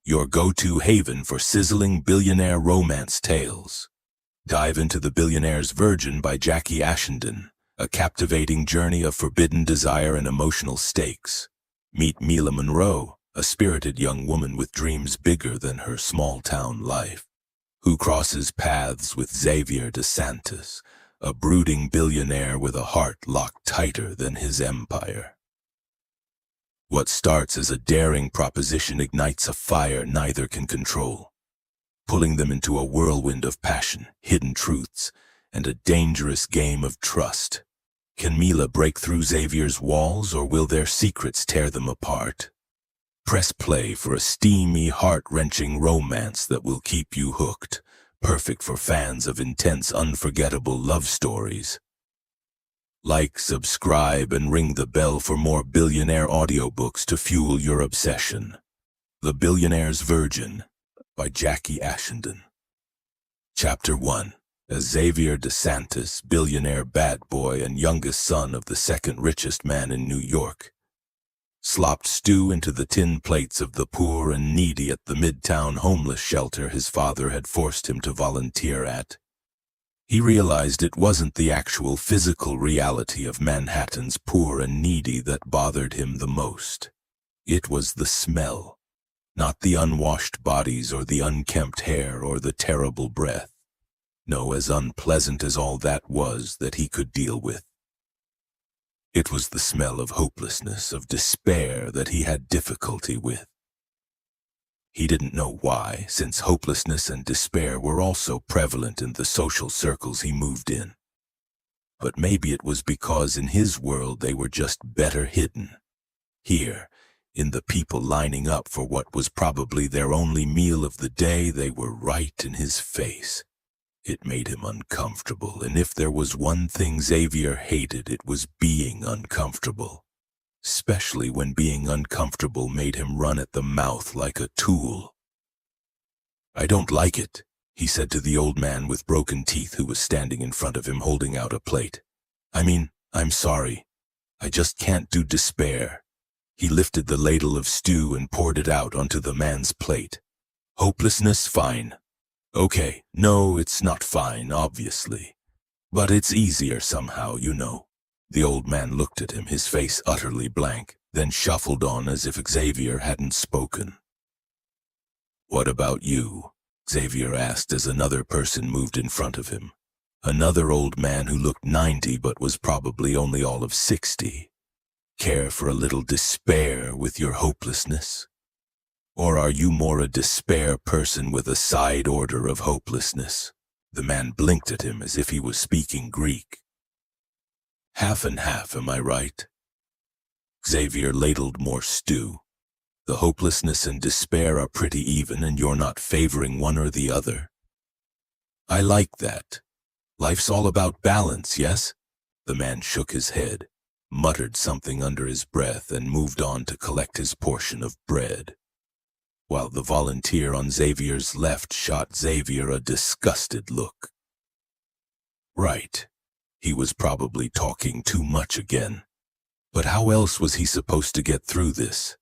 your go-to haven for sizzling billionaire romance tales. Dive into The Billionaire's Virgin by Jackie Ashenden, a captivating journey of forbidden desire and emotional stakes. Meet Mila Monroe, a spirited young woman with dreams bigger than her small-town life, who crosses paths with Xavier DeSantis, a brooding billionaire with a heart locked tighter than his empire. What starts as a daring proposition ignites a fire neither can control, pulling them into a whirlwind of passion, hidden truths, and a dangerous game of trust. Can Mila break through Xavier's walls, or will their secrets tear them apart? Press play for a steamy, heart-wrenching romance that will keep you hooked, perfect for fans of intense, unforgettable love stories. Like, subscribe, and ring the bell for more Billionaire audiobooks to fuel your obsession. The Billionaire's Virgin by Jackie Ashenden. Chapter 1. As Xavier DeSantis, billionaire bad boy and youngest son of the second richest man in New York, slopped stew into the tin plates of the poor and needy at the Midtown homeless shelter his father had forced him to volunteer at, he realized it wasn't the actual physical reality of Manhattan's poor and needy that bothered him the most. It was the smell, not the unwashed bodies or the unkempt hair or the terrible breath. No, as unpleasant as all that was that he could deal with. It was the smell of hopelessness, of despair that he had difficulty with. He didn't know why, since hopelessness and despair were also prevalent in the social circles he moved in. But maybe it was because in his world they were just better hidden. Here, in the people lining up for what was probably their only meal of the day, they were right in his face. It made him uncomfortable, and if there was one thing Xavier hated, it was being uncomfortable. Especially when being uncomfortable made him run at the mouth like a tool. "I don't like it," he said to the old man with broken teeth who was standing in front of him holding out a plate. I'm sorry. I just can't do despair." He lifted the ladle of stew and poured it out onto the man's plate. "Hopelessness, fine. Okay, no, it's not fine, obviously. But it's easier somehow, you know." The old man looked at him, his face utterly blank, then shuffled on as if Xavier hadn't spoken. "What about you?" Xavier asked as another person moved in front of him. Another old man who looked 90 but was probably only all of 60. Care for a little despair with your hopelessness? Or are you more a despair person with a side order of hopelessness? The man blinked at him as if he was speaking Greek. "Half and half, am I right?" Xavier ladled more stew. "The hopelessness and despair are pretty even, and you're not favoring one or the other." "I like that. Life's all about balance, yes?" The man shook his head, muttered something under his breath, and moved on to collect his portion of bread, while the volunteer on Xavier's left shot Xavier a disgusted look. Right. He was probably talking too much again. But how else was he supposed to get through this?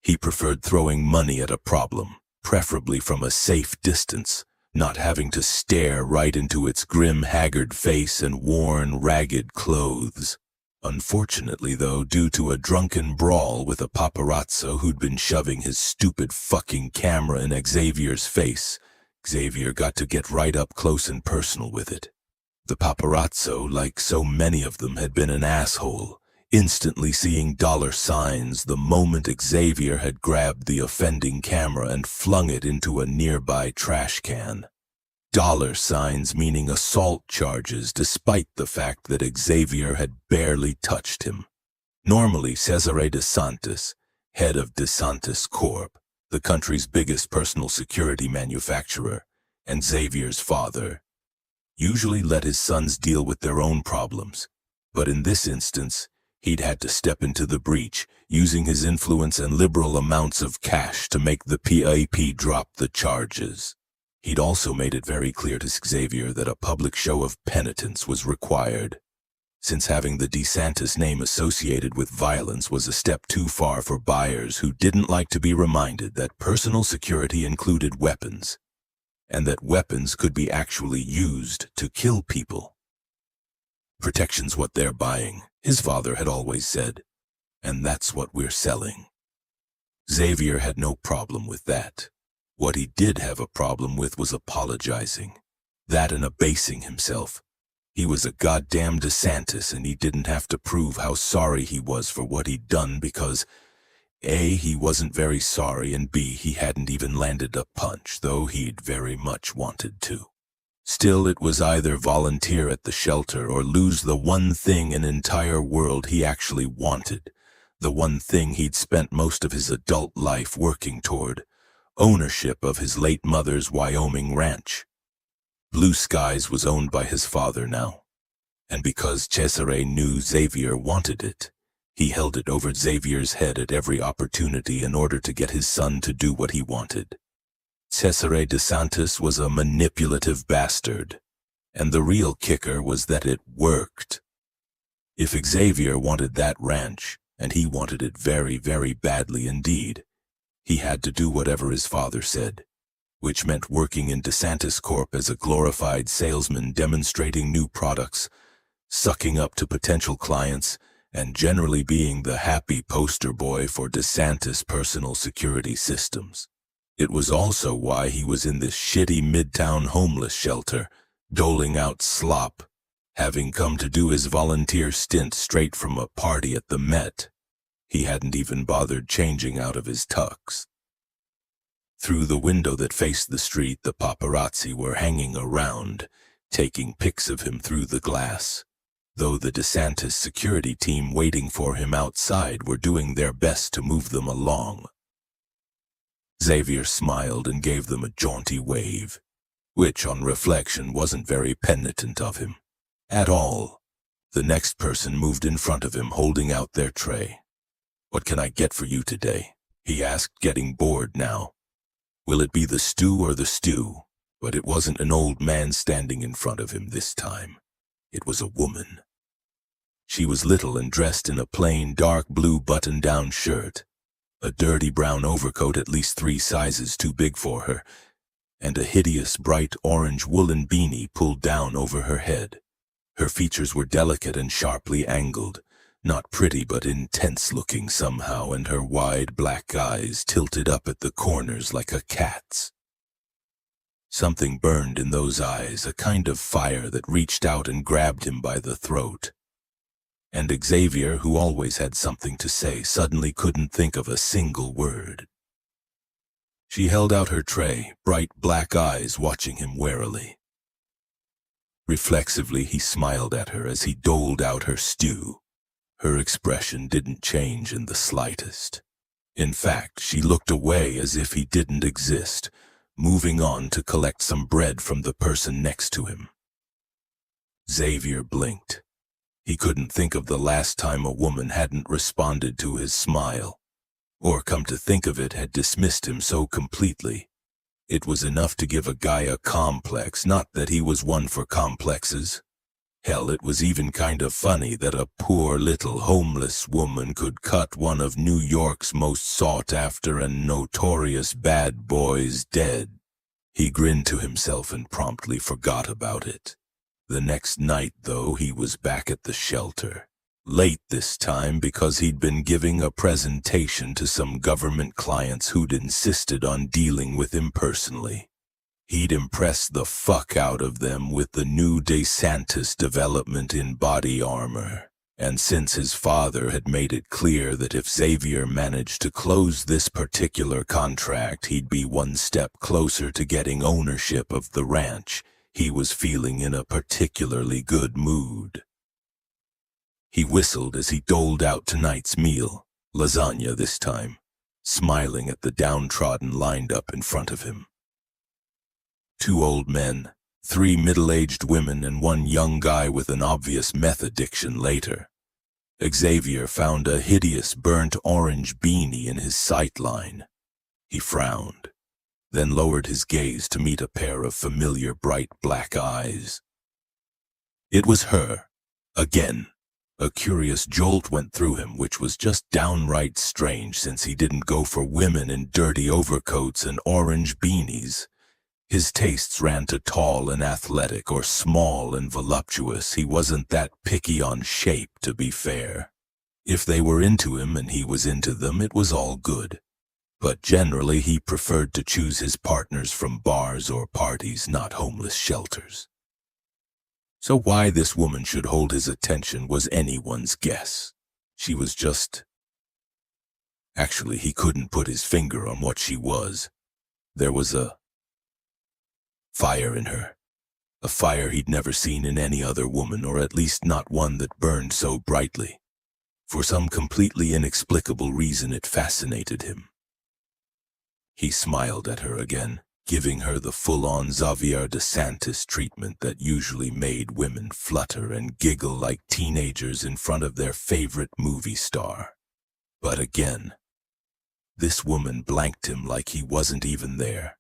He preferred throwing money at a problem, preferably from a safe distance, not having to stare right into its grim, haggard face and worn, ragged clothes. Unfortunately, though, due to a drunken brawl with a paparazzo who'd been shoving his stupid fucking camera in Xavier's face, Xavier got to get right up close and personal with it. The paparazzo, like so many of them, had been an asshole, instantly seeing dollar signs the moment Xavier had grabbed the offending camera and flung it into a nearby trash can. Dollar signs meaning assault charges, despite the fact that Xavier had barely touched him. Normally, Cesare DeSantis, head of DeSantis Corp., the country's biggest personal security manufacturer, and Xavier's father, usually let his sons deal with their own problems, but in this instance, he'd had to step into the breach, using his influence and liberal amounts of cash to make the PAP drop the charges. He'd also made it very clear to Xavier that a public show of penitence was required. since having the DeSantis name associated with violence was a step too far for buyers who didn't like to be reminded that personal security included weapons, and that weapons could be actually used to kill people. Protection's what they're buying, his father had always said, and that's what we're selling. Xavier had no problem with that. What he did have a problem with was apologizing. That and abasing himself. He was a goddamn DeSantis, and he didn't have to prove how sorry he was for what he'd done because A, he wasn't very sorry, and B, he hadn't even landed a punch, though he'd very much wanted to. Still, it was either volunteer at the shelter or lose the one thing in entire world he actually wanted, the one thing he'd spent most of his adult life working toward, ownership of his late mother's Wyoming ranch. Blue Skies was owned by his father now, and because Cesare knew Xavier wanted it, he held it over Xavier's head at every opportunity in order to get his son to do what he wanted. Cesare DeSantis was a manipulative bastard, and the real kicker was that it worked. If Xavier wanted that ranch, and he wanted it very, very badly indeed, he had to do whatever his father said, which meant working in DeSantis Corp as a glorified salesman demonstrating new products, sucking up to potential clients, and generally being the happy poster boy for DeSantis personal security systems. It was also why he was in this shitty midtown homeless shelter, doling out slop, having come to do his volunteer stint straight from a party at the Met. He hadn't even bothered changing out of his tux. Through the window that faced the street, the paparazzi were hanging around, taking pics of him through the glass, though the DeSantis security team waiting for him outside were doing their best to move them along. Xavier smiled and gave them a jaunty wave, which on reflection wasn't very penitent of him. At all. The next person moved in front of him, holding out their tray. "What can I get for you today?" he asked, getting bored now. Will it be the stew or the stew? But it wasn't an old man standing in front of him this time. It was a woman. She was little and dressed in a plain dark blue button-down shirt, a dirty brown overcoat at least 3 sizes too big for her, and a hideous bright orange woolen beanie pulled down over her head. Her features were delicate and sharply angled, not pretty but intense-looking somehow, and her wide black eyes tilted up at the corners like a cat's. Something burned in those eyes, a kind of fire that reached out and grabbed him by the throat. And Xavier, who always had something to say, suddenly couldn't think of a single word. She held out her tray, bright black eyes watching him warily. Reflexively, he smiled at her as he doled out her stew. Her expression didn't change in the slightest. In fact, she looked away as if he didn't exist, moving on to collect some bread from the person next to him. Xavier blinked. He couldn't think of the last time a woman hadn't responded to his smile, or come to think of it, had dismissed him so completely. It was enough to give a guy a complex, not that he was one for complexes. Hell, it was even kind of funny that a poor little homeless woman could cut one of New York's most sought-after and notorious bad boys dead. He grinned to himself and promptly forgot about it. The next night, though, he was back at the shelter. Late this time because he'd been giving a presentation to some government clients who'd insisted on dealing with him personally. He'd impressed the fuck out of them with the new DeSantis development in body armor, and since his father had made it clear that if Xavier managed to close this particular contract, he'd be one step closer to getting ownership of the ranch, he was feeling in a particularly good mood. He whistled as he doled out tonight's meal, lasagna this time, smiling at the downtrodden lined up in front of him. 2 old men, 3 middle-aged women, and 1 young guy with an obvious meth addiction later. Xavier found a hideous burnt orange beanie in his sightline. He frowned, then lowered his gaze to meet a pair of familiar bright black eyes. It was her, Again, a curious jolt went through him, which was just downright strange since he didn't go for women in dirty overcoats and orange beanies. His tastes ran to tall and athletic or small and voluptuous. He wasn't that picky on shape, to be fair. If they were into him and he was into them, it was all good. But generally he preferred to choose his partners from bars or parties, not homeless shelters. So why this woman should hold his attention was anyone's guess. She was just... Actually, he couldn't put his finger on what she was. There was a fire in her. A fire he'd never seen in any other woman, or at least not one that burned so brightly. For some completely inexplicable reason, it fascinated him. He smiled at her again, giving her the full-on Xavier DeSantis treatment that usually made women flutter and giggle like teenagers in front of their favorite movie star. But again, this woman blanked him like he wasn't even there.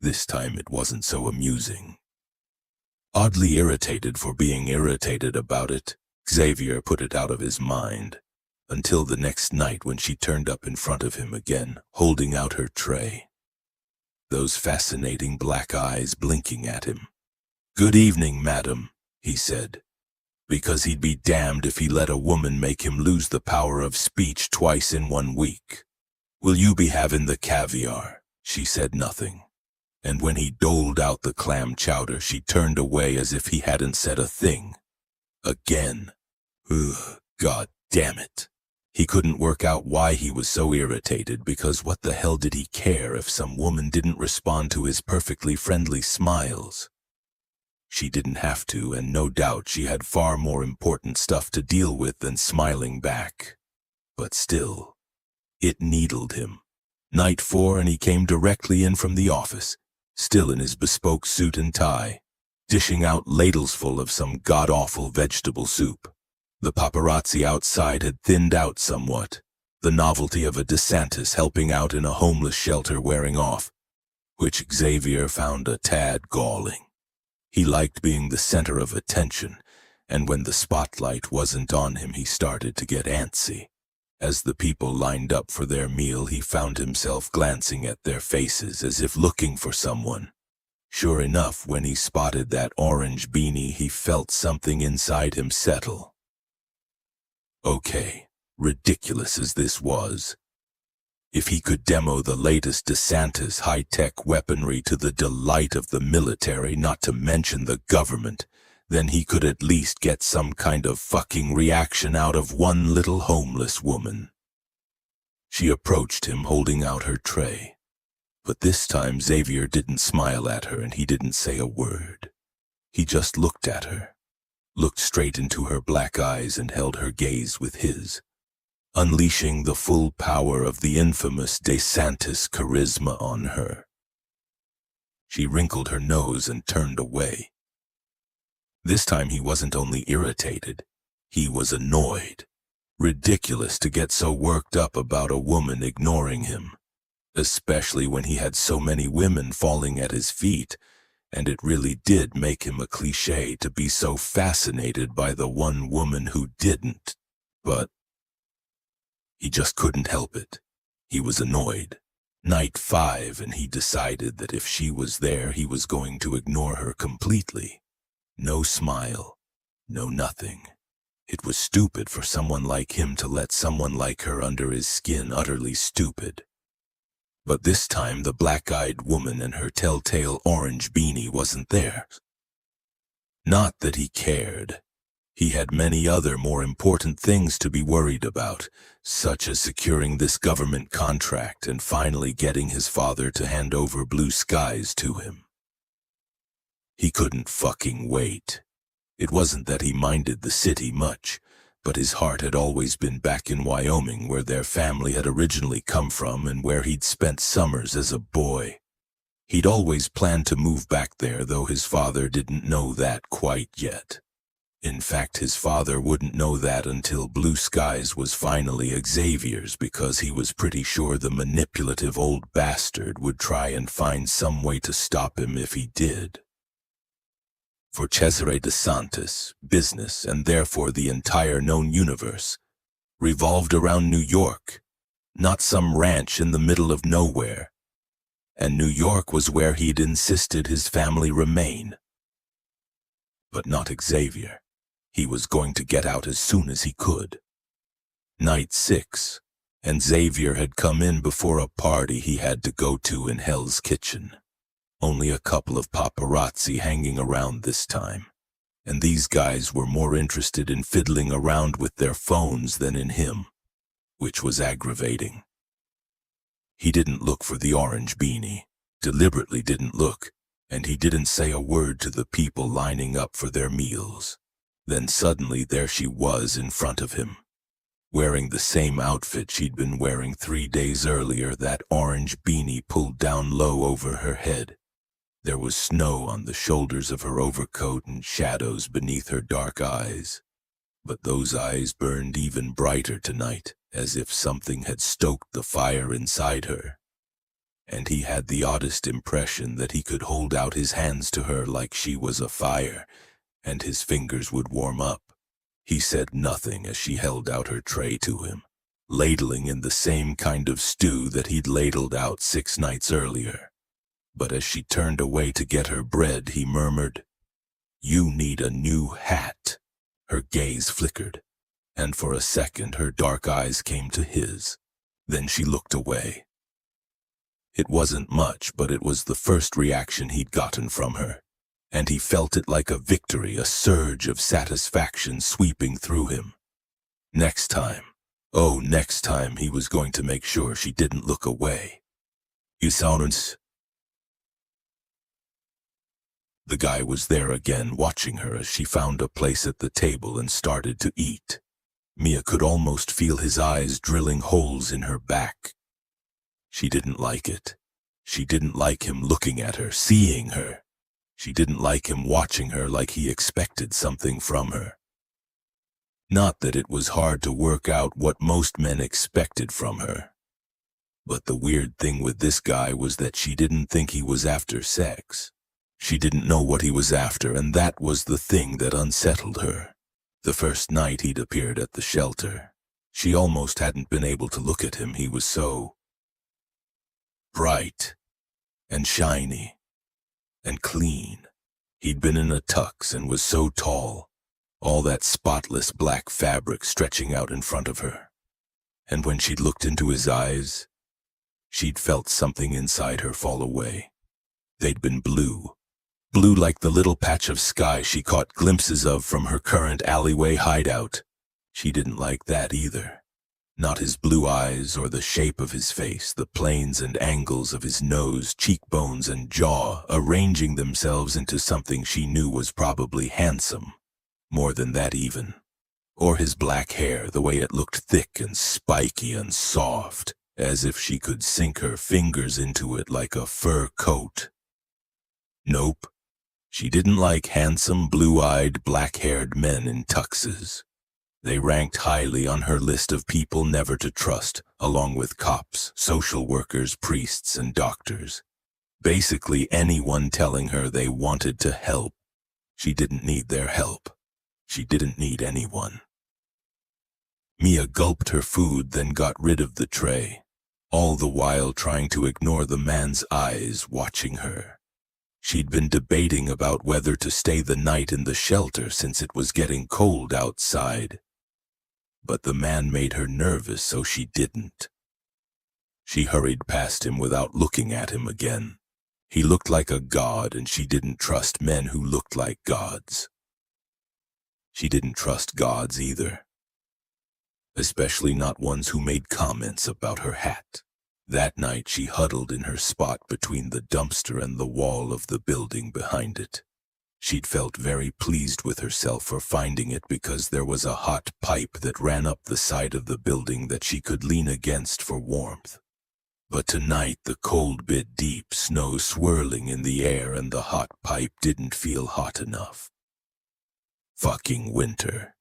This time it wasn't so amusing. Oddly irritated for being irritated about it, Xavier put it out of his mind, until the next night when she turned up in front of him again, holding out her tray. Those fascinating black eyes blinking at him. "Good evening, madam," he said, because he'd be damned if he let a woman make him lose the power of speech twice in 1 week. "Will you be having the caviar?" She said nothing. And when he doled out the clam chowder, she turned away as if he hadn't said a thing. Again. Ugh, God damn it. He couldn't work out why he was so irritated, because what the hell did he care if some woman didn't respond to his perfectly friendly smiles? She didn't have to, and no doubt she had far more important stuff to deal with than smiling back. But still, it needled him. Night 4, and he came directly in from the office, still in his bespoke suit and tie, dishing out ladles full of some god-awful vegetable soup. The paparazzi outside had thinned out somewhat, the novelty of a DeSantis helping out in a homeless shelter wearing off, which Xavier found a tad galling. He liked being the center of attention, and when the spotlight wasn't on him, he started to get antsy. As the people lined up for their meal, he found himself glancing at their faces as if looking for someone. Sure enough, when he spotted that orange beanie, he felt something inside him settle. Okay, ridiculous as this was, if he could demo the latest DeSantis high-tech weaponry to the delight of the military, not to mention the government, then he could at least get some kind of fucking reaction out of one little homeless woman. She approached him holding out her tray. But this time Xavier didn't smile at her and he didn't say a word. He just looked at her, looked straight into her black eyes and held her gaze with his, unleashing the full power of the infamous DeSantis charisma on her. She wrinkled her nose and turned away. This time he wasn't only irritated, he was annoyed. Ridiculous to get so worked up about a woman ignoring him, especially when he had so many women falling at his feet, and it really did make him a cliché to be so fascinated by the one woman who didn't. But he just couldn't help it. He was annoyed. Night 5, and he decided that if she was there, he was going to ignore her completely. No smile, no nothing. It was stupid for someone like him to let someone like her under his skin, utterly stupid. But this time the black-eyed woman and her telltale orange beanie wasn't there. Not that he cared. He had many other more important things to be worried about, such as securing this government contract and finally getting his father to hand over blue skies to him. He couldn't fucking wait. It wasn't that he minded the city much, but his heart had always been back in Wyoming, where their family had originally come from and where he'd spent summers as a boy. He'd always planned to move back there, though his father didn't know that quite yet. In fact, his father wouldn't know that until Blue Skies was finally Xavier's, because he was pretty sure the manipulative old bastard would try and find some way to stop him if he did. For Cesare de Santis, business, and therefore the entire known universe, revolved around New York, not some ranch in the middle of nowhere. And New York was where he'd insisted his family remain. But not Xavier. He was going to get out as soon as he could. Night 6, and Xavier had come in before a party he had to go to in Hell's Kitchen. Only a couple of paparazzi hanging around this time, and these guys were more interested in fiddling around with their phones than in him, which was aggravating. He didn't look for the orange beanie, deliberately didn't look, and he didn't say a word to the people lining up for their meals. Then suddenly there she was in front of him, wearing the same outfit she'd been wearing 3 days earlier, that orange beanie pulled down low over her head. There was snow on the shoulders of her overcoat and shadows beneath her dark eyes. But those eyes burned even brighter tonight, as if something had stoked the fire inside her. And he had the oddest impression that he could hold out his hands to her like she was a fire, and his fingers would warm up. He said nothing as she held out her tray to him, ladling in the same kind of stew that he'd ladled out 6 nights earlier. But as she turned away to get her bread, he murmured, "You need a new hat." Her gaze flickered, and for a second her dark eyes came to his. Then she looked away. It wasn't much, but it was the first reaction he'd gotten from her, and he felt it like a victory, a surge of satisfaction sweeping through him. Next time, next time he was going to make sure she didn't look away. "You sounds..." The guy was there again, watching her as she found a place at the table and started to eat. Mia could almost feel his eyes drilling holes in her back. She didn't like it. She didn't like him looking at her, seeing her. She didn't like him watching her like he expected something from her. Not that it was hard to work out what most men expected from her. But the weird thing with this guy was that she didn't think he was after sex. She didn't know what he was after, and that was the thing that unsettled her. The first night he'd appeared at the shelter, she almost hadn't been able to look at him. He was so bright and shiny and clean. He'd been in a tux and was so tall, all that spotless black fabric stretching out in front of her. And when she'd looked into his eyes, she'd felt something inside her fall away. They'd been blue like the little patch of sky she caught glimpses of from her current alleyway hideout. She didn't like that either. Not his blue eyes or the shape of his face, the planes and angles of his nose, cheekbones, and jaw arranging themselves into something she knew was probably handsome. More than that even. Or his black hair, the way it looked thick and spiky and soft, as if she could sink her fingers into it like a fur coat. Nope. She didn't like handsome, blue-eyed, black-haired men in tuxes. They ranked highly on her list of people never to trust, along with cops, social workers, priests, and doctors. Basically anyone telling her they wanted to help. She didn't need their help. She didn't need anyone. Mia gulped her food, then got rid of the tray, all the while trying to ignore the man's eyes watching her. She'd been debating about whether to stay the night in the shelter since it was getting cold outside. But the man made her nervous, so she didn't. She hurried past him without looking at him again. He looked like a god, and she didn't trust men who looked like gods. She didn't trust gods either. Especially not ones who made comments about her hat. That night she huddled in her spot between the dumpster and the wall of the building behind it. She'd felt very pleased with herself for finding it because there was a hot pipe that ran up the side of the building that she could lean against for warmth. But tonight the cold bit deep, snow swirling in the air, and the hot pipe didn't feel hot enough. Fucking winter.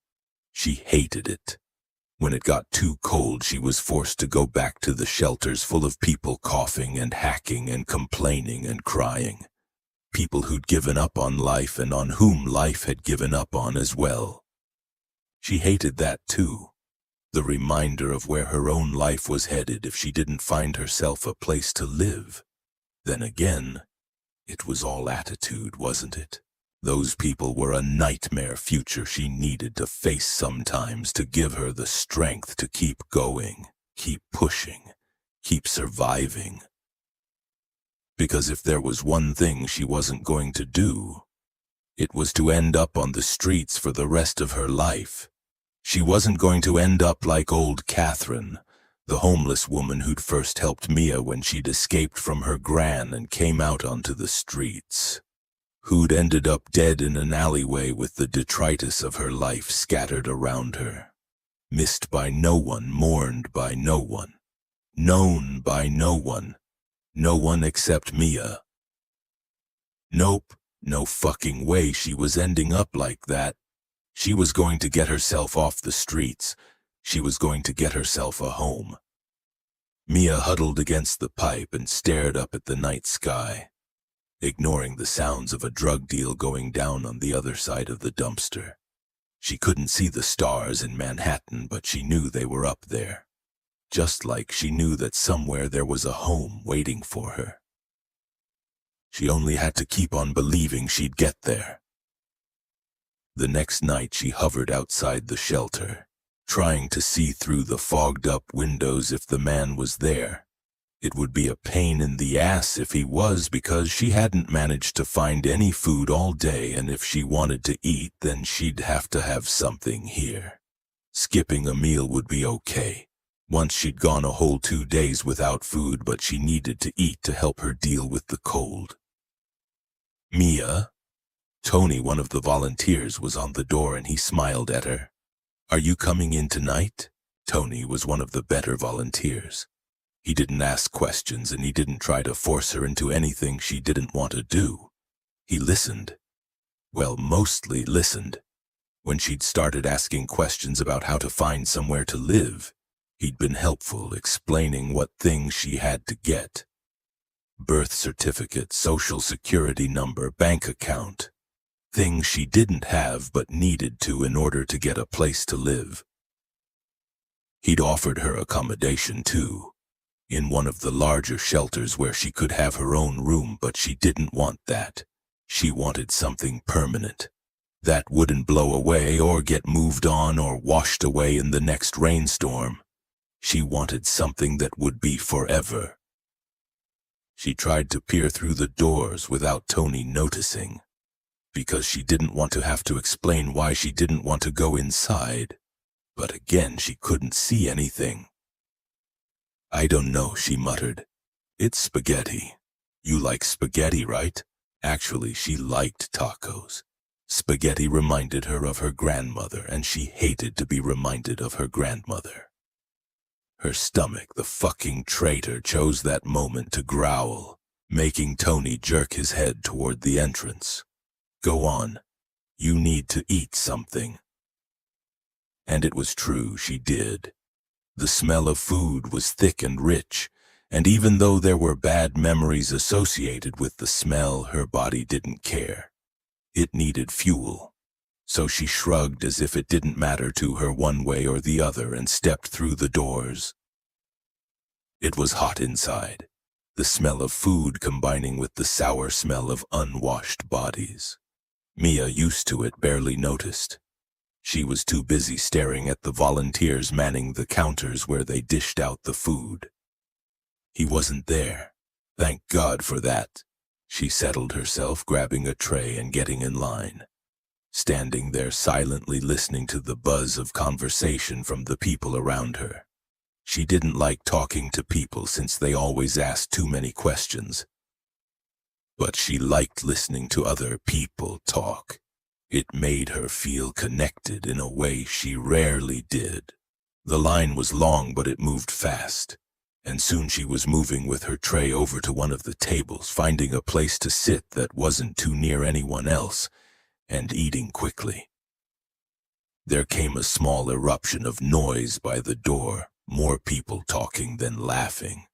She hated it. When it got too cold, she was forced to go back to the shelters full of people coughing and hacking and complaining and crying. people who'd given up on life and on whom life had given up on as well. She hated that too, the reminder of where her own life was headed if she didn't find herself a place to live. Then again, it was all attitude, wasn't it? Those people were a nightmare future she needed to face sometimes to give her the strength to keep going, keep pushing, keep surviving. Because if there was one thing she wasn't going to do, it was to end up on the streets for the rest of her life. She wasn't going to end up like old Catherine, the homeless woman who'd first helped Mia when she'd escaped from her gran and came out onto the streets, who'd ended up dead in an alleyway with the detritus of her life scattered around her, missed by no one, mourned by no one, known by no one except Mia. Nope, no fucking way she was ending up like that. She was going to get herself off the streets. She was going to get herself a home. Mia huddled against the pipe and stared up at the night sky, ignoring the sounds of a drug deal going down on the other side of the dumpster. She couldn't see the stars in Manhattan, but she knew they were up there. Just like she knew that somewhere there was a home waiting for her. She only had to keep on believing she'd get there. The next night she hovered outside the shelter, trying to see through the fogged-up windows if the man was there. It would be a pain in the ass if he was, because she hadn't managed to find any food all day, and if she wanted to eat, then she'd have to have something here. Skipping a meal would be okay. Once she'd gone a whole 2 days without food, but she needed to eat to help her deal with the cold. Mia? Tony, one of the volunteers, was on the door and he smiled at her. "Are you coming in tonight?" Tony was one of the better volunteers. He didn't ask questions and he didn't try to force her into anything she didn't want to do. He listened. Well, mostly listened. When she'd started asking questions about how to find somewhere to live, he'd been helpful, explaining what things she had to get. Birth certificate, social security number, bank account. Things she didn't have but needed to in order to get a place to live. He'd offered her accommodation too, in one of the larger shelters where she could have her own room, but she didn't want that. She wanted something permanent, that wouldn't blow away or get moved on or washed away in the next rainstorm. She wanted something that would be forever. She tried to peer through the doors without Tony noticing, because she didn't want to have to explain why she didn't want to go inside. But again, she couldn't see anything. "I don't know," she muttered. "It's spaghetti. You like spaghetti, right?" Actually, she liked tacos. Spaghetti reminded her of her grandmother, and she hated to be reminded of her grandmother. Her stomach, the fucking traitor, chose that moment to growl, making Tony jerk his head toward the entrance. "Go on. You need to eat something." And it was true, she did. The smell of food was thick and rich, and even though there were bad memories associated with the smell, her body didn't care. It needed fuel. So she shrugged as if it didn't matter to her one way or the other and stepped through the doors. It was hot inside, the smell of food combining with the sour smell of unwashed bodies. Mia, used to it, barely noticed. She was too busy staring at the volunteers manning the counters where they dished out the food. He wasn't there. Thank God for that. She settled herself, grabbing a tray and getting in line. Standing there silently listening to the buzz of conversation from the people around her. She didn't like talking to people since they always asked too many questions. But she liked listening to other people talk. It made her feel connected in a way she rarely did. The line was long, but it moved fast, and soon she was moving with her tray over to one of the tables, finding a place to sit that wasn't too near anyone else, and eating quickly. There came a small eruption of noise by the door, more people talking than laughing.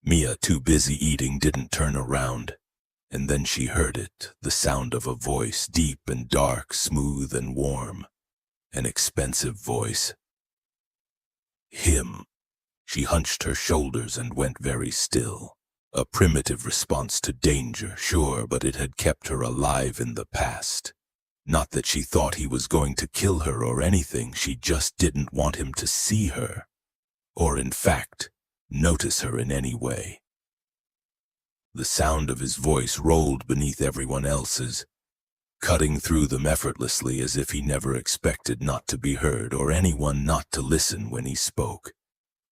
Mia, too busy eating, didn't turn around. And then she heard it, the sound of a voice, deep and dark, smooth and warm. An expensive voice. Him. She hunched her shoulders and went very still. A primitive response to danger, sure, but it had kept her alive in the past. Not that she thought he was going to kill her or anything, she just didn't want him to see her. Or, in fact, notice her in any way. The sound of his voice rolled beneath everyone else's, cutting through them effortlessly as if he never expected not to be heard or anyone not to listen when he spoke.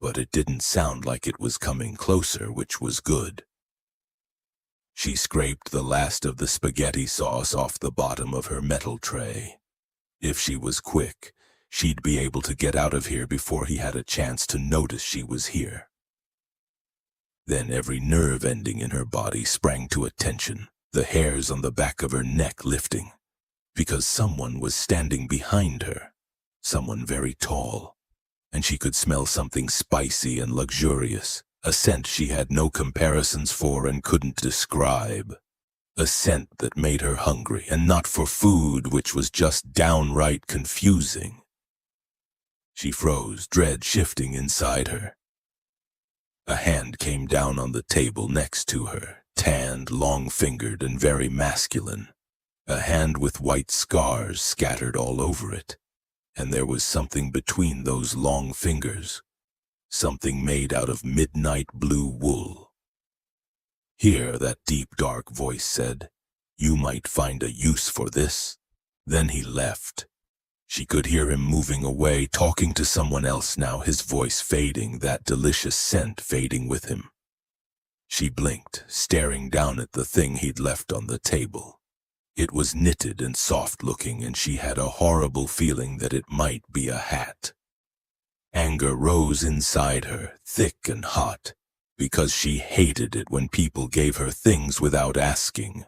But it didn't sound like it was coming closer, which was good. She scraped the last of the spaghetti sauce off the bottom of her metal tray. If she was quick, she'd be able to get out of here before he had a chance to notice she was here. Then every nerve ending in her body sprang to attention, the hairs on the back of her neck lifting, because someone was standing behind her, someone very tall. And she could smell something spicy and luxurious, a scent she had no comparisons for and couldn't describe. A scent that made her hungry, and not for food, which was just downright confusing. She froze, dread shifting inside her. A hand came down on the table next to her, tanned, long-fingered, and very masculine. A hand with white scars scattered all over it. And there was something between those long fingers, something made out of midnight blue wool. Here, that deep, dark voice said, "You might find a use for this." Then he left. She could hear him moving away, talking to someone else now, his voice fading, that delicious scent fading with him. She blinked, staring down at the thing he'd left on the table. It was knitted and soft-looking, and she had a horrible feeling that it might be a hat. Anger rose inside her, thick and hot, because she hated it when people gave her things without asking,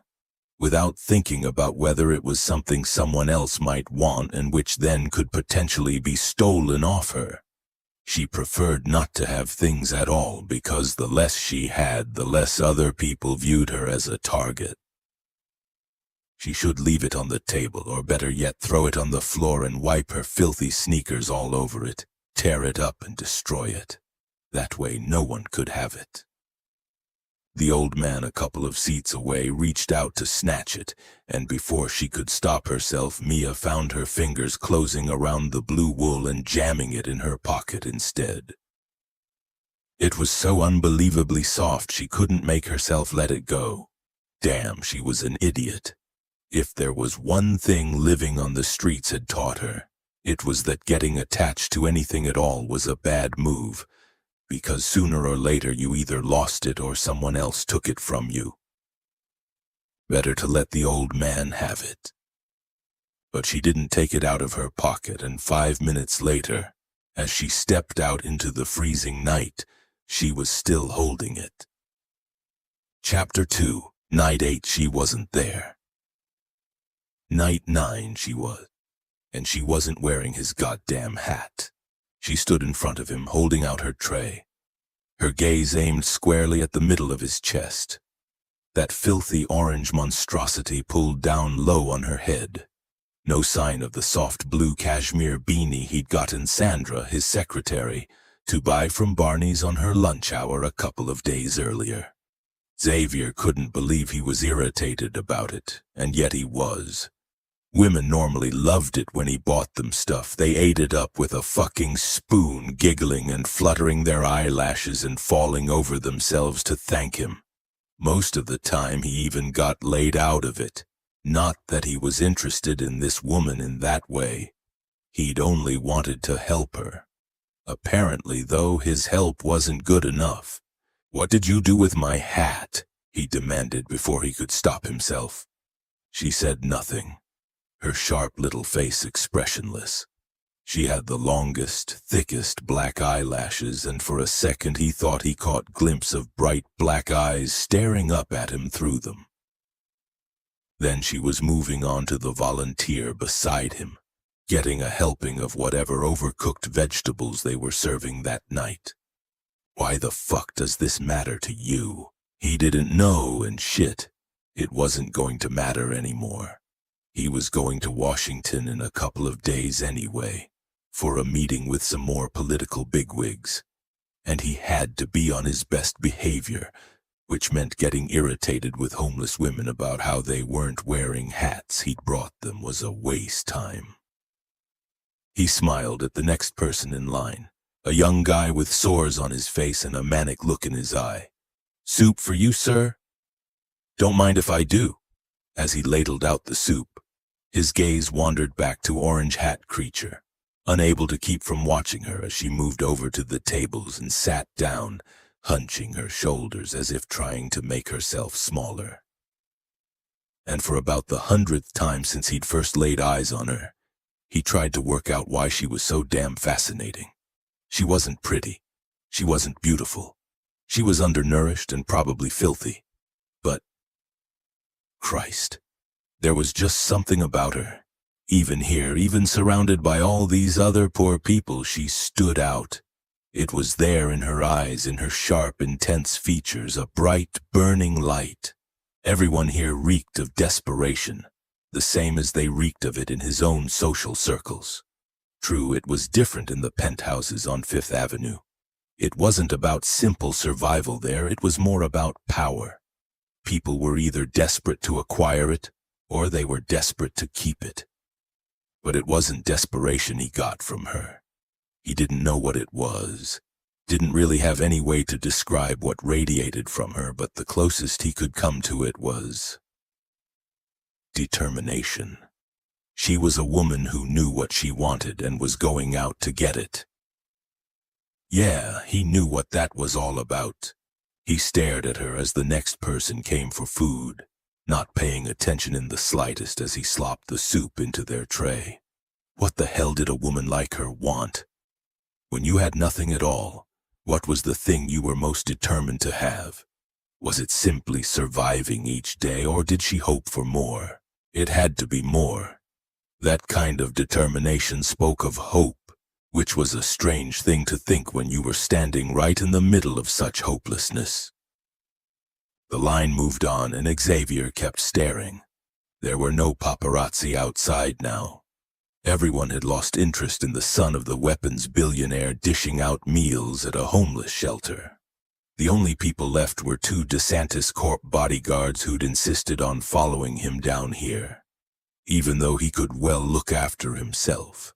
without thinking about whether it was something someone else might want and which then could potentially be stolen off her. She preferred not to have things at all, because the less she had, the less other people viewed her as a target. She should leave it on the table, or better yet, throw it on the floor and wipe her filthy sneakers all over it, tear it up and destroy it. That way no one could have it. The old man a couple of seats away reached out to snatch it, and before she could stop herself, Mia found her fingers closing around the blue wool and jamming it in her pocket instead. It was so unbelievably soft she couldn't make herself let it go. Damn, she was an idiot. If there was one thing living on the streets had taught her, it was that getting attached to anything at all was a bad move, because sooner or later you either lost it or someone else took it from you. Better to let the old man have it. But she didn't take it out of her pocket, and 5 minutes later, as she stepped out into the freezing night, she was still holding it. Chapter 2, Night 8, she wasn't there. Night 9 she was, and she wasn't wearing his goddamn hat. She stood in front of him, holding out her tray, her gaze aimed squarely at the middle of his chest. That filthy orange monstrosity pulled down low on her head. No sign of the soft blue cashmere beanie he'd gotten Sandra, his secretary, to buy from Barney's on her lunch hour a couple of days earlier. Xavier couldn't believe he was irritated about it, and yet he was. Women normally loved it when he bought them stuff. They ate it up with a fucking spoon, giggling and fluttering their eyelashes and falling over themselves to thank him. Most of the time he even got laid out of it. Not that he was interested in this woman in that way. He'd only wanted to help her. Apparently, though, his help wasn't good enough. "What did you do with my hat?" he demanded before he could stop himself. She said nothing, her sharp little face expressionless. She had the longest, thickest black eyelashes, and for a second he thought he caught a glimpse of bright black eyes staring up at him through them. Then she was moving on to the volunteer beside him, getting a helping of whatever overcooked vegetables they were serving that night. Why the fuck does this matter to you? He didn't know and shit. It wasn't going to matter anymore. He was going to Washington in a couple of days anyway, for a meeting with some more political bigwigs, and he had to be on his best behavior, which meant getting irritated with homeless women about how they weren't wearing hats he'd brought them was a waste time. He smiled at the next person in line, a young guy with sores on his face and a manic look in his eye. "Soup for you, sir?" "Don't mind if I do." As he ladled out the soup, his gaze wandered back to Orange Hat Creature, unable to keep from watching her as she moved over to the tables and sat down, hunching her shoulders as if trying to make herself smaller. And for about the 100th time since he'd first laid eyes on her, he tried to work out why she was so damn fascinating. She wasn't pretty. She wasn't beautiful. She was undernourished and probably filthy. But, Christ, there was just something about her. Even here, even surrounded by all these other poor people, she stood out. It was there in her eyes, in her sharp, intense features, a bright, burning light. Everyone here reeked of desperation, the same as they reeked of it in his own social circles. True, it was different in the penthouses on Fifth Avenue. It wasn't about simple survival there, it was more about power. People were either desperate to acquire it, or they were desperate to keep it. But it wasn't desperation he got from her. He didn't know what it was, didn't really have any way to describe what radiated from her, but the closest he could come to it was determination. She was a woman who knew what she wanted and was going out to get it. Yeah, he knew what that was all about. He stared at her as the next person came for food, not paying attention in the slightest as he slopped the soup into their tray. What the hell did a woman like her want? When you had nothing at all, what was the thing you were most determined to have? Was it simply surviving each day, or did she hope for more? It had to be more. That kind of determination spoke of hope, which was a strange thing to think when you were standing right in the middle of such hopelessness. The line moved on and Xavier kept staring. There were no paparazzi outside now. Everyone had lost interest in the son of the weapons billionaire dishing out meals at a homeless shelter. The only people left were 2 DeSantis Corp bodyguards who'd insisted on following him down here, even though he could well look after himself.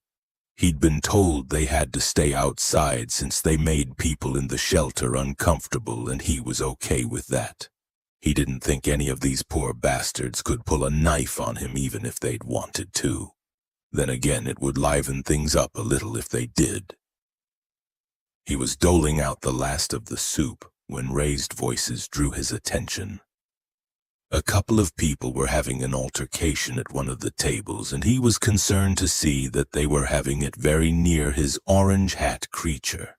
He'd been told they had to stay outside since they made people in the shelter uncomfortable, and he was okay with that. He didn't think any of these poor bastards could pull a knife on him even if they'd wanted to. Then again, it would liven things up a little if they did. He was doling out the last of the soup when raised voices drew his attention. A couple of people were having an altercation at one of the tables, and he was concerned to see that they were having it very near his Orange Hat Creature.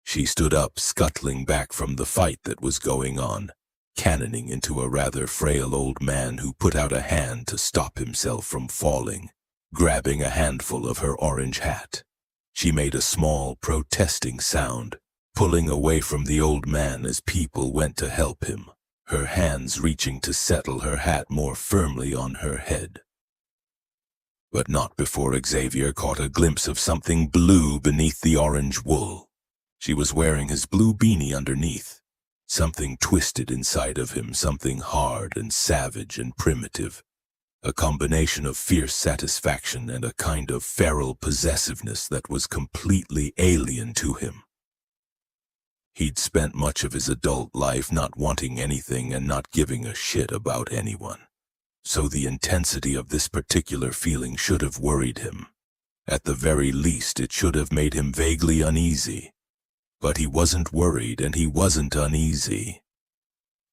She stood up, scuttling back from the fight that was going on, cannoning into a rather frail old man who put out a hand to stop himself from falling, grabbing a handful of her orange hat. She made a small, protesting sound, pulling away from the old man as people went to help him, her hands reaching to settle her hat more firmly on her head. But not before Xavier caught a glimpse of something blue beneath the orange wool. She was wearing his blue beanie underneath. Something twisted inside of him, something hard and savage and primitive. A combination of fierce satisfaction and a kind of feral possessiveness that was completely alien to him. He'd spent much of his adult life not wanting anything and not giving a shit about anyone. So the intensity of this particular feeling should have worried him. At the very least, it should have made him vaguely uneasy. But he wasn't worried and he wasn't uneasy.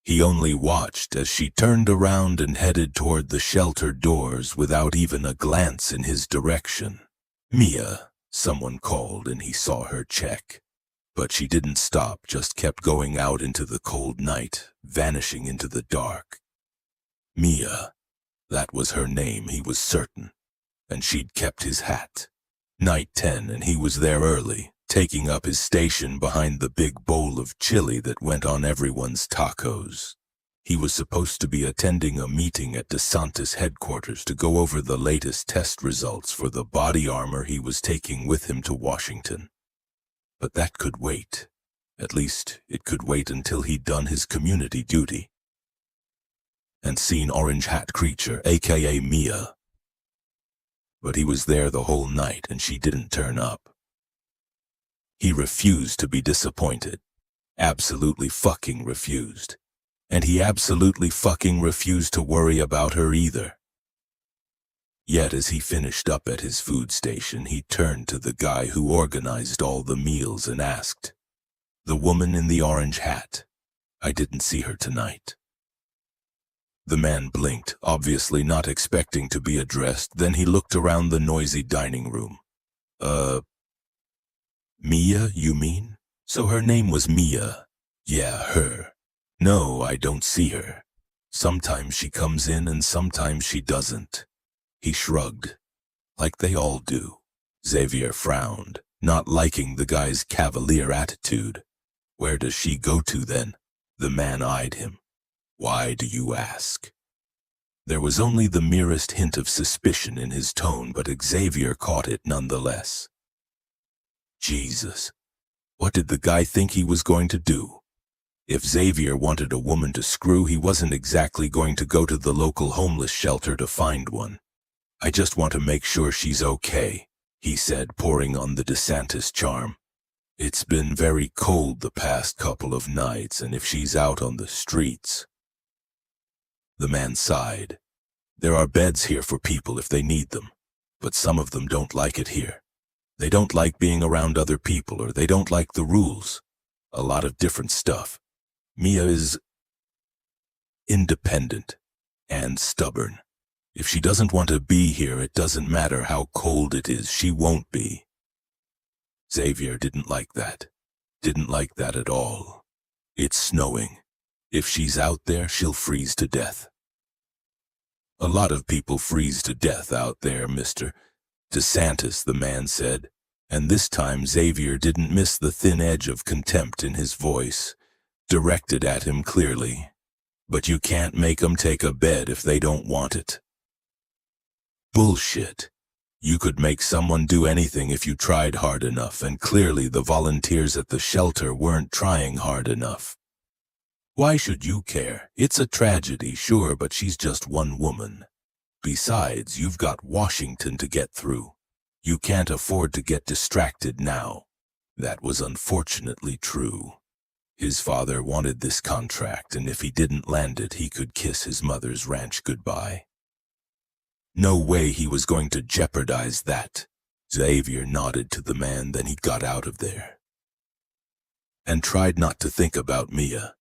He only watched as she turned around and headed toward the shelter doors without even a glance in his direction. "Mia," someone called, and he saw her check. But she didn't stop, just kept going out into the cold night, vanishing into the dark. Mia. That was her name, he was certain. And she'd kept his hat. Night 10, and he was there early, taking up his station behind the big bowl of chili that went on everyone's tacos. He was supposed to be attending a meeting at DeSantis headquarters to go over the latest test results for the body armor he was taking with him to Washington. But that could wait. At least, it could wait until he'd done his community duty and seen Orange Hat Creature, aka Mia. But he was there the whole night and she didn't turn up. He refused to be disappointed. Absolutely fucking refused. And he absolutely fucking refused to worry about her either. Yet as he finished up at his food station, he turned to the guy who organized all the meals and asked, "The woman in the orange hat. I didn't see her tonight." The man blinked, obviously not expecting to be addressed. Then he looked around the noisy dining room. Mia, you mean? So her name was Mia. Yeah, her. No, I don't see her. Sometimes she comes in and sometimes she doesn't. He shrugged. Like they all do. Xavier frowned, not liking the guy's cavalier attitude. Where does she go to then? The man eyed him. Why do you ask? There was only the merest hint of suspicion in his tone, but Xavier caught it nonetheless. Jesus, what did the guy think he was going to do? If Xavier wanted a woman to screw, he wasn't exactly going to go to the local homeless shelter to find one. I just want to make sure she's okay, he said, pouring on the DeSantis charm. It's been very cold the past couple of nights, and if she's out on the streets... The man sighed. There are beds here for people if they need them, but some of them don't like it here. They don't like being around other people, or they don't like the rules. A lot of different stuff. Mia is independent and stubborn. If she doesn't want to be here, it doesn't matter how cold it is, she won't be. Xavier didn't like that. Didn't like that at all. It's snowing. If she's out there, she'll freeze to death. A lot of people freeze to death out there, Mr. DeSantis, the man said, and this time Xavier didn't miss the thin edge of contempt in his voice, directed at him clearly. But you can't make 'em take a bed if they don't want it. Bullshit. You could make someone do anything if you tried hard enough, and clearly the volunteers at the shelter weren't trying hard enough. Why should you care? It's a tragedy, sure, but she's just one woman. Besides, you've got Washington to get through. You can't afford to get distracted now. That was unfortunately true. His father wanted this contract, and if he didn't land it, he could kiss his mother's ranch goodbye. No way he was going to jeopardize that. Xavier nodded to the man, then he got out of there. And tried not to think about Mia.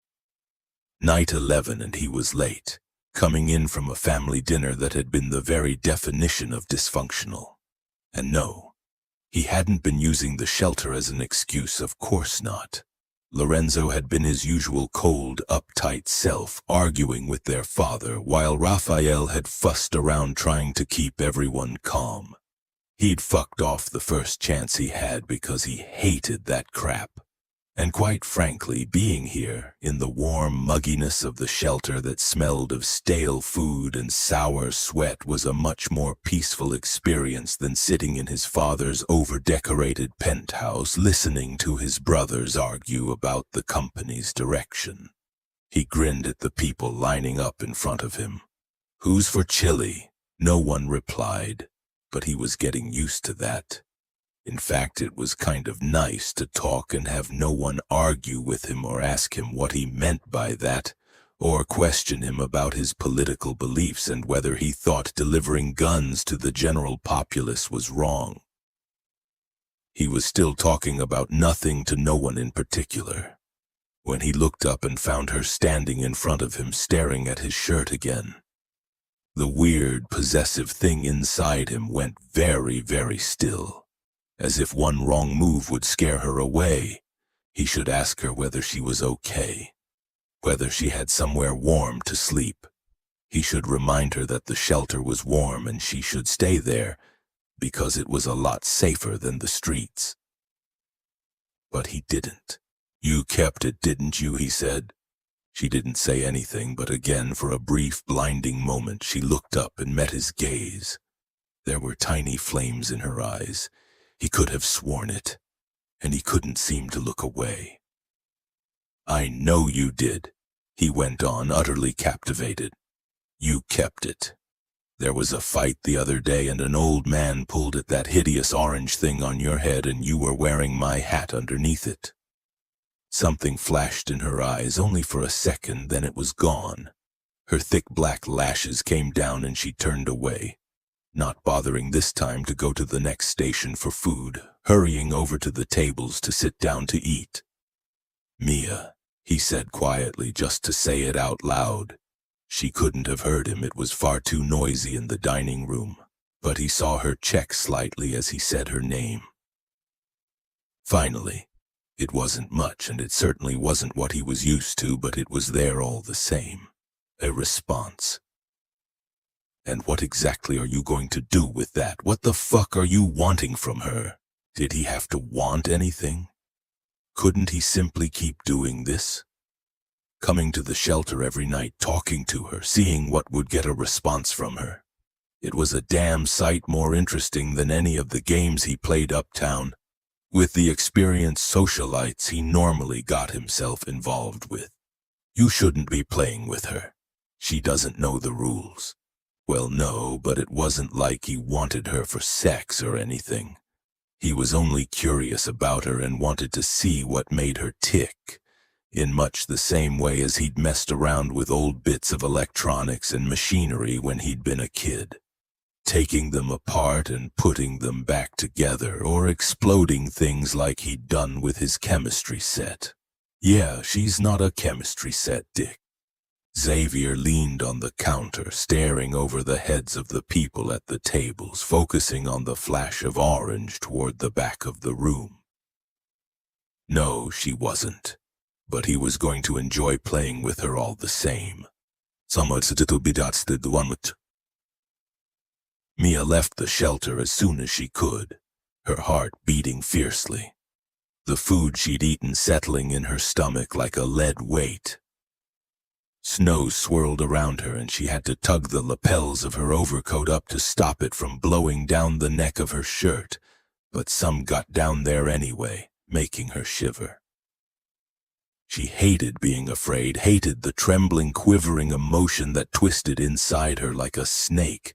Night 11 and he was late, coming in from a family dinner that had been the very definition of dysfunctional. And no, he hadn't been using the shelter as an excuse, of course not. Lorenzo had been his usual cold, uptight self, arguing with their father, while Raphael had fussed around trying to keep everyone calm. He'd fucked off the first chance he had because he hated that crap. And quite frankly, being here, in the warm mugginess of the shelter that smelled of stale food and sour sweat, was a much more peaceful experience than sitting in his father's over-decorated penthouse listening to his brothers argue about the company's direction. He grinned at the people lining up in front of him. "Who's for chili?" No one replied, but he was getting used to that. In fact, it was kind of nice to talk and have no one argue with him or ask him what he meant by that, or question him about his political beliefs and whether he thought delivering guns to the general populace was wrong. He was still talking about nothing to no one in particular, when he looked up and found her standing in front of him staring at his shirt again. The weird, possessive thing inside him went very, very still. As if one wrong move would scare her away. He should ask her whether she was okay, whether she had somewhere warm to sleep. He should remind her that the shelter was warm and she should stay there, because it was a lot safer than the streets. But he didn't. "You kept it, didn't you?" he said. She didn't say anything, but again, for a brief, blinding moment, she looked up and met his gaze. There were tiny flames in her eyes. He could have sworn it, and he couldn't seem to look away. "I know you did," he went on, utterly captivated. "You kept it. There was a fight the other day, and an old man pulled at that hideous orange thing on your head, and you were wearing my hat underneath it." Something flashed in her eyes, only for a second, then it was gone. Her thick black lashes came down and she turned away, not bothering this time to go to the next station for food, hurrying over to the tables to sit down to eat. "Mia," he said quietly, just to say it out loud. She couldn't have heard him, it was far too noisy in the dining room, but he saw her check slightly as he said her name. Finally, it wasn't much, and it certainly wasn't what he was used to, but it was there all the same. A response. "And what exactly are you going to do with that? What the fuck are you wanting from her?" Did he have to want anything? Couldn't he simply keep doing this? Coming to the shelter every night, talking to her, seeing what would get a response from her. It was a damn sight more interesting than any of the games he played uptown, with the experienced socialites he normally got himself involved with. "You shouldn't be playing with her. She doesn't know the rules." Well, no, but it wasn't like he wanted her for sex or anything. He was only curious about her and wanted to see what made her tick, in much the same way as he'd messed around with old bits of electronics and machinery when he'd been a kid, taking them apart and putting them back together, or exploding things like he'd done with his chemistry set. "Yeah, she's not a chemistry set, Dick." Xavier leaned on the counter, staring over the heads of the people at the tables, focusing on the flash of orange toward the back of the room. No, she wasn't, but he was going to enjoy playing with her all the same. Mia left the shelter as soon as she could, her heart beating fiercely, the food she'd eaten settling in her stomach like a lead weight. Snow swirled around her and she had to tug the lapels of her overcoat up to stop it from blowing down the neck of her shirt, but some got down there anyway, making her shiver. She hated being afraid, hated the trembling, quivering emotion that twisted inside her like a snake.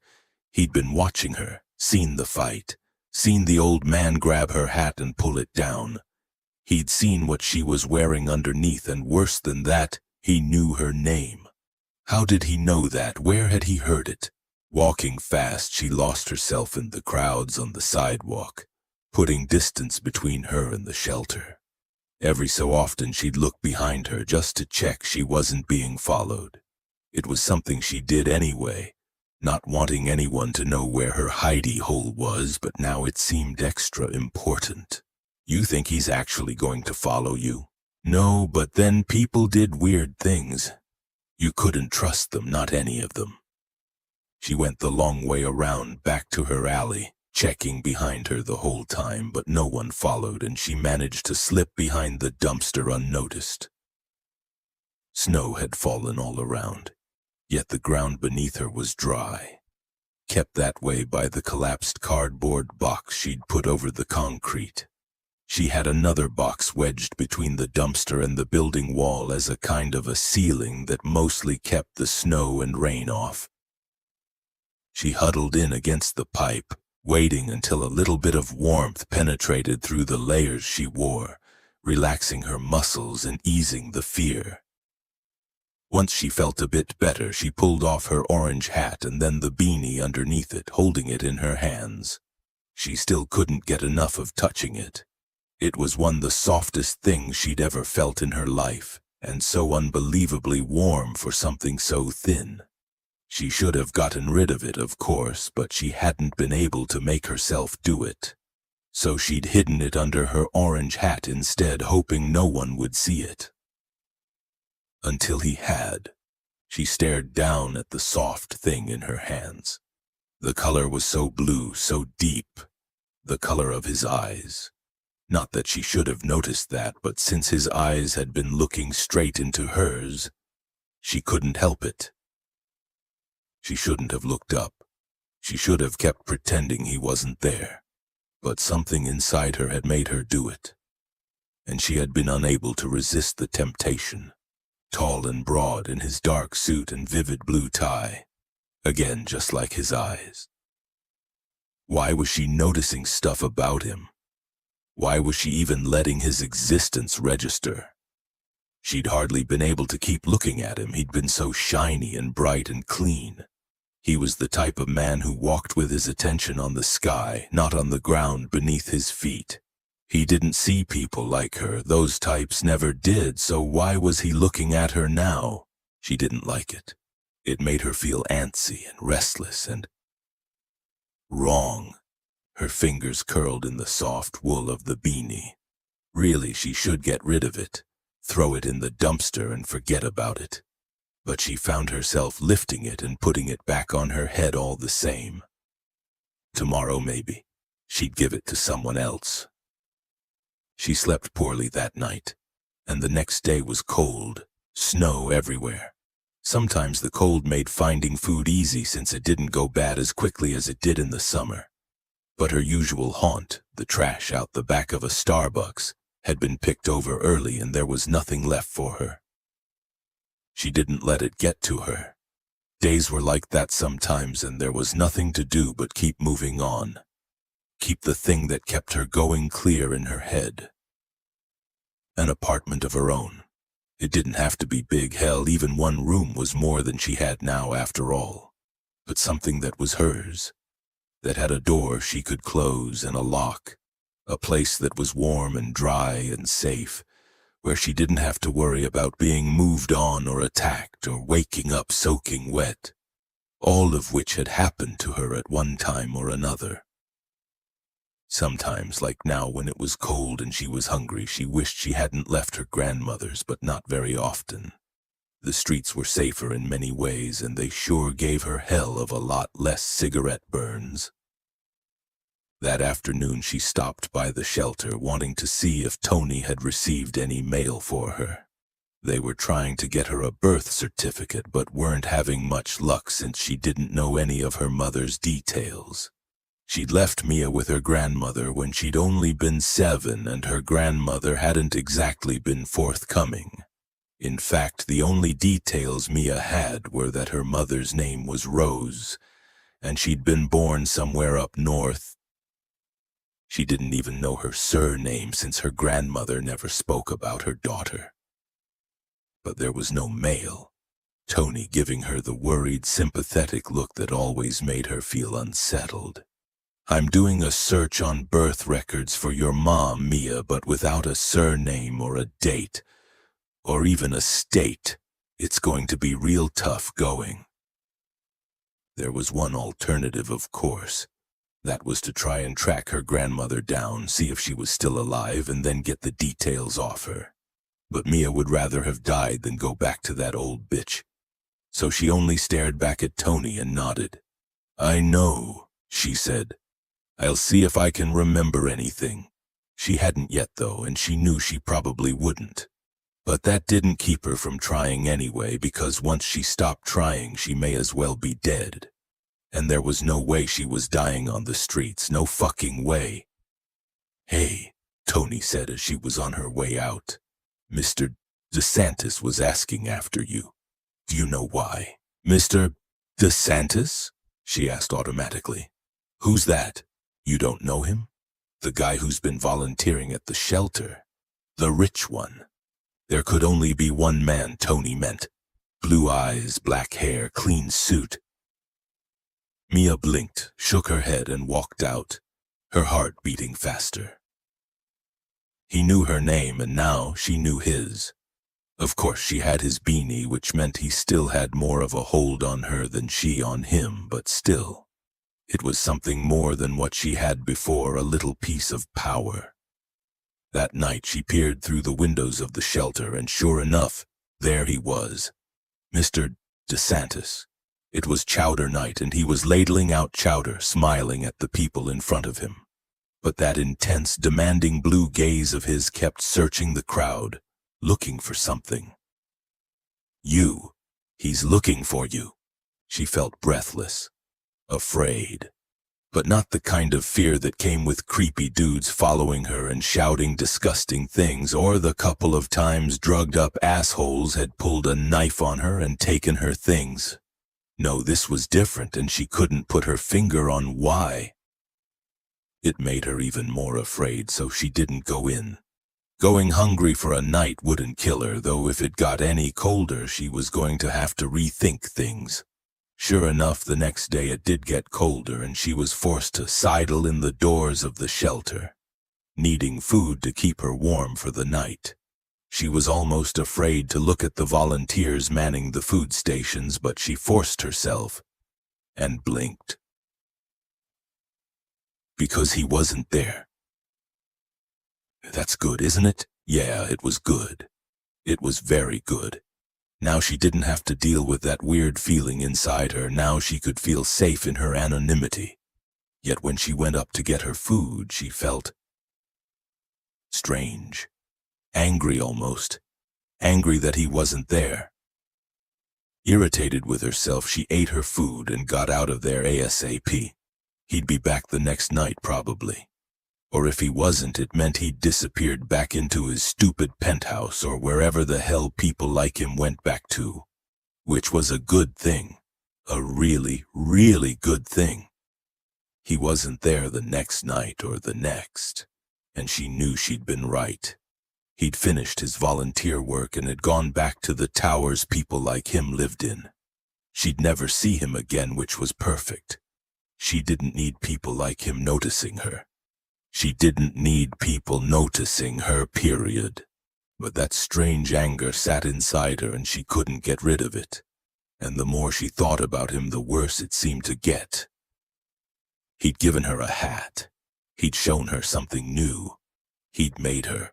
He'd been watching her, seen the fight, seen the old man grab her hat and pull it down. He'd seen what she was wearing underneath, and worse than that, he knew her name. How did he know that? Where had he heard it? Walking fast, she lost herself in the crowds on the sidewalk, putting distance between her and the shelter. Every so often she'd look behind her just to check she wasn't being followed. It was something she did anyway, not wanting anyone to know where her hidey hole was, but now it seemed extra important. "You think he's actually going to follow you?" "No, but then people did weird things. You couldn't trust them, not any of them." She went the long way around back to her alley, checking behind her the whole time, but no one followed, and she managed to slip behind the dumpster unnoticed. Snow had fallen all around, yet the ground beneath her was dry, kept that way by the collapsed cardboard box she'd put over the concrete. She had another box wedged between the dumpster and the building wall as a kind of a ceiling that mostly kept the snow and rain off. She huddled in against the pipe, waiting until a little bit of warmth penetrated through the layers she wore, relaxing her muscles and easing the fear. Once she felt a bit better, she pulled off her orange hat and then the beanie underneath it, holding it in her hands. She still couldn't get enough of touching it. It was the softest thing she'd ever felt in her life, and so unbelievably warm for something so thin. She should have gotten rid of it, of course, but she hadn't been able to make herself do it. So she'd hidden it under her orange hat instead, hoping no one would see it. Until he had. She stared down at the soft thing in her hands. The color was so blue, so deep, the color of his eyes. Not that she should have noticed that, but since his eyes had been looking straight into hers, She couldn't help it. She shouldn't have looked up. She should have kept pretending he wasn't there. But something inside her had made her do it. And she had been unable to resist the temptation. Tall and broad in his dark suit and vivid blue tie. Again, just like his eyes. Why was she noticing stuff about him? Why was she even letting his existence register? She'd hardly been able to keep looking at him. He'd been so shiny and bright and clean. He was the type of man who walked with his attention on the sky, not on the ground beneath his feet. He didn't see people like her. Those types never did, so why was he looking at her now? She didn't like it. It made her feel antsy and restless and wrong. Her fingers curled in the soft wool of the beanie. Really, she should get rid of it. Throw it in the dumpster and forget about it. But she found herself lifting it and putting it back on her head all the same. Tomorrow, maybe, she'd give it to someone else. She slept poorly that night, and the next day was cold, snow everywhere. Sometimes the cold made finding food easy since it didn't go bad as quickly as it did in the summer. But her usual haunt, the trash out the back of a Starbucks, had been picked over early and there was nothing left for her. She didn't let it get to her. Days were like that sometimes and there was nothing to do but keep moving on. Keep the thing that kept her going clear in her head. An apartment of her own. It didn't have to be big. Hell, even one room was more than she had now after all. But something that was hers. That had a door she could close and a lock. A place that was warm and dry and safe. Where she didn't have to worry about being moved on or attacked or waking up soaking wet. All of which had happened to her at one time or another. Sometimes, like now when it was cold and she was hungry, she wished she hadn't left her grandmother's, but not very often. The streets were safer in many ways, and they sure gave her hell of a lot less cigarette burns. That afternoon she stopped by the shelter, wanting to see if Tony had received any mail for her. They were trying to get her a birth certificate, but weren't having much luck since she didn't know any of her mother's details. She'd left Mia with her grandmother when she'd only been 7, and her grandmother hadn't exactly been forthcoming. In fact, the only details Mia had were that her mother's name was Rose, and she'd been born somewhere up north. She didn't even know her surname since her grandmother never spoke about her daughter. But there was no mail, Tony giving her the worried, sympathetic look that always made her feel unsettled. "I'm doing a search on birth records for your mom, Mia, but without a surname or a date, or even a state. It's going to be real tough going." There was one alternative, of course. That was to try and track her grandmother down, see if she was still alive, and then get the details off her. But Mia would rather have died than go back to that old bitch. So she only stared back at Tony and nodded. "I know," she said. "I'll see if I can remember anything." She hadn't yet, though, and she knew she probably wouldn't. But that didn't keep her from trying anyway, because once she stopped trying, she may as well be dead. And there was no way she was dying on the streets, no fucking way. "Hey," Tony said as she was on her way out. "Mr. DeSantis was asking after you. Do you know why?" "Mr. DeSantis?" she asked automatically. "Who's that? You don't know him? The guy who's been volunteering at the shelter. The rich one." There could only be one man, Tony meant. Blue eyes, black hair, clean suit. Mia blinked, shook her head, and walked out, her heart beating faster. He knew her name, and now she knew his. Of course, she had his beanie, which meant he still had more of a hold on her than she on him, but still. It was something more than what she had before, a little piece of power. That night she peered through the windows of the shelter, and sure enough, there he was. Mr. DeSantis. It was chowder night, and he was ladling out chowder, smiling at the people in front of him. But that intense, demanding blue gaze of his kept searching the crowd, looking for something. "You," He's looking for you. She felt breathless, afraid, but not the kind of fear that came with creepy dudes following her and shouting disgusting things, or the couple of times drugged-up assholes had pulled a knife on her and taken her things. No, this was different, and she couldn't put her finger on why. It made her even more afraid, so she didn't go in. Going hungry for a night wouldn't kill her, though if it got any colder, she was going to have to rethink things. Sure enough, the next day it did get colder, and she was forced to sidle in the doors of the shelter, needing food to keep her warm for the night. She was almost afraid to look at the volunteers manning the food stations, but she forced herself and blinked. Because he wasn't there. That's good, isn't it? Yeah, it was good. It was very good. Now she didn't have to deal with that weird feeling inside her. Now she could feel safe in her anonymity. Yet when she went up to get her food, she felt strange. Angry almost. Angry that he wasn't there. Irritated with herself, she ate her food and got out of there ASAP. He'd be back the next night probably. Or if he wasn't, it meant he'd disappeared back into his stupid penthouse or wherever the hell people like him went back to. Which was a good thing. A really, really good thing. He wasn't there the next night or the next. And she knew she'd been right. He'd finished his volunteer work and had gone back to the towers people like him lived in. She'd never see him again, which was perfect. She didn't need people like him noticing her. She didn't need people noticing her, period. But that strange anger sat inside her and she couldn't get rid of it. And the more she thought about him, the worse it seemed to get. He'd given her a hat. He'd shown her something new. He'd made her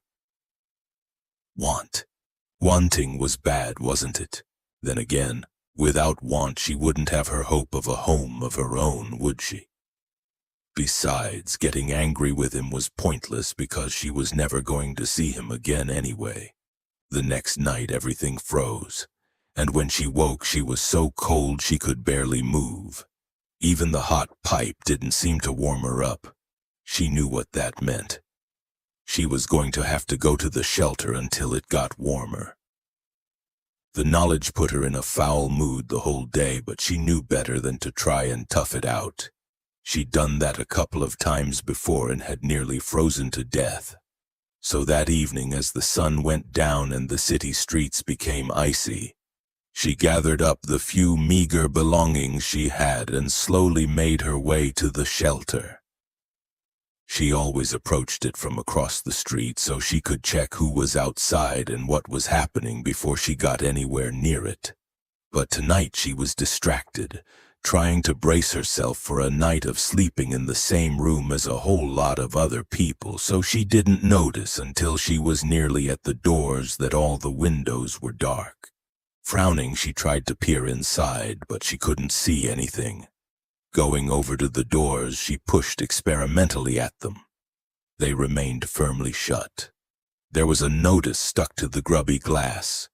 want. Wanting was bad, wasn't it? Then again, without want, she wouldn't have her hope of a home of her own, would she? Besides, getting angry with him was pointless because she was never going to see him again anyway. The next night everything froze, and when she woke she was so cold she could barely move. Even the hot pipe didn't seem to warm her up. She knew what that meant. She was going to have to go to the shelter until it got warmer. The knowledge put her in a foul mood the whole day, but she knew better than to try and tough it out. She'd done that a couple of times before and had nearly frozen to death. So that evening, as the sun went down and the city streets became icy, she gathered up the few meager belongings she had and slowly made her way to the shelter. She always approached it from across the street so she could check who was outside and what was happening before she got anywhere near it. But tonight she was distracted, trying to brace herself for a night of sleeping in the same room as a whole lot of other people, so she didn't notice until she was nearly at the doors that all the windows were dark. Frowning, she tried to peer inside, but she couldn't see anything. Going over to the doors, she pushed experimentally at them. They remained firmly shut. There was a notice stuck to the grubby glass.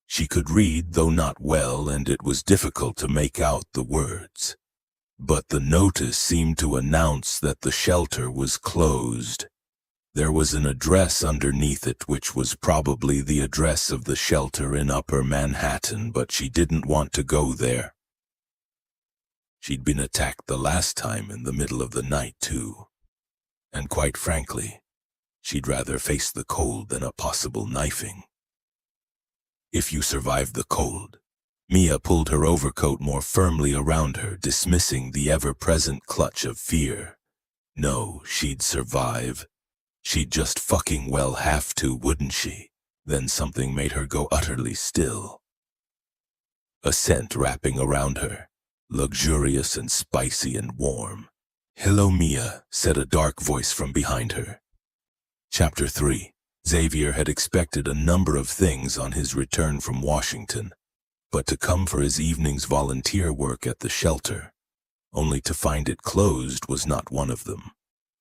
She could read, though not well, and it was difficult to make out the words. But the notice seemed to announce that the shelter was closed. There was an address underneath it, which was probably the address of the shelter in Upper Manhattan, but she didn't want to go there. She'd been attacked the last time in the middle of the night, too. And quite frankly, she'd rather face the cold than a possible knifing. If you survived the cold, Mia pulled her overcoat more firmly around her, dismissing the ever-present clutch of fear. No, she'd survive. She'd just fucking well have to, wouldn't she? Then something made her go utterly still. A scent wrapping around her, luxurious and spicy and warm. "Hello, Mia," said a dark voice from behind her. Chapter 3. Xavier had expected a number of things on his return from Washington, but to come for his evening's volunteer work at the shelter, only to find it closed, was not one of them.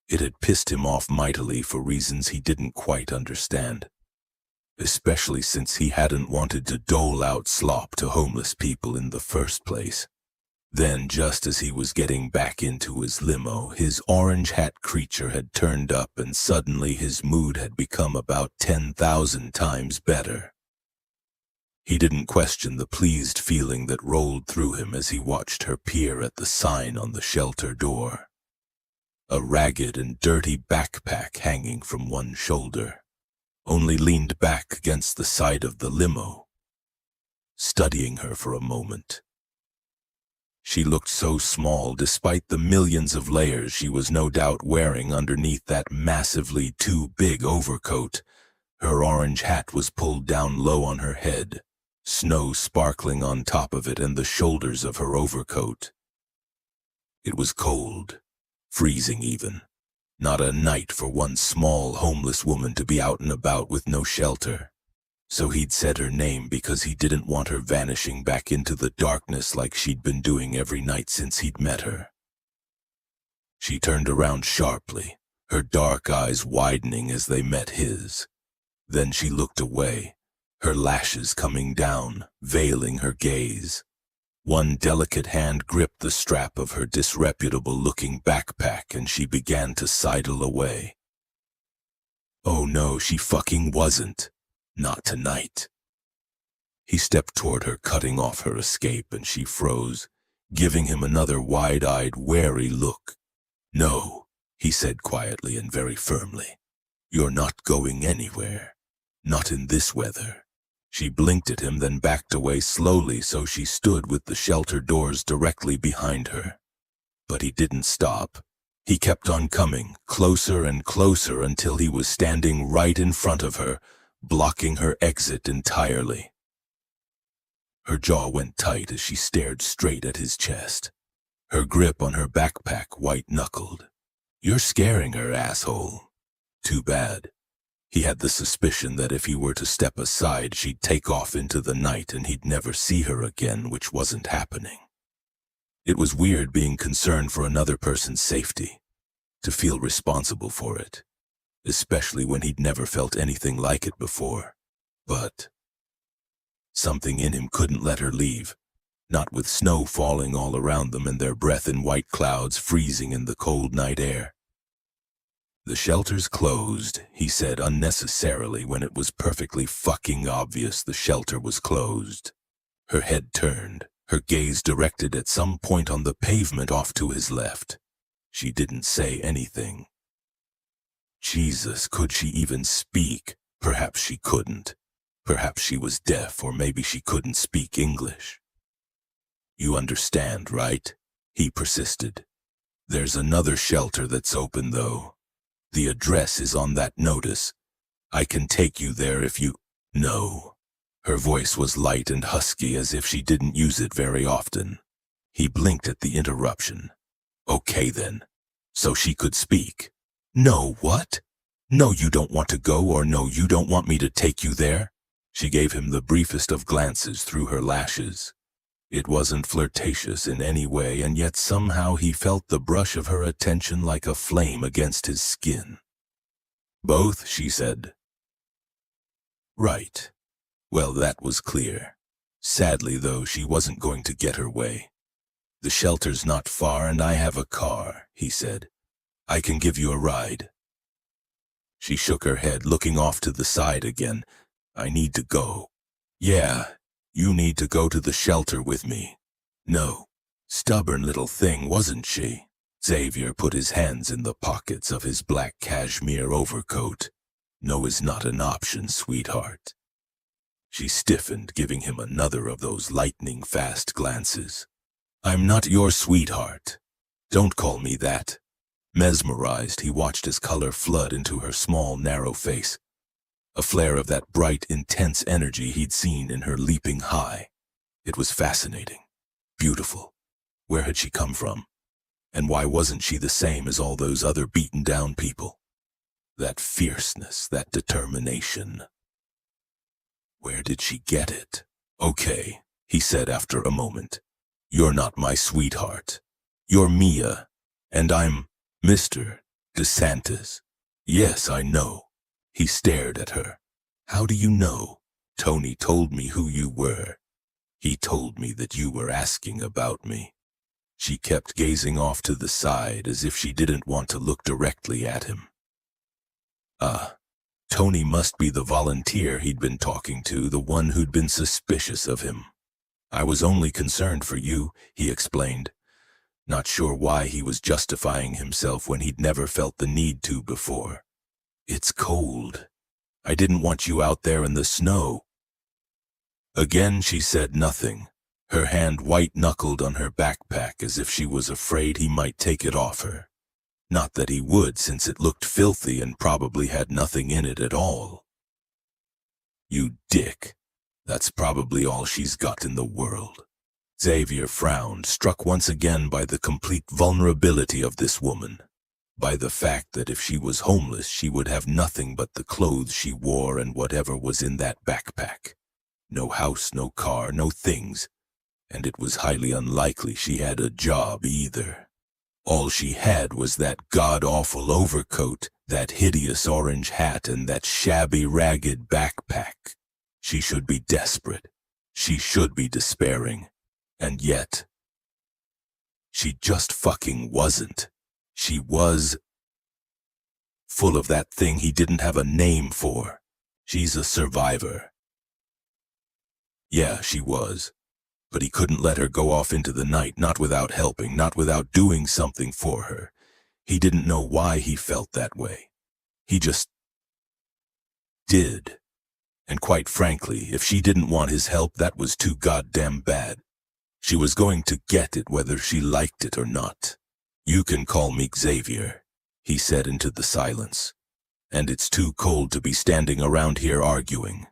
It had pissed him off mightily for reasons he didn't quite understand. especially since he hadn't wanted to dole out slop to homeless people in the first place. Then, just as he was getting back into his limo, his orange hat creature had turned up and suddenly his mood had become about 10,000 times better. He didn't question the pleased feeling that rolled through him as he watched her peer at the sign on the shelter door. A ragged and dirty backpack hanging from one shoulder, only leaned back against the side of the limo, studying her for a moment. She looked so small despite the millions of layers she was no doubt wearing underneath that massively too big overcoat. Her orange hat was pulled down low on her head, snow sparkling on top of it and the shoulders of her overcoat. It was cold, freezing even. Not a night for one small homeless woman to be out and about with no shelter. So he'd said her name because he didn't want her vanishing back into the darkness like she'd been doing every night since he'd met her. She turned around sharply, her dark eyes widening as they met his. Then she looked away, her lashes coming down, veiling her gaze. One delicate hand gripped the strap of her disreputable-looking backpack and she began to sidle away. Oh no, she fucking wasn't. Not tonight. He stepped toward her, cutting off her escape, and she froze, giving him another wide-eyed, wary look. No, he said quietly and very firmly. You're not going anywhere. Not in this weather. She blinked at him, then backed away slowly so she stood with the shelter doors directly behind her. But he didn't stop. He kept on coming, closer and closer until he was standing right in front of her, blocking her exit entirely. Her jaw went tight as she stared straight at his chest, her grip on her backpack white-knuckled. You're scaring her, asshole. Too bad. He had the suspicion that if he were to step aside, she'd take off into the night and he'd never see her again, which wasn't happening. It was weird being concerned for another person's safety, to feel responsible for it, especially when he'd never felt anything like it before. But something in him couldn't let her leave, not with snow falling all around them and their breath in white clouds freezing in the cold night air. The shelter's closed, he said unnecessarily when it was perfectly fucking obvious the shelter was closed. Her head turned, her gaze directed at some point on the pavement off to his left. She didn't say anything. Jesus, could she even speak? Perhaps she couldn't. Perhaps she was deaf, or maybe she couldn't speak English. You understand, right? He persisted. There's another shelter that's open, though. The address is on that notice. I can take you there if you... No. Her voice was light and husky as if she didn't use it very often. He blinked at the interruption. Okay then. So she could speak. No, what? No, you don't want to go, or no, you don't want me to take you there? She gave him the briefest of glances through her lashes. It wasn't flirtatious in any way, and yet somehow he felt the brush of her attention like a flame against his skin. Both, she said. Right. Well, that was clear. Sadly, though, she wasn't going to get her way. The shelter's not far, and I have a car, he said. I can give you a ride. She shook her head, looking off to the side again. I need to go. Yeah. You need to go to the shelter with me. No. Stubborn little thing, wasn't she? Xavier put his hands in the pockets of his black cashmere overcoat. No is not an option, sweetheart. She stiffened, giving him another of those lightning-fast glances. I'm not your sweetheart. Don't call me that. Mesmerized, he watched his color flood into her small, narrow face. A flare of that bright, intense energy he'd seen in her leaping high. It was fascinating, beautiful. Where had she come from? And why wasn't she the same as all those other beaten-down people? That fierceness, that determination. Where did she get it? Okay, he said after a moment. You're not my sweetheart. You're Mia, and I'm Mr. DeSantis. Yes, I know. He stared at her. How do you know? Tony told me who you were. He told me that you were asking about me. She kept gazing off to the side as if she didn't want to look directly at him. Tony must be the volunteer he'd been talking to, the one who'd been suspicious of him. I was only concerned for you, he explained, not sure why he was justifying himself when he'd never felt the need to before. It's cold. I didn't want you out there in the snow. Again she said nothing, her hand white-knuckled on her backpack as if she was afraid he might take it off her. Not that he would, since it looked filthy and probably had nothing in it at all. You dick. That's probably all she's got in the world. Xavier frowned, struck once again by the complete vulnerability of this woman. By the fact that if she was homeless, she would have nothing but the clothes she wore and whatever was in that backpack. No house, no car, no things. And it was highly unlikely she had a job either. All she had was that god-awful overcoat, that hideous orange hat, and that shabby, ragged backpack. She should be desperate. She should be despairing. And yet, she just fucking wasn't. She was full of that thing he didn't have a name for. She's a survivor. Yeah, she was. But he couldn't let her go off into the night, not without helping, not without doing something for her. He didn't know why he felt that way. He just did. And quite frankly, if she didn't want his help, that was too goddamn bad. She was going to get it whether she liked it or not. You can call me Xavier, he said into the silence. And it's too cold to be standing around here arguing.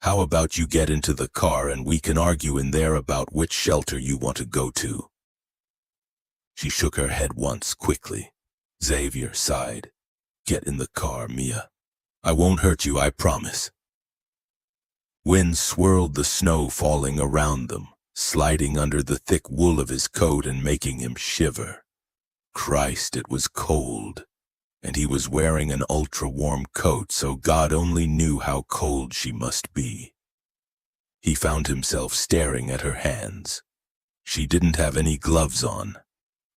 How about you get into the car and we can argue in there about which shelter you want to go to? She shook her head once, quickly. Xavier sighed. Get in the car, Mia. I won't hurt you, I promise. Wind swirled the snow falling around them, sliding under the thick wool of his coat and making him shiver. Christ, it was cold. And he was wearing an ultra-warm coat, so God only knew how cold she must be. He found himself staring at her hands. She didn't have any gloves on.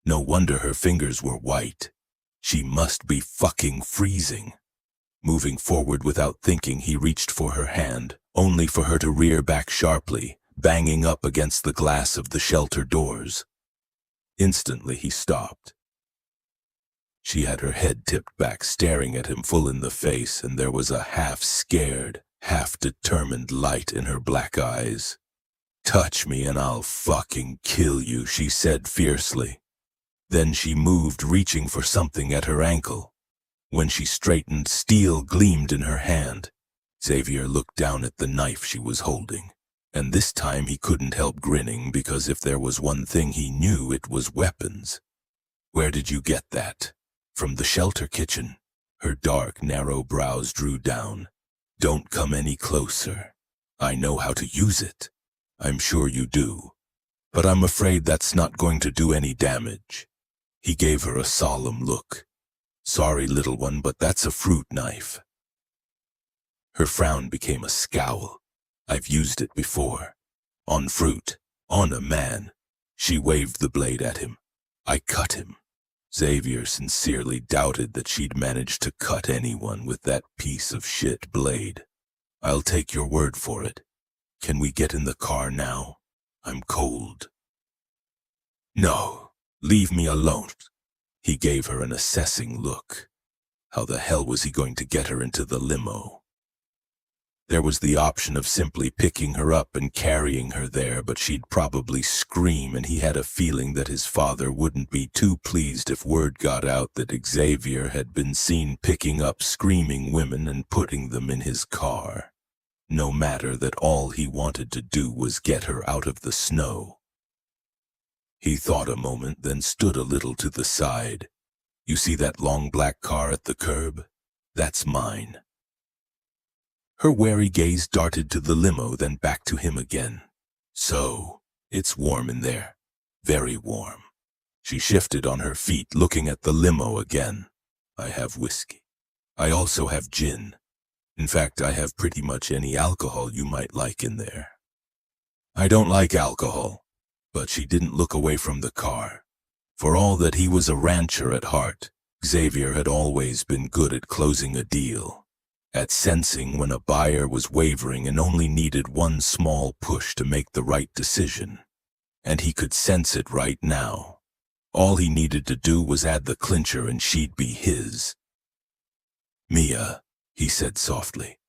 No wonder her fingers were white. She must be fucking freezing. Moving forward without thinking, he reached for her hand, only for her to rear back sharply, banging up against the glass of the shelter doors. Instantly he stopped. She had her head tipped back, staring at him full in the face, and there was a half-scared, half-determined light in her black eyes. Touch me and I'll fucking kill you, she said fiercely. Then she moved, reaching for something at her ankle. When she straightened, steel gleamed in her hand. Xavier looked down at the knife she was holding, and this time he couldn't help grinning, because if there was one thing he knew, it was weapons. Where did you get that? From the shelter kitchen. Her dark, narrow brows drew down. Don't come any closer. I know how to use it. I'm sure you do. But I'm afraid that's not going to do any damage. He gave her a solemn look. Sorry, little one, but that's a fruit knife. Her frown became a scowl. I've used it before. On fruit. On a man. She waved the blade at him. I cut him. Xavier sincerely doubted that she'd managed to cut anyone with that piece of shit blade. I'll take your word for it. Can we get in the car now? I'm cold. No, leave me alone. He gave her an assessing look. How the hell was he going to get her into the limo? There was the option of simply picking her up and carrying her there, but she'd probably scream, and he had a feeling that his father wouldn't be too pleased if word got out that Xavier had been seen picking up screaming women and putting them in his car. No matter that all he wanted to do was get her out of the snow. He thought a moment, then stood a little to the side. You see that long black car at the curb? That's mine. Her wary gaze darted to the limo, then back to him again. So, it's warm in there. Very warm. She shifted on her feet, looking at the limo again. I have whiskey. I also have gin. In fact, I have pretty much any alcohol you might like in there. I don't like alcohol. But she didn't look away from the car. For all that he was a rancher at heart, Xavier had always been good at closing a deal, at sensing when a buyer was wavering and only needed one small push to make the right decision. And he could sense it right now. All he needed to do was add the clincher and she'd be his. "Mia," he said softly,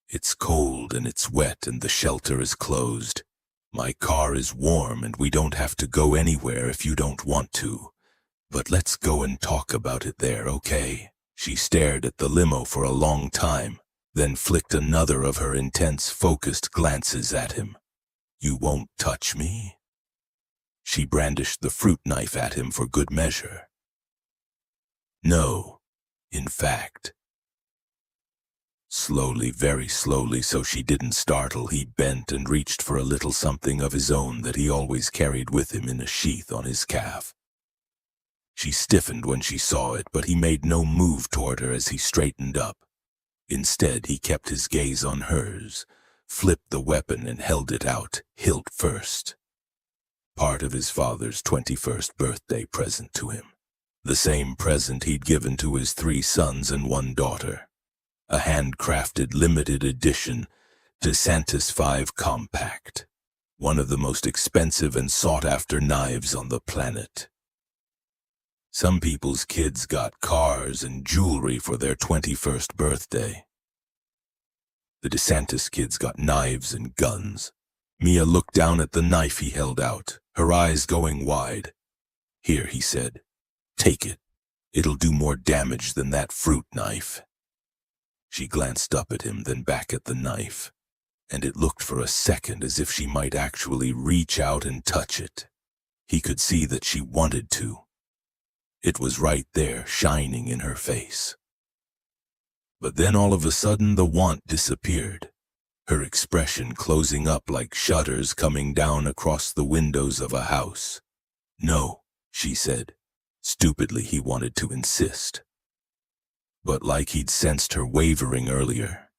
"it's cold and it's wet and the shelter is closed. My car is warm and we don't have to go anywhere if you don't want to. But let's go and talk about it there, okay?" She stared at the limo for a long time, then flicked another of her intense, focused glances at him. "You won't touch me?" She brandished the fruit knife at him for good measure. "No, in fact." Slowly, very slowly, so she didn't startle, he bent and reached for a little something of his own that he always carried with him in a sheath on his calf. She stiffened when she saw it, but he made no move toward her as he straightened up. Instead, he kept his gaze on hers, flipped the weapon and held it out, hilt first. Part of his father's 21st birthday present to him. The same present he'd given to his 3 sons and 1 daughter. A handcrafted limited edition DeSantis 5 Compact, one of the most expensive and sought-after knives on the planet. Some people's kids got cars and jewelry for their 21st birthday. The DeSantis kids got knives and guns. Mia looked down at the knife he held out, her eyes going wide. "Here," he said. "Take it. It'll do more damage than that fruit knife." She glanced up at him, then back at the knife, and it looked for a second as if she might actually reach out and touch it. He could see that she wanted to. It was right there, shining in her face. But then all of a sudden the want disappeared, her expression closing up like shutters coming down across the windows of a house. "No," she said. Stupidly, he wanted to insist. But like he'd sensed her wavering earlier,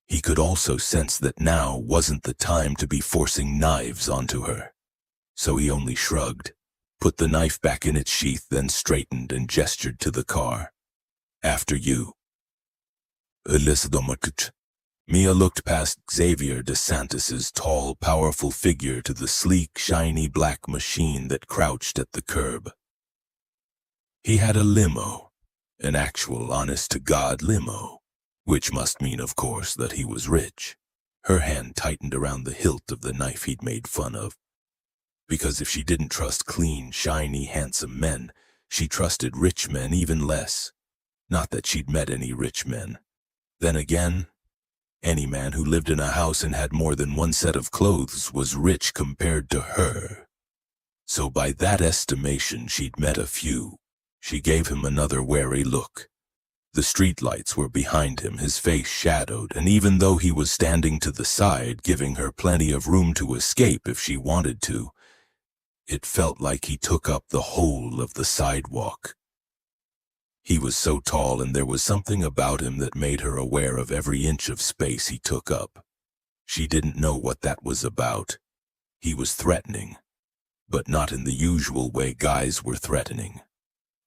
he could also sense that now wasn't the time to be forcing knives onto her. So he only shrugged, put the knife back in its sheath, then straightened and gestured to the car. "After you." Mia looked past Xavier DeSantis's tall, powerful figure to the sleek, shiny black machine that crouched at the curb. He had a limo. An actual honest-to-God limo, which must mean, of course, that he was rich. Her hand tightened around the hilt of the knife he'd made fun of. Because if she didn't trust clean, shiny, handsome men, she trusted rich men even less. Not that she'd met any rich men. Then again, any man who lived in a house and had more than one set of clothes was rich compared to her. So by that estimation, she'd met a few. She gave him another wary look. The streetlights were behind him, his face shadowed, and even though he was standing to the side, giving her plenty of room to escape if she wanted to, it felt like he took up the whole of the sidewalk. He was so tall, and there was something about him that made her aware of every inch of space he took up. She didn't know what that was about. He was threatening, but not in the usual way guys were threatening.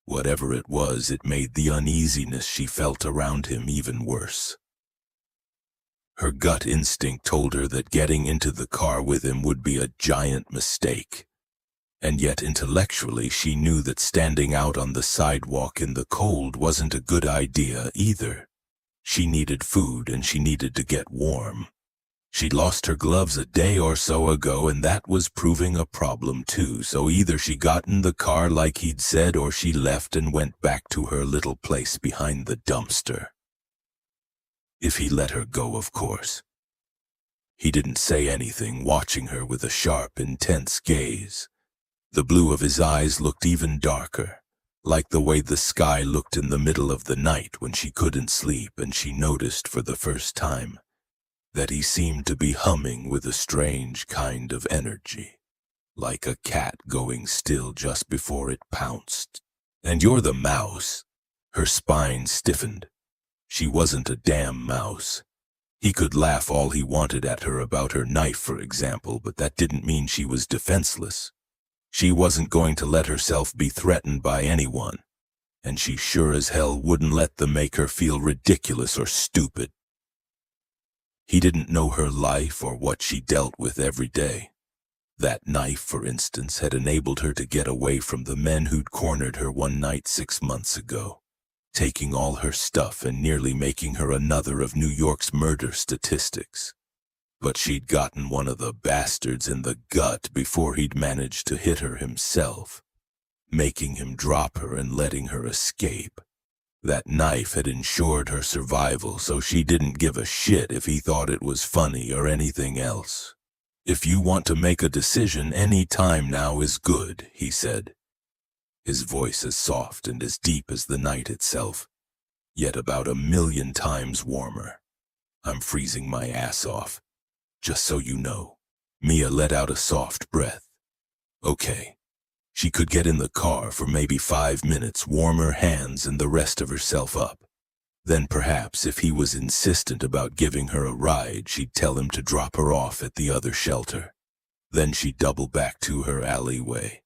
Whatever it was, it made the uneasiness she felt around him even worse. Her gut instinct told her that getting into the car with him would be a giant mistake. And yet intellectually she knew that standing out on the sidewalk in the cold wasn't a good idea either. She needed food and she needed to get warm. She'd lost her gloves a day or so ago, and that was proving a problem too, so either she got in the car like he'd said, or she left and went back to her little place behind the dumpster. If he let her go, of course. He didn't say anything, watching her with a sharp, intense gaze. The blue of his eyes looked even darker, like the way the sky looked in the middle of the night when she couldn't sleep, and she noticed for the first time that he seemed to be humming with a strange kind of energy, like a cat going still just before it pounced. "And you're the mouse." Her spine stiffened. She wasn't a damn mouse. He could laugh all he wanted at her about her knife, for example, but that didn't mean she was defenseless. She wasn't going to let herself be threatened by anyone, and she sure as hell wouldn't let them make her feel ridiculous or stupid. He didn't know her life or what she dealt with every day. That knife, for instance, had enabled her to get away from the men who'd cornered her one night 6 months ago, taking all her stuff and nearly making her another of New York's murder statistics. But she'd gotten one of the bastards in the gut before he'd managed to hit her himself, making him drop her and letting her escape. That knife had ensured her survival, so she didn't give a shit if he thought it was funny or anything else. "If you want to make a decision, any time now is good," he said, his voice as soft and as deep as the night itself, yet about 1,000,000 times warmer. "I'm freezing my ass off, just so you know." Mia let out a soft breath. Okay. She could get in the car for maybe 5 minutes, warm her hands and the rest of herself up. Then perhaps if he was insistent about giving her a ride, she'd tell him to drop her off at the other shelter. Then she'd double back to her alleyway.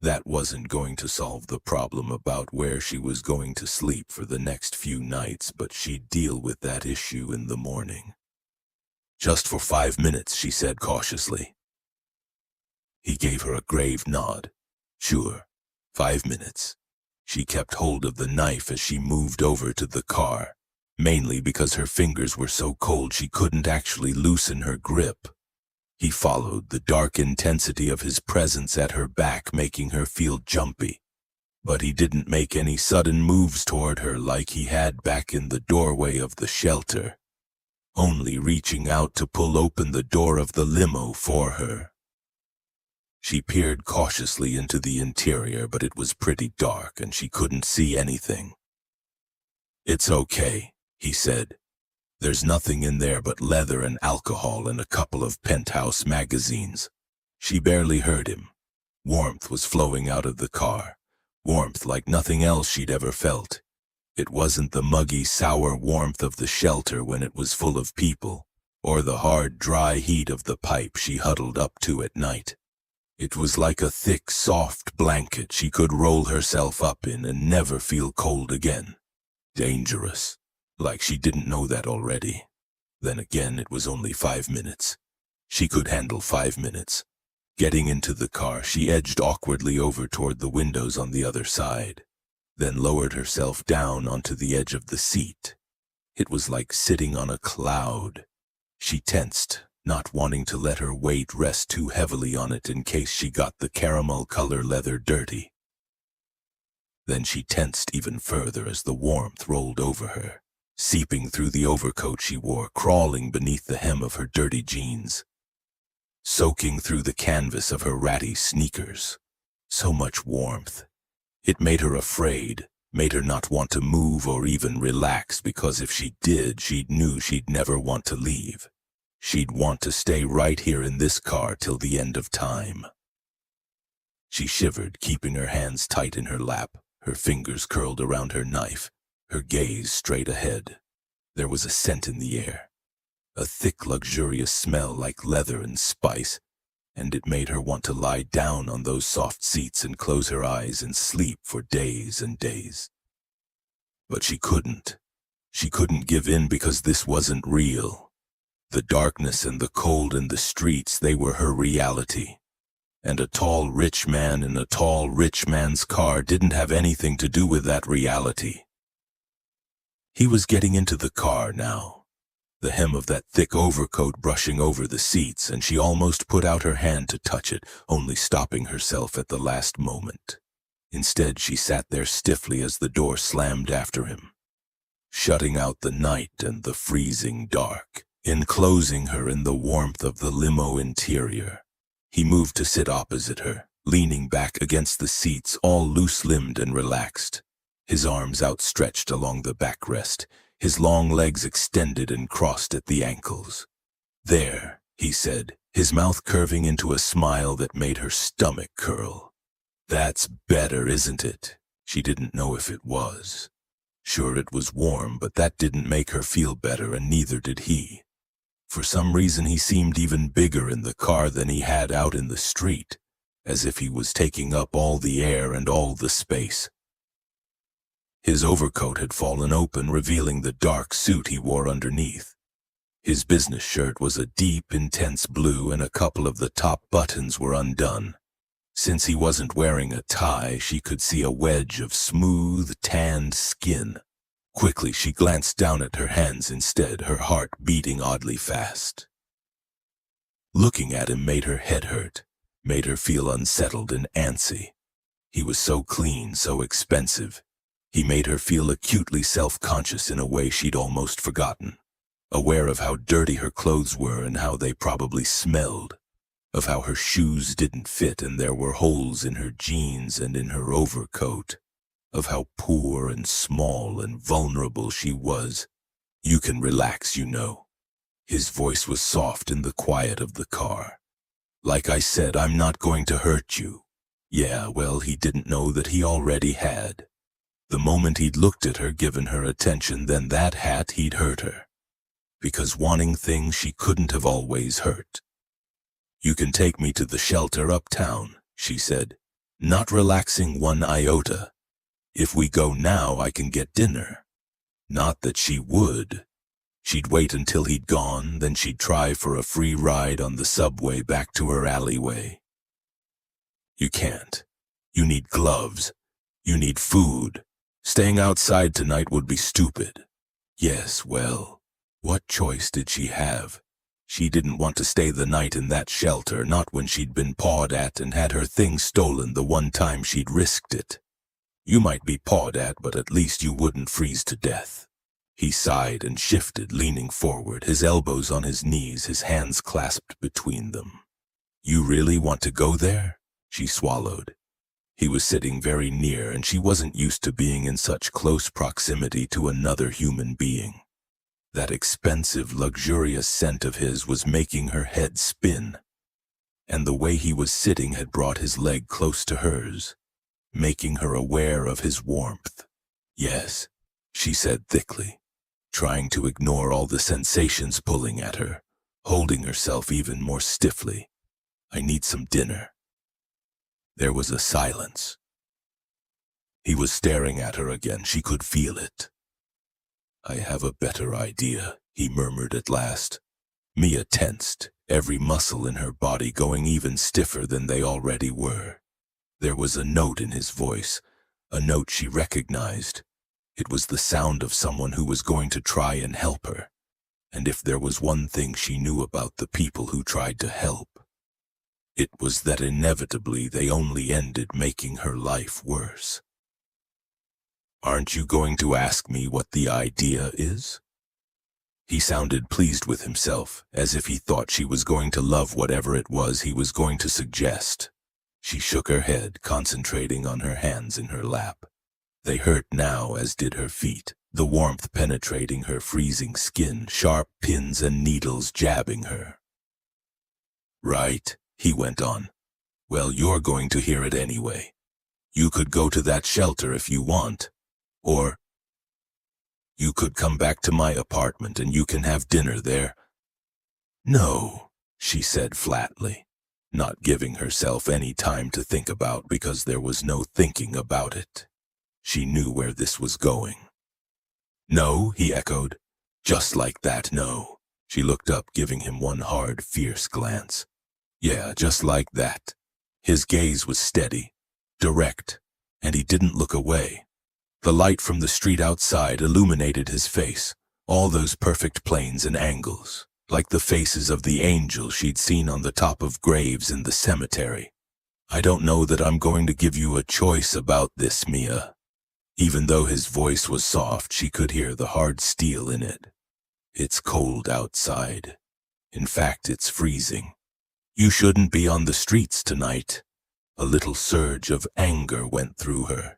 That wasn't going to solve the problem about where she was going to sleep for the next few nights, but she'd deal with that issue in the morning. "Just for 5 minutes," she said cautiously. He gave her a grave nod. "Sure, 5 minutes." She kept hold of the knife as she moved over to the car, mainly because her fingers were so cold she couldn't actually loosen her grip. He followed, the dark intensity of his presence at her back making her feel jumpy. But he didn't make any sudden moves toward her like he had back in the doorway of the shelter, only reaching out to pull open the door of the limo for her. She peered cautiously into the interior, but it was pretty dark and she couldn't see anything. "It's okay," he said. "There's nothing in there but leather and alcohol and a couple of Penthouse magazines." She barely heard him. Warmth was flowing out of the car, warmth like nothing else she'd ever felt. It wasn't the muggy, sour warmth of the shelter when it was full of people, or the hard, dry heat of the pipe she huddled up to at night. It was like a thick, soft blanket she could roll herself up in and never feel cold again. Dangerous. Like she didn't know that already. Then again, it was only 5 minutes. She could handle 5 minutes. Getting into the car, she edged awkwardly over toward the windows on the other side, then lowered herself down onto the edge of the seat. It was like sitting on a cloud. She tensed, not wanting to let her weight rest too heavily on it in case she got the caramel color leather dirty. Then she tensed even further as the warmth rolled over her, seeping through the overcoat she wore, crawling beneath the hem of her dirty jeans, soaking through the canvas of her ratty sneakers. So much warmth. It made her afraid, made her not want to move or even relax, because if she did, she knew she'd never want to leave. She'd want to stay right here in this car till the end of time. She shivered, keeping her hands tight in her lap, her fingers curled around her knife, her gaze straight ahead. There was a scent in the air, a thick, luxurious smell like leather and spice, and it made her want to lie down on those soft seats and close her eyes and sleep for days and days. But she couldn't. She couldn't give in because this wasn't real. The darkness and the cold and the streets, they were her reality. And a tall, rich man in a tall, rich man's car didn't have anything to do with that reality. He was getting into the car now, the hem of that thick overcoat brushing over the seats, and she almost put out her hand to touch it, only stopping herself at the last moment. Instead, she sat there stiffly as the door slammed after him, shutting out the night and the freezing dark, enclosing her in the warmth of the limo interior. He moved to sit opposite her, leaning back against the seats, all loose-limbed and relaxed, his arms outstretched along the backrest, his long legs extended and crossed at the ankles. "There," he said, his mouth curving into a smile that made her stomach curl. "That's better, isn't it?" She didn't know if it was. Sure, it was warm, but that didn't make her feel better, and neither did he. For some reason, he seemed even bigger in the car than he had out in the street, as if he was taking up all the air and all the space. His overcoat had fallen open, revealing the dark suit he wore underneath. His business shirt was a deep, intense blue, and a couple of the top buttons were undone. Since he wasn't wearing a tie, she could see a wedge of smooth, tanned skin. Quickly, she glanced down at her hands instead, her heart beating oddly fast. Looking at him made her head hurt, made her feel unsettled and antsy. He was so clean, so expensive. He made her feel acutely self-conscious in a way she'd almost forgotten, aware of how dirty her clothes were and how they probably smelled, of how her shoes didn't fit and there were holes in her jeans and in her overcoat, of how poor and small and vulnerable she was. "You can relax, you know." His voice was soft in the quiet of the car. "Like I said, I'm not going to hurt you." Yeah, well, he didn't know that he already had. The moment he'd looked at her, given her attention, then that hat, he'd hurt her. Because wanting things she couldn't have always hurt. "You can take me to the shelter uptown," she said, not relaxing one iota. "If we go now, I can get dinner." Not that she would. She'd wait until he'd gone, then she'd try for a free ride on the subway back to her alleyway. "You can't. You need gloves. You need food. Staying outside tonight would be stupid." Yes, well, what choice did she have? She didn't want to stay the night in that shelter, not when she'd been pawed at and had her things stolen the one time she'd risked it. You might be pawed at, but at least you wouldn't freeze to death. He sighed and shifted, leaning forward, his elbows on his knees, his hands clasped between them. "You really want to go there?" She swallowed. He was sitting very near, and she wasn't used to being in such close proximity to another human being. That expensive, luxurious scent of his was making her head spin, and the way he was sitting had brought his leg close to hers, making her aware of his warmth. "Yes," she said thickly, trying to ignore all the sensations pulling at her, holding herself even more stiffly. "I need some dinner." There was a silence. He was staring at her again. She could feel it. "I have a better idea," he murmured at last. Mia tensed, every muscle in her body going even stiffer than they already were. There was a note in his voice, a note she recognized. It was the sound of someone who was going to try and help her. And if there was one thing she knew about the people who tried to help, it was that inevitably they only ended making her life worse. "Aren't you going to ask me what the idea is?" He sounded pleased with himself, as if he thought she was going to love whatever it was he was going to suggest. She shook her head, concentrating on her hands in her lap. They hurt now, as did her feet, the warmth penetrating her freezing skin, sharp pins and needles jabbing her. "Right," he went on. "Well, you're going to hear it anyway. You could go to that shelter if you want, or you could come back to my apartment and you can have dinner there." "No," she said flatly, not giving herself any time to think about, because there was no thinking about it. She knew where this was going. "No," he echoed. "Just like that, no." She looked up, giving him one hard, fierce glance. "Yeah, just like that." His gaze was steady, direct, and he didn't look away. The light from the street outside illuminated his face, all those perfect planes and angles, like the faces of the angels she'd seen on the top of graves in the cemetery. "I don't know that I'm going to give you a choice about this, Mia." Even though his voice was soft, she could hear the hard steel in it. "It's cold outside. In fact, it's freezing. You shouldn't be on the streets tonight." A little surge of anger went through her.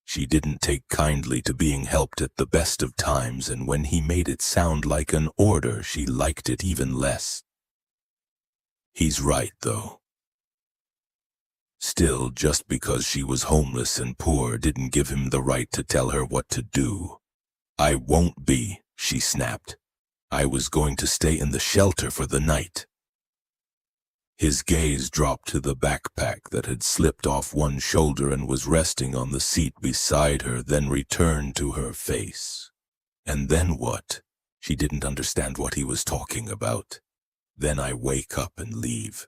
She didn't take kindly to being helped at the best of times, and when he made it sound like an order, she liked it even less. He's right, though. Still, just because she was homeless and poor didn't give him the right to tell her what to do. I won't be, she snapped. I was going to stay in the shelter for the night. His gaze dropped to the backpack that had slipped off one shoulder and was resting on the seat beside her, then returned to her face. And then what? She didn't understand what he was talking about. Then I wake up and leave.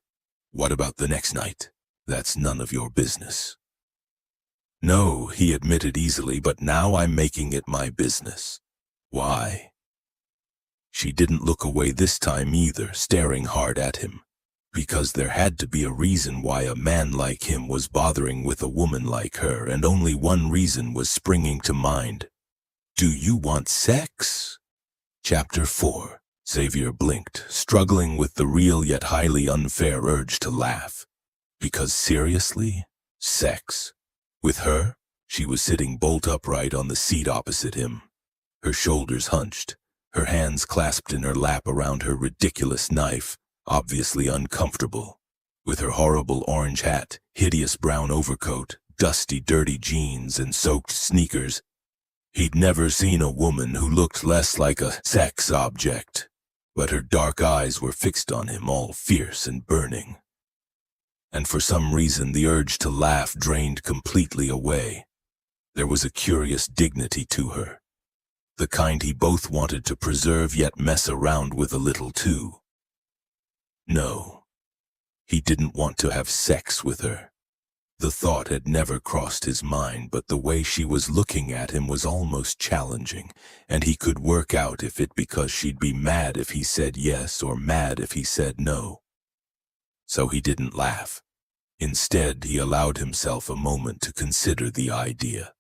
What about the next night? That's none of your business. No, he admitted easily, but now I'm making it my business. Why? She didn't look away this time either, staring hard at him. Because there had to be a reason why a man like him was bothering with a woman like her, and only one reason was springing to mind. Do you want sex? Chapter 4. Xavier blinked, struggling with the real yet highly unfair urge to laugh. Because seriously? Sex? With her? She was sitting bolt upright on the seat opposite him. Her shoulders hunched, her hands clasped in her lap around her ridiculous knife, obviously uncomfortable. With her horrible orange hat, hideous brown overcoat, dusty, dirty jeans, and soaked sneakers, he'd never seen a woman who looked less like a sex object. But her dark eyes were fixed on him, all fierce and burning. And for some reason the urge to laugh drained completely away. There was a curious dignity to her, the kind he both wanted to preserve yet mess around with a little too. No, he didn't want to have sex with her. The thought had never crossed his mind, but the way she was looking at him was almost challenging, and he could work out if it because she'd be mad if he said yes or mad if he said no. So he didn't laugh. Instead, he allowed himself a moment to consider the idea.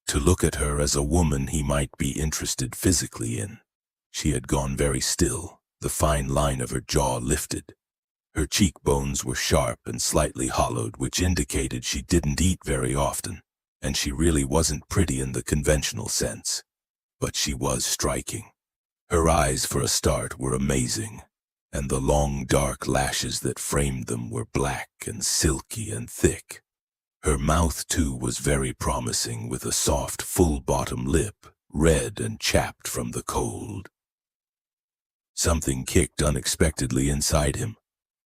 To look at her as a woman he might be interested physically in. She had gone very still, the fine line of her jaw lifted. Her cheekbones were sharp and slightly hollowed, which indicated she didn't eat very often, and she really wasn't pretty in the conventional sense. But she was striking. Her eyes, for a start, were amazing, and the long dark lashes that framed them were black and silky and thick. Her mouth, too, was very promising, with a soft, full-bottom lip, red and chapped from the cold. Something kicked unexpectedly inside him.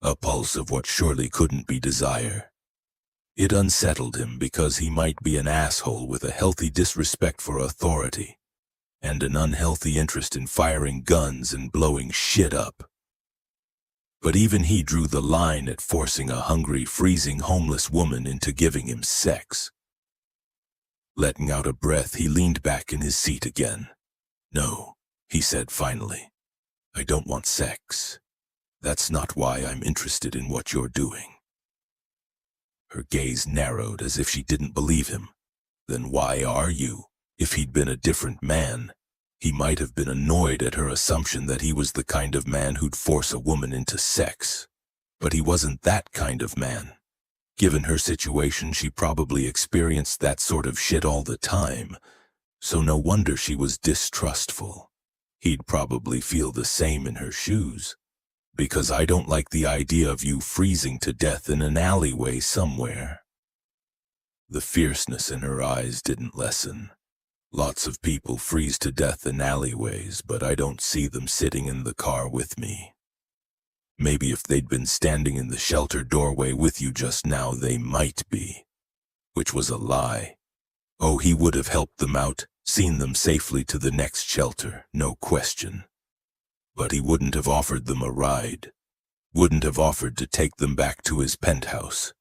A pulse of what surely couldn't be desire. It unsettled him because he might be an asshole with a healthy disrespect for authority, and an unhealthy interest in firing guns and blowing shit up. But even he drew the line at forcing a hungry, freezing homeless woman into giving him sex. Letting out a breath, he leaned back in his seat again. No, he said finally. I don't want sex. That's not why I'm interested in what you're doing. Her gaze narrowed as if she didn't believe him. Then why are you? If he'd been a different man, he might have been annoyed at her assumption that he was the kind of man who'd force a woman into sex. But he wasn't that kind of man. Given her situation, she probably experienced that sort of shit all the time, so no wonder she was distrustful. He'd probably feel the same in her shoes. Because I don't like the idea of you freezing to death in an alleyway somewhere. The fierceness in her eyes didn't lessen. Lots of people freeze to death in alleyways, but I don't see them sitting in the car with me. Maybe if they'd been standing in the shelter doorway with you just now, they might be. Which was a lie. Oh, he would have helped them out, seen them safely to the next shelter, no question. But he wouldn't have offered them a ride, wouldn't have offered to take them back to his penthouse.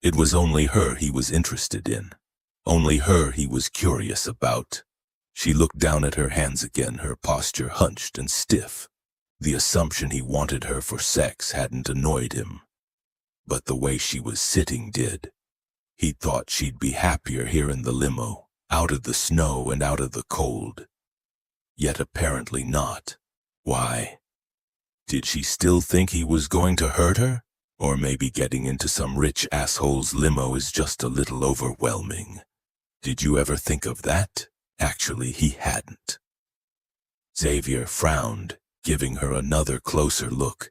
It was only her he was interested in, only her he was curious about. She looked down at her hands again, her posture hunched and stiff. The assumption he wanted her for sex hadn't annoyed him, but the way she was sitting did. He thought she'd be happier here in the limo, out of the snow and out of the cold. Yet apparently not. Why? Did she still think he was going to hurt her? Or maybe getting into some rich asshole's limo is just a little overwhelming. Did you ever think of that? Actually, he hadn't. Xavier frowned, giving her another closer look.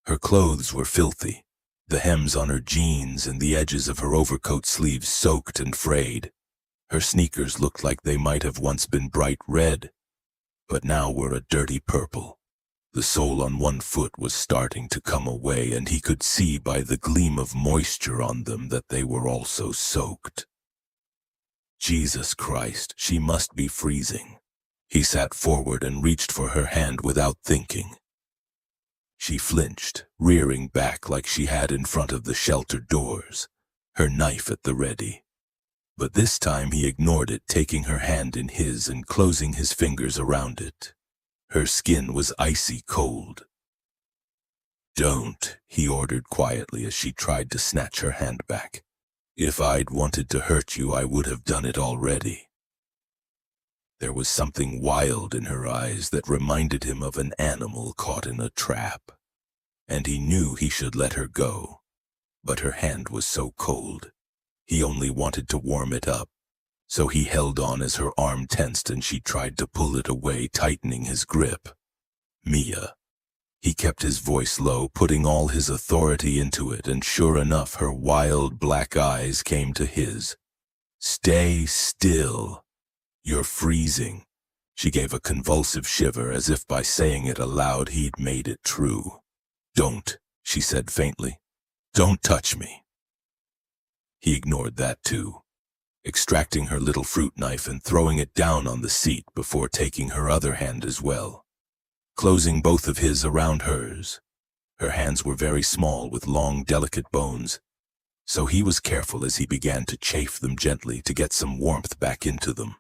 Her clothes were filthy, the hems on her jeans and the edges of her overcoat sleeves soaked and frayed. Her sneakers looked like they might have once been bright red, but now were a dirty purple. The sole on one foot was starting to come away, and he could see by the gleam of moisture on them that they were also soaked. Jesus Christ, she must be freezing. He sat forward and reached for her hand without thinking. She flinched, rearing back like she had in front of the shelter doors, her knife at the ready. But this time he ignored it, taking her hand in his and closing his fingers around it. Her skin was icy cold. "Don't," he ordered quietly as she tried to snatch her hand back. "If I'd wanted to hurt you, I would have done it already." There was something wild in her eyes that reminded him of an animal caught in a trap, and he knew he should let her go. But her hand was so cold. He only wanted to warm it up, so he held on as her arm tensed and she tried to pull it away, tightening his grip. "Mia." He kept his voice low, putting all his authority into it, and sure enough, her wild black eyes came to his. "Stay still. You're freezing." She gave a convulsive shiver, as if by saying it aloud he'd made it true. "Don't," she said faintly. "Don't touch me." He ignored that too, extracting her little fruit knife and throwing it down on the seat before taking her other hand as well, closing both of his around hers. Her hands were very small with long, delicate bones, so he was careful as he began to chafe them gently to get some warmth back into them.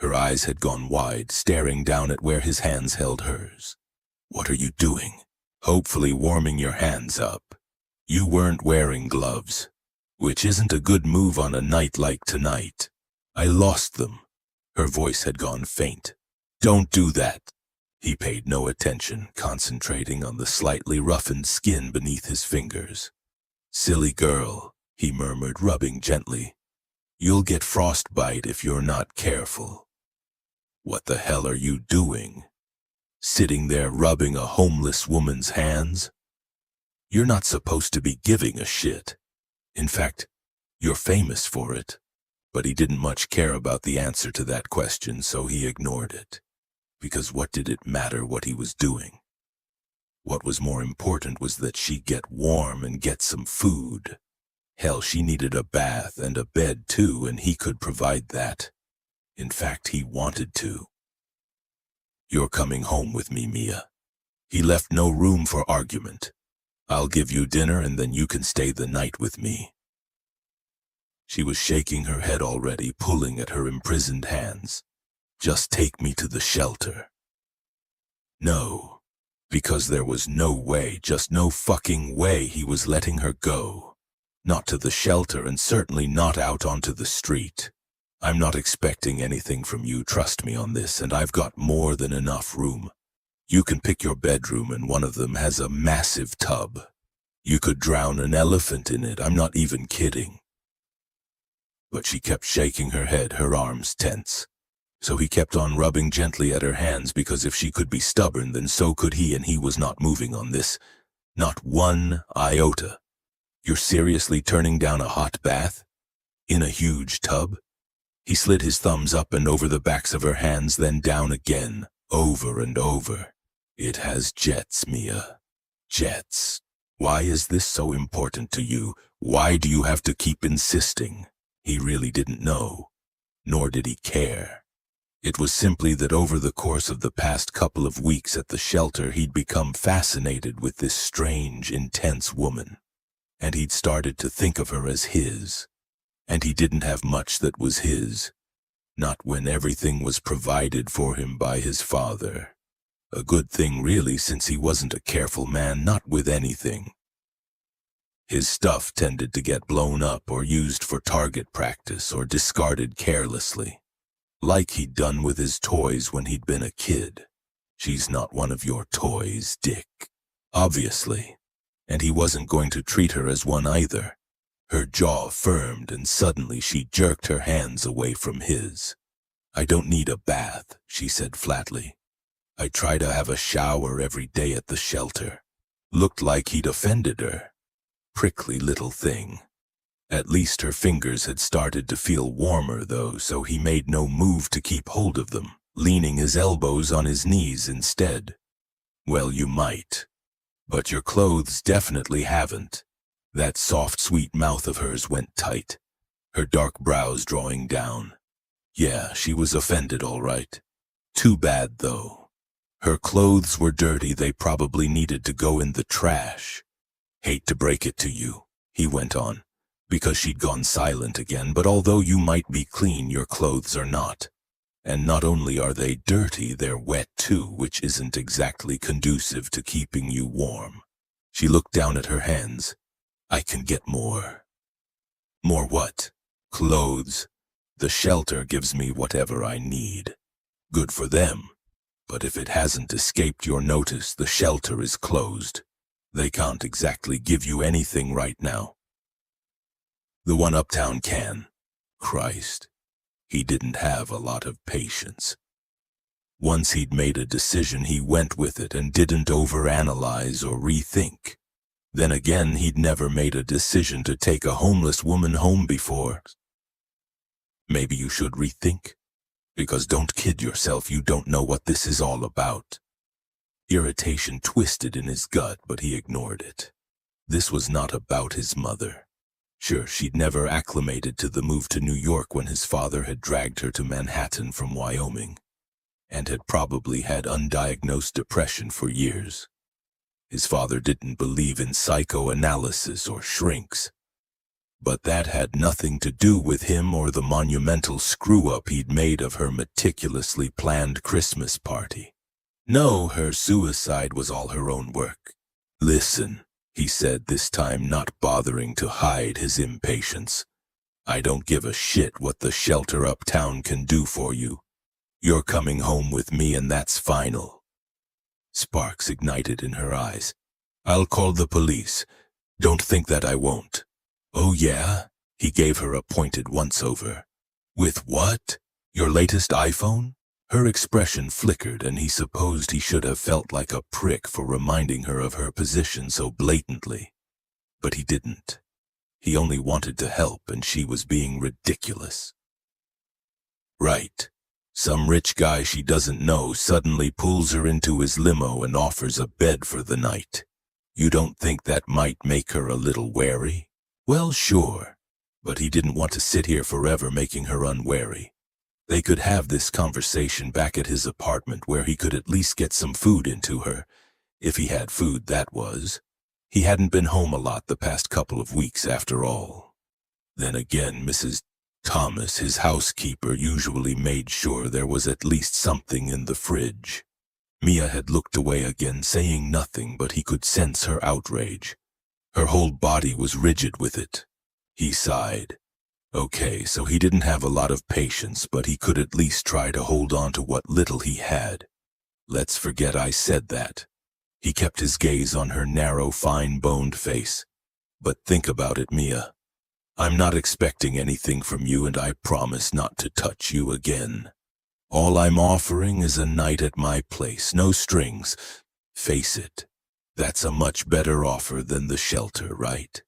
Her eyes had gone wide, staring down at where his hands held hers. "What are you doing?" "Hopefully warming your hands up. You weren't wearing gloves, which isn't a good move on a night like tonight. I lost them." Her voice had gone faint. "Don't do that." He paid no attention, concentrating on the slightly roughened skin beneath his fingers. "Silly girl," he murmured, rubbing gently. "You'll get frostbite if you're not careful." "What the hell are you doing? Sitting there rubbing a homeless woman's hands? You're not supposed to be giving a shit. In fact, you're famous for it." But he didn't much care about the answer to that question, so he ignored it. Because what did it matter what he was doing? What was more important was that she get warm and get some food. Hell, she needed a bath and a bed too, and he could provide that. In fact, he wanted to. "You're coming home with me, Mia." He left no room for argument. "I'll give you dinner and then you can stay the night with me." She was shaking her head already, pulling at her imprisoned hands. "Just take me to the shelter." No, because there was no way, just no fucking way he was letting her go. Not to the shelter, and certainly not out onto the street. "I'm not expecting anything from you, trust me on this, and I've got more than enough room. You can pick your bedroom and one of them has a massive tub. You could drown an elephant in it, I'm not even kidding." But she kept shaking her head, her arms tense. So he kept on rubbing gently at her hands, because if she could be stubborn, then so could he, and he was not moving on this. Not one iota. "You're seriously turning down a hot bath? In a huge tub?" He slid his thumbs up and over the backs of her hands, then down again, over and over. "It has jets, Mia. Jets. Why is this so important to you? Why do you have to keep insisting?" He really didn't know, nor did he care. It was simply that over the course of the past couple of weeks at the shelter, he'd become fascinated with this strange, intense woman, and he'd started to think of her as his. And he didn't have much that was his, not when everything was provided for him by his father. A good thing really, since he wasn't a careful man, not with anything. His stuff tended to get blown up or used for target practice or discarded carelessly, like he'd done with his toys when he'd been a kid. "She's not one of your toys, Dick." Obviously. And he wasn't going to treat her as one either. Her jaw firmed, and suddenly she jerked her hands away from his. "I don't need a bath," she said flatly. "I try to have a shower every day at the shelter." Looked like he'd offended her. Prickly little thing. At least her fingers had started to feel warmer, though, so he made no move to keep hold of them, leaning his elbows on his knees instead. Well, you might. But your clothes definitely haven't. That soft, sweet mouth of hers went tight, her dark brows drawing down. Yeah, she was offended, all right. Too bad, though. Her clothes were dirty. They probably needed to go in the trash. Hate to break it to you, he went on, because she'd gone silent again, but although you might be clean, your clothes are not. And not only are they dirty, they're wet too, which isn't exactly conducive to keeping you warm. She looked down at her hands. I can get more. More what? Clothes. The shelter gives me whatever I need. Good for them. But if it hasn't escaped your notice, the shelter is closed. They can't exactly give you anything right now. The one uptown can. Christ. He didn't have a lot of patience. Once he'd made a decision, he went with it and didn't overanalyze or rethink. Then again, he'd never made a decision to take a homeless woman home before. Maybe you should rethink? Because don't kid yourself, you don't know what this is all about. Irritation twisted in his gut, but he ignored it. This was not about his mother. Sure, she'd never acclimated to the move to New York when his father had dragged her to Manhattan from Wyoming, and had probably had undiagnosed depression for years. His father didn't believe in psychoanalysis or shrinks. But that had nothing to do with him or the monumental screw-up he'd made of her meticulously planned Christmas party. No, her suicide was all her own work. Listen, he said, this time not bothering to hide his impatience. I don't give a shit what the shelter uptown can do for you. You're coming home with me, and that's final. Sparks ignited in her eyes. I'll call the police. Don't think that I won't. Oh yeah? He gave her a pointed once-over. With what? Your latest iPhone? Her expression flickered, and he supposed he should have felt like a prick for reminding her of her position so blatantly. But he didn't. He only wanted to help, and she was being ridiculous. Right. Some rich guy she doesn't know suddenly pulls her into his limo and offers a bed for the night. You don't think that might make her a little wary? Well, sure. But he didn't want to sit here forever making her unwary. They could have this conversation back at his apartment, where he could at least get some food into her. If he had food, that was. He hadn't been home a lot the past couple of weeks after all. Then again, Mrs. Thomas, his housekeeper, usually made sure there was at least something in the fridge. Mia had looked away again, saying nothing, but he could sense her outrage. Her whole body was rigid with it. He sighed. Okay, so he didn't have a lot of patience, but he could at least try to hold on to what little he had. Let's forget I said that. He kept his gaze on her narrow, fine-boned face. But think about it, Mia. I'm not expecting anything from you, and I promise not to touch you again. All I'm offering is a night at my place, no strings. Face it, that's a much better offer than the shelter, right?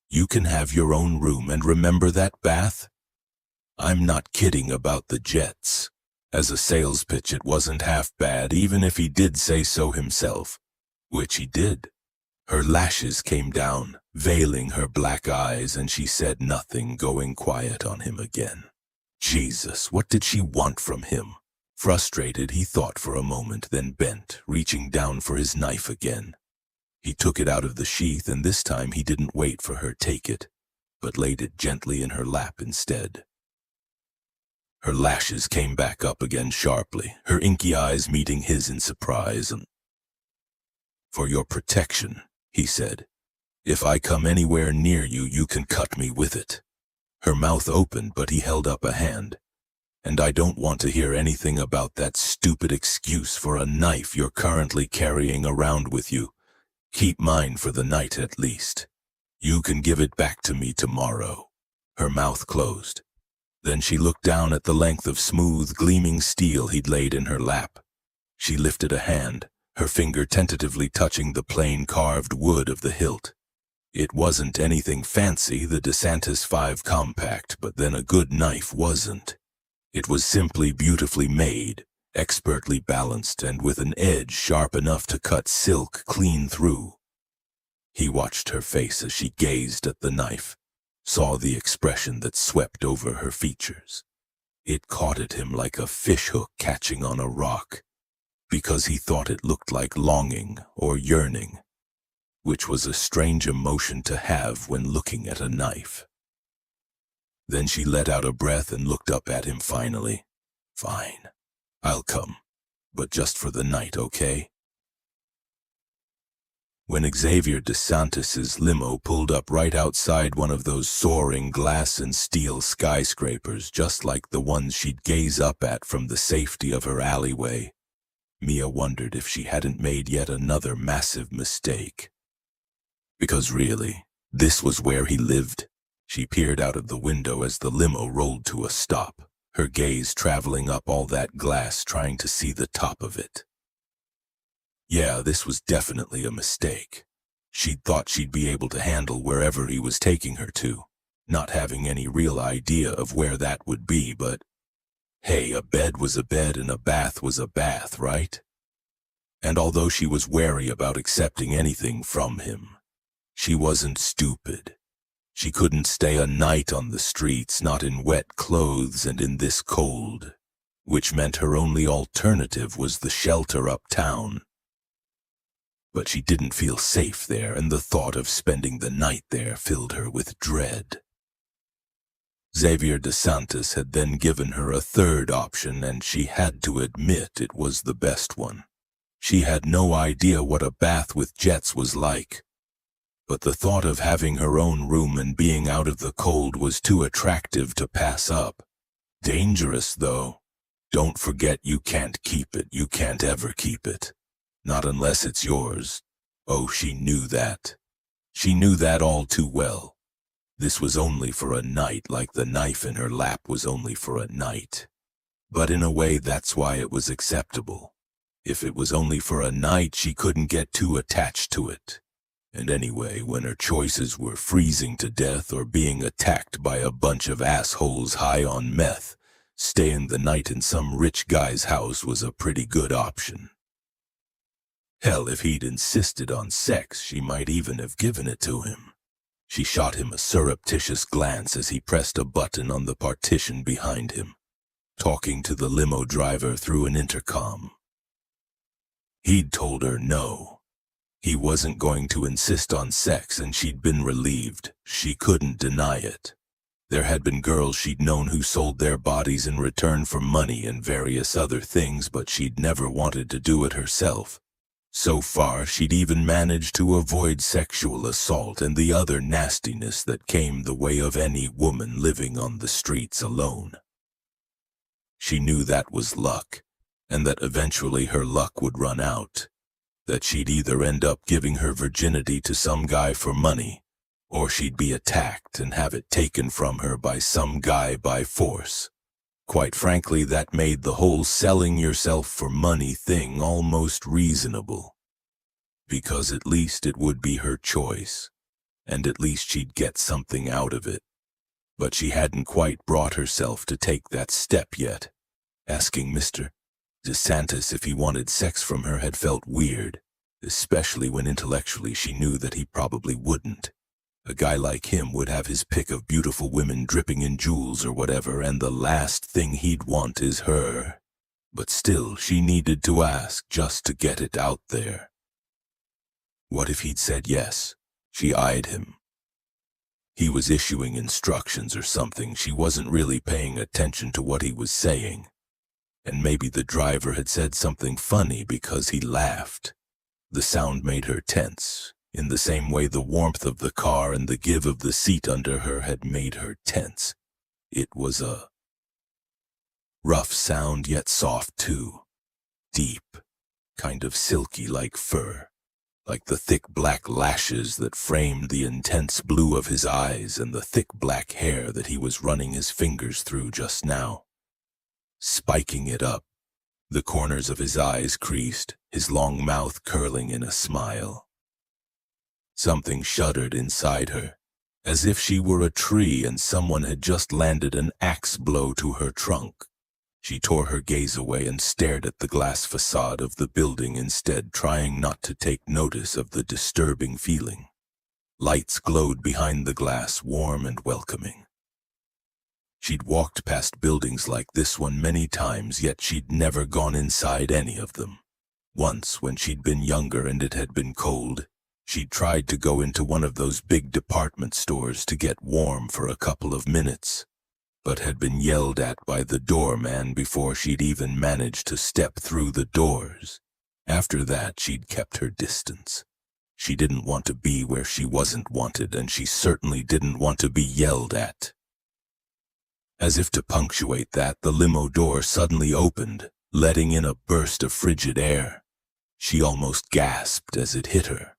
You can have your own room, and remember that bath? I'm not kidding about the jets. As a sales pitch, it wasn't half bad, even if he did say so himself. Which he did. Her lashes came down, veiling her black eyes, and she said nothing, going quiet on him again. Jesus, what did she want from him? Frustrated, he thought for a moment, then bent, reaching down for his knife again. He took it out of the sheath, and this time he didn't wait for her to take it, but laid it gently in her lap instead. Her lashes came back up again sharply, her inky eyes meeting his in surprise. For your protection, he said. If I come anywhere near you, you can cut me with it. Her mouth opened, but he held up a hand. And I don't want to hear anything about that stupid excuse for a knife you're currently carrying around with you. Keep mine for the night at least. You can give it back to me tomorrow. Her mouth closed. Then she looked down at the length of smooth, gleaming steel he'd laid in her lap. She lifted a hand, her finger tentatively touching the plain carved wood of the hilt. It wasn't anything fancy, the DeSantis 5 compact, but then a good knife wasn't. It was simply beautifully made, expertly balanced, and with an edge sharp enough to cut silk clean through. He watched her face as she gazed at the knife, saw the expression that swept over her features. It caught at him like a fishhook catching on a rock, because he thought it looked like longing or yearning, which was a strange emotion to have when looking at a knife. Then she let out a breath and looked up at him finally. "Fine, I'll come, but just for the night, okay?" When Xavier DeSantis's limo pulled up right outside one of those soaring glass and steel skyscrapers just like the ones she'd gaze up at from the safety of her alleyway, Mia wondered if she hadn't made yet another massive mistake. Because really, this was where he lived. She peered out of the window as the limo rolled to a stop, her gaze traveling up all that glass trying to see the top of it. Yeah, this was definitely a mistake. She'd thought she'd be able to handle wherever he was taking her to, not having any real idea of where that would be, but hey, a bed was a bed and a bath was a bath, right? And although she was wary about accepting anything from him, she wasn't stupid. She couldn't stay a night on the streets, not in wet clothes and in this cold, which meant her only alternative was the shelter uptown. But she didn't feel safe there, and the thought of spending the night there filled her with dread. Xavier DeSantis had then given her a third option, and she had to admit it was the best one. She had no idea what a bath with jets was like, but the thought of having her own room and being out of the cold was too attractive to pass up. Dangerous, though. Don't forget you can't keep it, you can't ever keep it. Not unless it's yours. Oh, she knew that. She knew that all too well. This was only for a night, like the knife in her lap was only for a night. But in a way, that's why it was acceptable. If it was only for a night, she couldn't get too attached to it. And anyway, when her choices were freezing to death or being attacked by a bunch of assholes high on meth, staying the night in some rich guy's house was a pretty good option. Hell, if he'd insisted on sex, she might even have given it to him. She shot him a surreptitious glance as he pressed a button on the partition behind him, talking to the limo driver through an intercom. He'd told her no. He wasn't going to insist on sex, and she'd been relieved. She couldn't deny it. There had been girls she'd known who sold their bodies in return for money and various other things, but she'd never wanted to do it herself. So far, she'd even managed to avoid sexual assault and the other nastiness that came the way of any woman living on the streets alone. She knew that was luck, and that eventually her luck would run out, that she'd either end up giving her virginity to some guy for money, or she'd be attacked and have it taken from her by some guy by force. Quite frankly, that made the whole selling yourself for money thing almost reasonable. Because at least it would be her choice, and at least she'd get something out of it. But she hadn't quite brought herself to take that step yet. Asking Mr. DeSantis if he wanted sex from her had felt weird, especially when intellectually she knew that he probably wouldn't. A guy like him would have his pick of beautiful women dripping in jewels or whatever, and the last thing he'd want is her. But still, she needed to ask just to get it out there. What if he'd said yes? She eyed him. He was issuing instructions or something. She wasn't really paying attention to what he was saying. And maybe the driver had said something funny because he laughed. The sound made her tense, in the same way the warmth of the car and the give of the seat under her had made her tense. It was a rough sound, yet soft too. Deep, kind of silky like fur, like the thick black lashes that framed the intense blue of his eyes and the thick black hair that he was running his fingers through just now. Spiking it up, the corners of his eyes creased, his long mouth curling in a smile. Something shuddered inside her, as if she were a tree and someone had just landed an axe blow to her trunk. She tore her gaze away and stared at the glass facade of the building instead, trying not to take notice of the disturbing feeling. Lights glowed behind the glass, warm and welcoming. She'd walked past buildings like this one many times, yet she'd never gone inside any of them. Once, when she'd been younger and it had been cold, she'd tried to go into one of those big department stores to get warm for a couple of minutes, but had been yelled at by the doorman before she'd even managed to step through the doors. After that, she'd kept her distance. She didn't want to be where she wasn't wanted, and she certainly didn't want to be yelled at. As if to punctuate that, the limo door suddenly opened, letting in a burst of frigid air. She almost gasped as it hit her.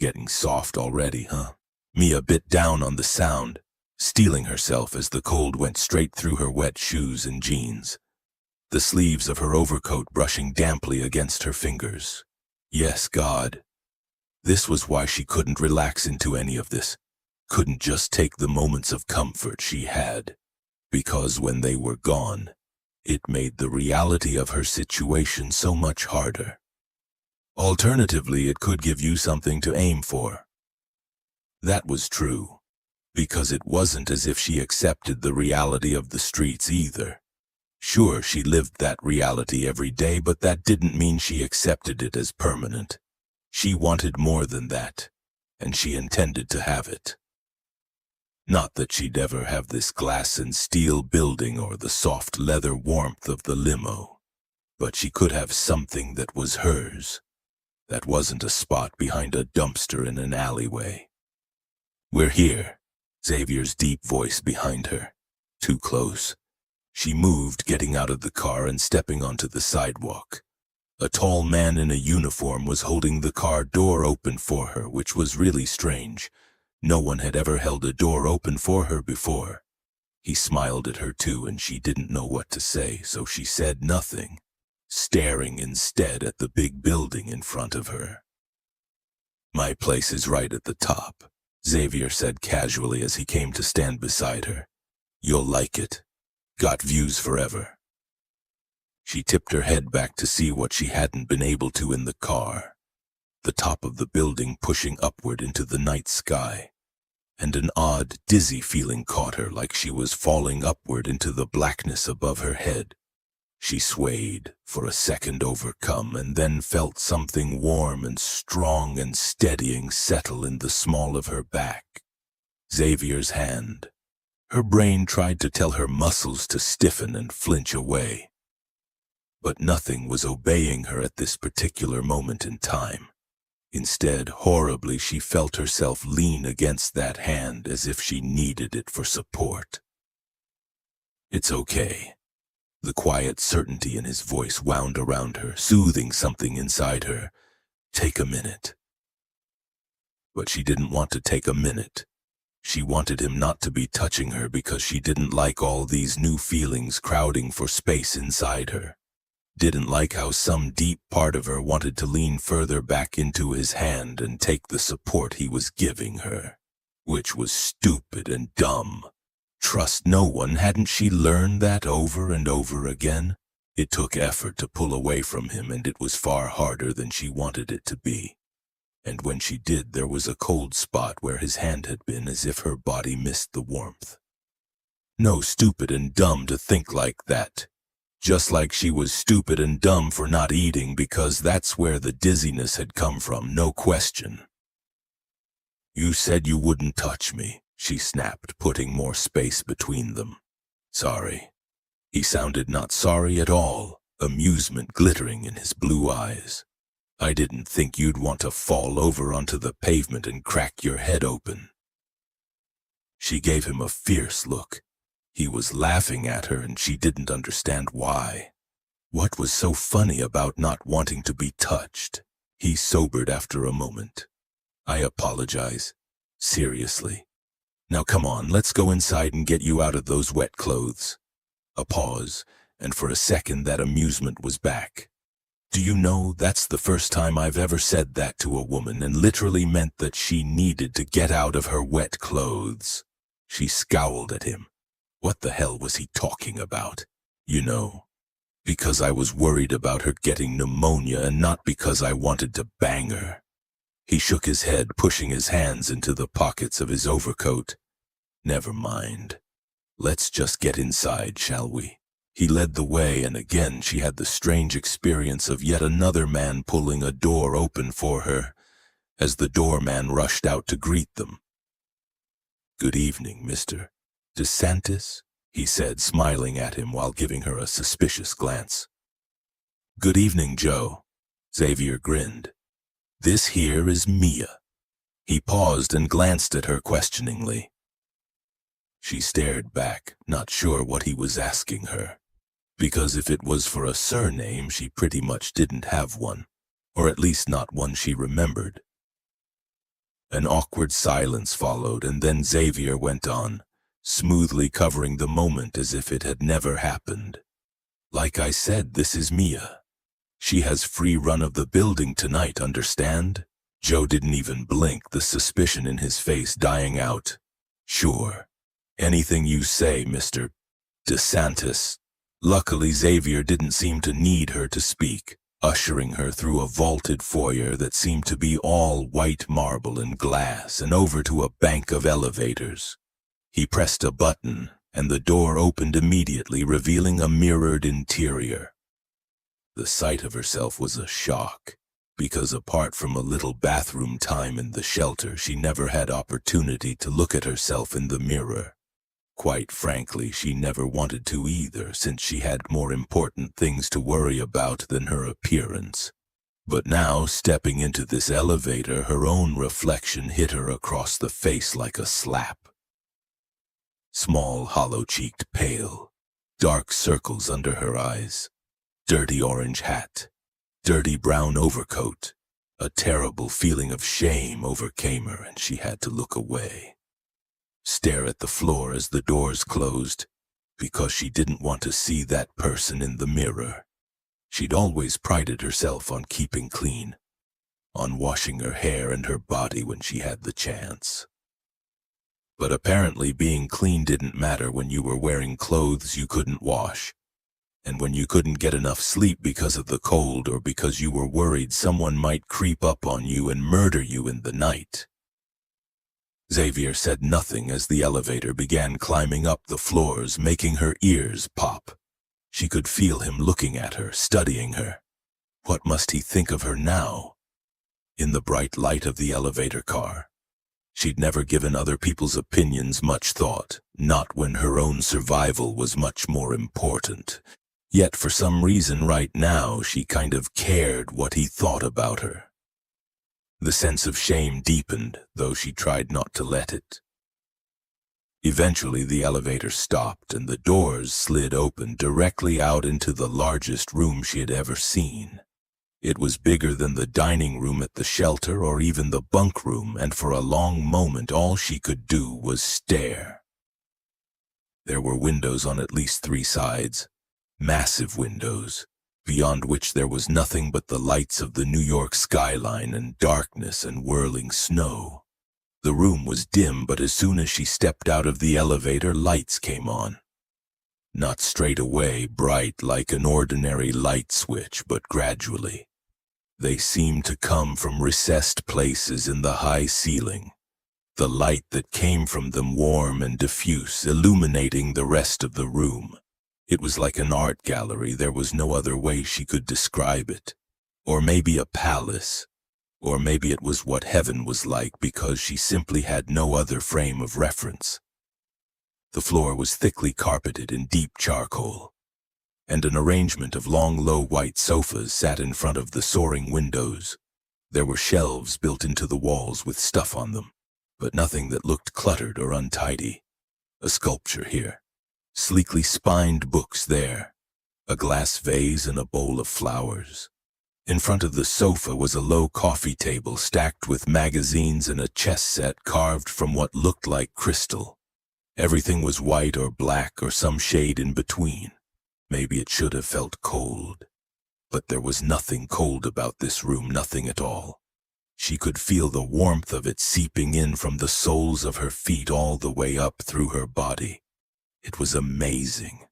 Getting soft already, huh? Mia bit down on the sound, steeling herself as the cold went straight through her wet shoes and jeans, the sleeves of her overcoat brushing damply against her fingers. Yes, God. This was why she couldn't relax into any of this, couldn't just take the moments of comfort she had, because when they were gone, it made the reality of her situation so much harder. Alternatively, it could give you something to aim for. That was true, because it wasn't as if she accepted the reality of the streets either. Sure, she lived that reality every day, but that didn't mean she accepted it as permanent. She wanted more than that, and she intended to have it. Not that she'd ever have this glass and steel building or the soft leather warmth of the limo, but she could have something that was hers, that wasn't a spot behind a dumpster in an alleyway. "We're here," Xavier's deep voice behind her. Too close. She moved, getting out of the car and stepping onto the sidewalk. A tall man in a uniform was holding the car door open for her, which was really strange. No one had ever held a door open for her before. He smiled at her too, and she didn't know what to say, so she said nothing, staring instead at the big building in front of her. "My place is right at the top," Xavier said casually as he came to stand beside her. "You'll like it. Got views forever." She tipped her head back to see what she hadn't been able to in the car. The top of the building pushing upward into the night sky, and an odd, dizzy feeling caught her, like she was falling upward into the blackness above her head. She swayed, for a second overcome, and then felt something warm and strong and steadying settle in the small of her back. Xavier's hand. Her brain tried to tell her muscles to stiffen and flinch away, but nothing was obeying her at this particular moment in time. Instead, horribly, she felt herself lean against that hand as if she needed it for support. "It's okay." The quiet certainty in his voice wound around her, soothing something inside her. "Take a minute." But she didn't want to take a minute. She wanted him not to be touching her because she didn't like all these new feelings crowding for space inside her. Didn't like how some deep part of her wanted to lean further back into his hand and take the support he was giving her, which was stupid and dumb. Trust no one, hadn't she learned that over and over again? It took effort to pull away from him, and it was far harder than she wanted it to be. And when she did, there was a cold spot where his hand had been, as if her body missed the warmth. No, stupid and dumb to think like that. Just like she was stupid and dumb for not eating, because that's where the dizziness had come from, no question. "You said you wouldn't touch me," she snapped, putting more space between them. "Sorry." He sounded not sorry at all, amusement glittering in his blue eyes. "I didn't think you'd want to fall over onto the pavement and crack your head open." She gave him a fierce look. He was laughing at her, and she didn't understand why. What was so funny about not wanting to be touched? He sobered after a moment. "I apologize. Seriously. Now come on, let's go inside and get you out of those wet clothes." A pause, and for a second that amusement was back. Do you know, that's the first time I've ever said that to a woman and literally meant that she needed to get out of her wet clothes. She scowled at him. What the hell was he talking about? You know, because I was worried about her getting pneumonia and not because I wanted to bang her. He shook his head, pushing his hands into the pockets of his overcoat. Never mind. Let's just get inside, shall we? He led the way, and again she had the strange experience of yet another man pulling a door open for her, as the doorman rushed out to greet them. "Good evening, Mr. DeSantis," he said, smiling at him while giving her a suspicious glance. "Good evening, Joe," Xavier grinned. "This here is Mia." He paused and glanced at her questioningly. She stared back, not sure what he was asking her, because if it was for a surname, she pretty much didn't have one, or at least not one she remembered. An awkward silence followed, and then Xavier went on, smoothly covering the moment as if it had never happened. "Like I said, this is Mia. She has free run of the building tonight, understand?" Joe didn't even blink, the suspicion in his face dying out. "Sure. Anything you say, Mr. DeSantis." Luckily, Xavier didn't seem to need her to speak, ushering her through a vaulted foyer that seemed to be all white marble and glass and over to a bank of elevators. He pressed a button, and the door opened immediately, revealing a mirrored interior. The sight of herself was a shock, because apart from a little bathroom time in the shelter, she never had opportunity to look at herself in the mirror. Quite frankly, she never wanted to either, since she had more important things to worry about than her appearance. But now, stepping into this elevator, her own reflection hit her across the face like a slap. Small, hollow-cheeked, pale, dark circles under her eyes, dirty orange hat, dirty brown overcoat. A terrible feeling of shame overcame her, and she had to look away. Stare at the floor as the doors closed, because she didn't want to see that person in the mirror. She'd always prided herself on keeping clean, on washing her hair and her body when she had the chance. But apparently being clean didn't matter when you were wearing clothes you couldn't wash, and when you couldn't get enough sleep because of the cold or because you were worried someone might creep up on you and murder you in the night. Xavier said nothing as the elevator began climbing up the floors, making her ears pop. She could feel him looking at her, studying her. What must he think of her now? In the bright light of the elevator car, she'd never given other people's opinions much thought, not when her own survival was much more important. Yet for some reason right now, she kind of cared what he thought about her. The sense of shame deepened, though she tried not to let it. Eventually, the elevator stopped and the doors slid open directly out into the largest room she had ever seen. It was bigger than the dining room at the shelter or even the bunk room, and for a long moment all she could do was stare. There were windows on at least 3 sides, massive windows, beyond which there was nothing but the lights of the New York skyline and darkness and whirling snow. The room was dim, but as soon as she stepped out of the elevator, lights came on. Not straight away bright like an ordinary light switch, but gradually. They seemed to come from recessed places in the high ceiling. The light that came from them warm and diffuse, illuminating the rest of the room. It was like an art gallery. There was no other way she could describe it. Or maybe a palace. Or maybe it was what heaven was like, because she simply had no other frame of reference. The floor was thickly carpeted in deep charcoal, and an arrangement of long, low white sofas sat in front of the soaring windows. There were shelves built into the walls with stuff on them, but nothing that looked cluttered or untidy. A sculpture here. Sleekly spined books there, a glass vase and a bowl of flowers. In front of the sofa was a low coffee table stacked with magazines and a chess set carved from what looked like crystal. Everything was white or black or some shade in between. Maybe it should have felt cold. But there was nothing cold about this room, nothing at all. She could feel the warmth of it seeping in from the soles of her feet all the way up through her body. It was amazing,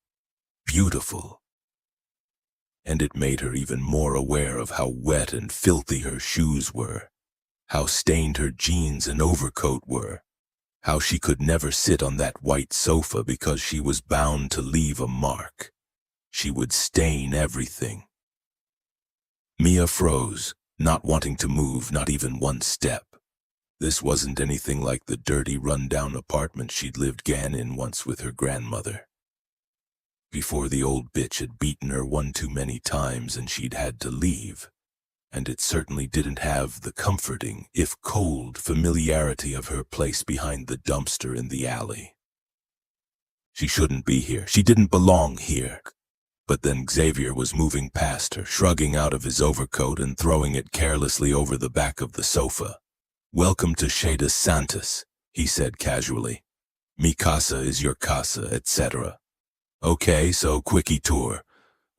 beautiful. And it made her even more aware of how wet and filthy her shoes were, how stained her jeans and overcoat were, how she could never sit on that white sofa because she was bound to leave a mark. She would stain everything. Mia froze, not wanting to move, not even one step. This wasn't anything like the dirty, run-down apartment she'd lived in once with her grandmother. Before the old bitch had beaten her one too many times and she'd had to leave. And it certainly didn't have the comforting, if cold, familiarity of her place behind the dumpster in the alley. She shouldn't be here. She didn't belong here. But then Xavier was moving past her, shrugging out of his overcoat and throwing it carelessly over the back of the sofa. "Welcome to Shada Santos," he said casually. "Mi casa is your casa, etc. Okay, so quickie tour.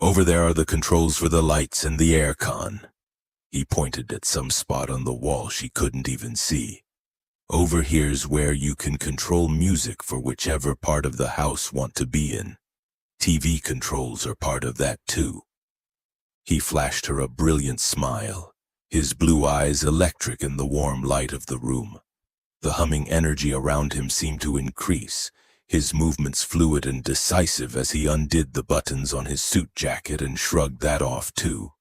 Over there are the controls for the lights and the aircon." He pointed at some spot on the wall she couldn't even see. "Over here's where you can control music for whichever part of the house want to be in. TV controls are part of that too." He flashed her a brilliant smile, his blue eyes electric in the warm light of the room. The humming energy around him seemed to increase, his movements fluid and decisive as he undid the buttons on his suit jacket and shrugged that off too,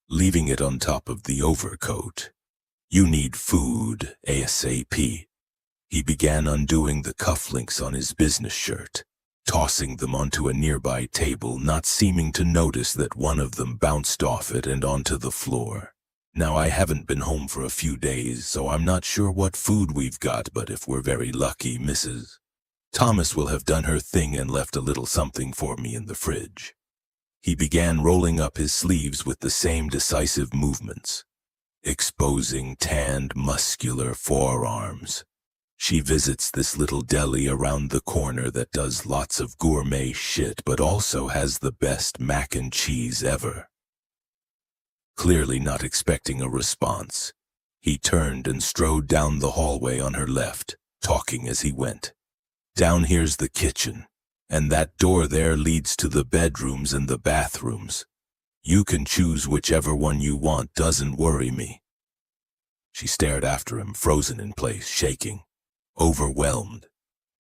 leaving it on top of the overcoat. "You need food, ASAP." He began undoing the cufflinks on his business shirt, tossing them onto a nearby table, not seeming to notice that one of them bounced off it and onto the floor. "Now, I haven't been home for a few days, so I'm not sure what food we've got, but if we're very lucky, Mrs. Thomas will have done her thing and left a little something for me in the fridge." He began rolling up his sleeves with the same decisive movements, exposing tanned, muscular forearms. "She visits this little deli around the corner that does lots of gourmet shit but also has the best mac and cheese ever." Clearly not expecting a response, he turned and strode down the hallway on her left, talking as he went. "Down here's the kitchen, and that door there leads to the bedrooms and the bathrooms. You can choose whichever one you want, doesn't worry me." She stared after him, frozen in place, shaking, overwhelmed.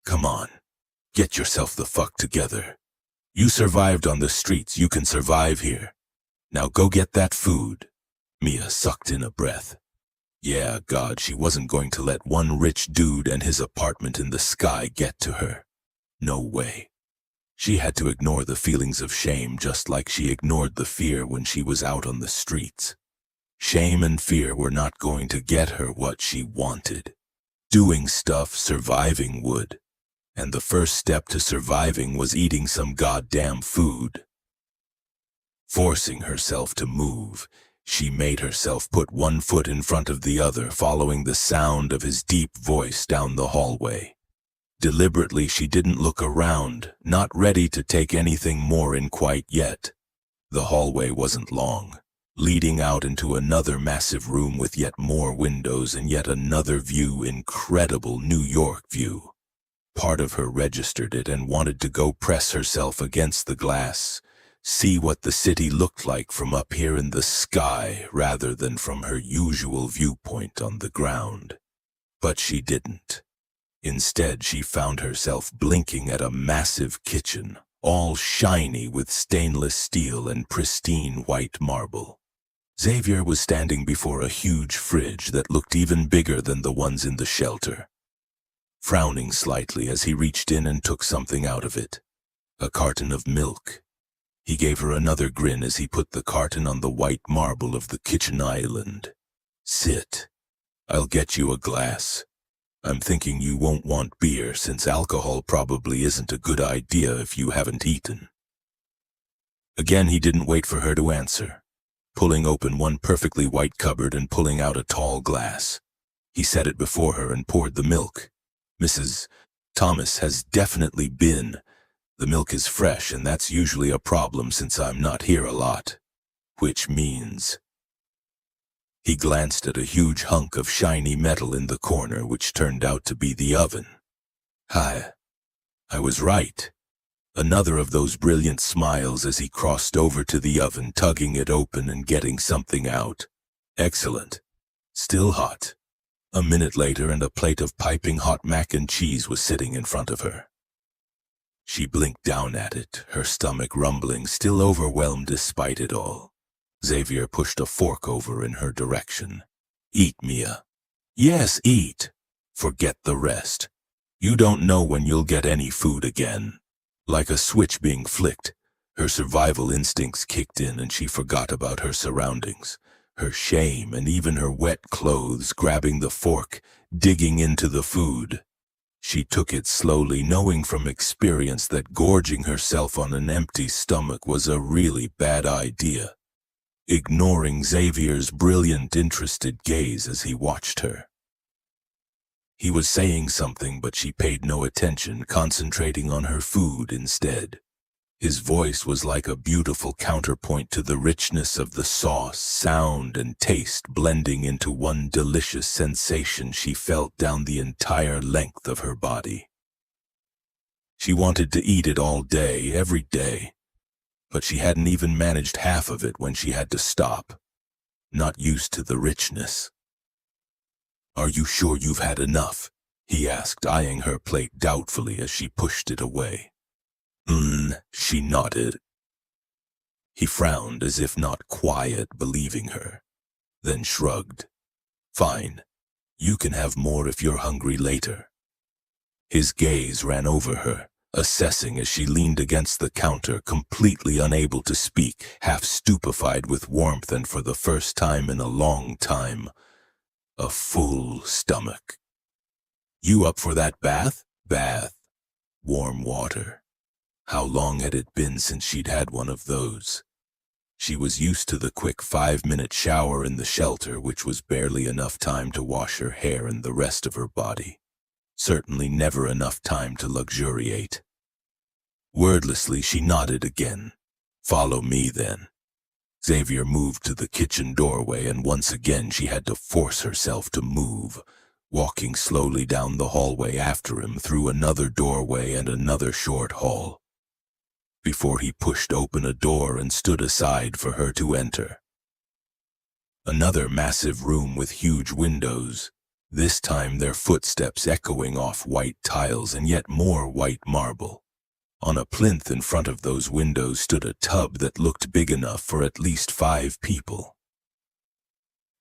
"Come on, get yourself the fuck together. You survived on the streets, you can survive here. Now go get that food." Mia sucked in a breath. Yeah, God, she wasn't going to let one rich dude and his apartment in the sky get to her. No way. She had to ignore the feelings of shame just like she ignored the fear when she was out on the streets. Shame and fear were not going to get her what she wanted. Doing stuff surviving would. And the first step to surviving was eating some goddamn food. Forcing herself to move, she made herself put one foot in front of the other, following the sound of his deep voice down the hallway. Deliberately, she didn't look around, not ready to take anything more in quite yet. The hallway wasn't long, leading out into another massive room with yet more windows and yet another view, incredible New York view. Part of her registered it and wanted to go press herself against the glass, see what the city looked like from up here in the sky rather than from her usual viewpoint on the ground. But she didn't. Instead, she found herself blinking at a massive kitchen, all shiny with stainless steel and pristine white marble. Xavier was standing before a huge fridge that looked even bigger than the ones in the shelter, frowning slightly as he reached in and took something out of it. A carton of milk. He gave her another grin as he put the carton on the white marble of the kitchen island. "Sit. I'll get you a glass. I'm thinking you won't want beer since alcohol probably isn't a good idea if you haven't eaten." Again, he didn't wait for her to answer, pulling open one perfectly white cupboard and pulling out a tall glass. He set it before her and poured the milk. "Mrs. Thomas has definitely been. The milk is fresh, and that's usually a problem since I'm not here a lot. which means... He glanced at a huge hunk of shiny metal in the corner, which turned out to be the oven. Hi. I was right. Another of those brilliant smiles as he crossed over to the oven, tugging it open and getting something out. Excellent. Still hot. A minute later, and a plate of piping hot mac and cheese was sitting in front of her. She blinked down at it, her stomach rumbling, still overwhelmed despite it all. Xavier pushed a fork over in her direction. Eat, Mia. Yes, eat. Forget the rest. You don't know when you'll get any food again. Like a switch being flicked, her survival instincts kicked in and she forgot about her surroundings, her shame and even her wet clothes, grabbing the fork, digging into the food. She took it slowly, knowing from experience that gorging herself on an empty stomach was a really bad idea. Ignoring Xavier's brilliant, interested gaze as he watched her. He was saying something, but she paid no attention, concentrating on her food instead. His voice was like a beautiful counterpoint to the richness of the sauce, sound and taste blending into one delicious sensation she felt down the entire length of her body. She wanted to eat it all day, every day. But she hadn't even managed half of it when she had to stop, not used to the richness. Are you sure you've had enough? He asked, eyeing her plate doubtfully as she pushed it away. She nodded. He frowned as if not quite believing her, then shrugged. Fine, you can have more if you're hungry later. His gaze ran over her, assessing as she leaned against the counter, completely unable to speak, half stupefied with warmth and for the first time in a long time, a full stomach. You up for that bath? Bath. Warm water. How long had it been since she'd had one of those? She was used to the quick 5-minute shower in the shelter, which was barely enough time to wash her hair and the rest of her body. Certainly never enough time to luxuriate. Wordlessly, she nodded again. Follow me, then. Xavier moved to the kitchen doorway, and once again she had to force herself to move, walking slowly down the hallway after him, through another doorway and another short hall, before he pushed open a door and stood aside for her to enter. Another massive room with huge windows, this time their footsteps echoing off white tiles and yet more white marble. On a plinth in front of those windows stood a tub that looked big enough for at least 5 people.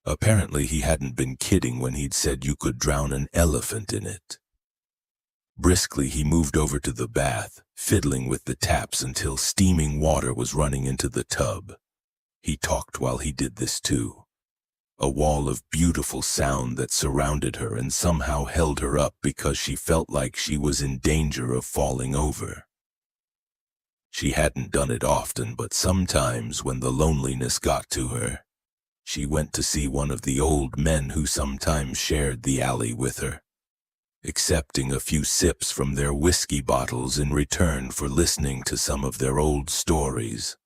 Apparently he hadn't been kidding when he'd said you could drown an elephant in it. Briskly he moved over to the bath, fiddling with the taps until steaming water was running into the tub. He talked while he did this too. A wall of beautiful sound that surrounded her and somehow held her up because she felt like she was in danger of falling over. She hadn't done it often, but sometimes when the loneliness got to her, she went to see one of the old men who sometimes shared the alley with her, accepting a few sips from their whiskey bottles in return for listening to some of their old stories.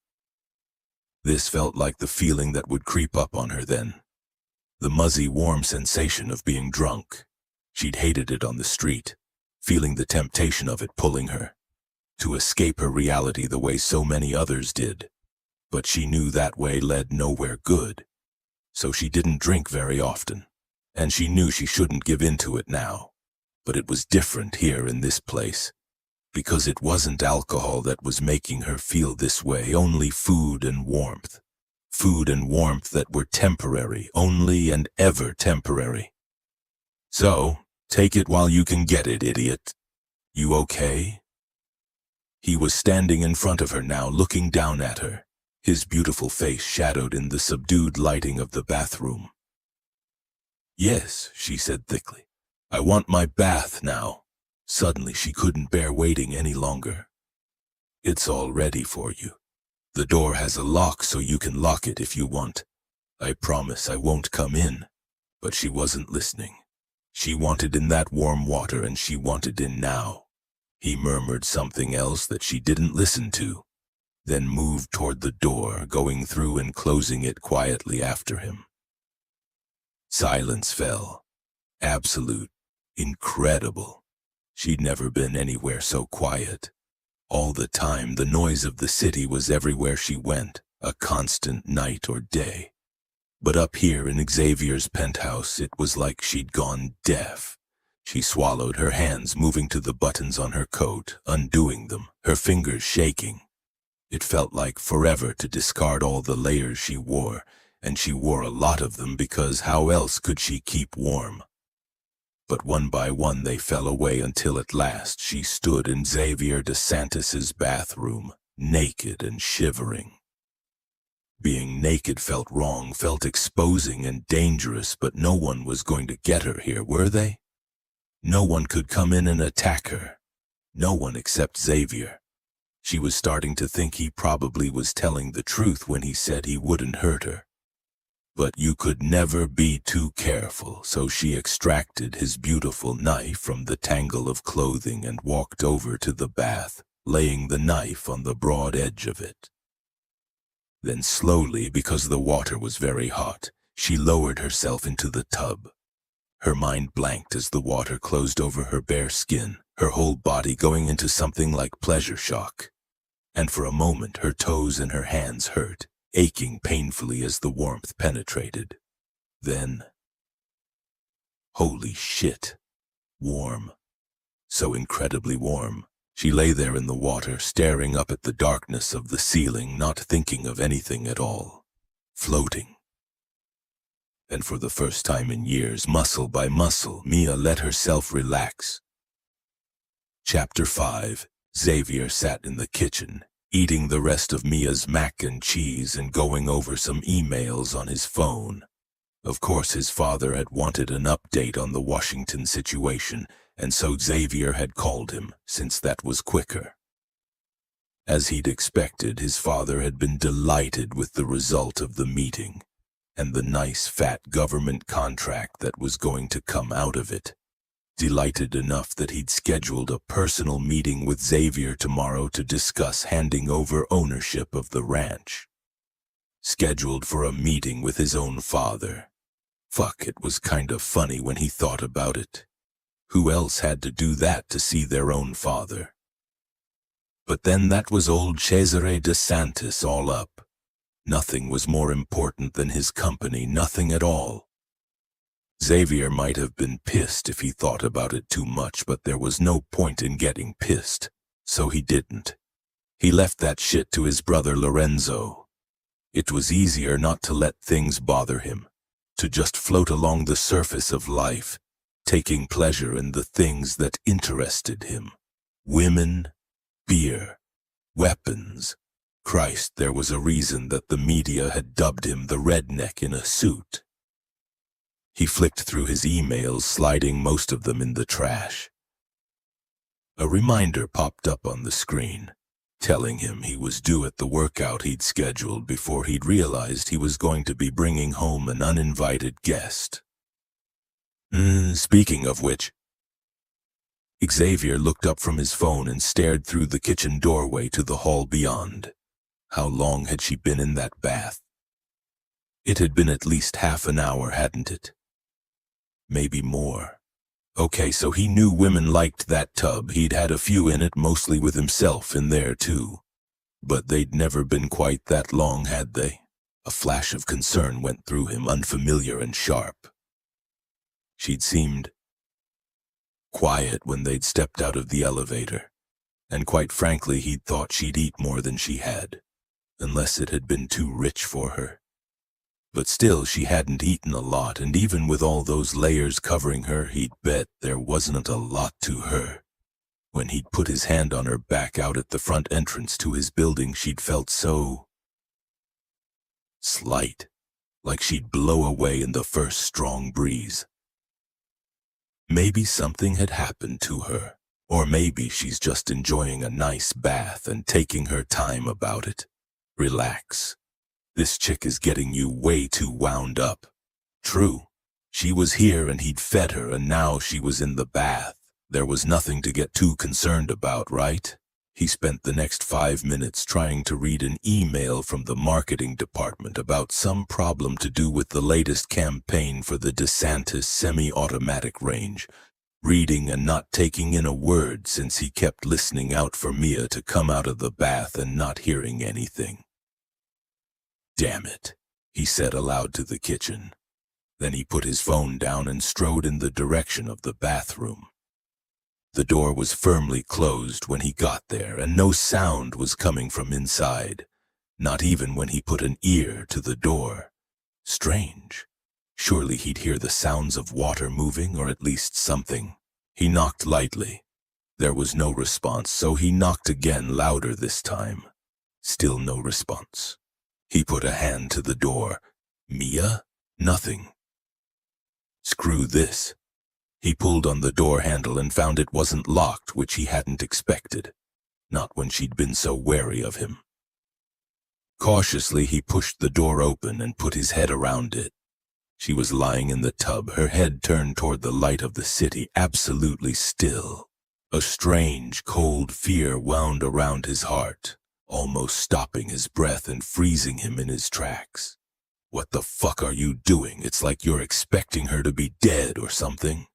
This felt like the feeling that would creep up on her then. The muzzy, warm sensation of being drunk. She'd hated it on the street, feeling the temptation of it pulling her, to escape her reality the way so many others did. But she knew that way led nowhere good, so she didn't drink very often, and she knew she shouldn't give in to it now. But it was different here in this place, because it wasn't alcohol that was making her feel this way, only food and warmth. Food and warmth that were temporary, only and ever temporary. So, take it while you can get it, idiot. You okay? He was standing in front of her now, looking down at her, his beautiful face shadowed in the subdued lighting of the bathroom. Yes, she said thickly. I want my bath now. Suddenly she couldn't bear waiting any longer. It's all ready for you. The door has a lock so you can lock it if you want. I promise I won't come in. But she wasn't listening. She wanted in that warm water and she wanted in now. He murmured something else that she didn't listen to. then moved toward the door, going through and closing it quietly after him. Silence fell. Absolute. Incredible. She'd never been anywhere so quiet. All the time, the noise of the city was everywhere she went, a constant night or day. But up here in Xavier's penthouse, it was like she'd gone deaf. She swallowed, her hands moving to the buttons on her coat, undoing them, her fingers shaking. It felt like forever to discard all the layers she wore, and she wore a lot of them because how else could she keep warm? But one by one they fell away until at last she stood in Xavier DeSantis's bathroom, naked and shivering. Being naked felt wrong, felt exposing and dangerous, but no one was going to get her here, were they? No one could come in and attack her. No one except Xavier. She was starting to think he probably was telling the truth when he said he wouldn't hurt her. But you could never be too careful, so she extracted his beautiful knife from the tangle of clothing and walked over to the bath, laying the knife on the broad edge of it. Then slowly, because the water was very hot, she lowered herself into the tub. Her mind blanked as the water closed over her bare skin, her whole body going into something like pleasure shock. And for a moment her toes and her hands hurt, aching painfully as the warmth penetrated. Then, holy shit, warm. So incredibly warm. She lay there in the water, staring up at the darkness of the ceiling, not thinking of anything at all. Floating. And for the first time in years, muscle by muscle, Mia let herself relax. Chapter 5. Xavier sat in the kitchen, eating the rest of Mia's mac and cheese and going over some emails on his phone. Of course, his father had wanted an update on the Washington situation, and so Xavier had called him, since that was quicker. As he'd expected, his father had been delighted with the result of the meeting, and the nice fat government contract that was going to come out of it. Delighted enough that he'd scheduled a personal meeting with Xavier tomorrow to discuss handing over ownership of the ranch. Scheduled for a meeting with his own father. Fuck, it was kind of funny when he thought about it. Who else had to do that to see their own father? But then that was old Cesare DeSantis all up. Nothing was more important than his company, nothing at all. Xavier might have been pissed if he thought about it too much, but there was no point in getting pissed, so he didn't. He left that shit to his brother Lorenzo. It was easier not to let things bother him, to just float along the surface of life, taking pleasure in the things that interested him. Women, beer, weapons. Christ, there was a reason that the media had dubbed him the redneck in a suit. He flicked through his emails, sliding most of them in the trash. A reminder popped up on the screen, telling him he was due at the workout he'd scheduled before he'd realized he was going to be bringing home an uninvited guest. Speaking of which, Xavier looked up from his phone and stared through the kitchen doorway to the hall beyond. How long had she been in that bath? It had been at least half an hour, hadn't it? Maybe more. Okay, so he knew women liked that tub. He'd had a few in it, mostly with himself in there too. But they'd never been quite that long, had they? A flash of concern went through him, unfamiliar and sharp. She'd seemed quiet when they'd stepped out of the elevator, and quite frankly he'd thought she'd eat more than she had, unless it had been too rich for her. But still, she hadn't eaten a lot, and even with all those layers covering her, he'd bet there wasn't a lot to her. When he'd put his hand on her back out at the front entrance to his building, she'd felt so slight, like she'd blow away in the first strong breeze. Maybe something had happened to her, or maybe she's just enjoying a nice bath and taking her time about it. Relax. This chick is getting you way too wound up. True, she was here and he'd fed her, and now she was in the bath. There was nothing to get too concerned about, right? He spent the next 5 minutes trying to read an email from the marketing department about some problem to do with the latest campaign for the DeSantis semi-automatic range, reading and not taking in a word since he kept listening out for Mia to come out of the bath and not hearing anything. "Damn it," he said aloud to the kitchen. Then he put his phone down and strode in the direction of the bathroom. The door was firmly closed when he got there, and no sound was coming from inside, not even when he put an ear to the door. Strange. Surely he'd hear the sounds of water moving, or at least something. He knocked lightly. There was no response, so he knocked again, louder this time. Still no response. He put a hand to the door. Mia? Nothing. Screw this. He pulled on the door handle and found it wasn't locked, which he hadn't expected. Not when she'd been so wary of him. Cautiously, he pushed the door open and put his head around it. She was lying in the tub, her head turned toward the light of the city, absolutely still. A strange, cold fear wound around his heart, almost stopping his breath and freezing him in his tracks. What the fuck are you doing? It's like you're expecting her to be dead or something.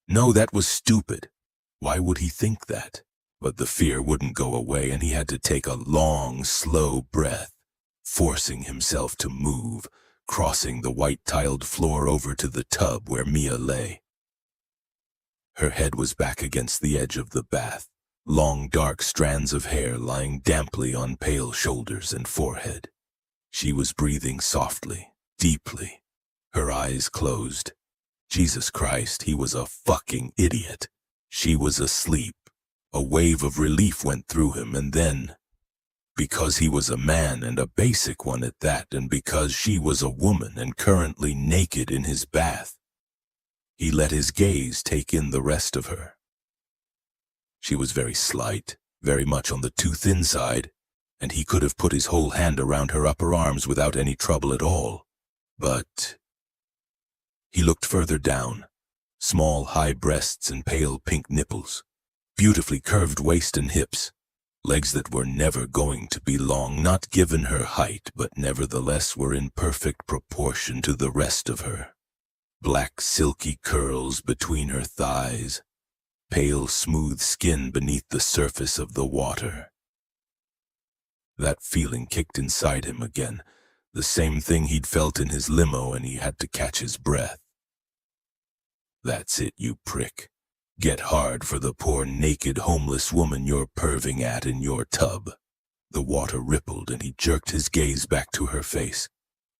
No, that was stupid. Why would he think that? But the fear wouldn't go away, and he had to take a long, slow breath, forcing himself to move, crossing the white-tiled floor over to the tub where Mia lay. Her head was back against the edge of the bath, long dark strands of hair lying damply on pale shoulders and forehead. She was breathing softly, deeply, her eyes closed. Jesus Christ, he was a fucking idiot. She was asleep. A wave of relief went through him, and then, because he was a man and a basic one at that, and because she was a woman and currently naked in his bath, he let his gaze take in the rest of her. She was very slight, very much on the too thin side, and he could have put his whole hand around her upper arms without any trouble at all. But he looked further down. Small, high breasts and pale pink nipples, beautifully curved waist and hips, legs that were never going to be long, not given her height, but nevertheless were in perfect proportion to the rest of her. Black silky curls between her thighs, pale smooth skin beneath the surface of the water. That feeling kicked inside him again, the same thing he'd felt in his limo, and he had to catch his breath. That's it, you prick. Get hard for the poor naked homeless woman you're perving at in your tub. The water rippled, and he jerked his gaze back to her face,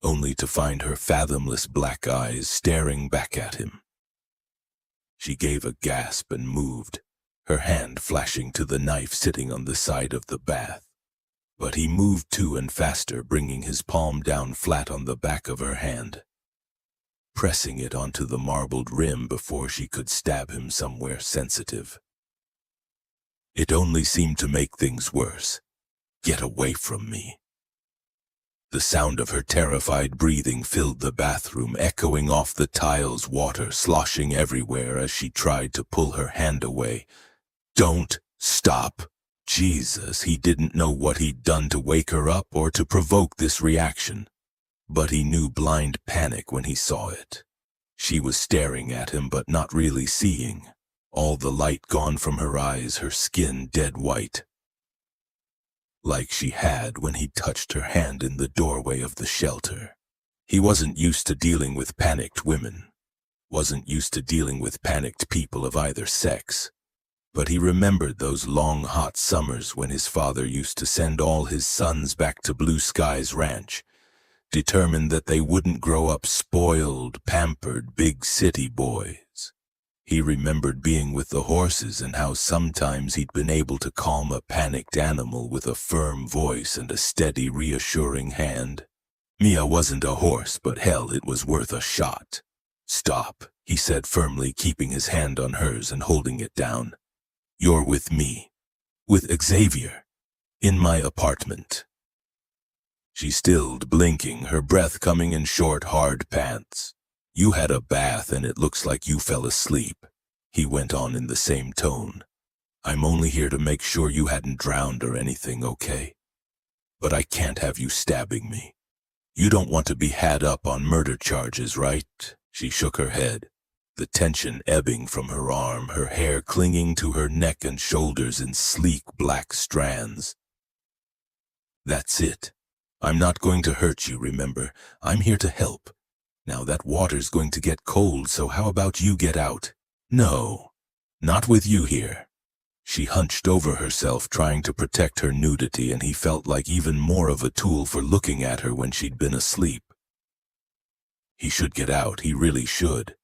only to find her fathomless black eyes staring back at him. She gave a gasp and moved, her hand flashing to the knife sitting on the side of the bath. But he moved too, and faster, bringing his palm down flat on the back of her hand, pressing it onto the marbled rim before she could stab him somewhere sensitive. It only seemed to make things worse. Get away from me. The sound of her terrified breathing filled the bathroom, echoing off the tiles, water sloshing everywhere as she tried to pull her hand away. Don't stop. Jesus, he didn't know what he'd done to wake her up or to provoke this reaction. But he knew blind panic when he saw it. She was staring at him but not really seeing. All the light gone from her eyes, her skin dead white. Like she had when he touched her hand in the doorway of the shelter. He wasn't used to dealing with panicked women. Wasn't used to dealing with panicked people of either sex. But he remembered those long hot summers when his father used to send all his sons back to Blue Skies Ranch, determined that they wouldn't grow up spoiled, pampered, big city boys. He remembered being with the horses and how sometimes he'd been able to calm a panicked animal with a firm voice and a steady, reassuring hand. Mia wasn't a horse, but hell, it was worth a shot. Stop, he said firmly, keeping his hand on hers and holding it down. You're with me. With Xavier. In my apartment. She stilled, blinking, her breath coming in short, hard pants. You had a bath and it looks like you fell asleep, he went on in the same tone. I'm only here to make sure you hadn't drowned or anything, okay? But I can't have you stabbing me. You don't want to be had up on murder charges, right? She shook her head, the tension ebbing from her arm, her hair clinging to her neck and shoulders in sleek black strands. That's it. I'm not going to hurt you, remember? I'm here to help. Now that water's going to get cold, so how about you get out? No, not with you here. She hunched over herself, trying to protect her nudity, and he felt like even more of a tool for looking at her when she'd been asleep. He should get out, he really should.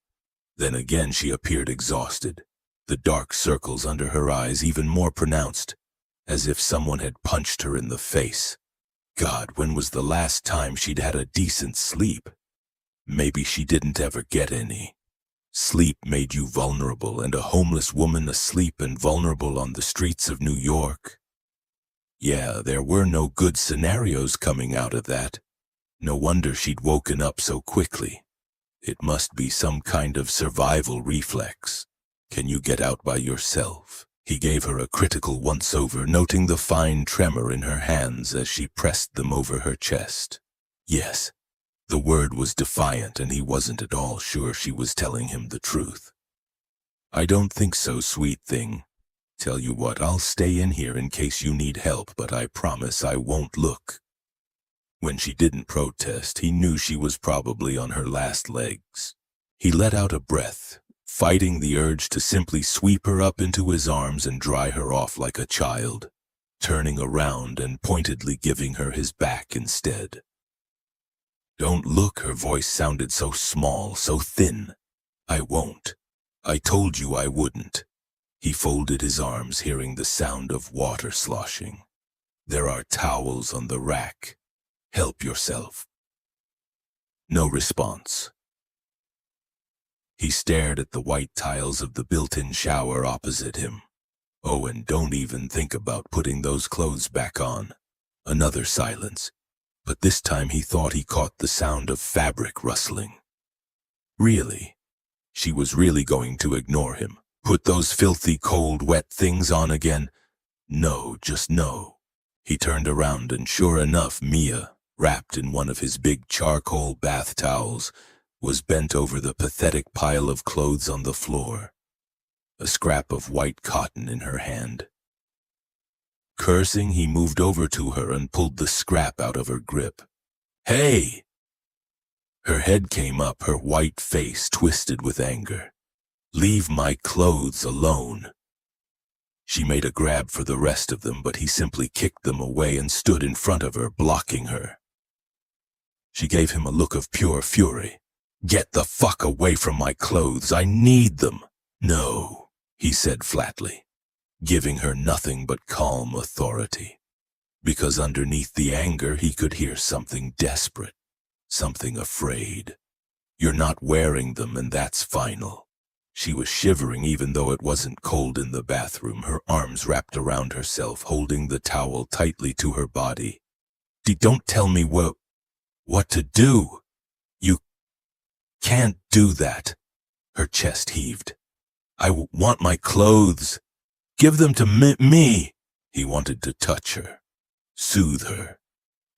Then again she appeared exhausted, the dark circles under her eyes even more pronounced, as if someone had punched her in the face. God, when was the last time she'd had a decent sleep? Maybe she didn't ever get any. Sleep made you vulnerable, and a homeless woman asleep and vulnerable on the streets of New York. Yeah, there were no good scenarios coming out of that. No wonder she'd woken up so quickly. It must be some kind of survival reflex. Can you get out by yourself? He gave her a critical once-over, noting the fine tremor in her hands as she pressed them over her chest. Yes. The word was defiant, and he wasn't at all sure she was telling him the truth. I don't think so, sweet thing. Tell you what, I'll stay in here in case you need help, but I promise I won't look. When she didn't protest, he knew she was probably on her last legs. He let out a breath, fighting the urge to simply sweep her up into his arms and dry her off like a child, turning around and pointedly giving her his back instead. Don't look, her voice sounded so small, so thin. I won't. I told you I wouldn't. He folded his arms, hearing the sound of water sloshing. There are towels on the rack. Help yourself. No response. He stared at the white tiles of the built-in shower opposite him. Oh, and don't even think about putting those clothes back on. Another silence. But this time he thought he caught the sound of fabric rustling. Really? She was really going to ignore him? Put those filthy, cold, wet things on again? No, just no. He turned around and sure enough, Mia, wrapped in one of his big charcoal bath towels, was bent over the pathetic pile of clothes on the floor, a scrap of white cotton in her hand. Cursing, he moved over to her and pulled the scrap out of her grip. Hey! Her head came up, her white face twisted with anger. Leave my clothes alone. She made a grab for the rest of them, but he simply kicked them away and stood in front of her, blocking her. She gave him a look of pure fury. Get the fuck away from my clothes, I need them. No, he said flatly, giving her nothing but calm authority. Because underneath the anger he could hear something desperate, something afraid. You're not wearing them, and that's final. She was shivering even though it wasn't cold in the bathroom, her arms wrapped around herself, holding the towel tightly to her body. Don't tell me what to do. You can't do that. Her chest heaved. I want my clothes. Give them to me. He wanted to touch her, soothe her,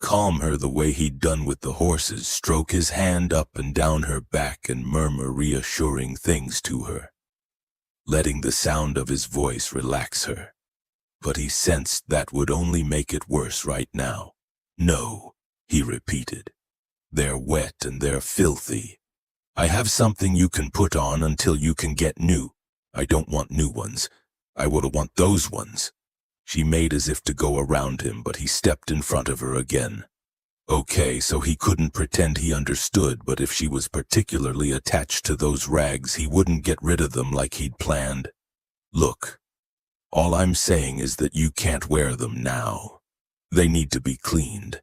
calm her the way he'd done with the horses, stroke his hand up and down her back and murmur reassuring things to her, letting the sound of his voice relax her. But he sensed that would only make it worse right now. No, he repeated. They're wet and they're filthy. I have something you can put on until you can get new. I don't want new ones. I would want those ones. She made as if to go around him, but he stepped in front of her again. Okay, so he couldn't pretend he understood, but if she was particularly attached to those rags, he wouldn't get rid of them like he'd planned. Look, all I'm saying is that you can't wear them now. They need to be cleaned.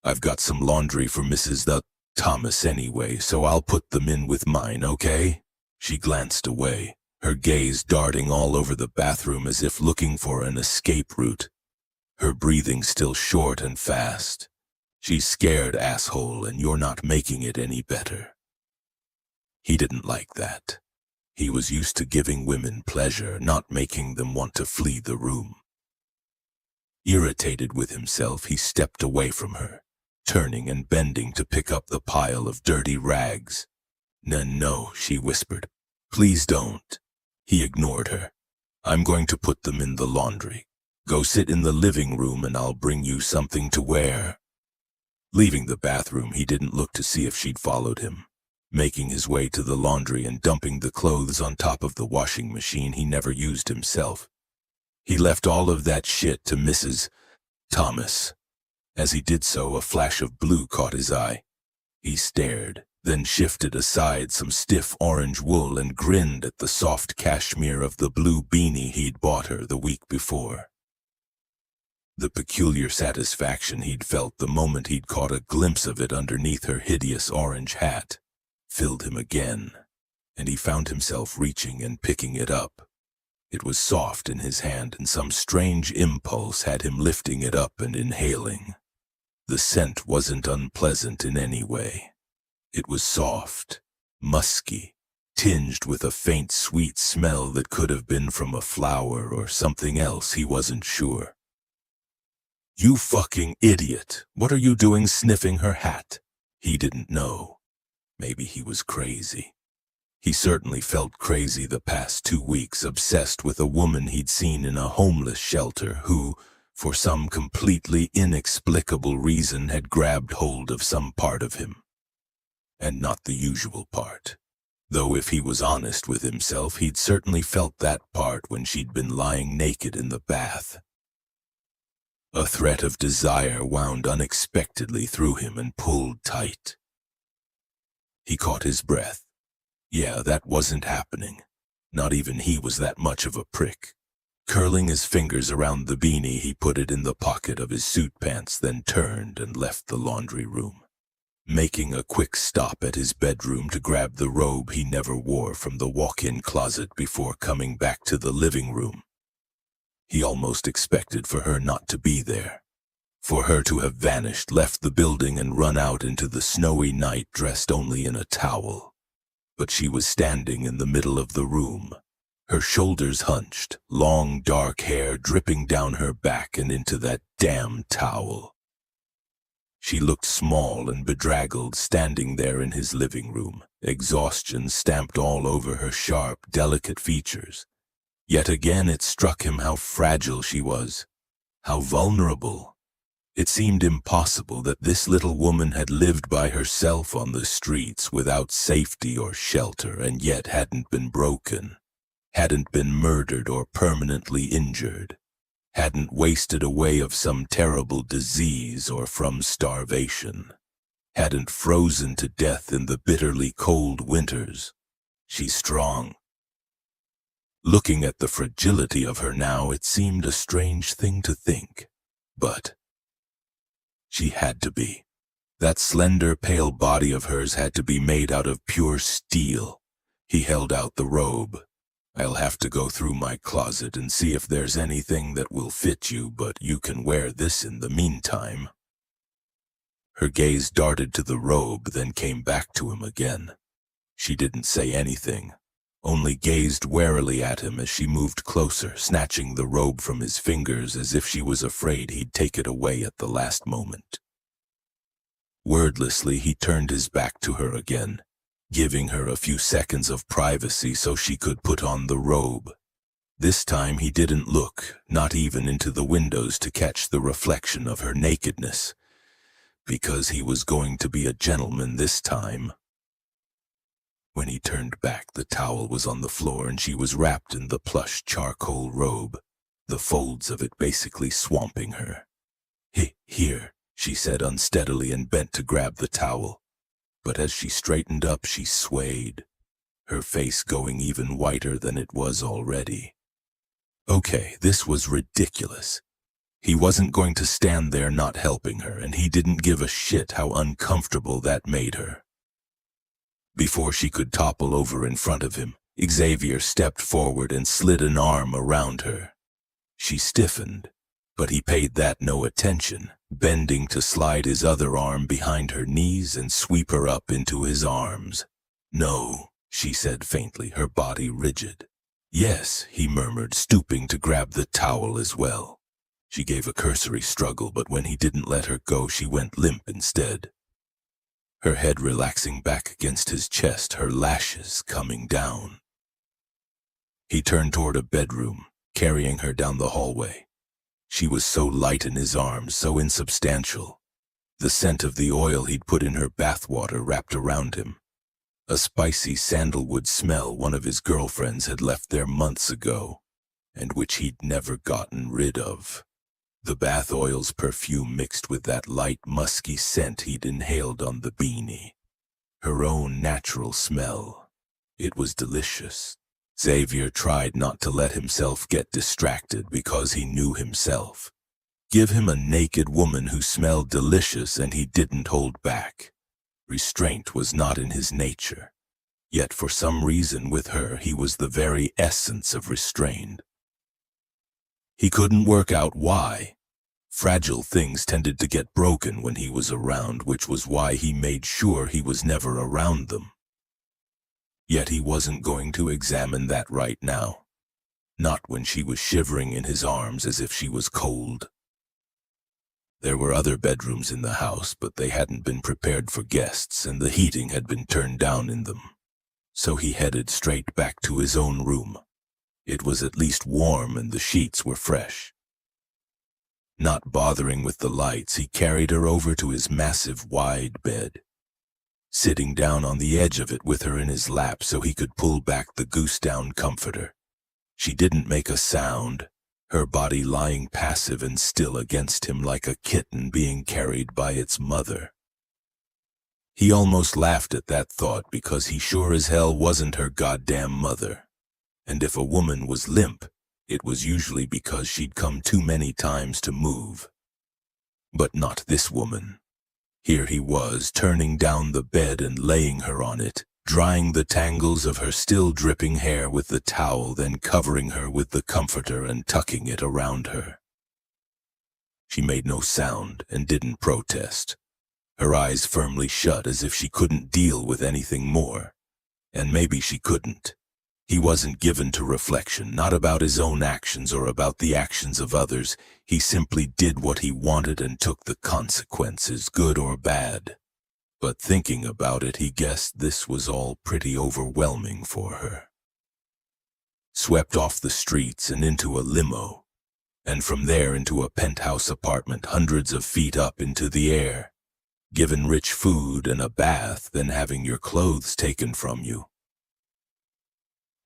I've got some laundry for Mrs. Thomas anyway, so I'll put them in with mine, okay? She glanced away, her gaze darting all over the bathroom as if looking for an escape route, her breathing still short and fast. She's scared, asshole, and you're not making it any better. He didn't like that. He was used to giving women pleasure, not making them want to flee the room. Irritated with himself, he stepped away from her, turning and bending to pick up the pile of dirty rags. No, she whispered. Please don't. He ignored her. I'm going to put them in the laundry. Go sit in the living room and I'll bring you something to wear. Leaving the bathroom, he didn't look to see if she'd followed him. Making his way to the laundry and dumping the clothes on top of the washing machine he never used himself. He left all of that shit to Mrs. Thomas. As he did so, a flash of blue caught his eye. He stared, then shifted aside some stiff orange wool and grinned at the soft cashmere of the blue beanie he'd bought her the week before. The peculiar satisfaction he'd felt the moment he'd caught a glimpse of it underneath her hideous orange hat filled him again, and he found himself reaching and picking it up. It was soft in his hand, and some strange impulse had him lifting it up and inhaling. The scent wasn't unpleasant in any way. It was soft, musky, tinged with a faint sweet smell that could have been from a flower or something else, he wasn't sure. You fucking idiot! What are you doing sniffing her hat? He didn't know. Maybe he was crazy. He certainly felt crazy the past 2 weeks, obsessed with a woman he'd seen in a homeless shelter who, for some completely inexplicable reason, had grabbed hold of some part of him. And not the usual part. Though if he was honest with himself, he'd certainly felt that part when she'd been lying naked in the bath. A threat of desire wound unexpectedly through him and pulled tight. He caught his breath. Yeah, that wasn't happening. Not even he was that much of a prick. Curling his fingers around the beanie, he put it in the pocket of his suit pants, then turned and left the laundry room, making a quick stop at his bedroom to grab the robe he never wore from the walk-in closet before coming back to the living room. He almost expected for her not to be there, for her to have vanished, left the building and run out into the snowy night dressed only in a towel. But she was standing in the middle of the room, her shoulders hunched, long dark hair dripping down her back and into that damn towel. She looked small and bedraggled, standing there in his living room, exhaustion stamped all over her sharp, delicate features. Yet again it struck him how fragile she was, how vulnerable. It seemed impossible that this little woman had lived by herself on the streets without safety or shelter, and yet hadn't been broken, hadn't been murdered or permanently injured, hadn't wasted away of some terrible disease or from starvation, hadn't frozen to death in the bitterly cold winters. She's strong. Looking at the fragility of her now, it seemed a strange thing to think, but she had to be. That slender, pale body of hers had to be made out of pure steel. He held out the robe. I'll have to go through my closet and see if there's anything that will fit you, but you can wear this in the meantime. Her gaze darted to the robe, then came back to him again. She didn't say anything, only gazed warily at him as she moved closer, snatching the robe from his fingers as if she was afraid he'd take it away at the last moment. Wordlessly, he turned his back to her again, giving her a few seconds of privacy so she could put on the robe. This time he didn't look, not even into the windows, to catch the reflection of her nakedness, because he was going to be a gentleman this time. When he turned back, the towel was on the floor and she was wrapped in the plush charcoal robe, the folds of it basically swamping her. Here, she said unsteadily and bent to grab the towel. But as she straightened up, she swayed, her face going even whiter than it was already. Okay, this was ridiculous. He wasn't going to stand there not helping her, and he didn't give a shit how uncomfortable that made her. Before she could topple over in front of him, Xavier stepped forward and slid an arm around her. She stiffened, but he paid that no attention, bending to slide his other arm behind her knees and sweep her up into his arms. No, she said faintly, her body rigid. Yes, he murmured, stooping to grab the towel as well. She gave a cursory struggle, but when he didn't let her go, she went limp instead. Her head relaxing back against his chest, her lashes coming down. He turned toward a bedroom, carrying her down the hallway. She was so light in his arms, so insubstantial. The scent of the oil he'd put in her bathwater wrapped around him. A spicy sandalwood smell one of his girlfriends had left there months ago, and which he'd never gotten rid of. The bath oil's perfume mixed with that light, musky scent he'd inhaled on the beanie. Her own natural smell. It was delicious. Xavier tried not to let himself get distracted because he knew himself. Give him a naked woman who smelled delicious and he didn't hold back. Restraint was not in his nature. Yet for some reason with her he was the very essence of restrained. He couldn't work out why. Fragile things tended to get broken when he was around, which was why he made sure he was never around them. Yet he wasn't going to examine that right now. Not when she was shivering in his arms as if she was cold. There were other bedrooms in the house, but they hadn't been prepared for guests, and the heating had been turned down in them. So he headed straight back to his own room. It was at least warm and the sheets were fresh. Not bothering with the lights, he carried her over to his massive, wide bed. Sitting down on the edge of it with her in his lap so he could pull back the goose-down comforter. She didn't make a sound, her body lying passive and still against him like a kitten being carried by its mother. He almost laughed at that thought because he sure as hell wasn't her goddamn mother. And if a woman was limp, it was usually because she'd come too many times to move. But not this woman. Here he was, turning down the bed and laying her on it, drying the tangles of her still dripping hair with the towel, then covering her with the comforter and tucking it around her. She made no sound and didn't protest, her eyes firmly shut as if she couldn't deal with anything more. And maybe she couldn't. He wasn't given to reflection, not about his own actions or about the actions of others. He simply did what he wanted and took the consequences, good or bad. But thinking about it, he guessed this was all pretty overwhelming for her. Swept off the streets and into a limo, and from there into a penthouse apartment hundreds of feet up into the air. Given rich food and a bath, then having your clothes taken from you.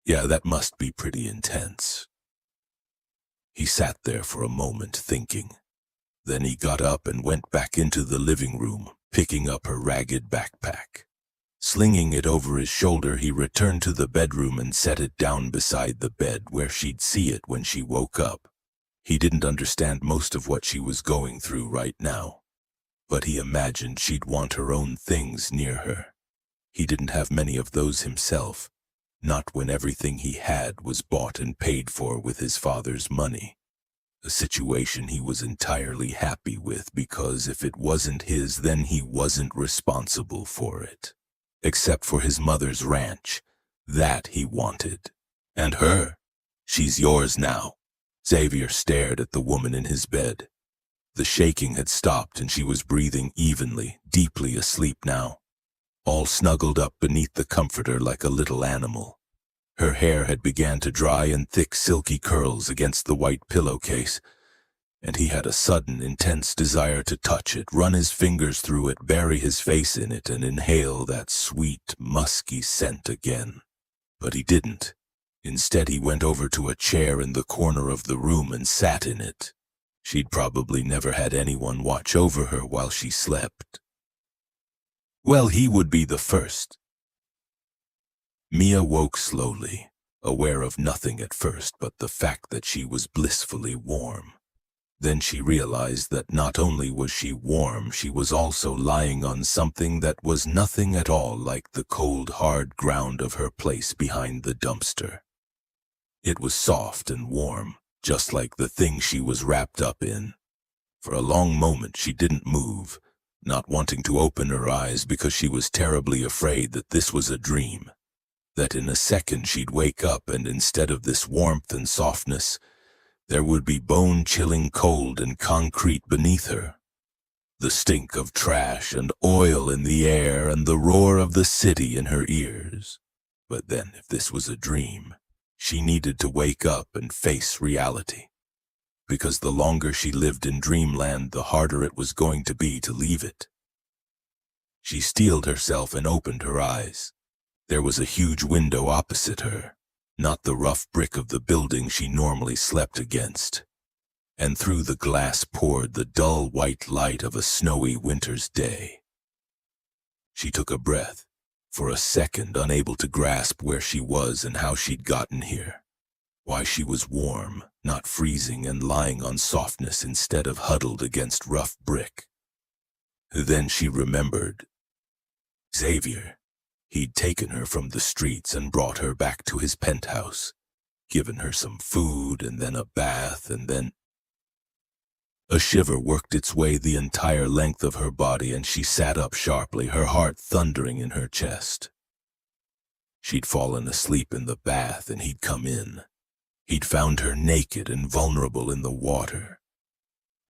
Yeah, that must be pretty intense. He sat there for a moment thinking. Then he got up and went back into the living room, picking up her ragged backpack. Slinging it over his shoulder, he returned to the bedroom and set it down beside the bed where she'd see it when she woke up. He didn't understand most of what she was going through right now, but he imagined she'd want her own things near her. He didn't have many of those himself. Not when everything he had was bought and paid for with his father's money. A situation he was entirely happy with because if it wasn't his, then he wasn't responsible for it. Except for his mother's ranch. That he wanted. And her. She's yours now. Xavier stared at the woman in his bed. The shaking had stopped and she was breathing evenly, deeply asleep now. All snuggled up beneath the comforter like a little animal. Her hair had begun to dry in thick silky curls against the white pillowcase, and he had a sudden, intense desire to touch it, run his fingers through it, bury his face in it, and inhale that sweet, musky scent again. But he didn't. Instead, he went over to a chair in the corner of the room and sat in it. She'd probably never had anyone watch over her while she slept. Well, he would be the first. Mia woke slowly, aware of nothing at first but the fact that she was blissfully warm. Then she realized that not only was she warm, she was also lying on something that was nothing at all like the cold, hard ground of her place behind the dumpster. It was soft and warm, just like the thing she was wrapped up in. For a long moment she didn't move, not wanting to open her eyes because she was terribly afraid that this was a dream. that in a second she'd wake up and instead of this warmth and softness, there would be bone-chilling cold and concrete beneath her. The stink of trash and oil in the air and the roar of the city in her ears. But then, if this was a dream, she needed to wake up and face reality. Because the longer she lived in dreamland, the harder it was going to be to leave it. She steeled herself and opened her eyes. There was a huge window opposite her, not the rough brick of the building she normally slept against. And through the glass poured the dull white light of a snowy winter's day. She took a breath, for a second unable to grasp where she was and how she'd gotten here. Why she was warm, not freezing, and lying on softness instead of huddled against rough brick. Then she remembered. Xavier. He'd taken her from the streets and brought her back to his penthouse, given her some food and then a bath and then... A shiver worked its way the entire length of her body and she sat up sharply, her heart thundering in her chest. She'd fallen asleep in the bath and he'd come in. He'd found her naked and vulnerable in the water.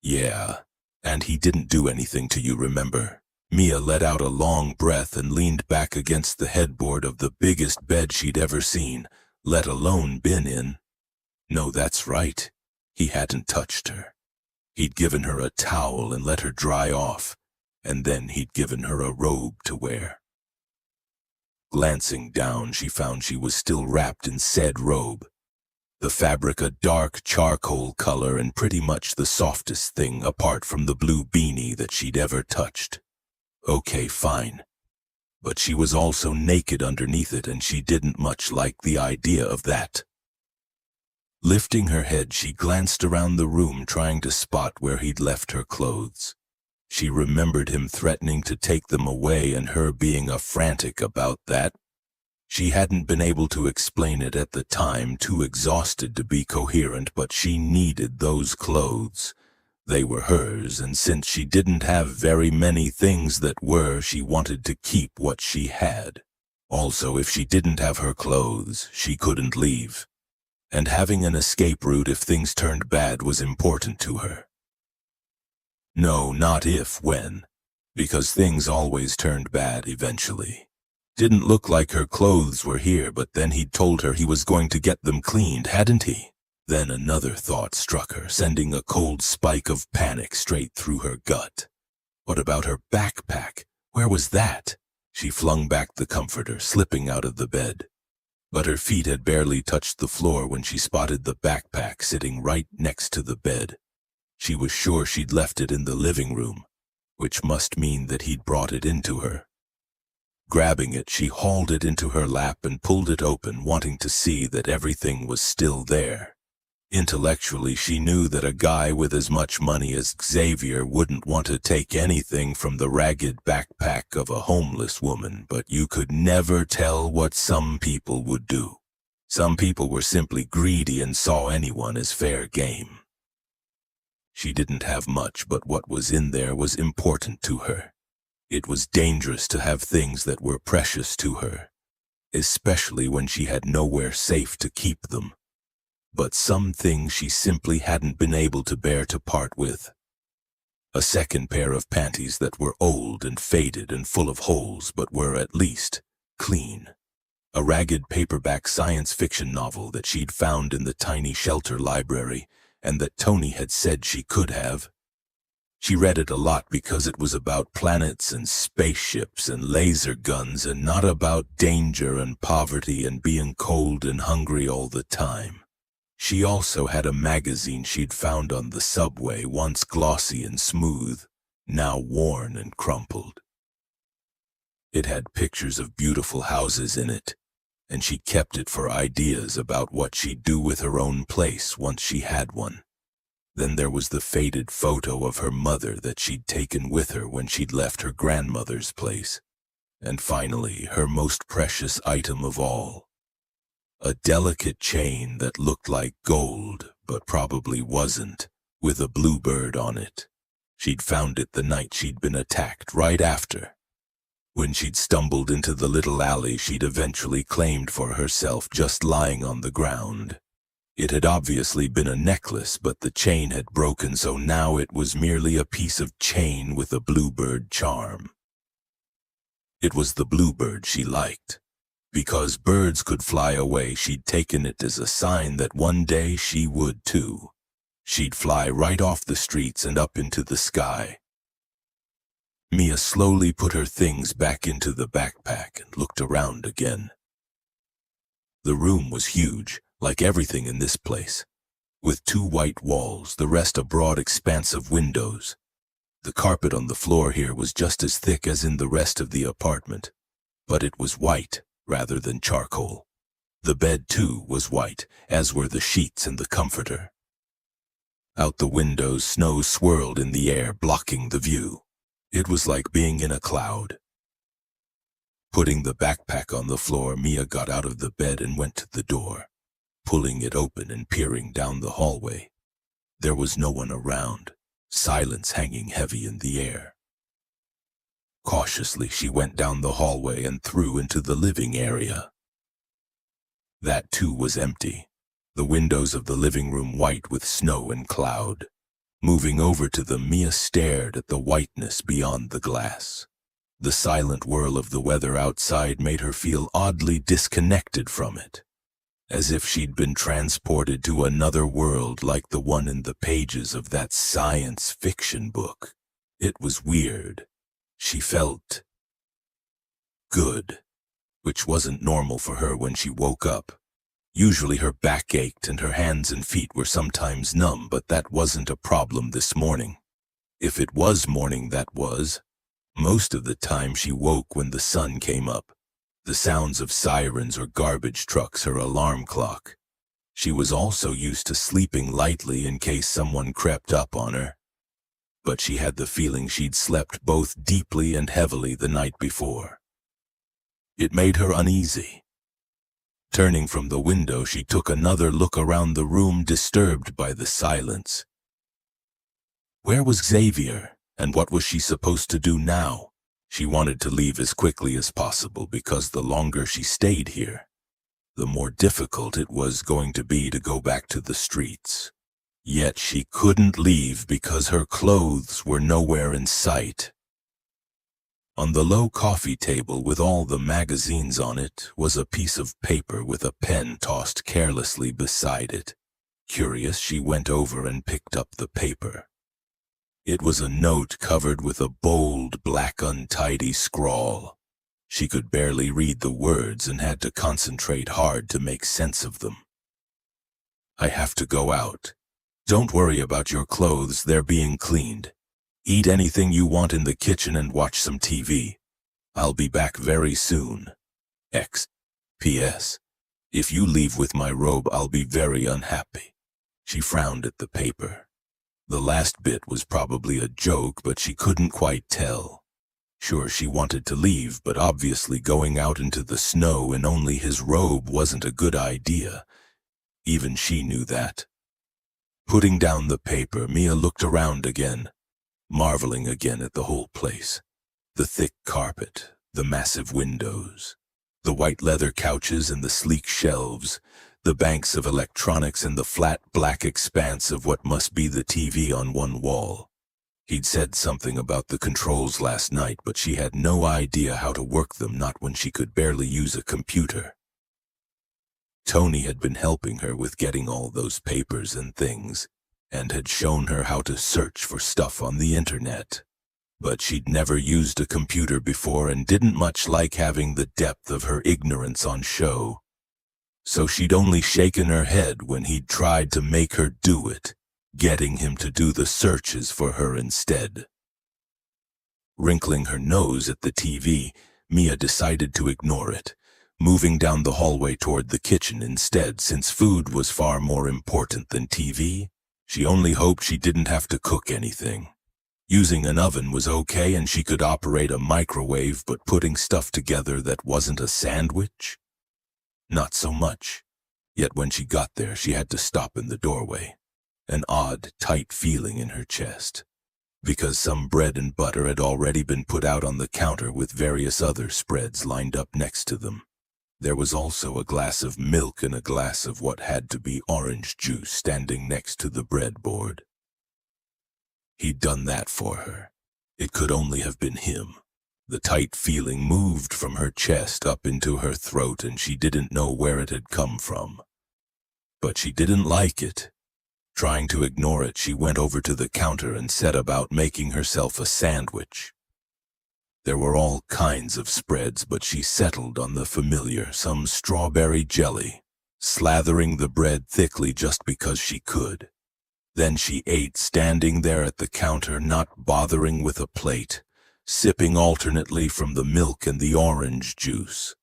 Yeah, and he didn't do anything to you, remember? Mia let out a long breath and leaned back against the headboard of the biggest bed she'd ever seen, let alone been in. No, that's right. He hadn't touched her. He'd given her a towel and let her dry off, and then he'd given her a robe to wear. Glancing down, she found she was still wrapped in said robe. The fabric a dark charcoal color and pretty much the softest thing apart from the blue beanie that she'd ever touched. Okay, fine. But she was also naked underneath it and she didn't much like the idea of that. Lifting her head, she glanced around the room trying to spot where he'd left her clothes. She remembered him threatening to take them away and her being frantic about that. She hadn't been able to explain it at the time, too exhausted to be coherent, but she needed those clothes. They were hers, and since she didn't have very many things that were, she wanted to keep what she had. Also, if she didn't have her clothes, she couldn't leave. And having an escape route if things turned bad was important to her. No, not if, when. Because things always turned bad eventually. Didn't look like her clothes were here, but then he'd told her he was going to get them cleaned, hadn't he? Then another thought struck her, sending a cold spike of panic straight through her gut. What about her backpack? Where was that? She flung back the comforter, slipping out of the bed. But her feet had barely touched the floor when she spotted the backpack sitting right next to the bed. She was sure she'd left it in the living room, which must mean that he'd brought it into her. Grabbing it, she hauled it into her lap and pulled it open, wanting to see that everything was still there. Intellectually, she knew that a guy with as much money as Xavier wouldn't want to take anything from the ragged backpack of a homeless woman, but you could never tell what some people would do. Some people were simply greedy and saw anyone as fair game. She didn't have much, but what was in there was important to her. It was dangerous to have things that were precious to her, especially when she had nowhere safe to keep them. But some things she simply hadn't been able to bear to part with. A second pair of panties that were old and faded and full of holes, but were at least clean. A ragged paperback science fiction novel that she'd found in the tiny shelter library and that Tony had said she could have. She read it a lot because it was about planets and spaceships and laser guns and not about danger and poverty and being cold and hungry all the time. She also had a magazine she'd found on the subway, once glossy and smooth, now worn and crumpled. It had pictures of beautiful houses in it, and she kept it for ideas about what she'd do with her own place once she had one. Then there was the faded photo of her mother that she'd taken with her when she'd left her grandmother's place. And finally, her most precious item of all. A delicate chain that looked like gold, but probably wasn't, with a bluebird on it. She'd found it the night she'd been attacked, right after. When she'd stumbled into the little alley she'd eventually claimed for herself just lying on the ground. It had obviously been a necklace, but the chain had broken, so now it was merely a piece of chain with a bluebird charm. It was the bluebird she liked. Because birds could fly away, she'd taken it as a sign that one day she would too. She'd fly right off the streets and up into the sky. Mia slowly put her things back into the backpack and looked around again. The room was huge, like everything in this place, with 2 white walls, the rest a broad expanse of windows. The carpet on the floor here was just as thick as in the rest of the apartment, but it was white rather than charcoal. The bed, too, was white, as were the sheets and the comforter. Out the windows, snow swirled in the air, blocking the view. It was like being in a cloud. Putting the backpack on the floor, Mia got out of the bed and went to the door, pulling it open and peering down the hallway. There was no one around, silence hanging heavy in the air. Cautiously, she went down the hallway and through into the living area. That too was empty, the windows of the living room white with snow and cloud. Moving over to them, Mia stared at the whiteness beyond the glass. The silent whirl of the weather outside made her feel oddly disconnected from it, as if she'd been transported to another world like the one in the pages of that science fiction book. It was weird. She felt good, which wasn't normal for her when she woke up. Usually her back ached and her hands and feet were sometimes numb, but that wasn't a problem this morning. If it was morning, that was. Most of the time she woke when the sun came up. The sounds of sirens or garbage trucks, her alarm clock. She was also used to sleeping lightly in case someone crept up on her. But she had the feeling she'd slept both deeply and heavily the night before. It made her uneasy. Turning from the window, she took another look around the room, disturbed by the silence. Where was Xavier, and what was she supposed to do now? She wanted to leave as quickly as possible, because the longer she stayed here, the more difficult it was going to be to go back to the streets. Yet she couldn't leave because her clothes were nowhere in sight. On the low coffee table with all the magazines on it was a piece of paper with a pen tossed carelessly beside it. Curious, she went over and picked up the paper. It was a note covered with a bold, black, untidy scrawl. She could barely read the words and had to concentrate hard to make sense of them. I have to go out. Don't worry about your clothes, they're being cleaned. Eat anything you want in the kitchen and watch some TV. I'll be back very soon. P.S. If you leave with my robe, I'll be very unhappy. She frowned at the paper. The last bit was probably a joke, but she couldn't quite tell. Sure, she wanted to leave, but obviously going out into the snow in only his robe wasn't a good idea. Even she knew that. Putting down the paper, Mia looked around again, marveling again at the whole place. The thick carpet, the massive windows, the white leather couches and the sleek shelves, the banks of electronics and the flat black expanse of what must be the TV on one wall. He'd said something about the controls last night, but she had no idea how to work them, not when she could barely use a computer. Tony had been helping her with getting all those papers and things, and had shown her how to search for stuff on the internet. But she'd never used a computer before and didn't much like having the depth of her ignorance on show. So she'd only shaken her head when he'd tried to make her do it, getting him to do the searches for her instead. Wrinkling her nose at the TV, Mia decided to ignore it, moving down the hallway toward the kitchen instead. Since food was far more important than TV, she only hoped she didn't have to cook anything. Using an oven was okay and she could operate a microwave, but putting stuff together that wasn't a sandwich? Not so much. Yet when she got there, she had to stop in the doorway, an odd, tight feeling in her chest. because some bread and butter had already been put out on the counter with various other spreads lined up next to them. There was also a glass of milk and a glass of what had to be orange juice standing next to the breadboard. He'd done that for her. It could only have been him. The tight feeling moved from her chest up into her throat, and she didn't know where it had come from. But she didn't like it. Trying to ignore it, she went over to the counter and set about making herself a sandwich. There were all kinds of spreads, but she settled on the familiar, some strawberry jelly, slathering the bread thickly just because she could. Then she ate, standing there at the counter, not bothering with a plate, sipping alternately from the milk and the orange juice.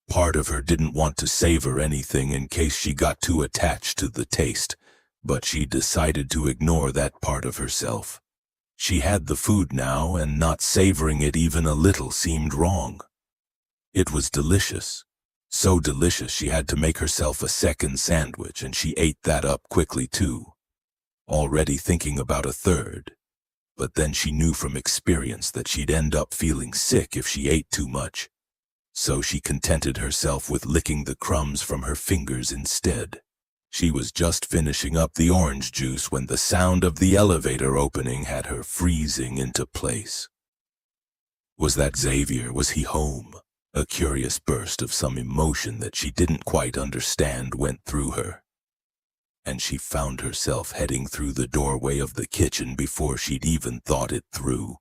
Part of her didn't want to savor anything in case she got too attached to the taste, but she decided to ignore that part of herself. She had the food now, and not savoring it even a little seemed wrong. It was delicious. So delicious she had to make herself a second sandwich, and she ate that up quickly too, already thinking about a third. But then she knew from experience that she'd end up feeling sick if she ate too much, so she contented herself with licking the crumbs from her fingers instead. She was just finishing up the orange juice when the sound of the elevator opening had her freezing into place. Was that Xavier? Was he home? A curious burst of some emotion that she didn't quite understand went through her, and she found herself heading through the doorway of the kitchen before she'd even thought it through.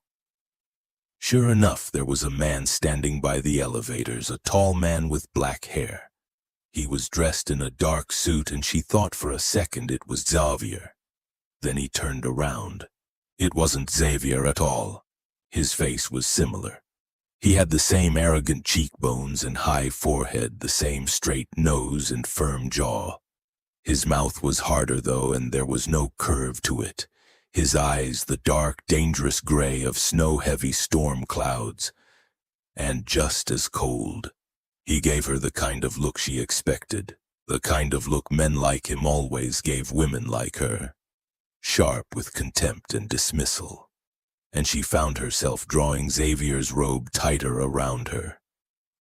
Sure enough, there was a man standing by the elevators, a tall man with black hair. He was dressed in a dark suit, and she thought for a second it was Xavier. Then he turned around. It wasn't Xavier at all. His face was similar. He had the same arrogant cheekbones and high forehead, the same straight nose and firm jaw. His mouth was harder, though, and there was no curve to it. His eyes, the dark, dangerous gray of snow-heavy storm clouds, and just as cold. He gave her the kind of look she expected, the kind of look men like him always gave women like her, sharp with contempt and dismissal. And she found herself drawing Xavier's robe tighter around her,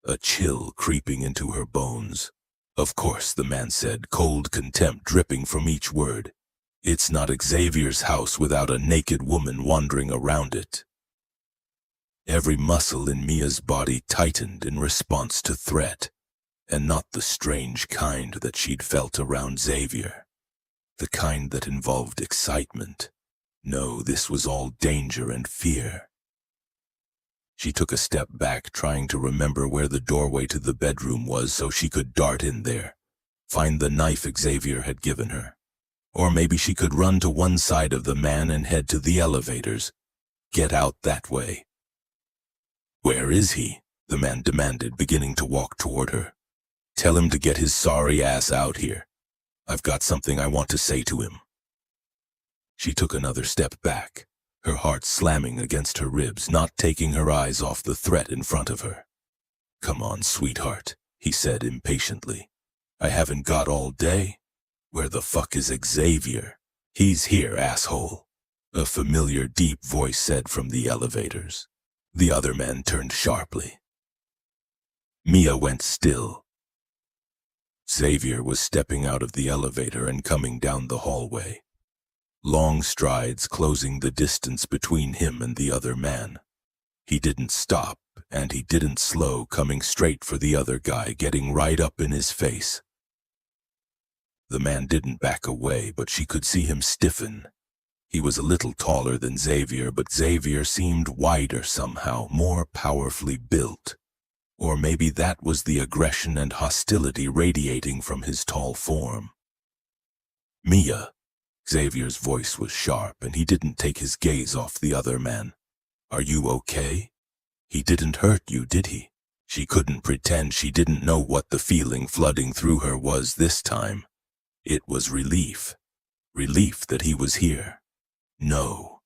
a chill creeping into her bones. Of course, the man said, cold contempt dripping from each word. It's not Xavier's house without a naked woman wandering around it. Every muscle in Mia's body tightened in response to threat, and not the strange kind that she'd felt around Xavier, the kind that involved excitement. No, this was all danger and fear. She took a step back, trying to remember where the doorway to the bedroom was so she could dart in there, find the knife Xavier had given her. Or maybe she could run to one side of the man and head to the elevators, get out that way. "Where is he?" the man demanded, beginning to walk toward her. "Tell him to get his sorry ass out here. I've got something I want to say to him." She took another step back, her heart slamming against her ribs, not taking her eyes off the threat in front of her. "Come on, sweetheart," he said impatiently. "I haven't got all day. Where the fuck is Xavier?" "He's here, asshole," a familiar deep voice said from the elevators. The other man turned sharply. Mia went still. Xavier was stepping out of the elevator and coming down the hallway, long strides closing the distance between him and the other man. He didn't stop, and he didn't slow, coming straight for the other guy, getting right up in his face. The man didn't back away, but she could see him stiffen. He was a little taller than Xavier, but Xavier seemed wider somehow, more powerfully built. Or maybe that was the aggression and hostility radiating from his tall form. "Mia." Xavier's voice was sharp, and he didn't take his gaze off the other man. "Are you okay? He didn't hurt you, did he?" She couldn't pretend she didn't know what the feeling flooding through her was this time. It was relief. Relief that he was here. "No."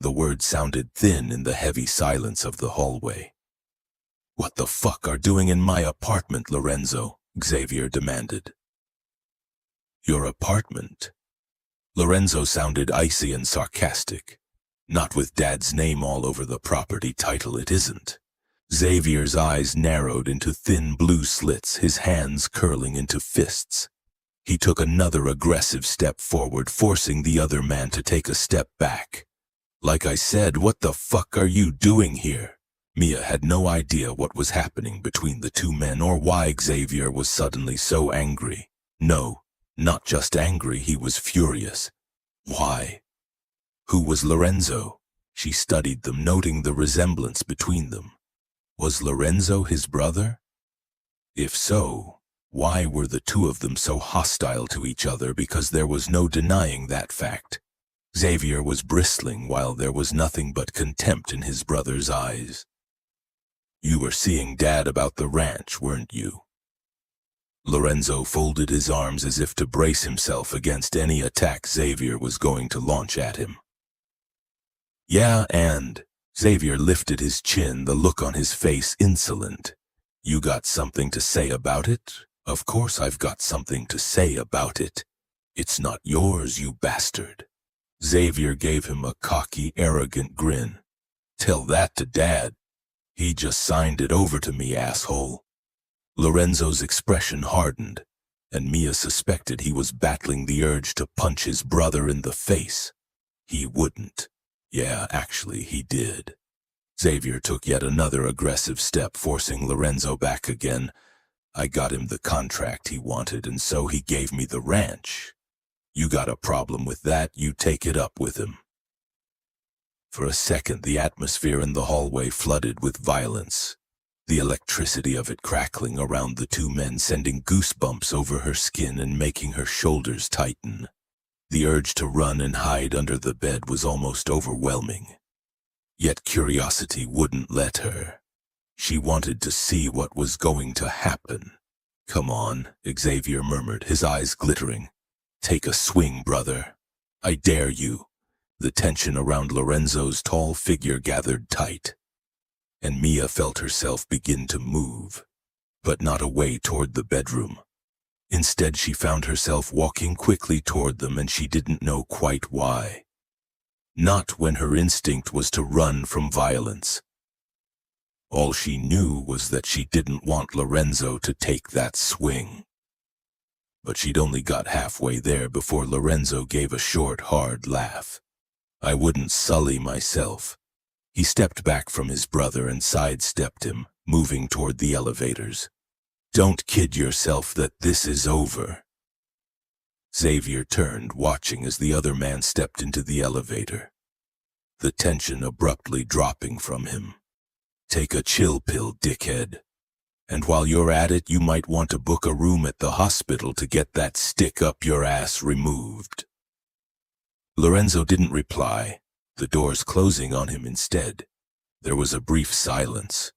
The words sounded thin in the heavy silence of the hallway. "What the fuck are doing in my apartment, Lorenzo?" Xavier demanded. "Your apartment?" Lorenzo sounded icy and sarcastic. Not with Dad's name all over the property title, it isn't. Xavier's eyes narrowed into thin blue slits, his hands curling into fists. He took another aggressive step forward, forcing the other man to take a step back. Like I said, what the fuck are you doing here? Mia had no idea what was happening between the two men or why Xavier was suddenly so angry. No, not just angry, he was furious. Why? Who was Lorenzo? She studied them, noting the resemblance between them. Was Lorenzo his brother? If so, why were the two of them so hostile to each other? Because there was no denying that fact. Xavier was bristling while there was nothing but contempt in his brother's eyes. You were seeing Dad about the ranch, weren't you? Lorenzo folded his arms as if to brace himself against any attack Xavier was going to launch at him. Yeah, and Xavier lifted his chin, the look on his face insolent. You got something to say about it? Of course I've got something to say about it. It's not yours, you bastard. Xavier gave him a cocky, arrogant grin. Tell that to Dad. He just signed it over to me, asshole. Lorenzo's expression hardened, and Mia suspected he was battling the urge to punch his brother in the face. He wouldn't. Yeah, actually, he did. Xavier took yet another aggressive step, forcing Lorenzo back again. I got him the contract he wanted, and so he gave me the ranch. You got a problem with that, you take it up with him. For a second, the atmosphere in the hallway flooded with violence, the electricity of it crackling around the two men, sending goosebumps over her skin and making her shoulders tighten. The urge to run and hide under the bed was almost overwhelming. Yet curiosity wouldn't let her. She wanted to see what was going to happen. Come on, Xavier murmured, his eyes glittering. Take a swing, brother. I dare you. The tension around Lorenzo's tall figure gathered tight, and Mia felt herself begin to move, but not away toward the bedroom. Instead, she found herself walking quickly toward them, and she didn't know quite why. Not when her instinct was to run from violence. All she knew was that she didn't want Lorenzo to take that swing. But she'd only got halfway there before Lorenzo gave a short, hard laugh. I wouldn't sully myself. He stepped back from his brother and sidestepped him, moving toward the elevators. Don't kid yourself that this is over. Xavier turned, watching as the other man stepped into the elevator, the tension abruptly dropping from him. Take a chill pill, dickhead. And while you're at it, you might want to book a room at the hospital to get that stick up your ass removed. Lorenzo didn't reply, the doors closing on him instead. There was a brief silence,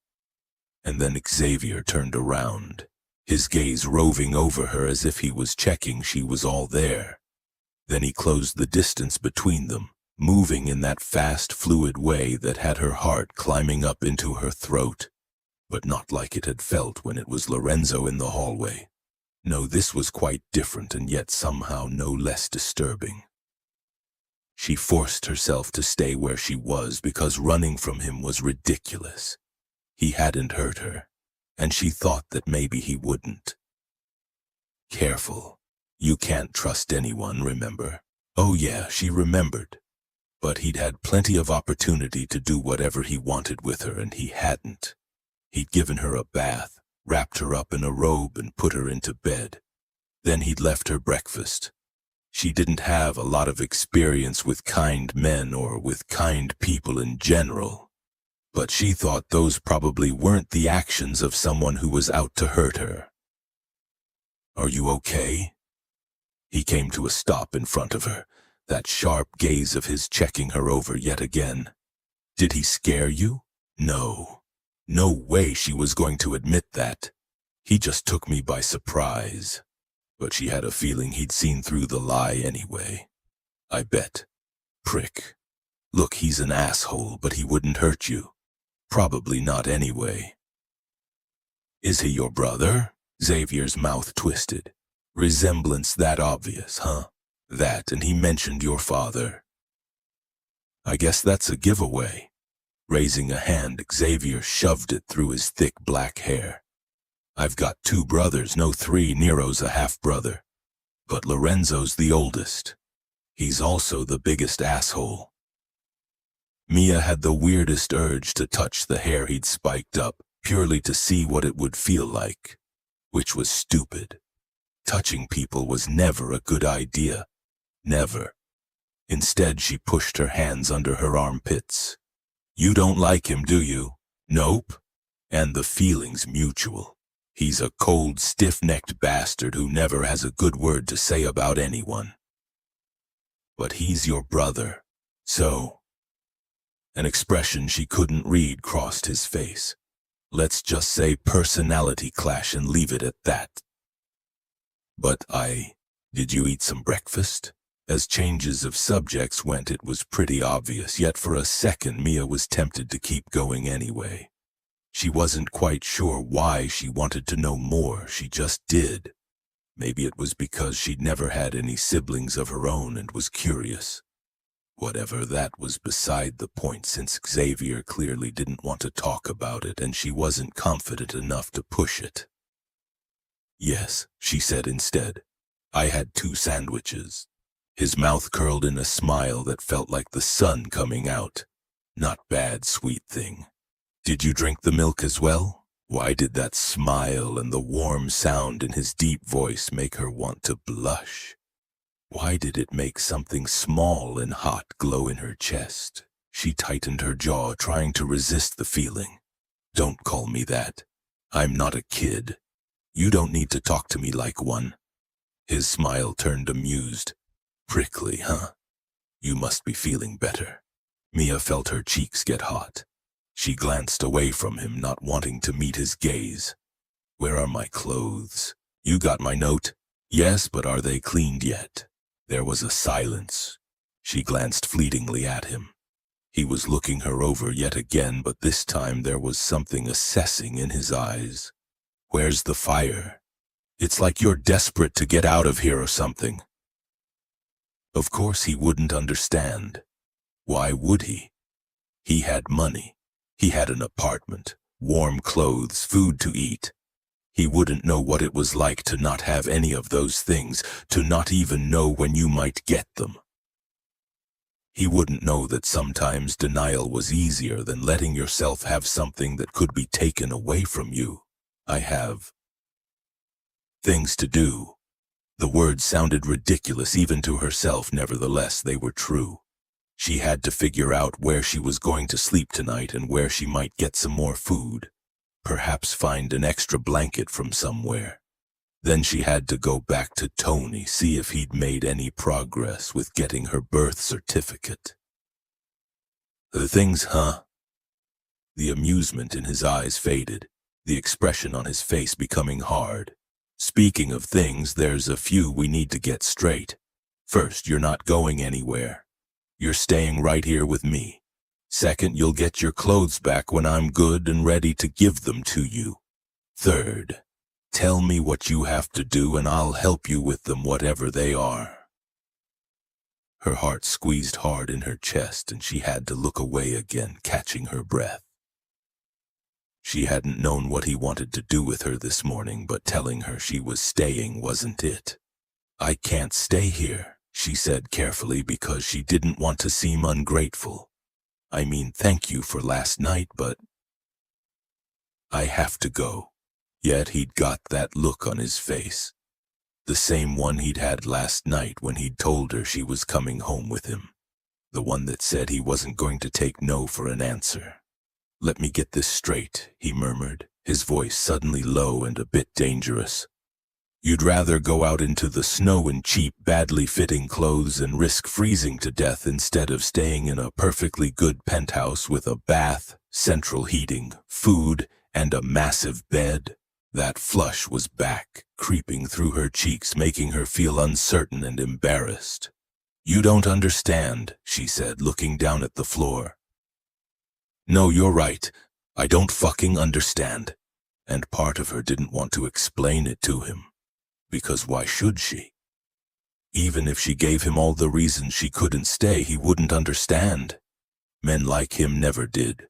and then Xavier turned around, his gaze roving over her as if he was checking she was all there. Then he closed the distance between them, moving in that fast, fluid way that had her heart climbing up into her throat, but not like it had felt when it was Lorenzo in the hallway. No, this was quite different, and yet somehow no less disturbing. She forced herself to stay where she was because running from him was ridiculous. He hadn't hurt her, and she thought that maybe he wouldn't. Careful. You can't trust anyone, remember? Oh yeah, she remembered. But he'd had plenty of opportunity to do whatever he wanted with her, and he hadn't. He'd given her a bath, wrapped her up in a robe, and put her into bed. Then he'd left her breakfast. She didn't have a lot of experience with kind men or with kind people in general, but she thought those probably weren't the actions of someone who was out to hurt her. Are you okay? He came to a stop in front of her, that sharp gaze of his checking her over yet again. Did he scare you? No. No way she was going to admit that. He just took me by surprise. But she had a feeling he'd seen through the lie anyway. I bet. Prick. Look, he's an asshole, but he wouldn't hurt you. Probably not anyway. Is he your brother? Xavier's mouth twisted. Resemblance that obvious, huh? That, and he mentioned your father. I guess that's a giveaway. Raising a hand, Xavier shoved it through his thick black hair. I've got 2 brothers, no 3. Nero's a half-brother. But Lorenzo's the oldest. He's also the biggest asshole. Mia had the weirdest urge to touch the hair he'd spiked up, purely to see what it would feel like, which was stupid. Touching people was never a good idea. Never. Instead, she pushed her hands under her armpits. You don't like him, do you? Nope. And the feeling's mutual. He's a cold, stiff-necked bastard who never has a good word to say about anyone. But he's your brother, so... An expression she couldn't read crossed his face. Let's just say personality clash and leave it at that. But did you eat some breakfast? As changes of subjects went, it was pretty obvious, yet for a second Mia was tempted to keep going anyway. She wasn't quite sure why she wanted to know more, she just did. Maybe it was because she'd never had any siblings of her own and was curious. Whatever, that was beside the point, since Xavier clearly didn't want to talk about it and she wasn't confident enough to push it. Yes, she said instead. I had 2 sandwiches. His mouth curled in a smile that felt like the sun coming out. Not bad, sweet thing. Did you drink the milk as well? Why did that smile and the warm sound in his deep voice make her want to blush? Why did it make something small and hot glow in her chest? She tightened her jaw, trying to resist the feeling. Don't call me that. I'm not a kid. You don't need to talk to me like one. His smile turned amused. Prickly, huh? You must be feeling better. Mia felt her cheeks get hot. She glanced away from him, not wanting to meet his gaze. Where are my clothes? You got my note? Yes, but are they cleaned yet? There was a silence. She glanced fleetingly at him. He was looking her over yet again, but this time there was something assessing in his eyes. Where's the fire? It's like you're desperate to get out of here or something. Of course he wouldn't understand. Why would he? He had money. He had an apartment, warm clothes, food to eat. He wouldn't know what it was like to not have any of those things, to not even know when you might get them. He wouldn't know that sometimes denial was easier than letting yourself have something that could be taken away from you. I have things to do. The words sounded ridiculous even to herself, nevertheless they were true. She had to figure out where she was going to sleep tonight and where she might get some more food. Perhaps find an extra blanket from somewhere. Then she had to go back to Tony, see if he'd made any progress with getting her birth certificate. The things, huh? The amusement in his eyes faded, the expression on his face becoming hard. Speaking of things, there's a few we need to get straight. First, you're not going anywhere. You're staying right here with me. Second, you'll get your clothes back when I'm good and ready to give them to you. Third, tell me what you have to do and I'll help you with them, whatever they are. Her heart squeezed hard in her chest and she had to look away again, catching her breath. She hadn't known what he wanted to do with her this morning, but telling her she was staying wasn't it. I can't stay here, she said carefully, because she didn't want to seem ungrateful. I mean, thank you for last night, but I have to go. Yet he'd got that look on his face. The same one he'd had last night when he'd told her she was coming home with him. The one that said he wasn't going to take no for an answer. Let me get this straight, he murmured, his voice suddenly low and a bit dangerous. You'd rather go out into the snow in cheap, badly fitting clothes and risk freezing to death instead of staying in a perfectly good penthouse with a bath, central heating, food, and a massive bed? That flush was back, creeping through her cheeks, making her feel uncertain and embarrassed. You don't understand, she said, looking down at the floor. No, you're right. I don't fucking understand. And part of her didn't want to explain it to him. Because why should she? Even if she gave him all the reasons she couldn't stay, he wouldn't understand. Men like him never did.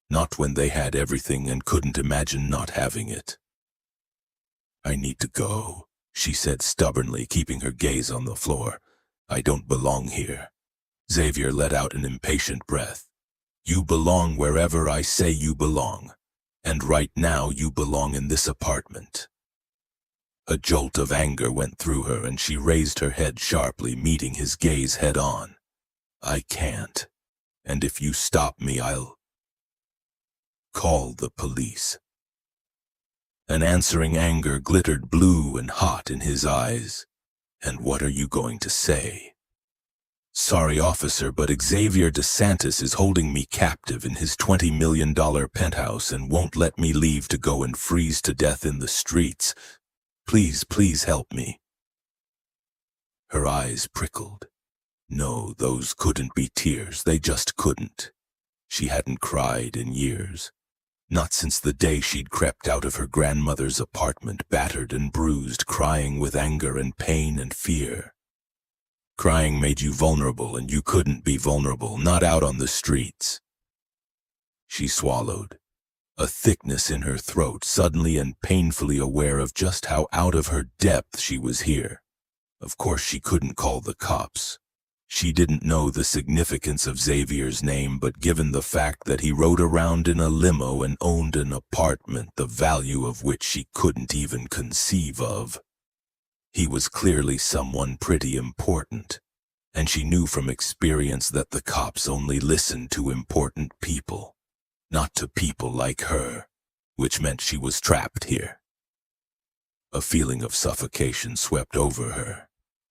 Not when they had everything and couldn't imagine not having it. "I need to go," she said stubbornly, keeping her gaze on the floor. "I don't belong here." Xavier let out an impatient breath. "You belong wherever I say you belong. And right now you belong in this apartment." A jolt of anger went through her and she raised her head sharply, meeting his gaze head on. "I can't. And if you stop me, I'll call the police." An answering anger glittered blue and hot in his eyes. "And what are you going to say?" "Sorry, officer, but Xavier DeSantis is holding me captive in his $20 million penthouse and won't let me leave to go and freeze to death in the streets. Please, please help me." Her eyes prickled. No, those couldn't be tears. They just couldn't. She hadn't cried in years. Not since the day she'd crept out of her grandmother's apartment, battered and bruised, crying with anger and pain and fear. Crying made you vulnerable, and you couldn't be vulnerable, not out on the streets. She swallowed, a thickness in her throat, suddenly and painfully aware of just how out of her depth she was here. Of course she couldn't call the cops. She didn't know the significance of Xavier's name, but given the fact that he rode around in a limo and owned an apartment, the value of which she couldn't even conceive of, he was clearly someone pretty important. And she knew from experience that the cops only listened to important people, not to people like her, which meant she was trapped here. A feeling of suffocation swept over her.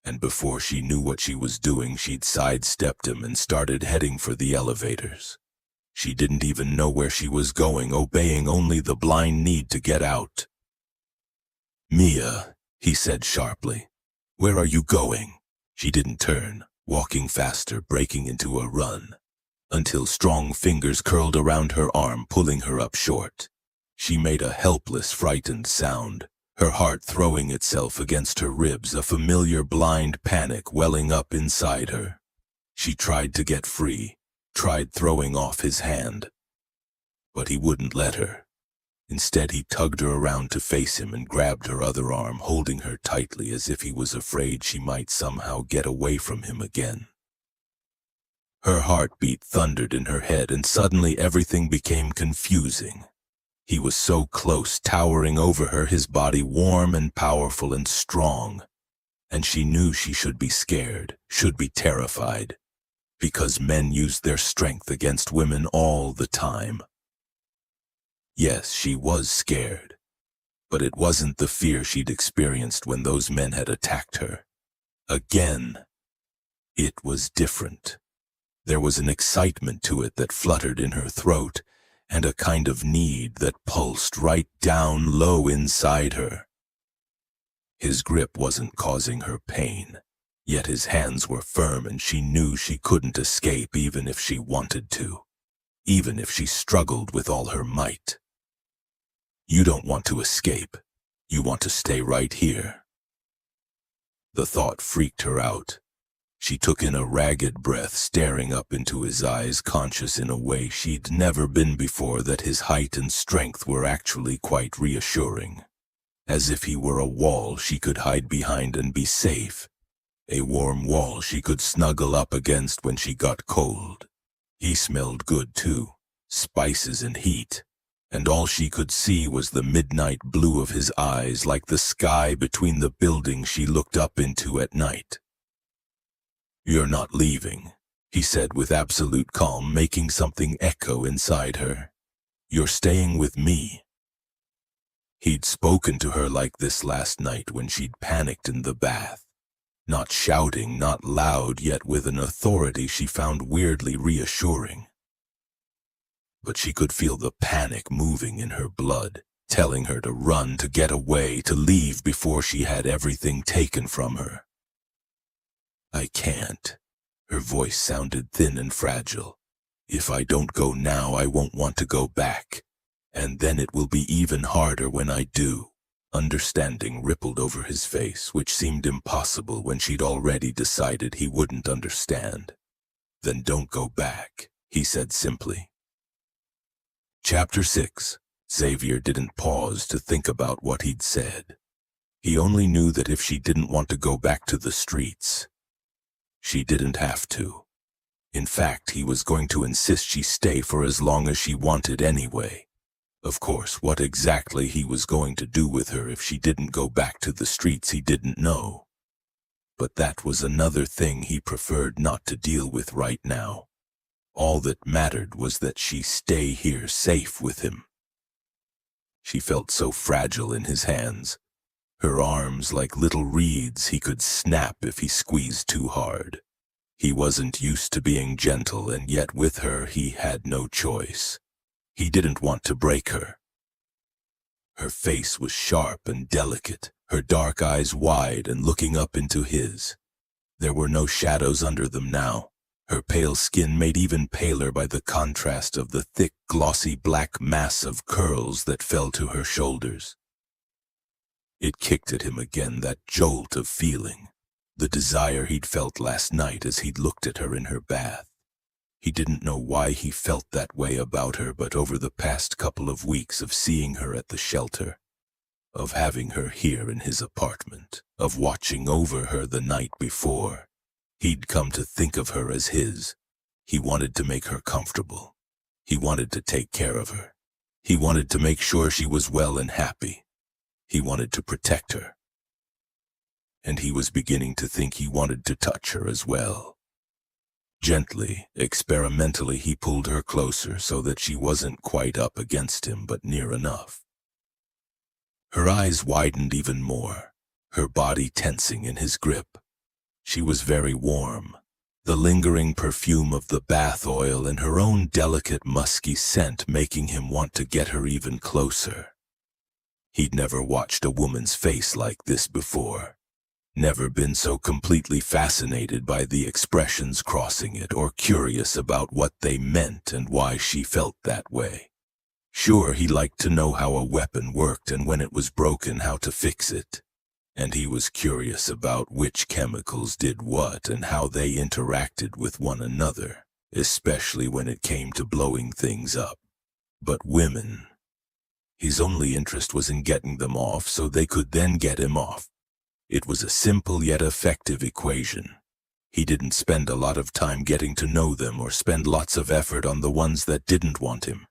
And before she knew what she was doing, she'd sidestepped him and started heading for the elevators. She didn't even know where she was going, obeying only the blind need to get out. "Mia," he said sharply, "where are you going?" She didn't turn, walking faster, breaking into a run, until strong fingers curled around her arm, pulling her up short. She made a helpless, frightened sound, her heart throwing itself against her ribs, a familiar blind panic welling up inside her. She tried to get free, tried throwing off his hand, but he wouldn't let her. Instead, he tugged her around to face him and grabbed her other arm, holding her tightly as if he was afraid she might somehow get away from him again. Her heartbeat thundered in her head, and suddenly everything became confusing. He was so close, towering over her, his body warm and powerful and strong. And she knew she should be scared, should be terrified, because men used their strength against women all the time. Yes, she was scared, but it wasn't the fear she'd experienced when those men had attacked her. Again, it was different. There was an excitement to it that fluttered in her throat, and a kind of need that pulsed right down low inside her. His grip wasn't causing her pain, yet his hands were firm, and she knew she couldn't escape even if she wanted to, even if she struggled with all her might. "You don't want to escape. You want to stay right here." The thought freaked her out. She took in a ragged breath, staring up into his eyes, conscious in a way she'd never been before that his height and strength were actually quite reassuring. As if he were a wall she could hide behind and be safe. A warm wall she could snuggle up against when she got cold. He smelled good too, spices and heat, and all she could see was the midnight blue of his eyes, like the sky between the buildings she looked up into at night. "You're not leaving," he said with absolute calm, making something echo inside her. "You're staying with me." He'd spoken to her like this last night when she'd panicked in the bath. Not shouting, not loud, yet with an authority she found weirdly reassuring. But she could feel the panic moving in her blood, telling her to run, to get away, to leave before she had everything taken from her. "I can't." Her voice sounded thin and fragile. "If I don't go now, I won't want to go back. And then it will be even harder when I do." Understanding rippled over his face, which seemed impossible when she'd already decided he wouldn't understand. "Then don't go back. he said simply. Chapter 6. Xavier didn't pause to think about what he'd said. He only knew that if she didn't want to go back to the streets, she didn't have to. In fact, he was going to insist she stay for as long as she wanted anyway. Of course, what exactly he was going to do with her if she didn't go back to the streets he didn't know. But that was another thing he preferred not to deal with right now. All that mattered was that she stay here safe with him. She felt so fragile in his hands, her arms like little reeds he could snap if he squeezed too hard. He wasn't used to being gentle, and yet with her he had no choice. He didn't want to break her. Her face was sharp and delicate, her dark eyes wide and looking up into his. There were no shadows under them now, her pale skin made even paler by the contrast of the thick, glossy black mass of curls that fell to her shoulders. It kicked at him again, that jolt of feeling, the desire he'd felt last night as he'd looked at her in her bath. He didn't know why he felt that way about her, but over the past couple of weeks of seeing her at the shelter, of having her here in his apartment, of watching over her the night before, he'd come to think of her as his. He wanted to make her comfortable. He wanted to take care of her. He wanted to make sure she was well and happy. He wanted to protect her. And he was beginning to think he wanted to touch her as well. Gently, experimentally, he pulled her closer so that she wasn't quite up against him, but near enough. Her eyes widened even more, her body tensing in his grip. She was very warm, the lingering perfume of the bath oil and her own delicate musky scent making him want to get her even closer. He'd never watched a woman's face like this before. Never been so completely fascinated by the expressions crossing it or curious about what they meant and why she felt that way. Sure, he liked to know how a weapon worked and when it was broken how to fix it. And he was curious about which chemicals did what and how they interacted with one another, especially when it came to blowing things up. But women, his only interest was in getting them off so they could then get him off. It was a simple yet effective equation. He didn't spend a lot of time getting to know them or spend lots of effort on the ones that didn't want him.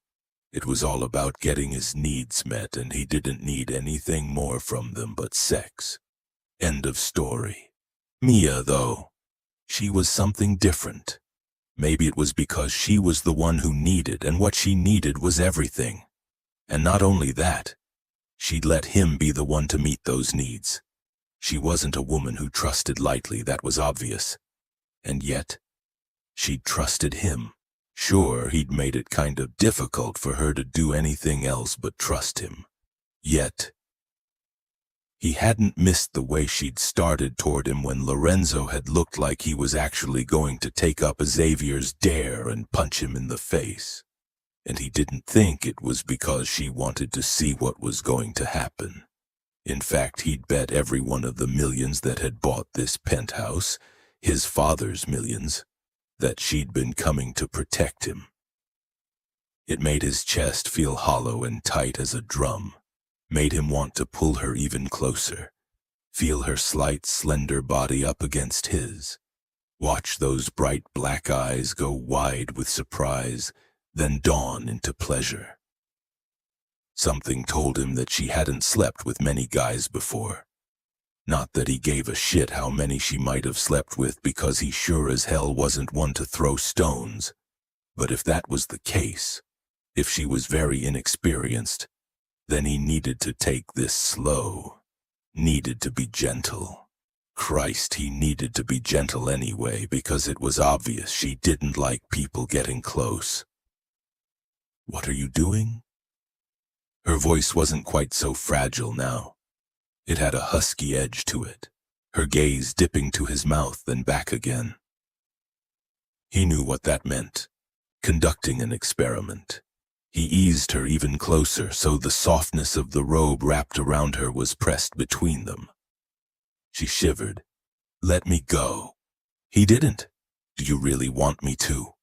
It was all about getting his needs met, and he didn't need anything more from them but sex. End of story. Mia, though, she was something different. Maybe it was because she was the one who needed, and what she needed was everything. And not only that, she'd let him be the one to meet those needs. She wasn't a woman who trusted lightly, that was obvious. And yet, she'd trusted him. Sure, he'd made it kind of difficult for her to do anything else but trust him. Yet, he hadn't missed the way she'd started toward him when Lorenzo had looked like he was actually going to take up Xavier's dare and punch him in the face. And he didn't think it was because she wanted to see what was going to happen. In fact, he'd bet every one of the millions that had bought this penthouse, his father's millions, that she'd been coming to protect him. It made his chest feel hollow and tight as a drum, made him want to pull her even closer, feel her slight, slender body up against his, watch those bright black eyes go wide with surprise, then dawn into pleasure. Something told him that she hadn't slept with many guys before. Not that he gave a shit how many she might have slept with, because he sure as hell wasn't one to throw stones. But if that was the case, if she was very inexperienced, then he needed to take this slow, needed to be gentle. Christ, he needed to be gentle anyway, because it was obvious she didn't like people getting close. "What are you doing?" Her voice wasn't quite so fragile now. It had a husky edge to it, her gaze dipping to his mouth then back again. He knew what that meant, conducting an experiment. He eased her even closer so the softness of the robe wrapped around her was pressed between them. She shivered. "Let me go." He didn't. "Do you really want me to?"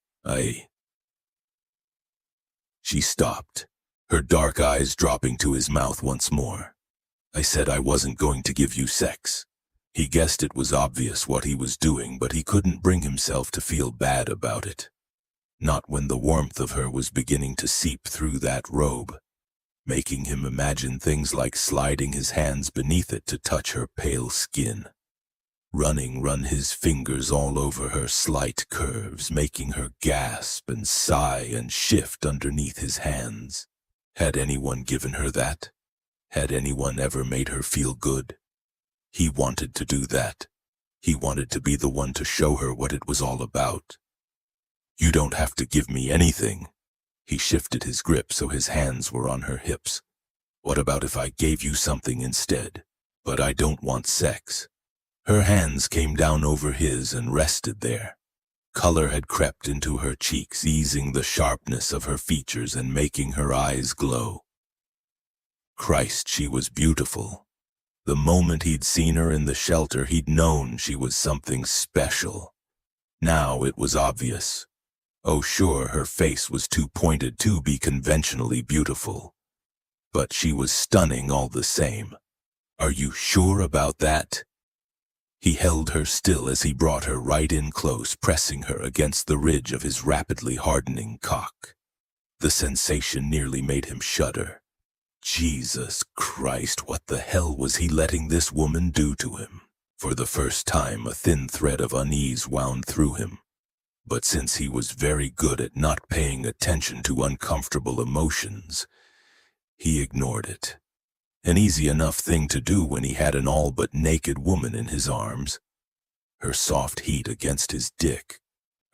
She stopped, her dark eyes dropping to his mouth once more. I said I wasn't going to give you sex. He guessed it was obvious what he was doing, but he couldn't bring himself to feel bad about it. Not when the warmth of her was beginning to seep through that robe, making him imagine things like sliding his hands beneath it to touch her pale skin. Run his fingers all over her slight curves, making her gasp and sigh and shift underneath his hands. Had anyone given her that? Had anyone ever made her feel good? He wanted to do that. He wanted to be the one to show her what it was all about. You don't have to give me anything. He shifted his grip so his hands were on her hips. What about if I gave you something instead? But I don't want sex. Her hands came down over his and rested there. Color had crept into her cheeks, easing the sharpness of her features and making her eyes glow. Christ, she was beautiful. The moment he'd seen her in the shelter, he'd known she was something special. Now it was obvious. Oh, sure, her face was too pointed to be conventionally beautiful. But she was stunning all the same. Are you sure about that? He held her still as he brought her right in close, pressing her against the ridge of his rapidly hardening cock. The sensation nearly made him shudder. Jesus Christ, what the hell was he letting this woman do to him? For the first time, a thin thread of unease wound through him. But since he was very good at not paying attention to uncomfortable emotions, he ignored it. An easy enough thing to do when he had an all but naked woman in his arms. Her soft heat against his dick.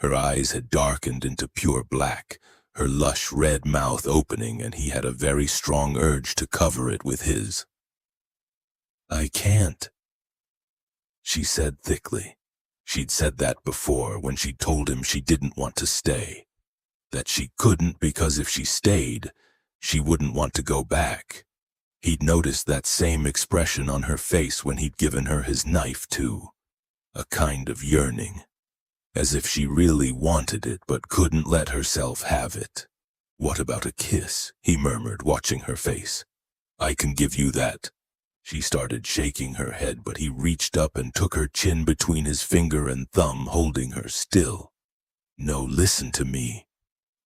Her eyes had darkened into pure black, her lush red mouth opening, and he had a very strong urge to cover it with his. I can't, she said thickly. She'd said that before when she told him she didn't want to stay. That she couldn't because if she stayed, she wouldn't want to go back. He'd noticed that same expression on her face when he'd given her his knife too. A kind of yearning. As if she really wanted it but couldn't let herself have it. What about a kiss? He murmured, watching her face. I can give you that. She started shaking her head, but he reached up and took her chin between his finger and thumb, holding her still. No, listen to me.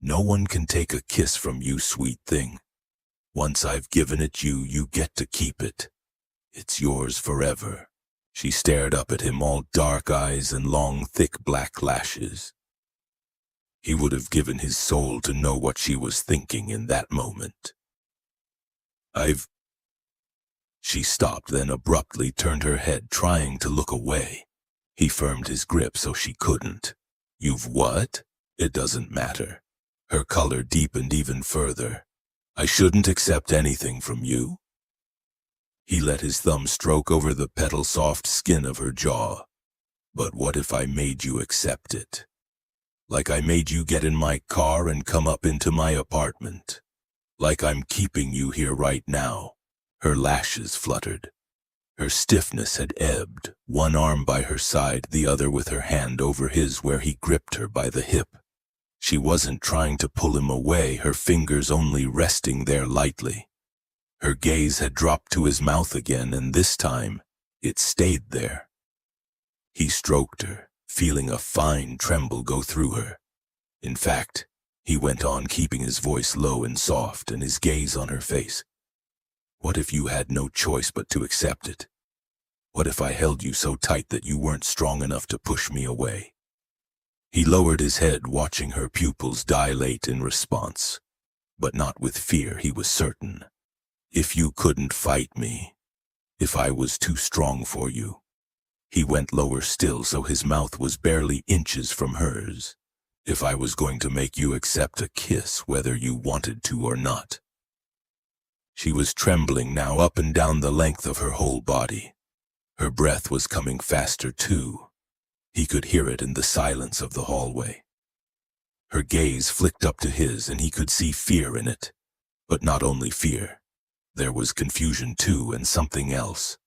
No one can take a kiss from you, sweet thing. Once I've given it you, you get to keep it. It's yours forever. She stared up at him, all dark eyes and long, thick black lashes. He would have given his soul to know what she was thinking in that moment. She stopped, then abruptly turned her head, trying to look away. He firmed his grip so she couldn't. You've what? It doesn't matter. Her color deepened even further. I shouldn't accept anything from you. He let his thumb stroke over the petal-soft skin of her jaw. But what if I made you accept it? Like I made you get in my car and come up into my apartment. Like I'm keeping you here right now. Her lashes fluttered. Her stiffness had ebbed, one arm by her side, the other with her hand over his where he gripped her by the hip. She wasn't trying to pull him away, her fingers only resting there lightly. Her gaze had dropped to his mouth again, and this time, it stayed there. He stroked her, feeling a fine tremble go through her. In fact, he went on, keeping his voice low and soft and his gaze on her face. What if you had no choice but to accept it? What if I held you so tight that you weren't strong enough to push me away? He lowered his head, watching her pupils dilate in response. But not with fear, he was certain. If you couldn't fight me, if I was too strong for you. He went lower still so his mouth was barely inches from hers. If I was going to make you accept a kiss whether you wanted to or not. She was trembling now up and down the length of her whole body. Her breath was coming faster too. He could hear it in the silence of the hallway. Her gaze flicked up to his and he could see fear in it. But not only fear. There was confusion too, and something else.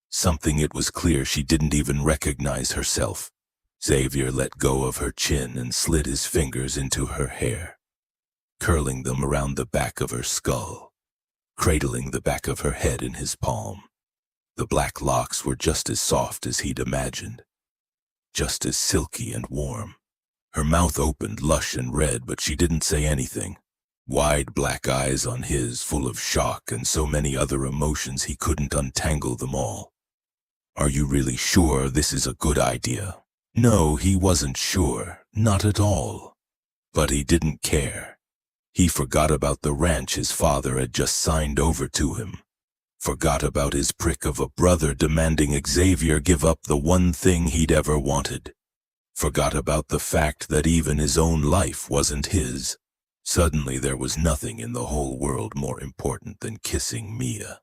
Something it was clear she didn't even recognize herself. Xavier let go of her chin and slid his fingers into her hair. curling them around the back of her skull, cradling the back of her head in his palm. The black locks were just as soft as he'd imagined, just as silky and warm. Her mouth opened, lush and red, but she didn't say anything. Wide black eyes on his, full of shock and so many other emotions he couldn't untangle them all. "Are you really sure this is a good idea?" No, he wasn't sure, not at all. But he didn't care. He forgot about the ranch his father had just signed over to him. Forgot about his prick of a brother demanding Xavier give up the one thing he'd ever wanted. Forgot about the fact that even his own life wasn't his. Suddenly there was nothing in the whole world more important than kissing Mia.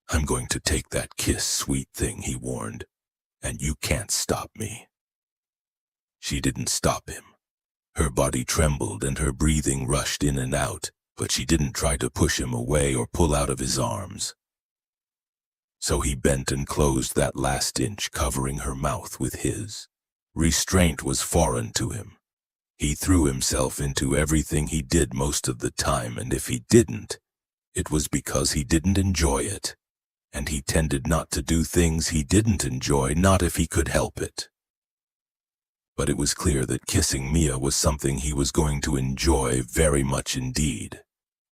"I'm going to take that kiss, sweet thing," he warned, "and you can't stop me." She didn't stop him. Her body trembled and her breathing rushed in and out, but she didn't try to push him away or pull out of his arms. So he bent and closed that last inch, covering her mouth with his. Restraint was foreign to him. He threw himself into everything he did most of the time, and if he didn't, it was because he didn't enjoy it. And he tended not to do things he didn't enjoy, not if he could help it. But it was clear that kissing Mia was something he was going to enjoy very much indeed,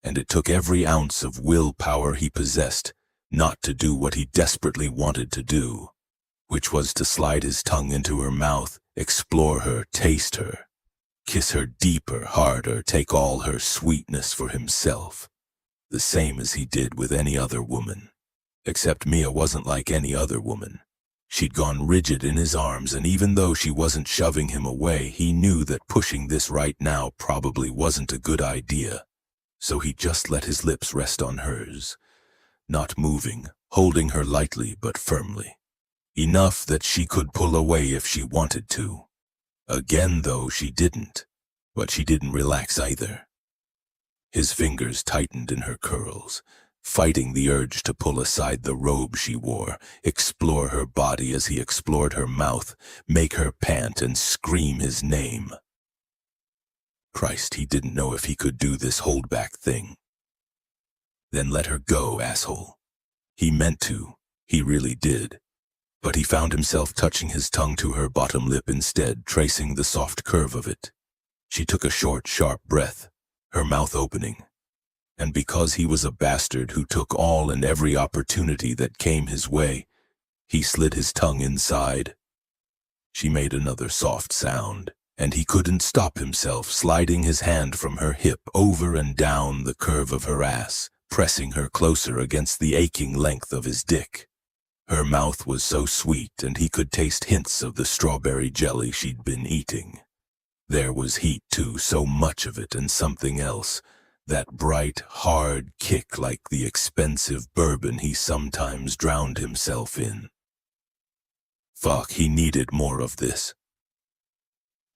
and it took every ounce of willpower he possessed not to do what he desperately wanted to do, which was to slide his tongue into her mouth, explore her, taste her, kiss her deeper, harder, take all her sweetness for himself, the same as he did with any other woman. Except Mia wasn't like any other woman. She'd gone rigid in his arms, and even though she wasn't shoving him away, he knew that pushing this right now probably wasn't a good idea. So he just let his lips rest on hers, not moving, holding her lightly but firmly. Enough that she could pull away if she wanted to. Again, though, she didn't. But she didn't relax either. His fingers tightened in her curls, fighting the urge to pull aside the robe she wore, explore her body as he explored her mouth, make her pant and scream his name. Christ, he didn't know if he could do this hold-back thing. Then let her go, asshole. He meant to. He really did. But he found himself touching his tongue to her bottom lip instead, tracing the soft curve of it. She took a short, sharp breath, her mouth opening. And because he was a bastard who took all and every opportunity that came his way, he slid his tongue inside. She made another soft sound, and he couldn't stop himself, sliding his hand from her hip over and down the curve of her ass, pressing her closer against the aching length of his dick. Her mouth was so sweet, and he could taste hints of the strawberry jelly she'd been eating. There was heat, too, so much of it, and something else. That bright, hard kick like the expensive bourbon he sometimes drowned himself in. Fuck, he needed more of this.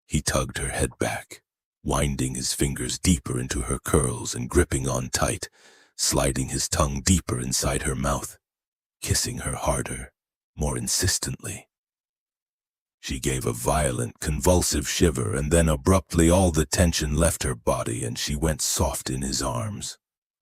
He tugged her head back, winding his fingers deeper into her curls and gripping on tight, sliding his tongue deeper inside her mouth, kissing her harder, more insistently. She gave a violent, convulsive shiver, and then abruptly all the tension left her body and she went soft in his arms.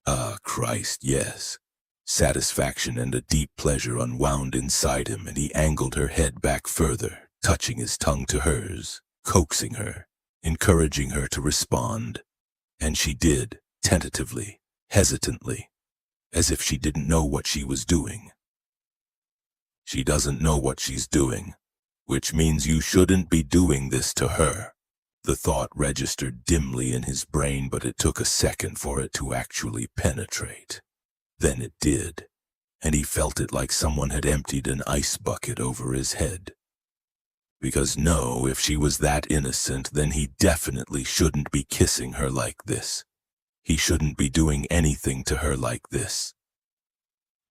Ah, Christ, yes. Satisfaction and a deep pleasure unwound inside him, and he angled her head back further, touching his tongue to hers, coaxing her, encouraging her to respond. And she did, tentatively, hesitantly, as if she didn't know what she was doing. She doesn't know what she's doing. Which means you shouldn't be doing this to her. The thought registered dimly in his brain, but it took a second for it to actually penetrate. Then it did, and he felt it like someone had emptied an ice bucket over his head. Because no, if she was that innocent, then he definitely shouldn't be kissing her like this. He shouldn't be doing anything to her like this.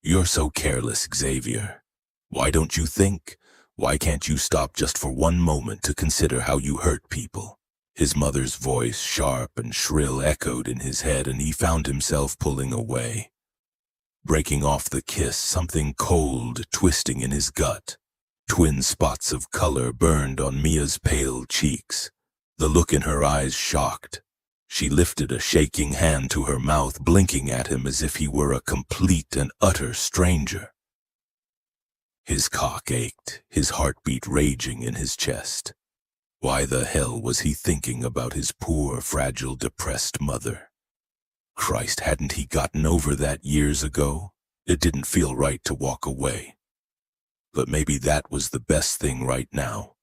You're so careless, Xavier. Why don't you think? Why can't you stop just for one moment to consider how you hurt people? His mother's voice, sharp and shrill, echoed in his head, and he found himself pulling away. Breaking off the kiss, something cold twisting in his gut. Twin spots of color burned on Mia's pale cheeks. The look in her eyes shocked. She lifted a shaking hand to her mouth, blinking at him as if he were a complete and utter stranger. His cock ached, his heartbeat raging in his chest. Why the hell was he thinking about his poor, fragile, depressed mother? Christ, hadn't he gotten over that years ago? It didn't feel right to walk away. But maybe that was the best thing right now.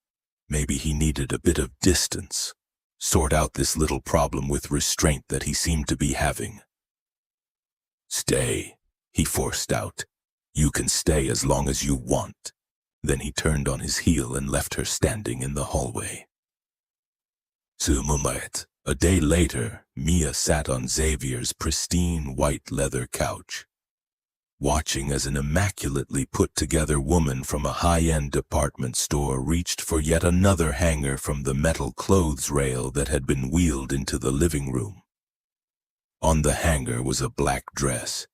Maybe he needed a bit of distance. Sort out this little problem with restraint that he seemed to be having. "Stay," he forced out. "You can stay as long as you want." Then he turned on his heel and left her standing in the hallway. A day later, Mia sat on Xavier's pristine white leather couch, watching as an immaculately put-together woman from a high-end department store reached for yet another hanger from the metal clothes rail that had been wheeled into the living room. On the hanger was a black dress.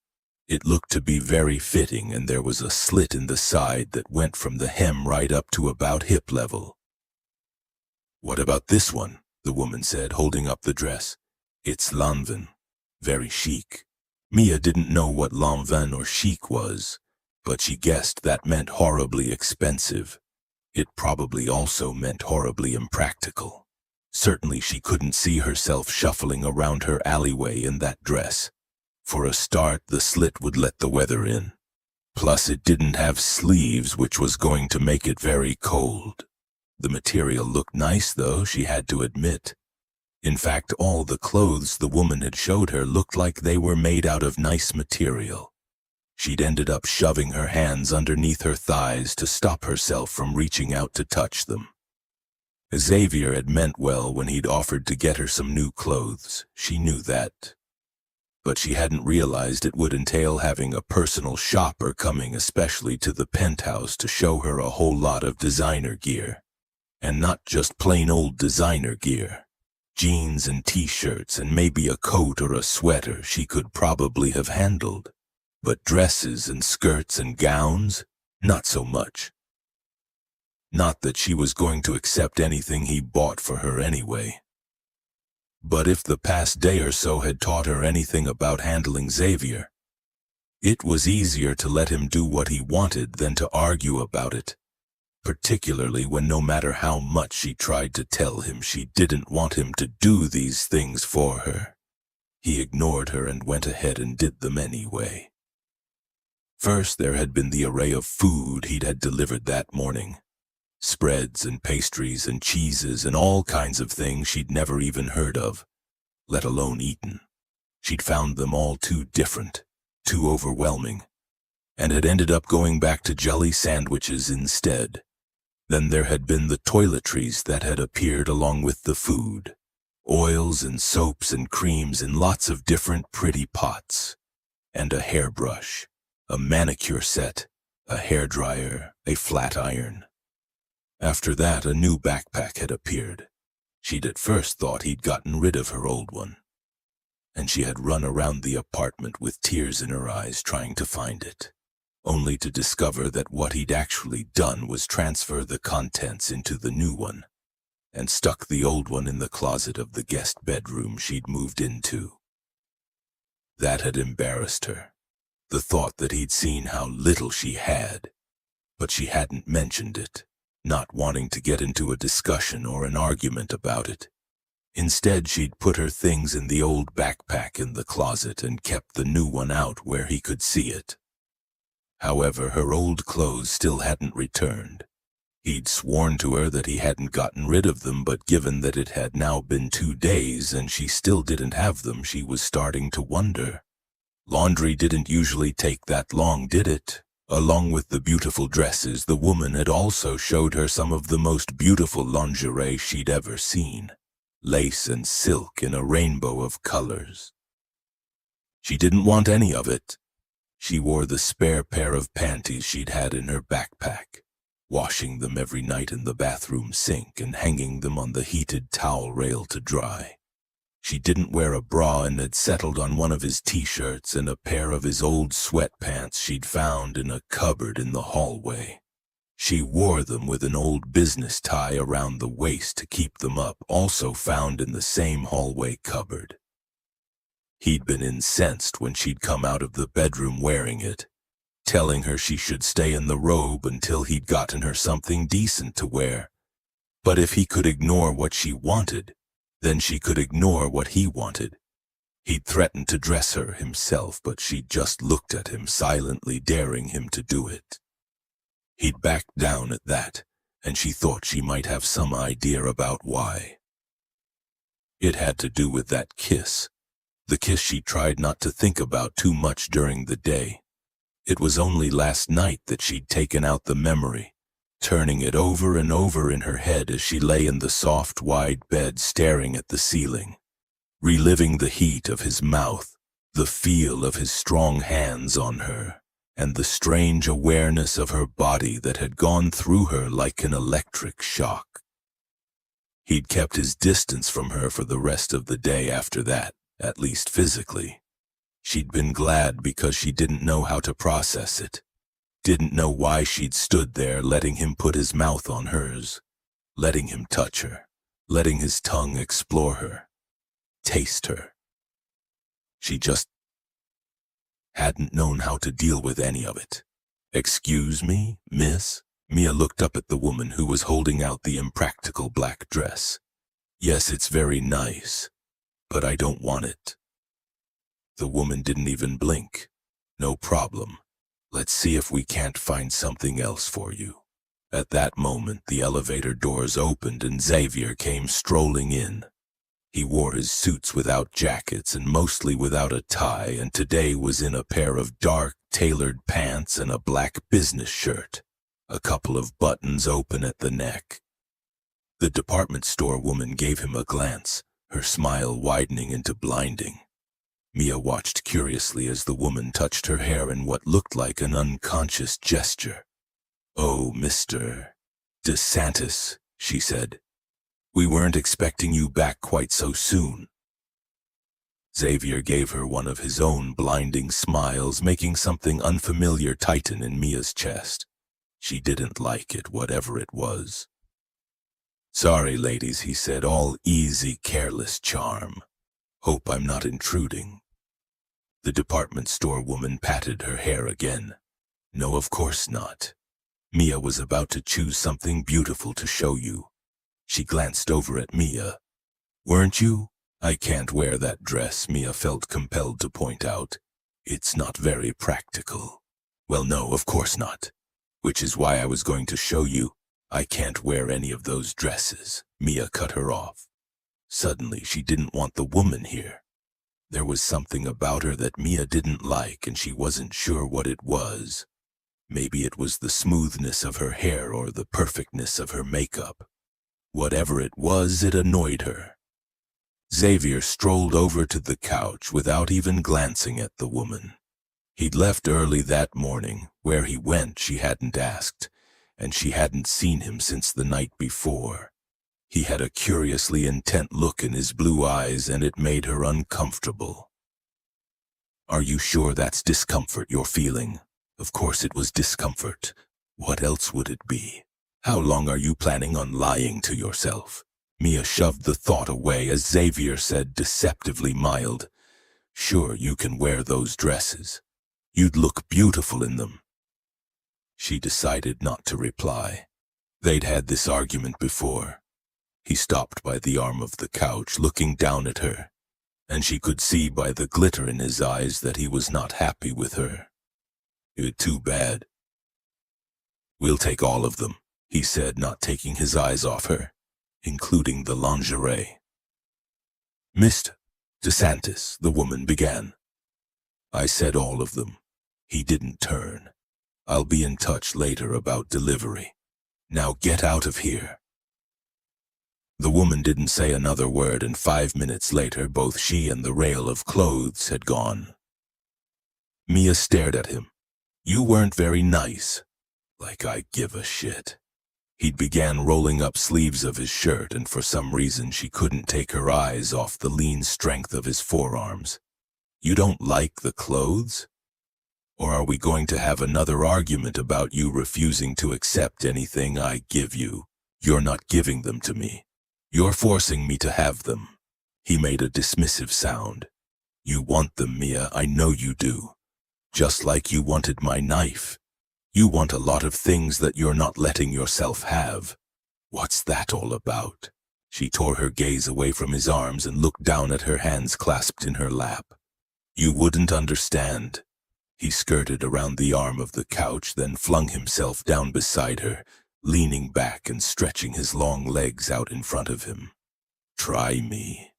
It looked to be very fitting, and there was a slit in the side that went from the hem right up to about hip level. "What about this one?" the woman said, holding up the dress. "It's lanvin. Very chic." Mia didn't know what lanvin or chic was, but she guessed that meant horribly expensive. It probably also meant horribly impractical. Certainly she couldn't see herself shuffling around her alleyway in that dress. For a start, the slit would let the weather in. Plus, it didn't have sleeves, which was going to make it very cold. The material looked nice, though, she had to admit. In fact, all the clothes the woman had showed her looked like they were made out of nice material. She'd ended up shoving her hands underneath her thighs to stop herself from reaching out to touch them. Xavier had meant well when he'd offered to get her some new clothes. She knew that. But she hadn't realized it would entail having a personal shopper coming especially to the penthouse to show her a whole lot of designer gear. And not just plain old designer gear. Jeans and t-shirts and maybe a coat or a sweater she could probably have handled. But dresses and skirts and gowns, not so much. Not that she was going to accept anything he bought for her anyway. But if the past day or so had taught her anything about handling Xavier, it was easier to let him do what he wanted than to argue about it. Particularly when no matter how much she tried to tell him she didn't want him to do these things for her, he ignored her and went ahead and did them anyway. First, there had been the array of food he'd had delivered that morning. Spreads and pastries and cheeses and all kinds of things she'd never even heard of, let alone eaten. She'd found them all too different, too overwhelming, and had ended up going back to jelly sandwiches instead. Then there had been the toiletries that had appeared along with the food. Oils and soaps and creams in lots of different pretty pots. And a hairbrush, a manicure set, a hairdryer, a flat iron. After that, a new backpack had appeared. She'd at first thought he'd gotten rid of her old one. And she had run around the apartment with tears in her eyes trying to find it. Only to discover that what he'd actually done was transfer the contents into the new one, and stuck the old one in the closet of the guest bedroom she'd moved into. That had embarrassed her, the thought that he'd seen how little she had, but she hadn't mentioned it, not wanting to get into a discussion or an argument about it. Instead, she'd put her things in the old backpack in the closet and kept the new one out where he could see it. However, her old clothes still hadn't returned. He'd sworn to her that he hadn't gotten rid of them, but given that it had now been 2 days and she still didn't have them, she was starting to wonder. Laundry didn't usually take that long, did it? Along with the beautiful dresses, the woman had also showed her some of the most beautiful lingerie she'd ever seen. Lace and silk in a rainbow of colors. She didn't want any of it. She wore the spare pair of panties she'd had in her backpack, washing them every night in the bathroom sink and hanging them on the heated towel rail to dry. She didn't wear a bra and had settled on one of his t-shirts and a pair of his old sweatpants she'd found in a cupboard in the hallway. She wore them with an old business tie around the waist to keep them up, also found in the same hallway cupboard. He'd been incensed when she'd come out of the bedroom wearing it, telling her she should stay in the robe until he'd gotten her something decent to wear. But if he could ignore what she wanted, then she could ignore what he wanted. He'd threatened to dress her himself, but she just looked at him, silently daring him to do it. He'd backed down at that, and she thought she might have some idea about why. It had to do with that kiss, the kiss she tried not to think about too much during the day. It was only last night that she'd taken out the memory, turning it over and over in her head as she lay in the soft, wide bed staring at the ceiling, reliving the heat of his mouth, the feel of his strong hands on her, and the strange awareness of her body that had gone through her like an electric shock. He'd kept his distance from her for the rest of the day after that, at least physically. She'd been glad because she didn't know how to process it, didn't know why she'd stood there letting him put his mouth on hers, letting him touch her, letting his tongue explore her, taste her. She just hadn't known how to deal with any of it. "Excuse me, miss?" Mia looked up at the woman who was holding out the impractical black dress. "Yes, it's very nice, but I don't want it." The woman didn't even blink. "No problem. Let's see if we can't find something else for you." At that moment, the elevator doors opened and Xavier came strolling in. He wore his suits without jackets and mostly without a tie, and today was in a pair of dark, tailored pants and a black business shirt, a couple of buttons open at the neck. The department store woman gave him a glance, her smile widening into blinding. Mia watched curiously as the woman touched her hair in what looked like an unconscious gesture. "Oh, Mr. DeSantis," she said. "We weren't expecting you back quite so soon." Xavier gave her one of his own blinding smiles, making something unfamiliar tighten in Mia's chest. She didn't like it, whatever it was. "Sorry, ladies," he said, all easy, careless charm. "Hope I'm not intruding." The department store woman patted her hair again. "No, of course not. Mia was about to choose something beautiful to show you." She glanced over at Mia. "Weren't you?" "I can't wear that dress," Mia felt compelled to point out. "It's not very practical." "Well, no, of course not. Which is why I was going to show you. I can't wear any of those dresses." Mia cut her off. Suddenly, she didn't want the woman here. There was something about her that Mia didn't like, and she wasn't sure what it was. Maybe it was the smoothness of her hair or the perfectness of her makeup. Whatever it was, it annoyed her. Xavier strolled over to the couch without even glancing at the woman. He'd left early that morning. Where he went, she hadn't asked, and she hadn't seen him since the night before. He had a curiously intent look in his blue eyes, and it made her uncomfortable. "Are you sure that's discomfort you're feeling?" Of course it was discomfort. What else would it be? "How long are you planning on lying to yourself?" Mia shoved the thought away as Xavier said, deceptively mild, "Sure, you can wear those dresses. You'd look beautiful in them." She decided not to reply. They'd had this argument before. He stopped by the arm of the couch, looking down at her, and she could see by the glitter in his eyes that he was not happy with her. "Too bad." "We'll take all of them," he said, not taking his eyes off her, "including the lingerie." "Mr. DeSantis," the woman began. "I said all of them." He didn't turn. "I'll be in touch later about delivery. Now get out of here." The woman didn't say another word, and 5 minutes later both she and the rail of clothes had gone. Mia stared at him. "You weren't very nice." "Like I give a shit." He began rolling up sleeves of his shirt, and for some reason she couldn't take her eyes off the lean strength of his forearms. "You don't like the clothes?" Or are we going to have another argument about you refusing to accept anything I give you? You're not giving them to me. You're forcing me to have them." He made a dismissive sound. "You want them, Mia, I know you do. Just like you wanted my knife. You want a lot of things that you're not letting yourself have. What's that all about?" She tore her gaze away from his arms and looked down at her hands clasped in her lap. "You wouldn't understand." He skirted around the arm of the couch, then flung himself down beside her, leaning back and stretching his long legs out in front of him. "Try me."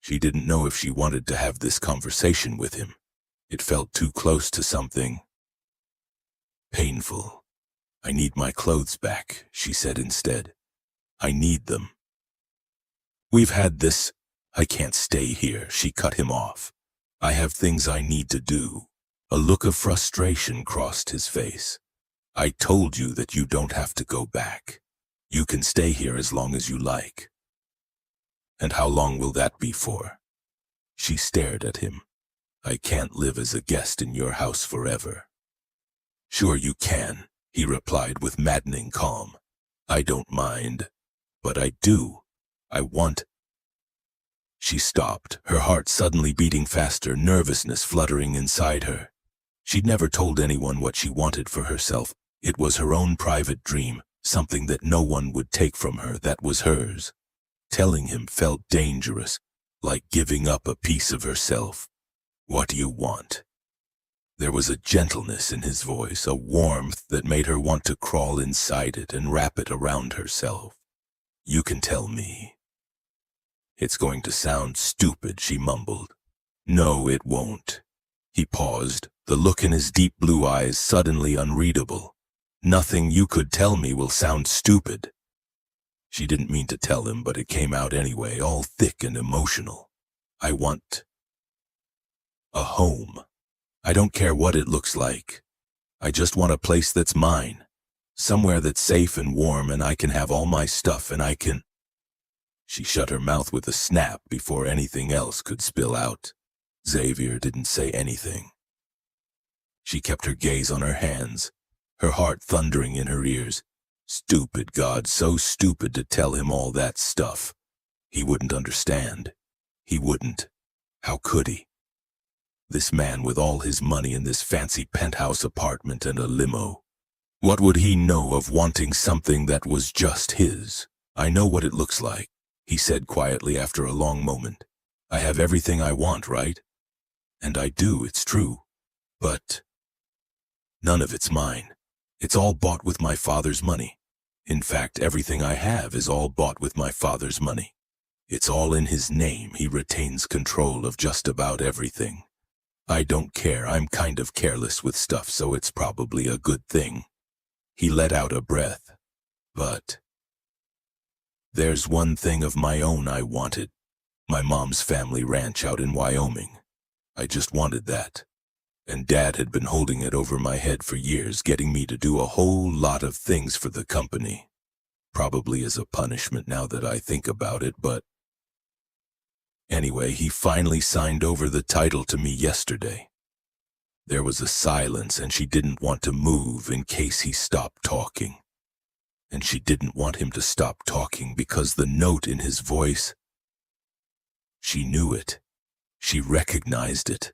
She didn't know if she wanted to have this conversation with him. It felt too close to something painful. "I need my clothes back," she said instead. "I need them." "We've had this. I can't stay here," she cut him off. "I have things I need to do." A look of frustration crossed his face. "I told you that you don't have to go back. You can stay here as long as you like." "And how long will that be for?" She stared at him. "I can't live as a guest in your house forever." "Sure you can," he replied with maddening calm. "I don't mind. But I do. I want—" She stopped, her heart suddenly beating faster, nervousness fluttering inside her. She'd never told anyone what she wanted for herself. It was her own private dream, something that no one would take from her, that was hers. Telling him felt dangerous, like giving up a piece of herself. "What do you want?" There was a gentleness in his voice, a warmth that made her want to crawl inside it and wrap it around herself. "You can tell me." "It's going to sound stupid," she mumbled. "No, it won't." He paused, the look in his deep blue eyes suddenly unreadable. "Nothing you could tell me will sound stupid." She didn't mean to tell him, but it came out anyway, all thick and emotional. "I want a home. I don't care what it looks like. I just want a place that's mine. Somewhere that's safe and warm, and I can have all my stuff, and I can—" She shut her mouth with a snap before anything else could spill out. Xavier didn't say anything. She kept her gaze on her hands, her heart thundering in her ears. Stupid God, so stupid to tell him all that stuff. He wouldn't understand. He wouldn't. How could he? This man with all his money in this fancy penthouse apartment and a limo. What would he know of wanting something that was just his? "I know what it looks like," he said quietly after a long moment. "I have everything I want, right? And I do, it's true. But none of it's mine. It's all bought with my father's money. In fact, everything I have is all bought with my father's money. It's all in his name. He retains control of just about everything. I don't care. I'm kind of careless with stuff, so it's probably a good thing." He let out a breath. "But there's one thing of my own I wanted. My mom's family ranch out in Wyoming. I just wanted that. And Dad had been holding it over my head for years, getting me to do a whole lot of things for the company. Probably as a punishment now that I think about it, but anyway, he finally signed over the title to me yesterday." There was a silence, and she didn't want to move in case he stopped talking. And she didn't want him to stop talking because the note in his voice, she knew it. She recognized it.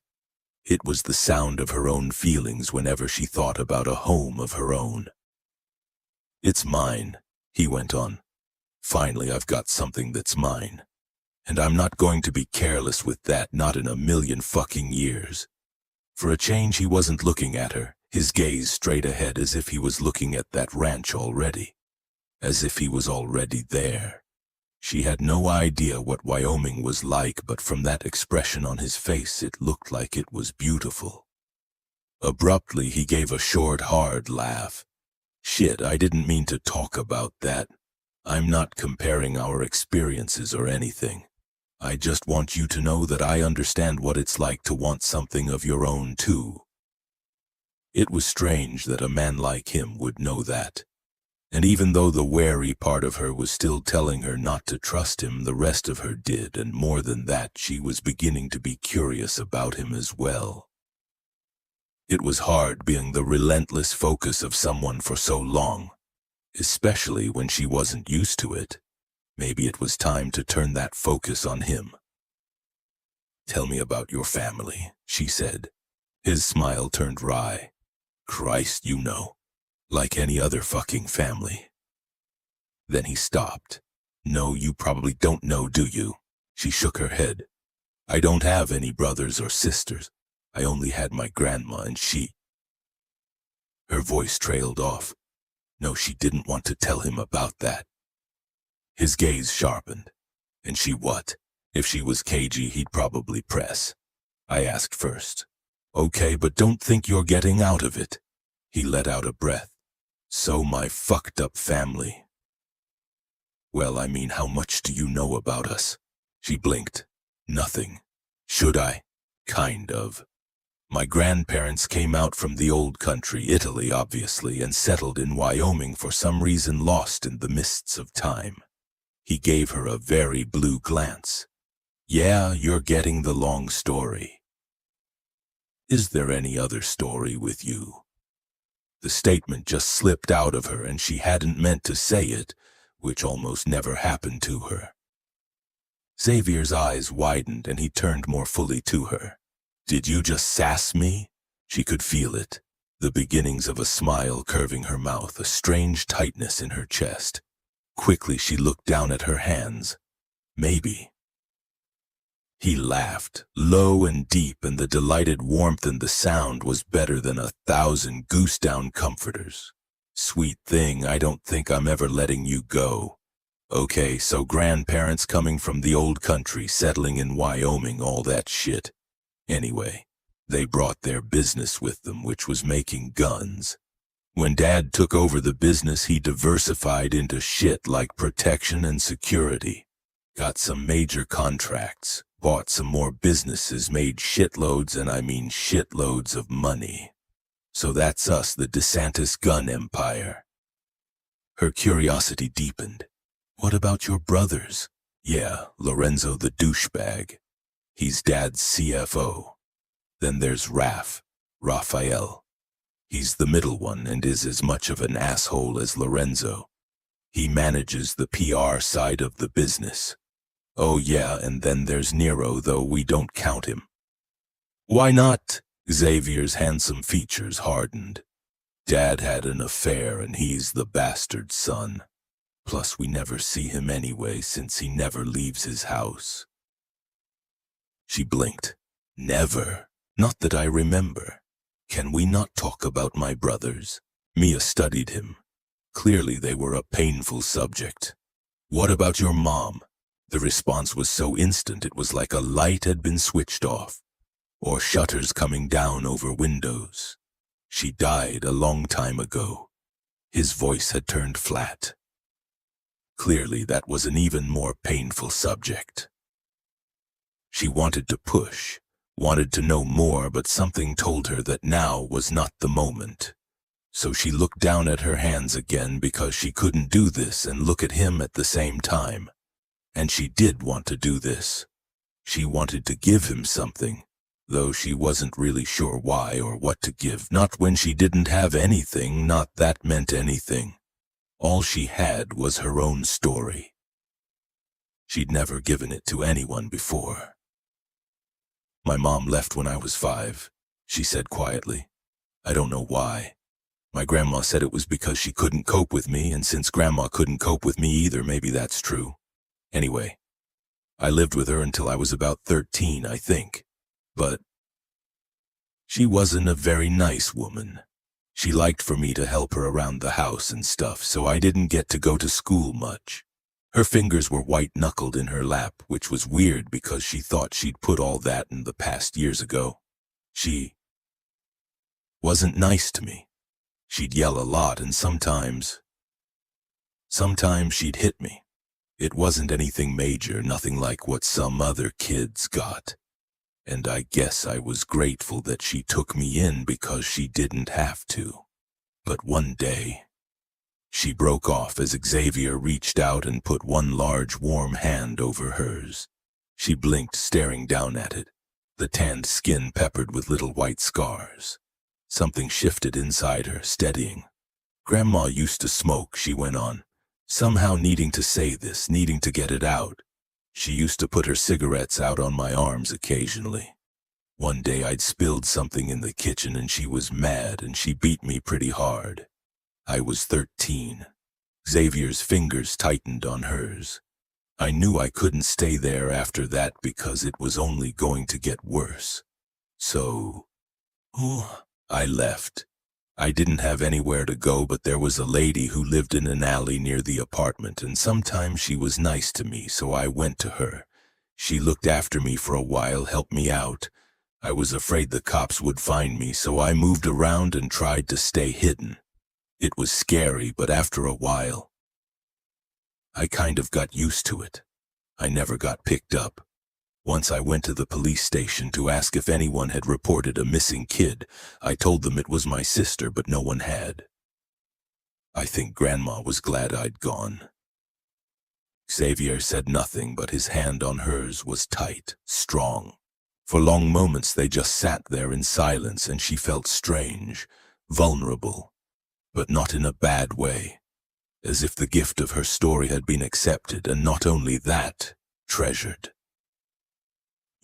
It was the sound of her own feelings whenever she thought about a home of her own. "It's mine," he went on. "Finally, I've got something that's mine. And I'm not going to be careless with that, not in a million fucking years." For a change, he wasn't looking at her, his gaze straight ahead, as if he was looking at that ranch already. As if he was already there. She had no idea what Wyoming was like, but from that expression on his face, it looked like it was beautiful. Abruptly, he gave a short, hard laugh. "Shit, I didn't mean to talk about that. I'm not comparing our experiences or anything. I just want you to know that I understand what it's like to want something of your own, too." It was strange that a man like him would know that. And even though the wary part of her was still telling her not to trust him, the rest of her did, and more than that, she was beginning to be curious about him as well. It was hard being the relentless focus of someone for so long, especially when she wasn't used to it. Maybe it was time to turn that focus on him. "Tell me about your family," she said. His smile turned wry. "Christ, you know. Like any other fucking family." Then he stopped. "No, you probably don't know, do you?" She shook her head. "I don't have any brothers or sisters. I only had my grandma and she." Her voice trailed off. No, she didn't want to tell him about that. His gaze sharpened. "And she what? If she was cagey, he'd probably press." "I asked first." "Okay, but don't think you're getting out of it." He let out a breath. "So my fucked up family." "Well, I mean, how much do you know about us?" She blinked. "Nothing." "Should I?" "Kind of. My grandparents came out from the old country, Italy obviously, and settled in Wyoming for some reason, lost in the mists of time." He gave her a very blue glance. "Yeah, you're getting the long story. Is there any other story with you?" The statement just slipped out of her, and she hadn't meant to say it, which almost never happened to her. Xavier's eyes widened and he turned more fully to her. "Did you just sass me?" She could feel it, the beginnings of a smile curving her mouth, a strange tightness in her chest. Quickly she looked down at her hands. "Maybe." He laughed, low and deep, and the delighted warmth in the sound was better than 1,000 goose-down comforters. "Sweet thing, I don't think I'm ever letting you go. Okay, so grandparents coming from the old country, settling in Wyoming, all that shit. Anyway, they brought their business with them, which was making guns. When Dad took over the business, he diversified into shit like protection and security. Got some major contracts, bought some more businesses, made shitloads, and I mean shitloads of money. So that's us, the DeSantis gun empire." Her curiosity deepened. "What about your brothers?" "Yeah, Lorenzo the douchebag. He's Dad's CFO. Then there's Raphael. He's the middle one and is as much of an asshole as Lorenzo. He manages the PR side of the business. Oh yeah, and then there's Nero, though we don't count him." "Why not?" Xavier's handsome features hardened. "Dad had an affair and he's the bastard son. Plus we never see him anyway since he never leaves his house." She blinked. "Never? Not that I remember. Can we not talk about my brothers?" Mia studied him. Clearly they were a painful subject. "What about your mom?" The response was so instant it was like a light had been switched off, or shutters coming down over windows. "She died a long time ago." His voice had turned flat. Clearly that was an even more painful subject. She wanted to push, wanted to know more, but something told her that now was not the moment. So she looked down at her hands again because she couldn't do this and look at him at the same time. And she did want to do this. She wanted to give him something, though she wasn't really sure why or what to give. Not when she didn't have anything, not that meant anything. All she had was her own story. She'd never given it to anyone before. "My mom left when I was 5, she said quietly. "I don't know why. My grandma said it was because she couldn't cope with me, and since grandma couldn't cope with me either, maybe that's true. Anyway, I lived with her until I was about 13, I think. But she wasn't a very nice woman. She liked for me to help her around the house and stuff, so I didn't get to go to school much. Her fingers were white-knuckled in her lap, which was weird because she thought she'd put all that in the past years ago. She wasn't nice to me. She'd yell a lot, and sometimes she'd hit me. It wasn't anything major, nothing like what some other kids got. And I guess I was grateful that she took me in because she didn't have to. But one day..." She broke off as Xavier reached out and put one large warm hand over hers. She blinked, staring down at it, the tanned skin peppered with little white scars. Something shifted inside her, steadying. Grandma used to smoke, she went on, somehow needing to say this, needing to get it out. She used to put her cigarettes out on my arms occasionally. One day I'd spilled something in the kitchen and she was mad and she beat me pretty hard. I was 13. Xavier's fingers tightened on hers. I knew I couldn't stay there after that because it was only going to get worse. So, I left. I didn't have anywhere to go, but there was a lady who lived in an alley near the apartment, and sometimes she was nice to me, so I went to her. She looked after me for a while, helped me out. I was afraid the cops would find me, so I moved around and tried to stay hidden. It was scary, but after a while, I kind of got used to it. I never got picked up. Once I went to the police station to ask if anyone had reported a missing kid. I told them it was my sister, but no one had. I think Grandma was glad I'd gone. Xavier said nothing, but his hand on hers was tight, strong. For long moments they just sat there in silence, and she felt strange, vulnerable, but not in a bad way, as if the gift of her story had been accepted, and not only that, treasured.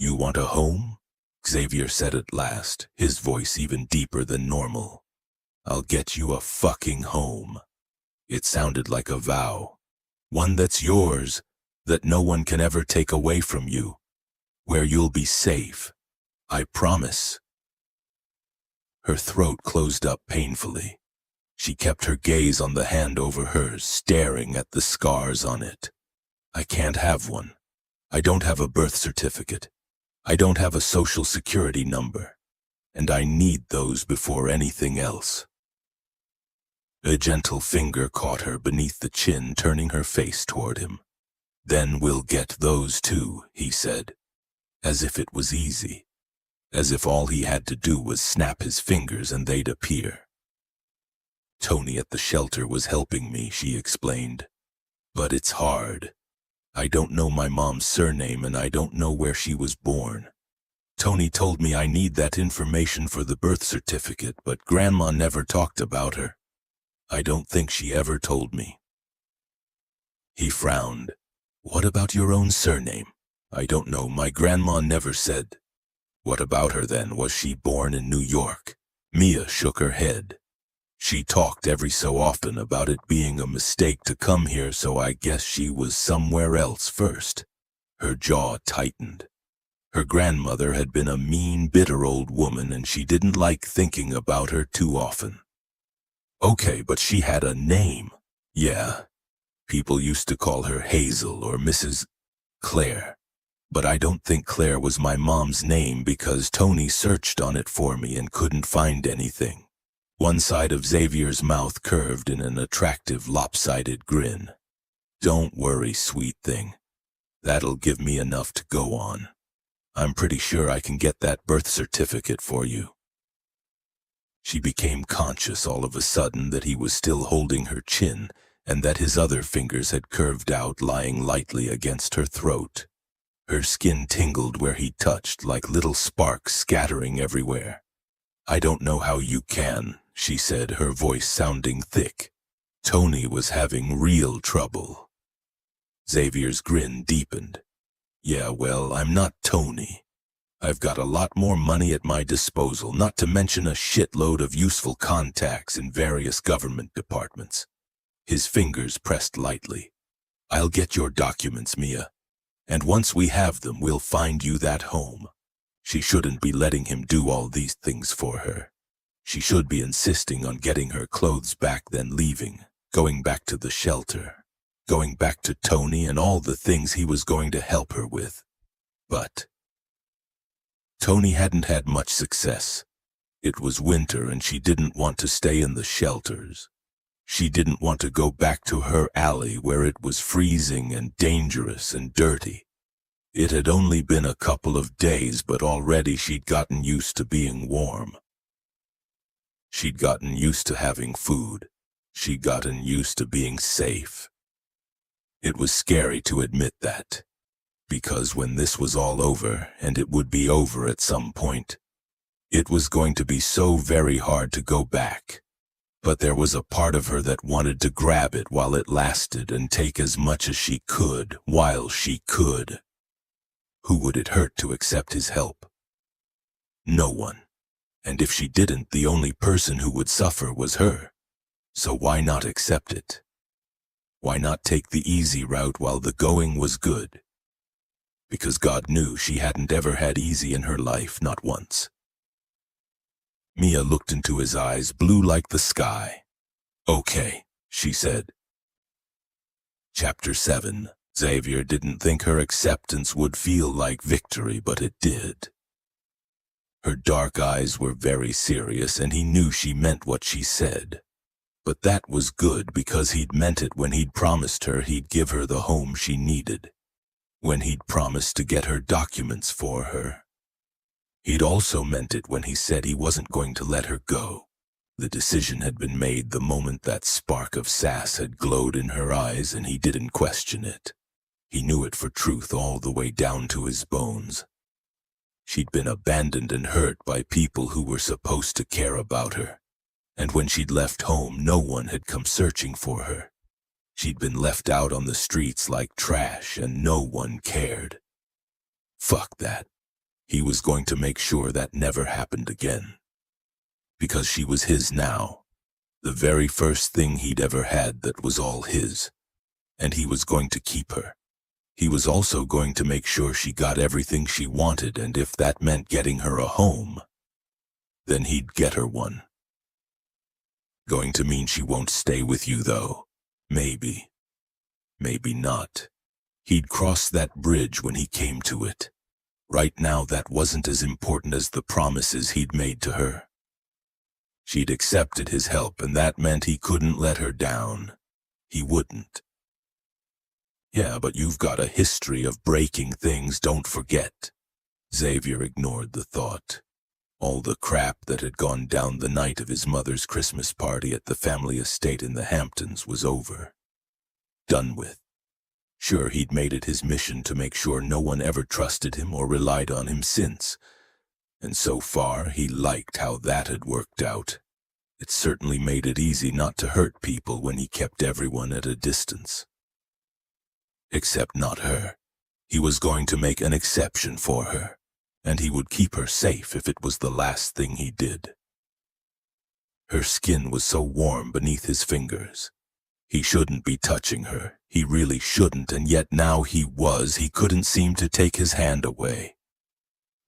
"You want a home?" Xavier said at last, his voice even deeper than normal. "I'll get you a fucking home." It sounded like a vow. One that's yours, that no one can ever take away from you. Where you'll be safe. I promise. Her throat closed up painfully. She kept her gaze on the hand over hers, staring at the scars on it. "I can't have one. I don't have a birth certificate. I don't have a social security number. And I need those before anything else." A gentle finger caught her beneath the chin, turning her face toward him. "Then we'll get those too," he said. As if it was easy. As if all he had to do was snap his fingers and they'd appear. "Tony at the shelter was helping me," she explained. "But it's hard. I don't know my mom's surname and I don't know where she was born. Tony told me I need that information for the birth certificate, but Grandma never talked about her. I don't think she ever told me." He frowned. "What about your own surname?" "I don't know, my grandma never said." "What about her then? Was she born in New York?" Mia shook her head. "She talked every so often about it being a mistake to come here, so I guess she was somewhere else first." Her jaw tightened. Her grandmother had been a mean, bitter old woman, and she didn't like thinking about her too often. "Okay, but she had a name." "Yeah. People used to call her Hazel or Mrs. Claire. But I don't think Claire was my mom's name because Tony searched on it for me and couldn't find anything." One side of Xavier's mouth curved in an attractive, lopsided grin. "Don't worry, sweet thing. That'll give me enough to go on. I'm pretty sure I can get that birth certificate for you." She became conscious all of a sudden that he was still holding her chin and that his other fingers had curved out, lying lightly against her throat. Her skin tingled where he touched, like little sparks scattering everywhere. "I don't know how you can," she said, her voice sounding thick. Tony was having real trouble. Xavier's grin deepened. "Yeah, well, I'm not Tony. I've got a lot more money at my disposal, not to mention a shitload of useful contacts in various government departments." His fingers pressed lightly. "I'll get your documents, Mia. And once we have them, we'll find you that home." She shouldn't be letting him do all these things for her. She should be insisting on getting her clothes back, then leaving, going back to the shelter, going back to Tony and all the things he was going to help her with. But Tony hadn't had much success. It was winter and she didn't want to stay in the shelters. She didn't want to go back to her alley where it was freezing and dangerous and dirty. It had only been a couple of days, but already she'd gotten used to being warm. She'd gotten used to having food. She'd gotten used to being safe. It was scary to admit that, because when this was all over, and it would be over at some point, It was going to be so very hard to go back. But there was a part of her that wanted to grab it while it lasted and take as much as she could while she could. Who would it hurt to accept his help? No one. And if she didn't, the only person who would suffer was her. So why not accept it? Why not take the easy route while the going was good? Because God knew she hadn't ever had easy in her life, not once. Mia looked into his eyes, blue like the sky. "Okay," she said. Chapter 7. Xavier didn't think her acceptance would feel like victory, but it did. Her dark eyes were very serious, and he knew she meant what she said. But that was good because he'd meant it when he'd promised her he'd give her the home she needed, when he'd promised to get her documents for her. He'd also meant it when he said he wasn't going to let her go. The decision had been made the moment that spark of sass had glowed in her eyes, and he didn't question it. He knew it for truth all the way down to his bones. She'd been abandoned and hurt by people who were supposed to care about her. And when she'd left home, no one had come searching for her. She'd been left out on the streets like trash, and no one cared. Fuck that. He was going to make sure that never happened again. Because she was his now. The very first thing he'd ever had that was all his. And he was going to keep her. He was also going to make sure she got everything she wanted, and if that meant getting her a home, then he'd get her one. Going to mean she won't stay with you, though. Maybe. Maybe not. He'd cross that bridge when he came to it. Right now, that wasn't as important as the promises he'd made to her. She'd accepted his help, and that meant he couldn't let her down. He wouldn't. Yeah, but you've got a history of breaking things, don't forget. Xavier ignored the thought. All the crap that had gone down the night of his mother's Christmas party at the family estate in the Hamptons was over. Done with. Sure, he'd made it his mission to make sure no one ever trusted him or relied on him since. And so far, he liked how that had worked out. It certainly made it easy not to hurt people when he kept everyone at a distance. Except not her. He was going to make an exception for her, and he would keep her safe if it was the last thing he did. Her skin was so warm beneath his fingers. He shouldn't be touching her. He really shouldn't, and yet now he was. He couldn't seem to take his hand away.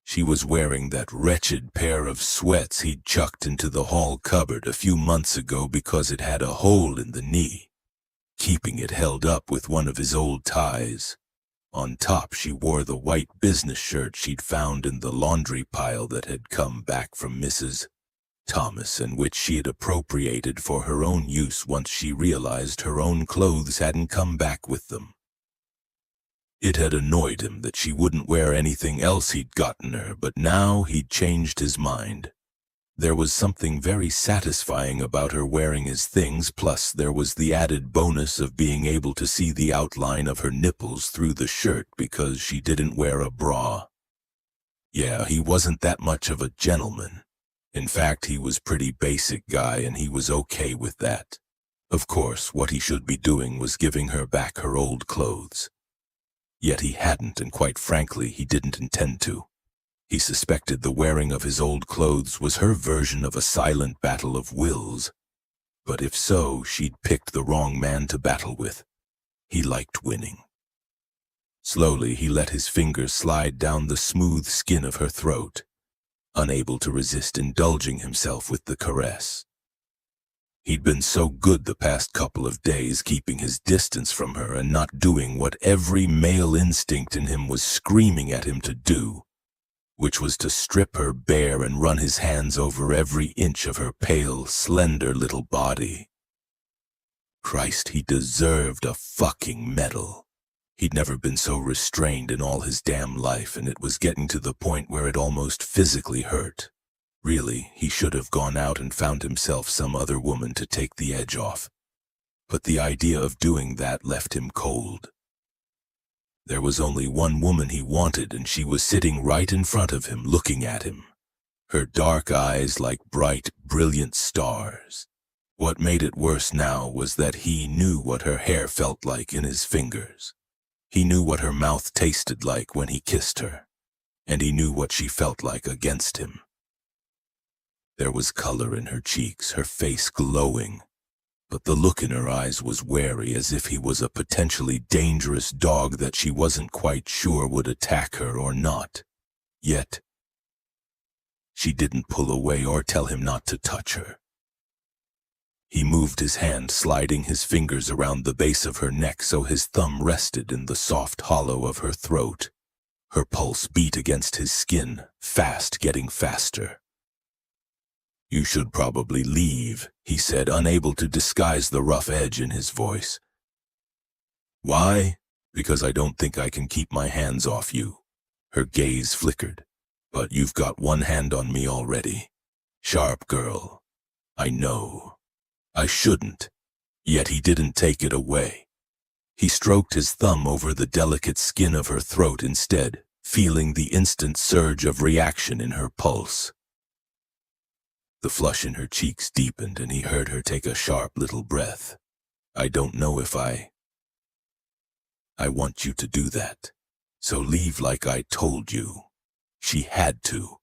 She was wearing that wretched pair of sweats he'd chucked into the hall cupboard a few months ago because it had a hole in the knee, keeping it held up with one of his old ties. On top, she wore the white business shirt she'd found in the laundry pile that had come back from Mrs. Thomas, and which she had appropriated for her own use once she realized her own clothes hadn't come back with them. It had annoyed him that she wouldn't wear anything else he'd gotten her, but now he'd changed his mind. There was something very satisfying about her wearing his things, plus there was the added bonus of being able to see the outline of her nipples through the shirt because she didn't wear a bra. Yeah, he wasn't that much of a gentleman. In fact, he was pretty basic guy, and he was okay with that. Of course, what he should be doing was giving her back her old clothes. Yet he hadn't, and quite frankly, he didn't intend to. He suspected the wearing of his old clothes was her version of a silent battle of wills. But if so, she'd picked the wrong man to battle with. He liked winning. Slowly, he let his fingers slide down the smooth skin of her throat, unable to resist indulging himself with the caress. He'd been so good the past couple of days, keeping his distance from her and not doing what every male instinct in him was screaming at him to do, which was to strip her bare and run his hands over every inch of her pale, slender little body. Christ, he deserved a fucking medal. He'd never been so restrained in all his damn life, and it was getting to the point where it almost physically hurt. Really, he should have gone out and found himself some other woman to take the edge off. But the idea of doing that left him cold. There was only one woman he wanted, and she was sitting right in front of him, looking at him. her dark eyes like bright, brilliant stars. What made it worse now was that he knew what her hair felt like in his fingers. He knew what her mouth tasted like when he kissed her, and he knew what she felt like against him. There was color in her cheeks, her face glowing, but the look in her eyes was wary, as if he was a potentially dangerous dog that she wasn't quite sure would attack her or not. Yet, she didn't pull away or tell him not to touch her. He moved his hand, sliding his fingers around the base of her neck so his thumb rested in the soft hollow of her throat. Her pulse beat against his skin, fast, getting faster. "You should probably leave," he said, unable to disguise the rough edge in his voice. "Why? Because I don't think I can keep my hands off you." Her gaze flickered. "But you've got one hand on me already. Sharp girl. I know. I shouldn't." Yet he didn't take it away. He stroked his thumb over the delicate skin of her throat instead, feeling the instant surge of reaction in her pulse. The flush in her cheeks deepened, and he heard her take a sharp little breath. "I don't know if I want you to do that. So leave like I told you." She had to,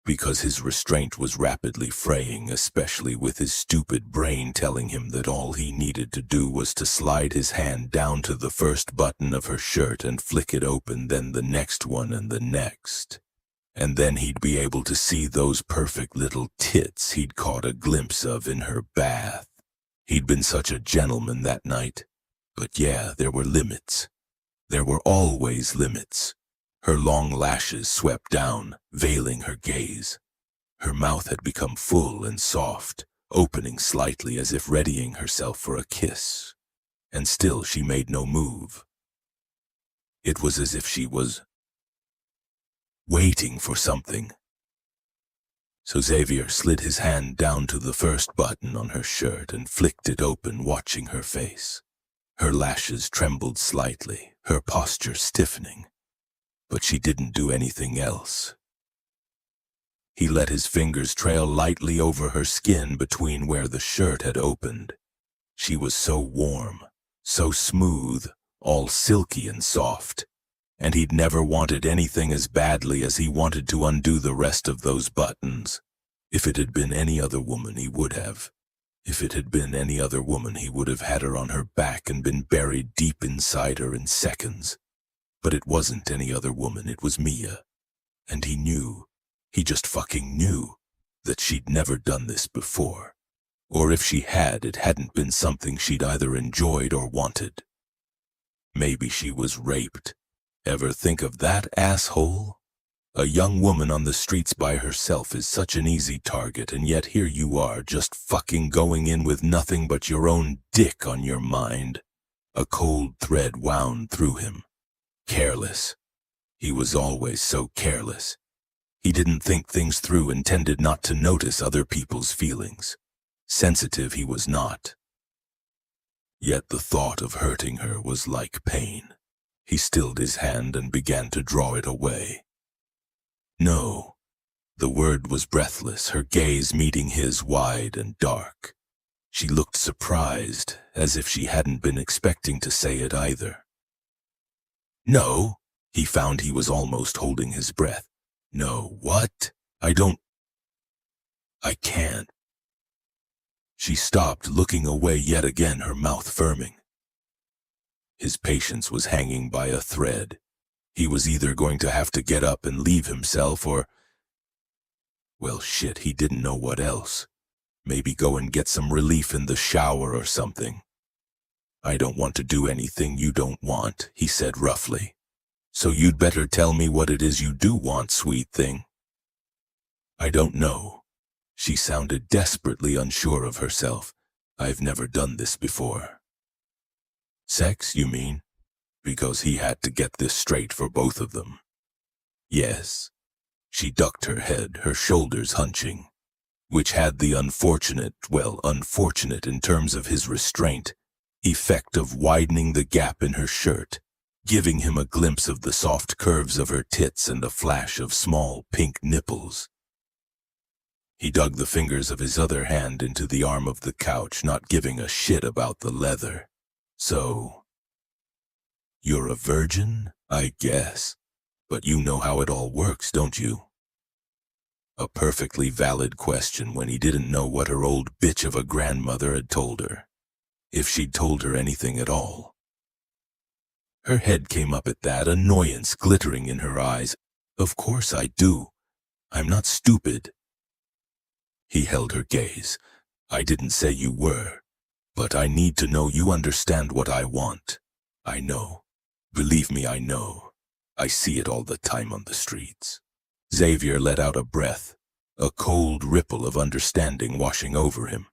because his restraint was rapidly fraying, especially with his stupid brain telling him that all he needed to do was to slide his hand down to the first button of her shirt and flick it open, then the next one and the next. And then he'd be able to see those perfect little tits he'd caught a glimpse of in her bath. He'd been such a gentleman that night. But yeah, there were limits. There were always limits. Her long lashes swept down, veiling her gaze. Her mouth had become full and soft, opening slightly as if readying herself for a kiss. And still she made no move. It was as if she was waiting for something. So Xavier slid his hand down to the first button on her shirt and flicked it open, watching her face. Her lashes trembled slightly, her posture stiffening. But she didn't do anything else. He let his fingers trail lightly over her skin between where the shirt had opened. She was so warm, so smooth, all silky and soft. And he'd never wanted anything as badly as he wanted to undo the rest of those buttons. If it had been any other woman, he would have. If it had been any other woman, he would have had her on her back and been buried deep inside her in seconds. But it wasn't any other woman, it was Mia. And he knew, he just fucking knew, that she'd never done this before. Or if she had, it hadn't been something she'd either enjoyed or wanted. Maybe she was raped. Ever think of that, asshole? A young woman on the streets by herself is such an easy target, and yet here you are, just fucking going in with nothing but your own dick on your mind. A cold thread wound through him. Careless. He was always so careless. He didn't think things through and tended not to notice other people's feelings. Sensitive he was not. Yet the thought of hurting her was like pain. He stilled his hand and began to draw it away. No. The word was breathless, her gaze meeting his wide and dark. She looked surprised, as if she hadn't been expecting to say it either. No. He found he was almost holding his breath. No, what? I can't. She stopped, looking away yet again, her mouth firming. His patience was hanging by a thread. He was either going to have to get up and leave himself or... Well, shit, he didn't know what else. Maybe go and get some relief in the shower or something. I don't want to do anything you don't want, he said roughly. So you'd better tell me what it is you do want, sweet thing. I don't know. She sounded desperately unsure of herself. I've never done this before. Sex, you mean? Because he had to get this straight for both of them. Yes. She ducked her head, her shoulders hunching, which had the unfortunate in terms of his restraint, effect of widening the gap in her shirt, giving him a glimpse of the soft curves of her tits and a flash of small pink nipples. He dug the fingers of his other hand into the arm of the couch, not giving a shit about the leather. So, you're a virgin, I guess. But you know how it all works, don't you? A perfectly valid question when he didn't know what her old bitch of a grandmother had told her. If she'd told her anything at all. Her head came up at that, annoyance glittering in her eyes. Of course I do. I'm not stupid. He held her gaze. I didn't say you were, but I need to know you understand what I want. I know. Believe me, I know. I see it all the time on the streets. Xavier let out a breath, a cold ripple of understanding washing over him.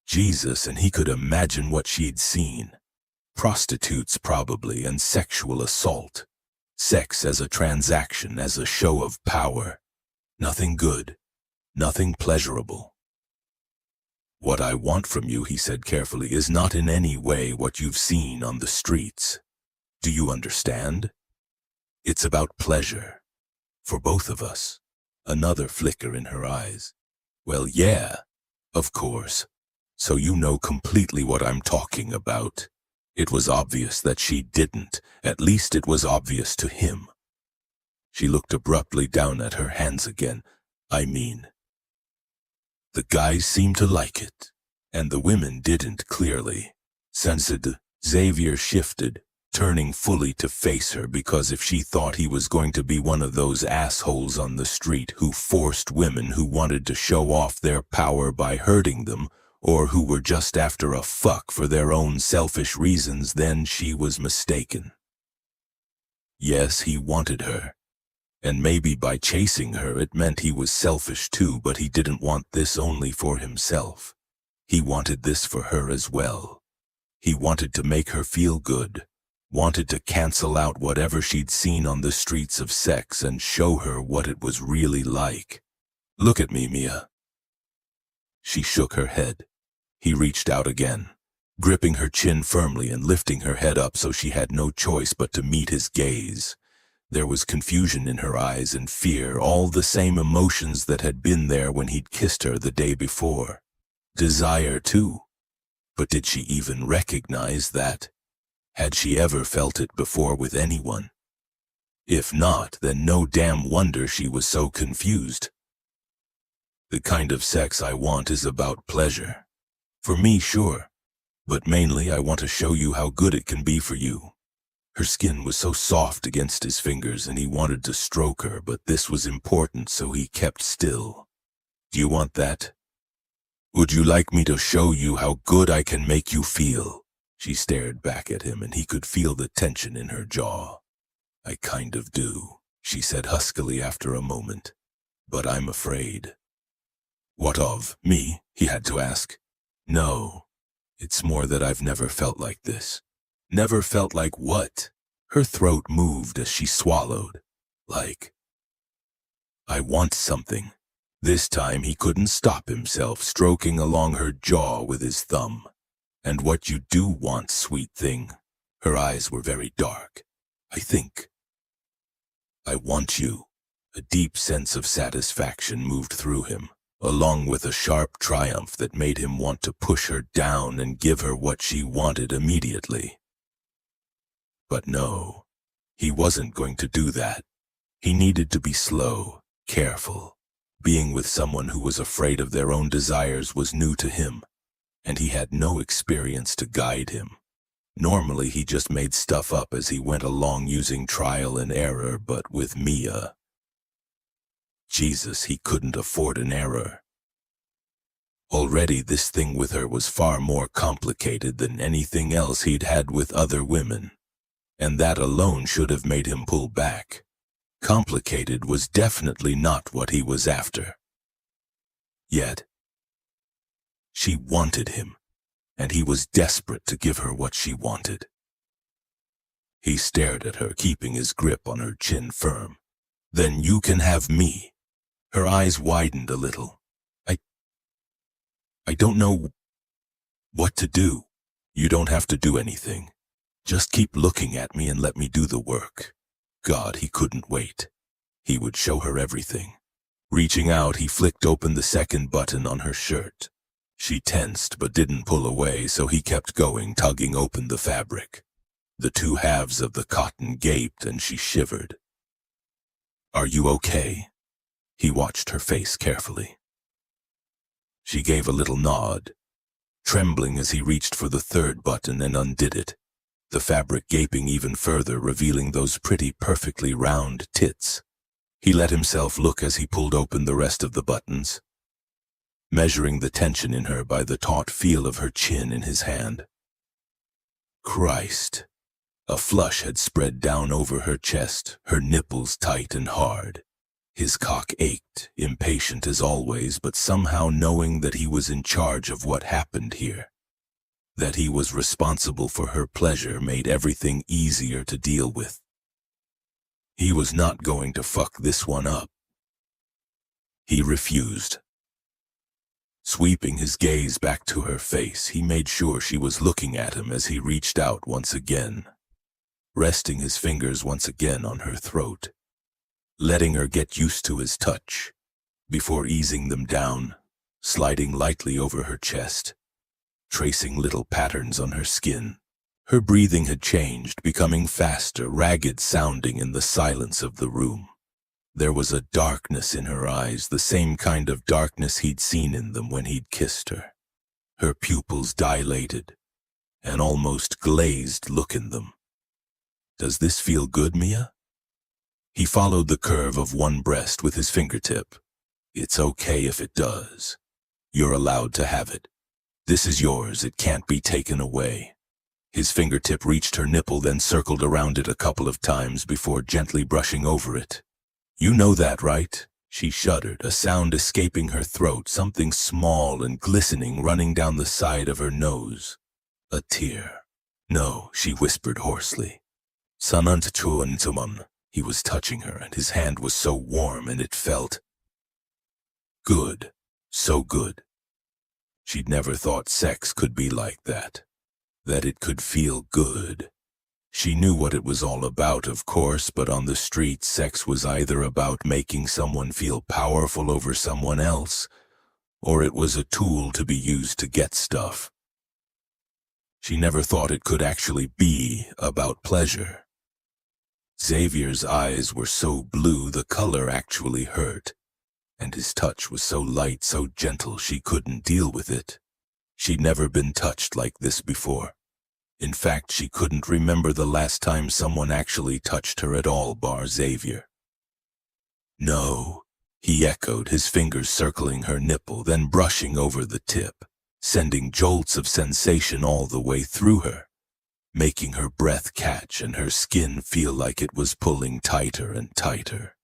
Jesus, and he could imagine what she'd seen. Prostitutes, probably, and sexual assault. Sex as a transaction, as a show of power. Nothing good. Nothing pleasurable. What I want from you, he said carefully, is not in any way what you've seen on the streets. Do you understand? It's about pleasure. For both of us. Another flicker in her eyes. Well, yeah, of course. So you know completely what I'm talking about. It was obvious that she didn't. At least it was obvious to him. She looked abruptly down at her hands again. I mean, the guys seemed to like it, and the women didn't, clearly. Sensed, Xavier shifted, turning fully to face her, because if she thought he was going to be one of those assholes on the street who forced women who wanted to show off their power by hurting them, or who were just after a fuck for their own selfish reasons, then she was mistaken. Yes, he wanted her. And maybe by chasing her it meant he was selfish too, but he didn't want this only for himself. He wanted this for her as well. He wanted to make her feel good, wanted to cancel out whatever she'd seen on the streets of sex and show her what it was really like. Look at me, Mia. She shook her head. He reached out again, gripping her chin firmly and lifting her head up so she had no choice but to meet his gaze. There was confusion in her eyes and fear, all the same emotions that had been there when he'd kissed her the day before. Desire, too. But did she even recognize that? Had she ever felt it before with anyone? If not, then no damn wonder she was so confused. The kind of sex I want is about pleasure. For me, sure. But mainly I want to show you how good it can be for you. Her skin was so soft against his fingers and he wanted to stroke her, but this was important, so he kept still. Do you want that? Would you like me to show you how good I can make you feel? She stared back at him and he could feel the tension in her jaw. I kind of do, she said huskily after a moment. But I'm afraid. What of, me? He had to ask. No, it's more that I've never felt like this. Never felt like what? Her throat moved as she swallowed. Like, I want something. This time he couldn't stop himself, stroking along her jaw with his thumb. And what you do want, sweet thing. Her eyes were very dark. I think. I want you. A deep sense of satisfaction moved through him, along with a sharp triumph that made him want to push her down and give her what she wanted immediately. But no, he wasn't going to do that. He needed to be slow, careful. Being with someone who was afraid of their own desires was new to him, and he had no experience to guide him. Normally he just made stuff up as he went along using trial and error, but with Mia, Jesus, he couldn't afford an error. Already this thing with her was far more complicated than anything else he'd had with other women. And that alone should have made him pull back. Complicated was definitely not what he was after. Yet, she wanted him, and he was desperate to give her what she wanted. He stared at her, keeping his grip on her chin firm. Then you can have me. Her eyes widened a little. I don't know what to do. You don't have to do anything. Just keep looking at me and let me do the work. God, he couldn't wait. He would show her everything. Reaching out, he flicked open the second button on her shirt. She tensed but didn't pull away, so he kept going, tugging open the fabric. The two halves of the cotton gaped and she shivered. "Are you okay?" He watched her face carefully. She gave a little nod, trembling as he reached for the third button and undid it, the fabric gaping even further, revealing those pretty, perfectly round tits. He let himself look as he pulled open the rest of the buttons, measuring the tension in her by the taut feel of her chin in his hand. Christ! A flush had spread down over her chest, her nipples tight and hard. His cock ached, impatient as always, but somehow knowing that he was in charge of what happened here, that he was responsible for her pleasure, made everything easier to deal with. He was not going to fuck this one up. He refused. Sweeping his gaze back to her face, he made sure she was looking at him as he reached out once again, resting his fingers once again on her throat, letting her get used to his touch, before easing them down, sliding lightly over her chest, tracing little patterns on her skin. Her breathing had changed, becoming faster, ragged sounding in the silence of the room. There was a darkness in her eyes, the same kind of darkness he'd seen in them when he'd kissed her. Her pupils dilated, an almost glazed look in them. "Does this feel good, Mia?" He followed the curve of one breast with his fingertip. "It's okay if it does. You're allowed to have it. This is yours, it can't be taken away." His fingertip reached her nipple, then circled around it a couple of times before gently brushing over it. "You know that, right?" She shuddered, a sound escaping her throat, something small and glistening running down the side of her nose. A tear. "No," she whispered hoarsely. "Sanantachuantumon." He was touching her, and his hand was so warm, and it felt good, so good. She'd never thought sex could be like that it could feel good. She knew what it was all about, of course, but on the street, sex was either about making someone feel powerful over someone else, or it was a tool to be used to get stuff. She never thought it could actually be about pleasure. Xavier's eyes were so blue the color actually hurt, and his touch was so light, so gentle, she couldn't deal with it. She'd never been touched like this before. In fact, she couldn't remember the last time someone actually touched her at all, bar Xavier. "No," he echoed, his fingers circling her nipple, then brushing over the tip, sending jolts of sensation all the way through her, making her breath catch and her skin feel like it was pulling tighter and tighter.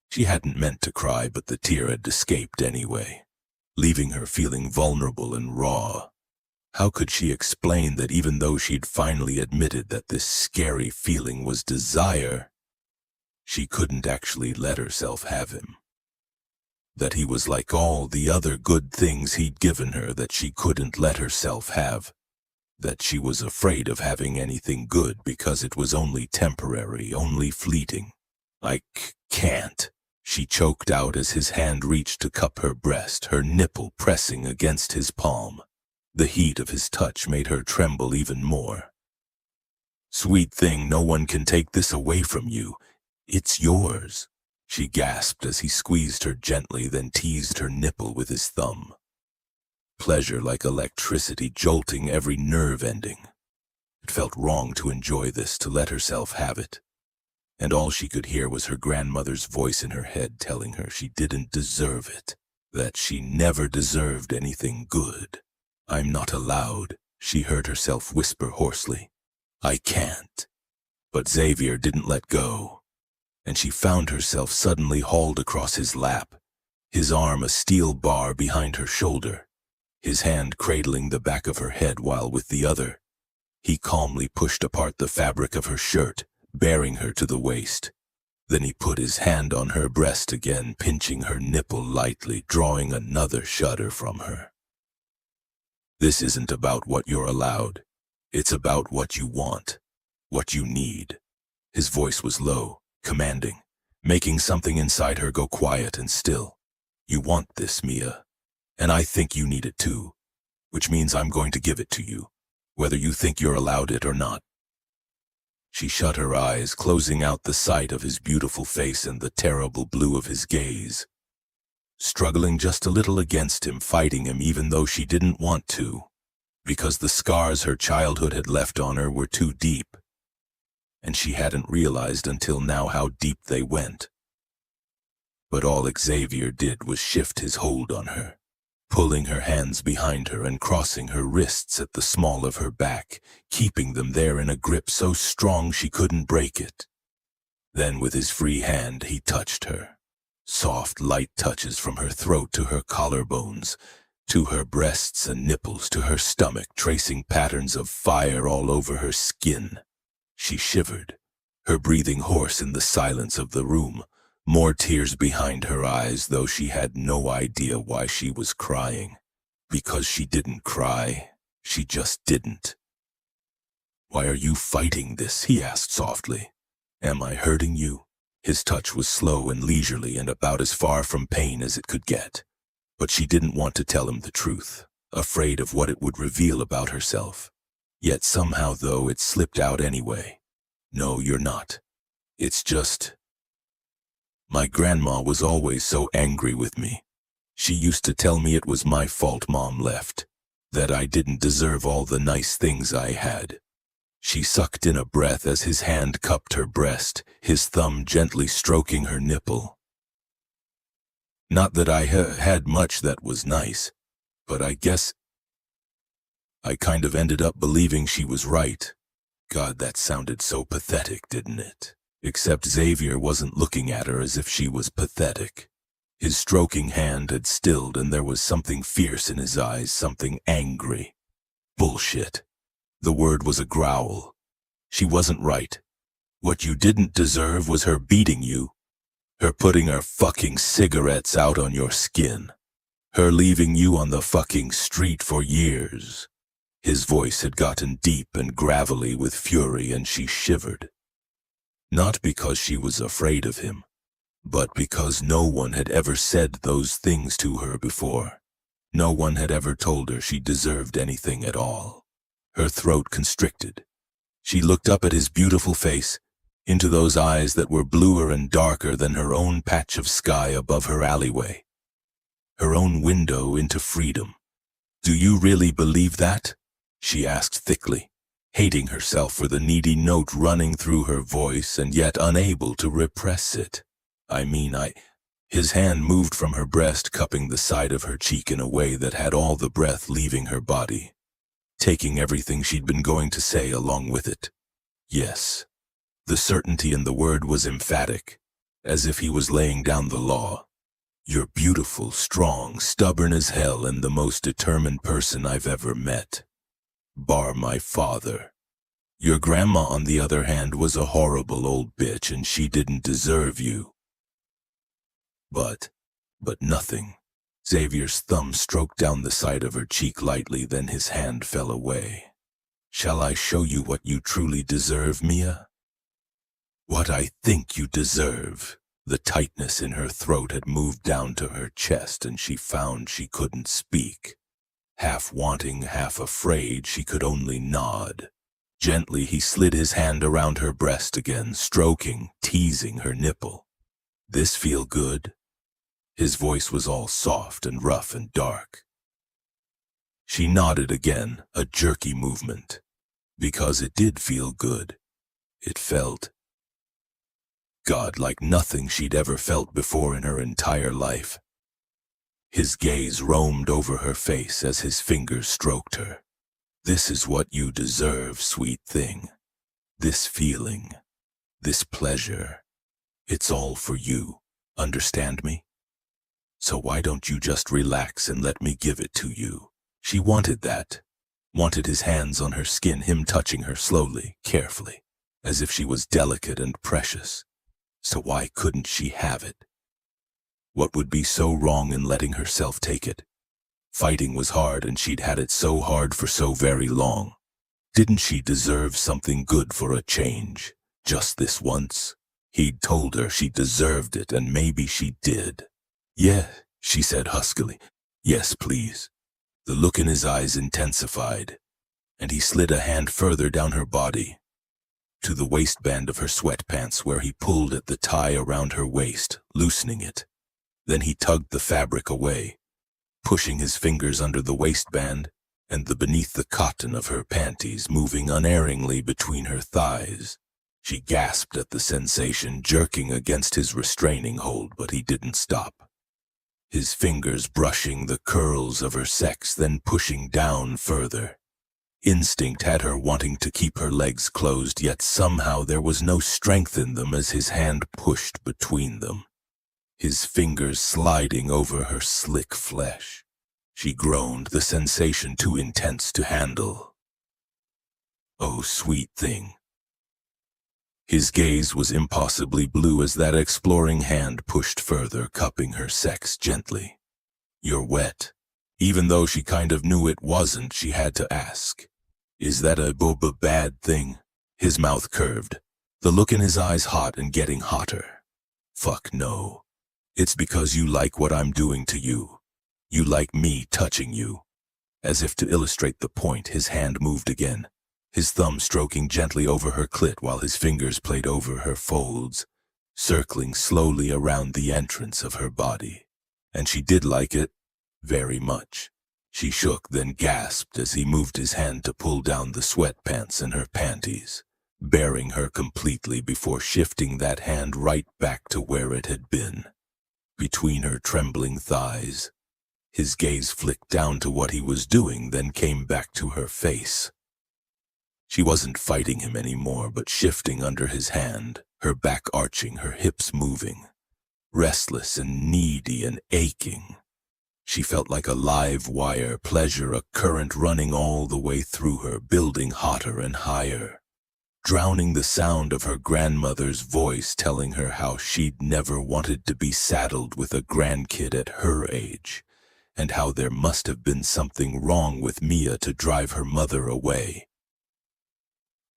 She hadn't meant to cry, but the tear had escaped anyway, leaving her feeling vulnerable and raw. How could she explain that even though she'd finally admitted that this scary feeling was desire, she couldn't actually let herself have him? That he was like all the other good things he'd given her that she couldn't let herself have? That she was afraid of having anything good because it was only temporary, only fleeting? "I can't," she choked out as his hand reached to cup her breast, her nipple pressing against his palm. The heat of his touch made her tremble even more. "Sweet thing, no one can take this away from you. It's yours," she gasped as he squeezed her gently, then teased her nipple with his thumb. Pleasure like electricity jolting every nerve ending. It felt wrong to enjoy this, to let herself have it. And all she could hear was her grandmother's voice in her head telling her she didn't deserve it, that she never deserved anything good. "I'm not allowed," she heard herself whisper hoarsely. "I can't." But Xavier didn't let go, and she found herself suddenly hauled across his lap, his arm a steel bar behind her shoulder, his hand cradling the back of her head while with the other, he calmly pushed apart the fabric of her shirt, baring her to the waist. Then he put his hand on her breast again, pinching her nipple lightly, drawing another shudder from her. "This isn't about what you're allowed. It's about what you want, what you need." His voice was low, commanding, making something inside her go quiet and still. You want this, Mia, and I think you need it too, which means I'm going to give it to you, whether you think you're allowed it or not. She shut her eyes, closing out the sight of his beautiful face and the terrible blue of his gaze. Struggling just a little against him, fighting him even though she didn't want to, because the scars her childhood had left on her were too deep, and she hadn't realized until now how deep they went. But all Xavier did was shift his hold on her, pulling her hands behind her and crossing her wrists at the small of her back, keeping them there in a grip so strong she couldn't break it. Then with his free hand he touched her. Soft, light touches from her throat to her collarbones, to her breasts and nipples, to her stomach, tracing patterns of fire all over her skin. She shivered, her breathing hoarse in the silence of the room, more tears behind her eyes, though she had no idea why she was crying. Because she didn't cry, she just didn't. "Why are you fighting this?" he asked softly. "Am I hurting you?" His touch was slow and leisurely and about as far from pain as it could get. But she didn't want to tell him the truth, afraid of what it would reveal about herself. Yet somehow, though, it slipped out anyway. "No, you're not. It's just... my grandma was always so angry with me. She used to tell me it was my fault Mom left, that I didn't deserve all the nice things I had." She sucked in a breath as his hand cupped her breast, his thumb gently stroking her nipple. "Not that I had much that was nice, but I guess I kind of ended up believing she was right." God, that sounded so pathetic, didn't it? Except Xavier wasn't looking at her as if she was pathetic. His stroking hand had stilled and there was something fierce in his eyes, something angry. Bullshit. The word was a growl. She wasn't right. What you didn't deserve was her beating you, her putting her fucking cigarettes out on your skin, her leaving you on the fucking street for years. His voice had gotten deep and gravelly with fury, and she shivered. Not because she was afraid of him, but because no one had ever said those things to her before. No one had ever told her she deserved anything at all. Her throat constricted. She looked up at his beautiful face, into those eyes that were bluer and darker than her own patch of sky above her alleyway. Her own window into freedom. "Do you really believe that?" she asked thickly, hating herself for the needy note running through her voice and yet unable to repress it. His hand moved from her breast, cupping the side of her cheek in a way that had all the breath leaving her body, taking everything she'd been going to say along with it. Yes. The certainty in the word was emphatic, as if he was laying down the law. "You're beautiful, strong, stubborn as hell, and the most determined person I've ever met. Bar my father. Your grandma, on the other hand, was a horrible old bitch, and she didn't deserve you." But nothing. Xavier's thumb stroked down the side of her cheek lightly, then his hand fell away. "Shall I show you what you truly deserve, Mia? What I think you deserve." The tightness in her throat had moved down to her chest, and she found she couldn't speak. Half wanting, half afraid, she could only nod. Gently, he slid his hand around her breast again, stroking, teasing her nipple. "This feel good?" His voice was all soft and rough and dark. She nodded again, a jerky movement. Because it did feel good. It felt, God, like nothing she'd ever felt before in her entire life. His gaze roamed over her face as his fingers stroked her. "This is what you deserve, sweet thing. This feeling, this pleasure. It's all for you. Understand me? So why don't you just relax and let me give it to you?" She wanted that. Wanted his hands on her skin, him touching her slowly, carefully, as if she was delicate and precious. So why couldn't she have it? What would be so wrong in letting herself take it? Fighting was hard, and she'd had it so hard for so very long. Didn't she deserve something good for a change, just this once? He'd told her she deserved it, and maybe she did. "Yeah," she said huskily. "Yes, please." The look in his eyes intensified, and he slid a hand further down her body, to the waistband of her sweatpants, where he pulled at the tie around her waist, loosening it. Then he tugged the fabric away, pushing his fingers under the waistband and beneath the cotton of her panties, moving unerringly between her thighs. She gasped at the sensation, jerking against his restraining hold, but he didn't stop. His fingers brushing the curls of her sex, then pushing down further. Instinct had her wanting to keep her legs closed, yet somehow there was no strength in them as his hand pushed between them, his fingers sliding over her slick flesh. She groaned, the sensation too intense to handle. "Oh, sweet thing." His gaze was impossibly blue as that exploring hand pushed further, cupping her sex gently. "You're wet." Even though she kind of knew it wasn't, she had to ask, "Is that a bad thing?" His mouth curved, the look in his eyes hot and getting hotter. "Fuck no. It's because you like what I'm doing to you. You like me touching you." As if to illustrate the point, his hand moved again, his thumb stroking gently over her clit while his fingers played over her folds, circling slowly around the entrance of her body. And she did like it, very much. She shook, then gasped as he moved his hand to pull down the sweatpants in her panties, bearing her completely before shifting that hand right back to where it had been, between her trembling thighs. His gaze flicked down to what he was doing, then came back to her face. She wasn't fighting him anymore, but shifting under his hand, her back arching, her hips moving, restless and needy and aching. She felt like a live wire, pleasure, a current running all the way through her, building hotter and higher, drowning the sound of her grandmother's voice telling her how she'd never wanted to be saddled with a grandkid at her age, and how there must have been something wrong with Mia to drive her mother away.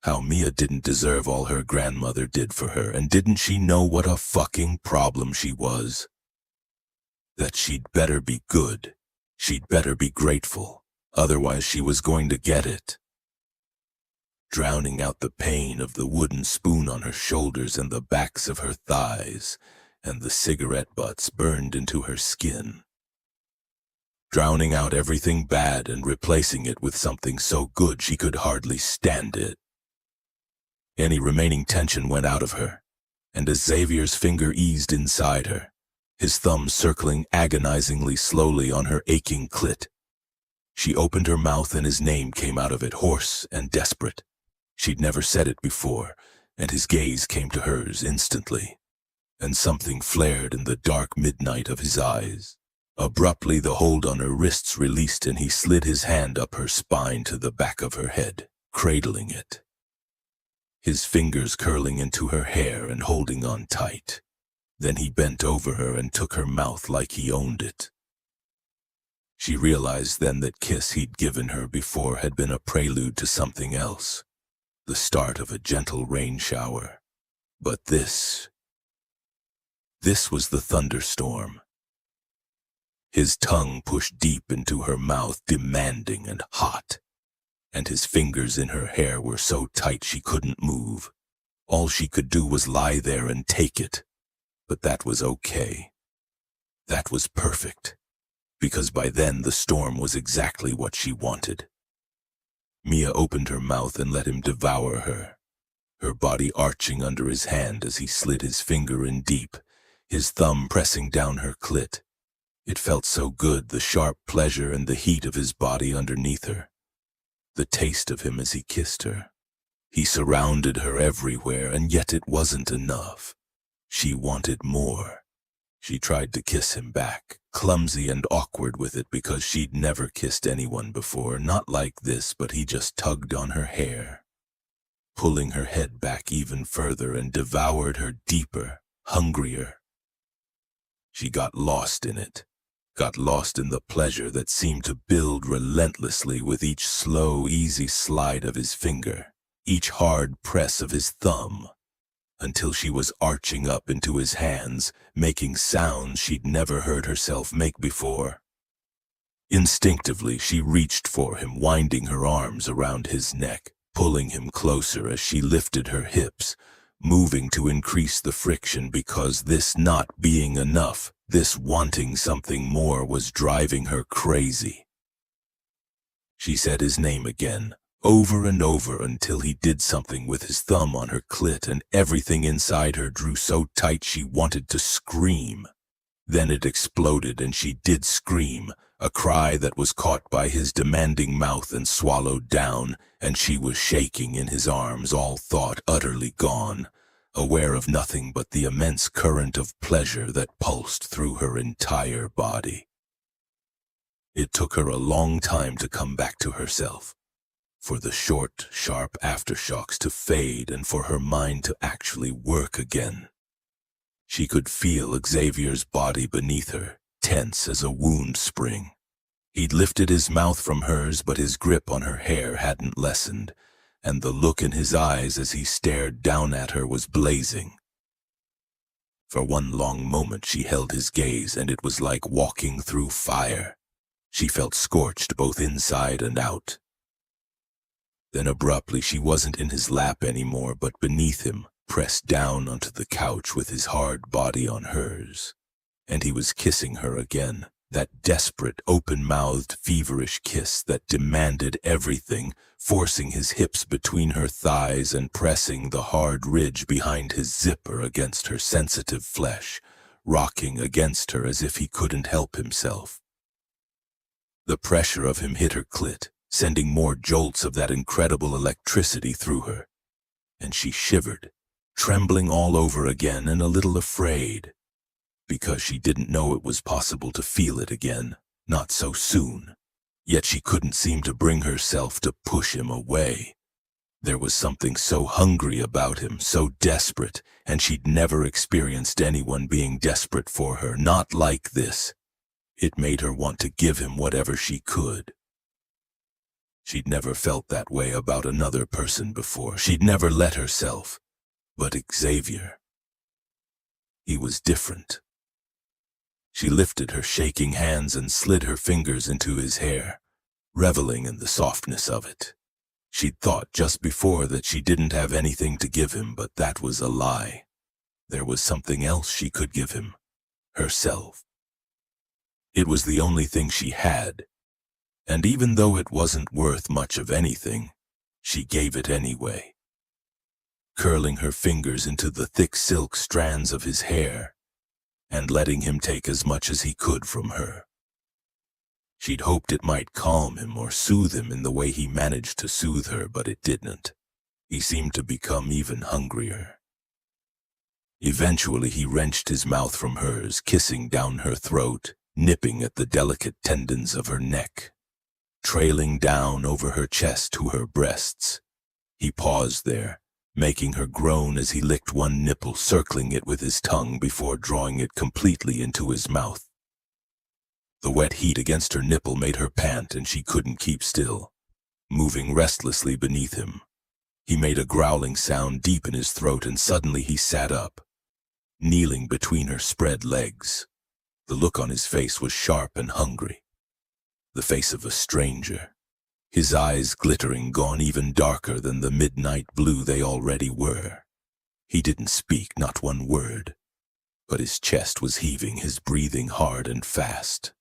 How Mia didn't deserve all her grandmother did for her, and didn't she know what a fucking problem she was? That she'd better be good, she'd better be grateful, otherwise she was going to get it. Drowning out the pain of the wooden spoon on her shoulders and the backs of her thighs, and the cigarette butts burned into her skin. Drowning out everything bad and replacing it with something so good she could hardly stand it. Any remaining tension went out of her, and as Xavier's finger eased inside her, his thumb circling agonizingly slowly on her aching clit, she opened her mouth and his name came out of it, hoarse and desperate. She'd never said it before, and his gaze came to hers instantly, and something flared in the dark midnight of his eyes. Abruptly, the hold on her wrists released and he slid his hand up her spine to the back of her head, cradling it, his fingers curling into her hair and holding on tight. Then he bent over her and took her mouth like he owned it. She realized then that kiss he'd given her before had been a prelude to something else, the start of a gentle rain shower. But this was the thunderstorm. His tongue pushed deep into her mouth, demanding and hot, and his fingers in her hair were so tight she couldn't move. All she could do was lie there and take it. But that was okay. That was perfect, because by then the storm was exactly what she wanted. Mia opened her mouth and let him devour her, her body arching under his hand as he slid his finger in deep, his thumb pressing down her clit. It felt so good, the sharp pleasure and the heat of his body underneath her, the taste of him as he kissed her. He surrounded her everywhere, and yet it wasn't enough. She wanted more. She tried to kiss him back, clumsy and awkward with it because she'd never kissed anyone before, not like this, but he just tugged on her hair, pulling her head back even further, and devoured her deeper, hungrier. She got lost in it, got lost in the pleasure that seemed to build relentlessly with each slow, easy slide of his finger, each hard press of his thumb, until she was arching up into his hands, making sounds she'd never heard herself make before. Instinctively, she reached for him, winding her arms around his neck, pulling him closer as she lifted her hips, moving to increase the friction because this not being enough, this wanting something more was driving her crazy. She said his name again, over and over until he did something with his thumb on her clit and everything inside her drew so tight she wanted to scream. Then it exploded and she did scream, a cry that was caught by his demanding mouth and swallowed down, and she was shaking in his arms, all thought utterly gone, aware of nothing but the immense current of pleasure that pulsed through her entire body. It took her a long time to come back to herself, for the short, sharp aftershocks to fade and for her mind to actually work again. She could feel Xavier's body beneath her, tense as a wound spring. He'd lifted his mouth from hers, but his grip on her hair hadn't lessened, and the look in his eyes as he stared down at her was blazing. For one long moment she held his gaze, and it was like walking through fire. She felt scorched both inside and out. Then abruptly she wasn't in his lap anymore, but beneath him, pressed down onto the couch with his hard body on hers. And he was kissing her again, that desperate, open-mouthed, feverish kiss that demanded everything, forcing his hips between her thighs and pressing the hard ridge behind his zipper against her sensitive flesh, rocking against her as if he couldn't help himself. The pressure of him hit her clit, sending more jolts of that incredible electricity through her, and she shivered, trembling all over again and a little afraid, because she didn't know it was possible to feel it again, not so soon. Yet she couldn't seem to bring herself to push him away. There was something so hungry about him, so desperate, and she'd never experienced anyone being desperate for her, not like this. It made her want to give him whatever she could. She'd never felt that way about another person before. She'd never let herself. But Xavier, he was different. She lifted her shaking hands and slid her fingers into his hair, reveling in the softness of it. She'd thought just before that she didn't have anything to give him, but that was a lie. There was something else she could give him, herself. It was the only thing she had, and even though it wasn't worth much of anything, she gave it anyway. Curling her fingers into the thick silk strands of his hair, and letting him take as much as he could from her. She'd hoped it might calm him or soothe him in the way he managed to soothe her, but it didn't. He seemed to become even hungrier. Eventually he wrenched his mouth from hers, kissing down her throat, nipping at the delicate tendons of her neck, trailing down over her chest to her breasts. He paused there, making her groan as he licked one nipple, circling it with his tongue before drawing it completely into his mouth. The wet heat against her nipple made her pant, and she couldn't keep still, moving restlessly beneath him. He made a growling sound deep in his throat, and suddenly he sat up, kneeling between her spread legs. The look on his face was sharp and hungry, the face of a stranger, his eyes glittering, gone even darker than the midnight blue they already were. He didn't speak, not one word, but his chest was heaving, his breathing hard and fast.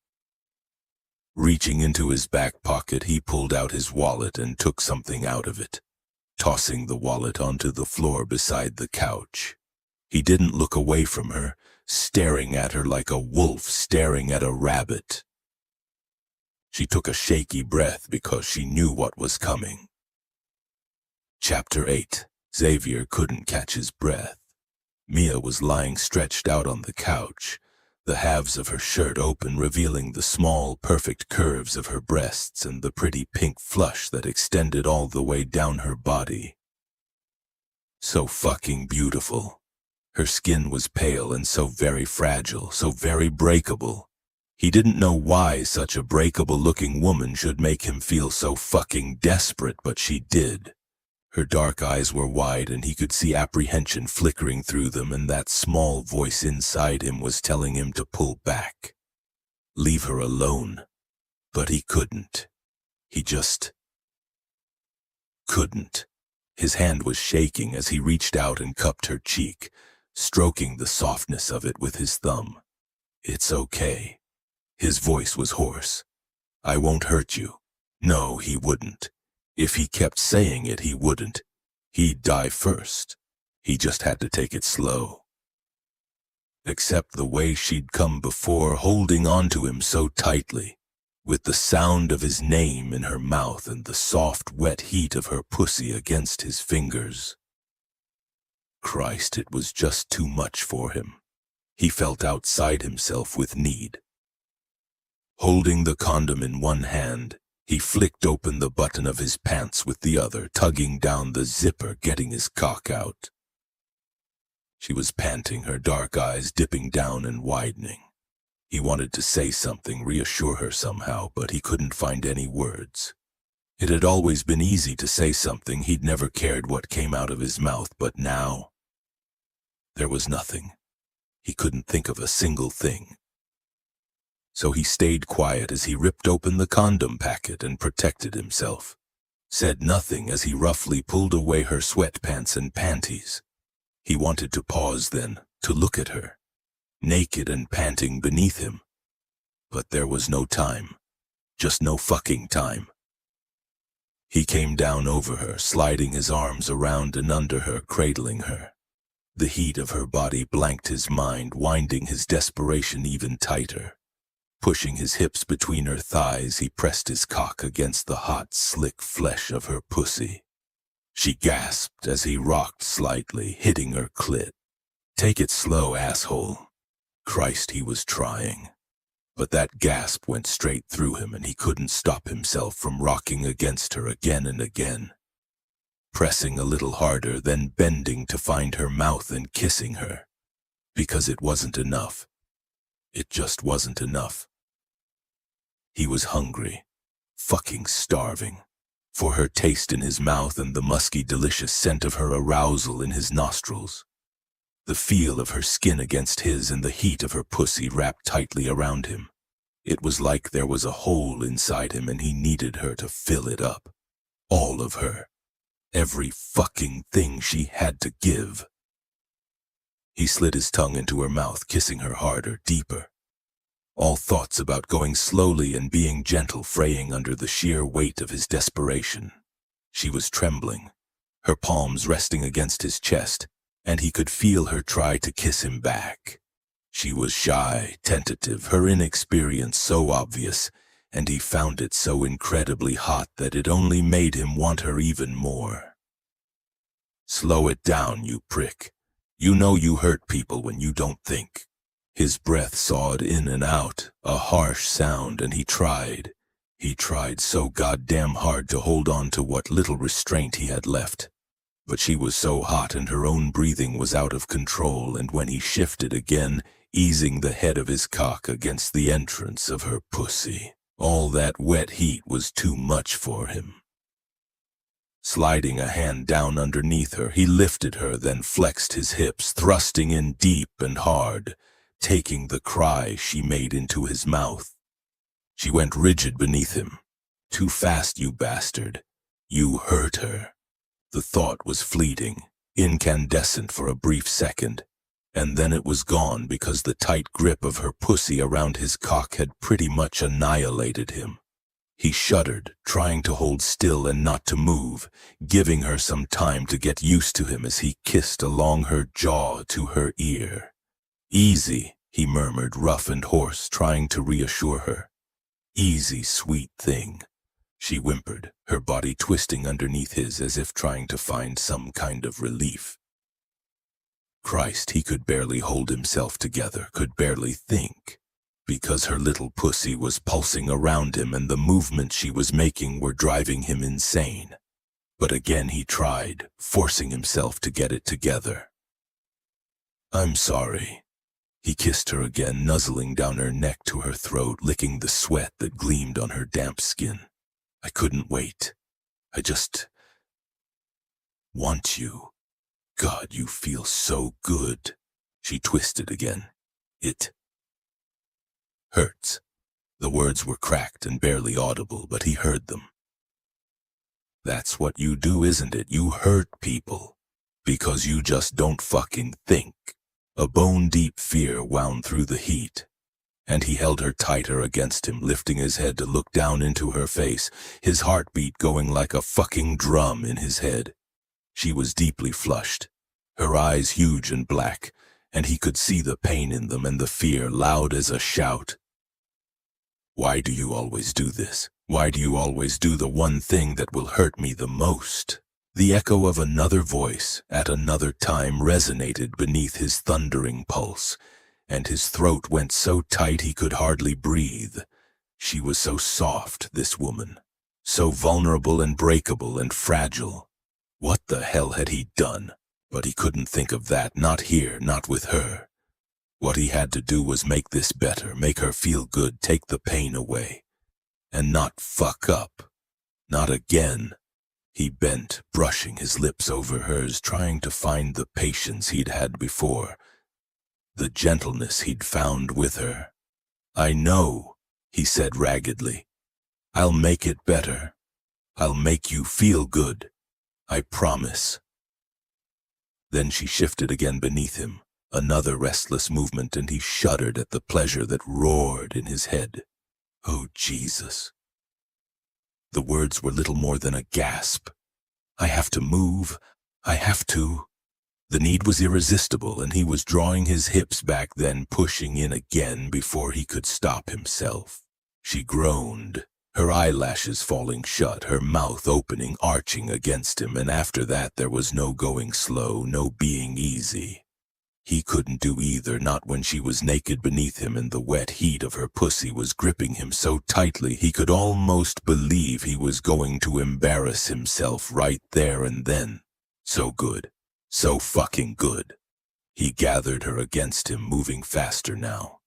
Reaching into his back pocket, he pulled out his wallet and took something out of it, tossing the wallet onto the floor beside the couch. He didn't look away from her, staring at her like a wolf staring at a rabbit. She took a shaky breath because she knew what was coming. Chapter 8. Xavier couldn't catch his breath. Mia was lying stretched out on the couch, the halves of her shirt open, revealing the small, perfect curves of her breasts and the pretty pink flush that extended all the way down her body. So fucking beautiful. Her skin was pale and so very fragile, so very breakable. He didn't know why such a breakable-looking woman should make him feel so fucking desperate, but she did. Her dark eyes were wide and he could see apprehension flickering through them, and that small voice inside him was telling him to pull back. Leave her alone. But he couldn't. He just couldn't. His hand was shaking as he reached out and cupped her cheek, stroking the softness of it with his thumb. It's okay. His voice was hoarse. I won't hurt you. No, he wouldn't. If he kept saying it, he wouldn't. He'd die first. He just had to take it slow. Except the way she'd come before, holding on to him so tightly, with the sound of his name in her mouth and the soft, wet heat of her pussy against his fingers. Christ, it was just too much for him. He felt outside himself with need. Holding the condom in one hand, he flicked open the button of his pants with the other, tugging down the zipper, getting his cock out. She was panting, her dark eyes dipping down and widening. He wanted to say something, reassure her somehow, but he couldn't find any words. It had always been easy to say something. He'd never cared what came out of his mouth, but now there was nothing. He couldn't think of a single thing. So he stayed quiet as he ripped open the condom packet and protected himself, said nothing as he roughly pulled away her sweatpants and panties. He wanted to pause then, to look at her, naked and panting beneath him. But there was no time. Just no fucking time. He came down over her, sliding his arms around and under her, cradling her. The heat of her body blanked his mind, winding his desperation even tighter. Pushing his hips between her thighs, he pressed his cock against the hot, slick flesh of her pussy. She gasped as he rocked slightly, hitting her clit. Take it slow, asshole. Christ, he was trying. But that gasp went straight through him, and he couldn't stop himself from rocking against her again and again. Pressing a little harder, then bending to find her mouth and kissing her. Because it wasn't enough. It just wasn't enough. He was hungry, fucking starving, for her taste in his mouth and the musky, delicious scent of her arousal in his nostrils. The feel of her skin against his and the heat of her pussy wrapped tightly around him. It was like there was a hole inside him and he needed her to fill it up. All of her. Every fucking thing she had to give. He slid his tongue into her mouth, kissing her harder, deeper. All thoughts about going slowly and being gentle fraying under the sheer weight of his desperation. She was trembling, her palms resting against his chest, and he could feel her try to kiss him back. She was shy, tentative, her inexperience so obvious, and he found it so incredibly hot that it only made him want her even more. Slow it down, you prick. You know you hurt people when you don't think. His breath sawed in and out, a harsh sound, and he tried. He tried so goddamn hard to hold on to what little restraint he had left. But she was so hot and her own breathing was out of control, and when he shifted again, easing the head of his cock against the entrance of her pussy, all that wet heat was too much for him. Sliding a hand down underneath her, he lifted her, then flexed his hips, thrusting in deep and hard, taking the cry she made into his mouth. She went rigid beneath him. Too fast, you bastard. You hurt her. The thought was fleeting, incandescent for a brief second, and then it was gone because the tight grip of her pussy around his cock had pretty much annihilated him. He shuddered, trying to hold still and not to move, giving her some time to get used to him as he kissed along her jaw to her ear. Easy, he murmured, rough and hoarse, trying to reassure her. Easy, sweet thing. She whimpered, her body twisting underneath his as if trying to find some kind of relief. Christ, he could barely hold himself together, could barely think, because her little pussy was pulsing around him and the movements she was making were driving him insane. But again he tried, forcing himself to get it together. I'm sorry. He kissed her again, nuzzling down her neck to her throat, licking the sweat that gleamed on her damp skin. I couldn't wait. Want you. God, you feel so good. She twisted again. It hurts. The words were cracked and barely audible, but he heard them. That's what you do, isn't it? You hurt people. Because you just don't fucking think. A bone-deep fear wound through the heat, and he held her tighter against him, lifting his head to look down into her face, his heartbeat going like a fucking drum in his head. She was deeply flushed, her eyes huge and black, and he could see the pain in them and the fear loud as a shout. Why do you always do this? Why do you always do the one thing that will hurt me the most? The echo of another voice at another time resonated beneath his thundering pulse, and his throat went so tight he could hardly breathe. She was so soft, this woman, so vulnerable and breakable and fragile. What the hell had he done? But he couldn't think of that, not here, not with her. What he had to do was make this better, make her feel good, take the pain away. And not fuck up. Not again. He bent, brushing his lips over hers, trying to find the patience he'd had before, the gentleness he'd found with her. I know, he said raggedly. I'll make it better. I'll make you feel good. I promise. Then she shifted again beneath him, another restless movement, and he shuddered at the pleasure that roared in his head. Oh, Jesus. The words were little more than a gasp. I have to move. I have to. The need was irresistible, and he was drawing his hips back, then pushing in again before he could stop himself. She groaned, her eyelashes falling shut, her mouth opening, arching against him, and after that there was no going slow, no being easy. He couldn't do either, not when she was naked beneath him and the wet heat of her pussy was gripping him so tightly he could almost believe he was going to embarrass himself right there and then. So good. So fucking good. He gathered her against him, moving faster now,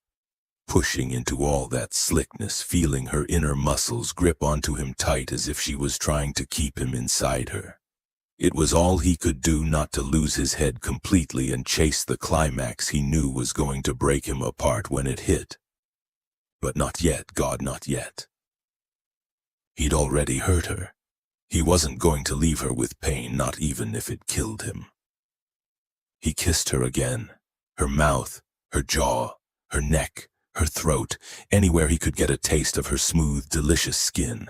pushing into all that slickness, feeling her inner muscles grip onto him tight as if she was trying to keep him inside her. It was all he could do not to lose his head completely and chase the climax he knew was going to break him apart when it hit. But not yet, God, not yet. He'd already hurt her. He wasn't going to leave her with pain, not even if it killed him. He kissed her again, her mouth, her jaw, her neck, her throat, anywhere he could get a taste of her smooth, delicious skin.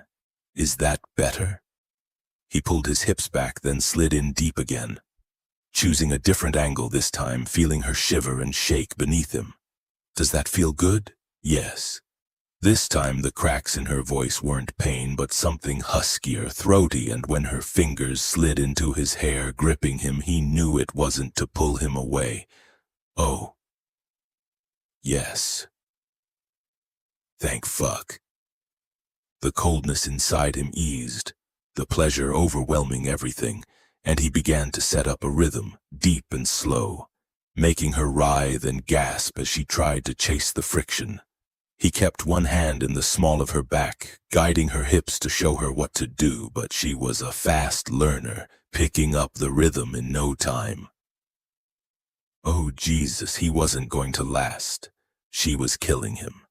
Is that better? He pulled his hips back, then slid in deep again, choosing a different angle this time, feeling her shiver and shake beneath him. Does that feel good? Yes. This time the cracks in her voice weren't pain, but something huskier, throaty, and when her fingers slid into his hair, gripping him, he knew it wasn't to pull him away. Oh. Yes. Thank fuck. The coldness inside him eased, the pleasure overwhelming everything, and he began to set up a rhythm, deep and slow, making her writhe and gasp as she tried to chase the friction. He kept one hand in the small of her back, guiding her hips to show her what to do, but she was a fast learner, picking up the rhythm in no time. Oh, Jesus, he wasn't going to last. She was killing him.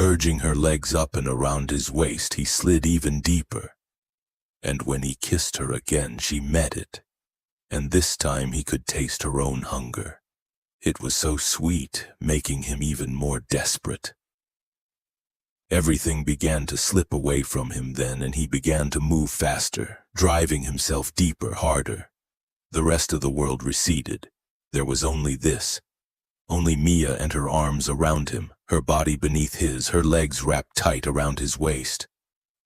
Urging her legs up and around his waist, he slid even deeper. And when he kissed her again, she met it. And this time he could taste her own hunger. It was so sweet, making him even more desperate. Everything began to slip away from him then, and he began to move faster, driving himself deeper, harder. The rest of the world receded. There was only this. Only Mia and her arms around him, her body beneath his, her legs wrapped tight around his waist.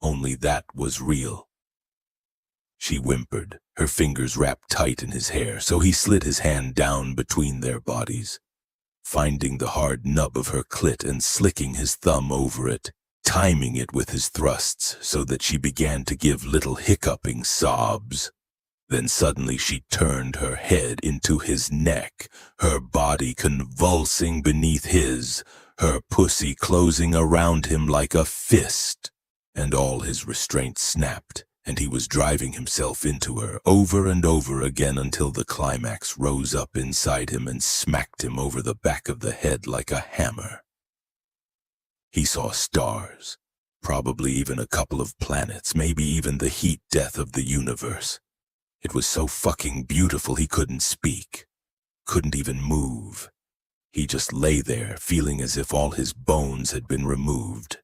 Only that was real. She whimpered, her fingers wrapped tight in his hair, so he slid his hand down between their bodies, finding the hard nub of her clit and slicking his thumb over it, timing it with his thrusts so that she began to give little hiccuping sobs. Then suddenly she turned her head into his neck, her body convulsing beneath his, her pussy closing around him like a fist, and all his restraint snapped, and he was driving himself into her over and over again until the climax rose up inside him and smacked him over the back of the head like a hammer. He saw stars, probably even a couple of planets, maybe even the heat death of the universe. It was so fucking beautiful he couldn't speak, couldn't even move. He just lay there, feeling as if all his bones had been removed.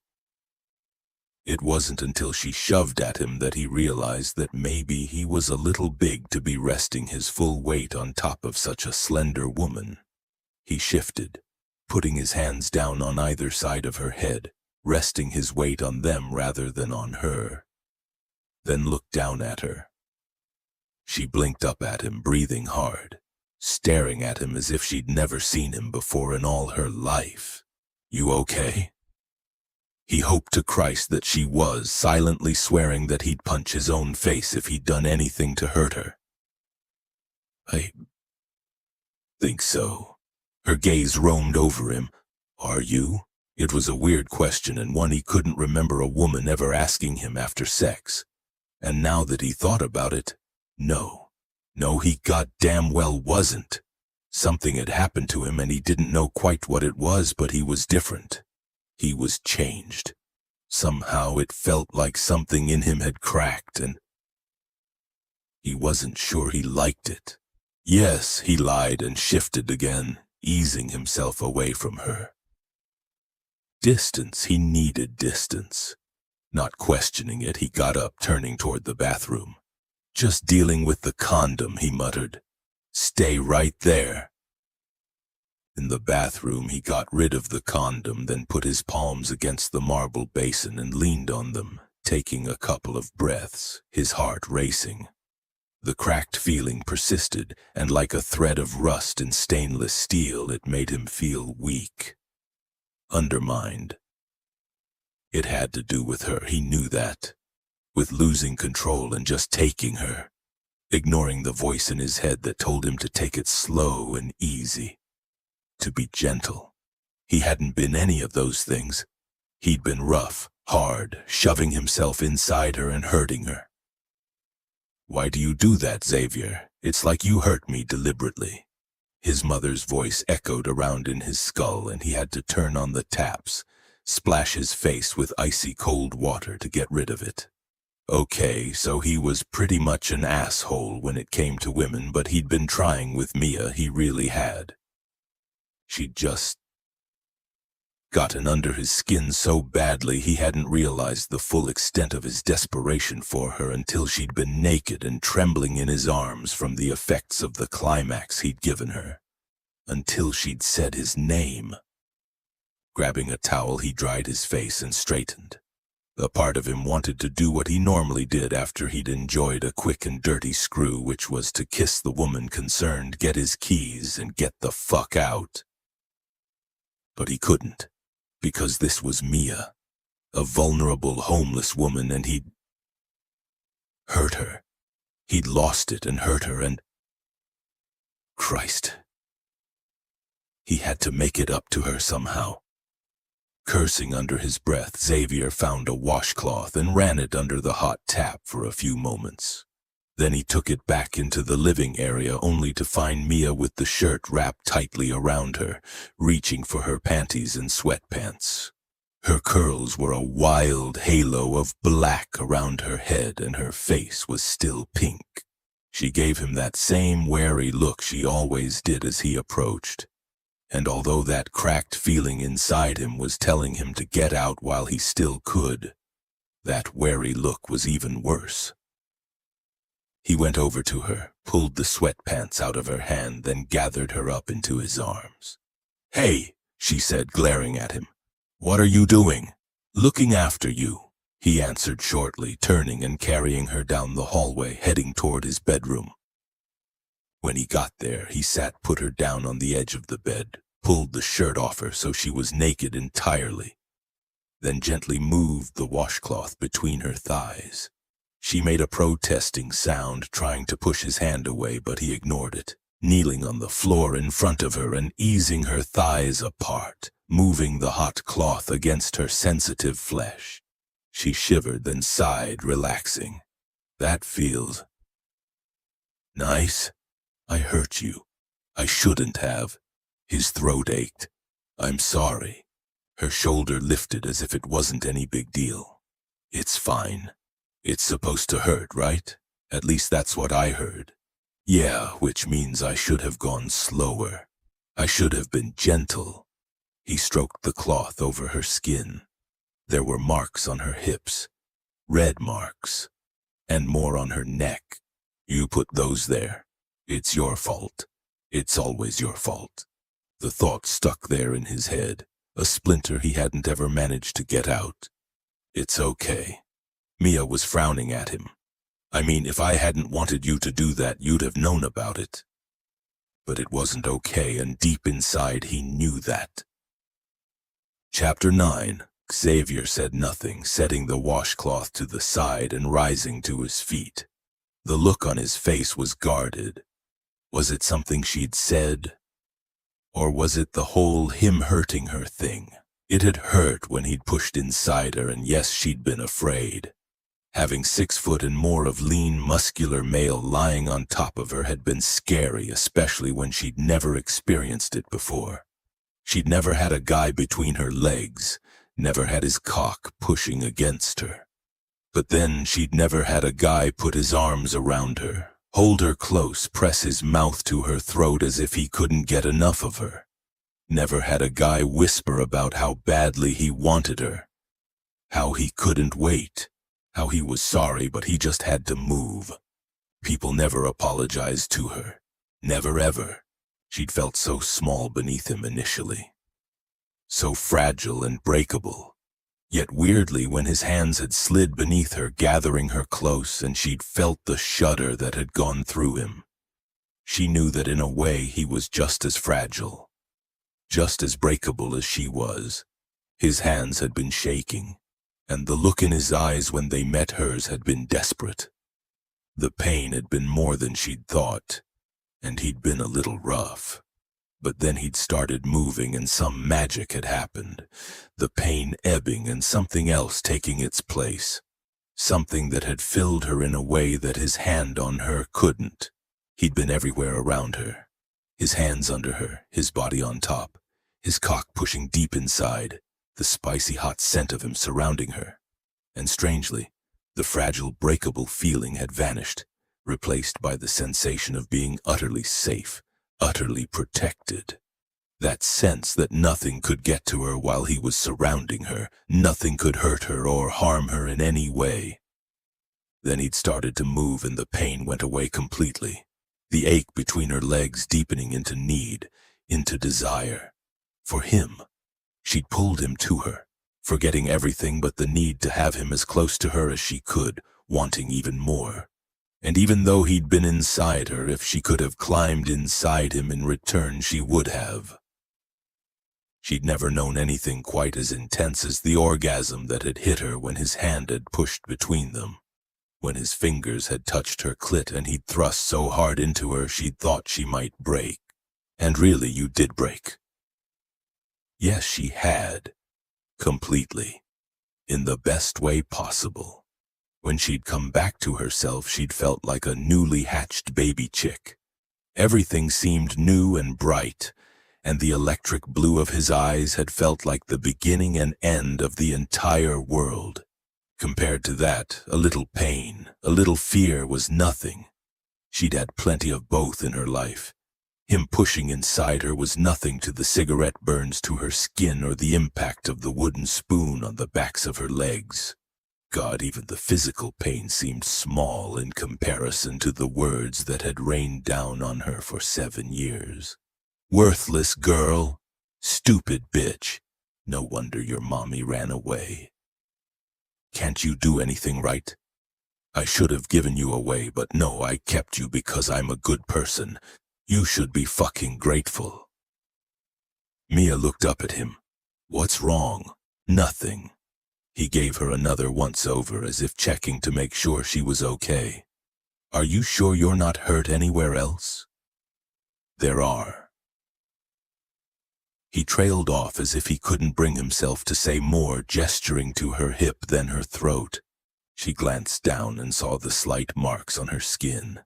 It wasn't until she shoved at him that he realized that maybe he was a little big to be resting his full weight on top of such a slender woman. He shifted, putting his hands down on either side of her head, resting his weight on them rather than on her. Then looked down at her. She blinked up at him, breathing hard, staring at him as if she'd never seen him before in all her life. "You okay?" He hoped to Christ that she was, silently swearing that he'd punch his own face if he'd done anything to hurt her. "I think so." Her gaze roamed over him. "Are you?" It was a weird question and one he couldn't remember a woman ever asking him after sex. And now that he thought about it, no, he goddamn well wasn't. Something had happened to him and he didn't know quite what it was, but he was different. He was changed. Somehow it felt like something in him had cracked and he wasn't sure he liked it. "Yes," he lied and shifted again, easing himself away from her. Distance, he needed distance. Not questioning it, he got up, turning toward the bathroom. "Just dealing with the condom," he muttered. "Stay right there." In the bathroom, he got rid of the condom, then put his palms against the marble basin and leaned on them, taking a couple of breaths, his heart racing. The cracked feeling persisted, and like a thread of rust in stainless steel, it made him feel weak, undermined. It had to do with her, he knew that. With losing control and just taking her, ignoring the voice in his head that told him to take it slow and easy, to be gentle. He hadn't been any of those things. He'd been rough, hard, shoving himself inside her and hurting her. "Why do you do that, Xavier? It's like you hurt me deliberately." His mother's voice echoed around in his skull and he had to turn on the taps, splash his face with icy cold water to get rid of it. Okay, so he was pretty much an asshole when it came to women, but he'd been trying with Mia, he really had. She'd just gotten under his skin so badly he hadn't realized the full extent of his desperation for her until she'd been naked and trembling in his arms from the effects of the climax he'd given her. Until she'd said his name. Grabbing a towel, he dried his face and straightened. A part of him wanted to do what he normally did after he'd enjoyed a quick and dirty screw, which was to kiss the woman concerned, get his keys, and get the fuck out. But he couldn't, because this was Mia, a vulnerable, homeless woman, and he'd hurt her. He'd lost it and hurt her, and Christ. He had to make it up to her somehow. Cursing under his breath, Xavier found a washcloth and ran it under the hot tap for a few moments. Then he took it back into the living area only to find Mia with the shirt wrapped tightly around her, reaching for her panties and sweatpants. Her curls were a wild halo of black around her head and her face was still pink. She gave him that same wary look she always did as he approached. And although that cracked feeling inside him was telling him to get out while he still could, that wary look was even worse. He went over to her, pulled the sweatpants out of her hand, then gathered her up into his arms. "Hey," she said, glaring at him. "What are you doing?" "Looking after you," he answered shortly, turning and carrying her down the hallway, heading toward his bedroom. When he got there, he put her down on the edge of the bed, pulled the shirt off her so she was naked entirely, then gently moved the washcloth between her thighs. She made a protesting sound, trying to push his hand away, but he ignored it, kneeling on the floor in front of her and easing her thighs apart, moving the hot cloth against her sensitive flesh. She shivered, then sighed, relaxing. That feels nice. I hurt you. I shouldn't have. His throat ached. I'm sorry. Her shoulder lifted as if it wasn't any big deal. It's fine. It's supposed to hurt, right? At least that's what I heard. Yeah, which means I should have gone slower. I should have been gentle. He stroked the cloth over her skin. There were marks on her hips. Red marks. And more on her neck. You put those there. It's your fault. It's always your fault. The thought stuck there in his head, a splinter he hadn't ever managed to get out. It's okay. Mia was frowning at him. I mean, if I hadn't wanted you to do that, you'd have known about it. But it wasn't okay, and deep inside he knew that. Chapter 9. Xavier said nothing, setting the washcloth to the side and rising to his feet. The look on his face was guarded. Was it something she'd said? Or was it the whole him hurting her thing? It had hurt when he'd pushed inside her, and yes, she'd been afraid. Having 6 foot and more of lean, muscular male lying on top of her had been scary, especially when she'd never experienced it before. She'd never had a guy between her legs, never had his cock pushing against her. But then she'd never had a guy put his arms around her, hold her close, press his mouth to her throat as if he couldn't get enough of her. Never had a guy whisper about how badly he wanted her, how he couldn't wait, how he was sorry but he just had to move. People never apologized to her. Never ever. She'd felt so small beneath him initially. So fragile and breakable. Yet weirdly, when his hands had slid beneath her, gathering her close, and she'd felt the shudder that had gone through him, she knew that in a way he was just as fragile, just as breakable as she was. His hands had been shaking, and the look in his eyes when they met hers had been desperate. The pain had been more than she'd thought, and he'd been a little rough. But then he'd started moving and some magic had happened, the pain ebbing and something else taking its place, something that had filled her in a way that his hand on her couldn't. He'd been everywhere around her, his hands under her, his body on top, his cock pushing deep inside, the spicy hot scent of him surrounding her. And strangely, the fragile, breakable feeling had vanished, replaced by the sensation of being utterly safe, utterly protected. That sense that nothing could get to her while he was surrounding her, nothing could hurt her or harm her in any way. Then he'd started to move and the pain went away completely, the ache between her legs deepening into need, into desire. For him. She'd pulled him to her, forgetting everything but the need to have him as close to her as she could, wanting even more. And even though he'd been inside her, if she could have climbed inside him in return, she would have. She'd never known anything quite as intense as the orgasm that had hit her when his hand had pushed between them, when his fingers had touched her clit and he'd thrust so hard into her she'd thought she might break. And really, you did break. Yes, she had. Completely. In the best way possible. When she'd come back to herself, she'd felt like a newly hatched baby chick. Everything seemed new and bright, and the electric blue of his eyes had felt like the beginning and end of the entire world. Compared to that, a little pain, a little fear was nothing. She'd had plenty of both in her life. Him pushing inside her was nothing to the cigarette burns to her skin or the impact of the wooden spoon on the backs of her legs. God, even the physical pain seemed small in comparison to the words that had rained down on her for 7 years. Worthless girl. Stupid bitch. No wonder your mommy ran away. Can't you do anything right? I should have given you away, but no, I kept you because I'm a good person. You should be fucking grateful. Mia looked up at him. What's wrong? Nothing. He gave her another once-over as if checking to make sure she was okay. Are you sure you're not hurt anywhere else? There are. He trailed off as if he couldn't bring himself to say more, gesturing to her hip then her throat. She glanced down and saw the slight marks on her skin.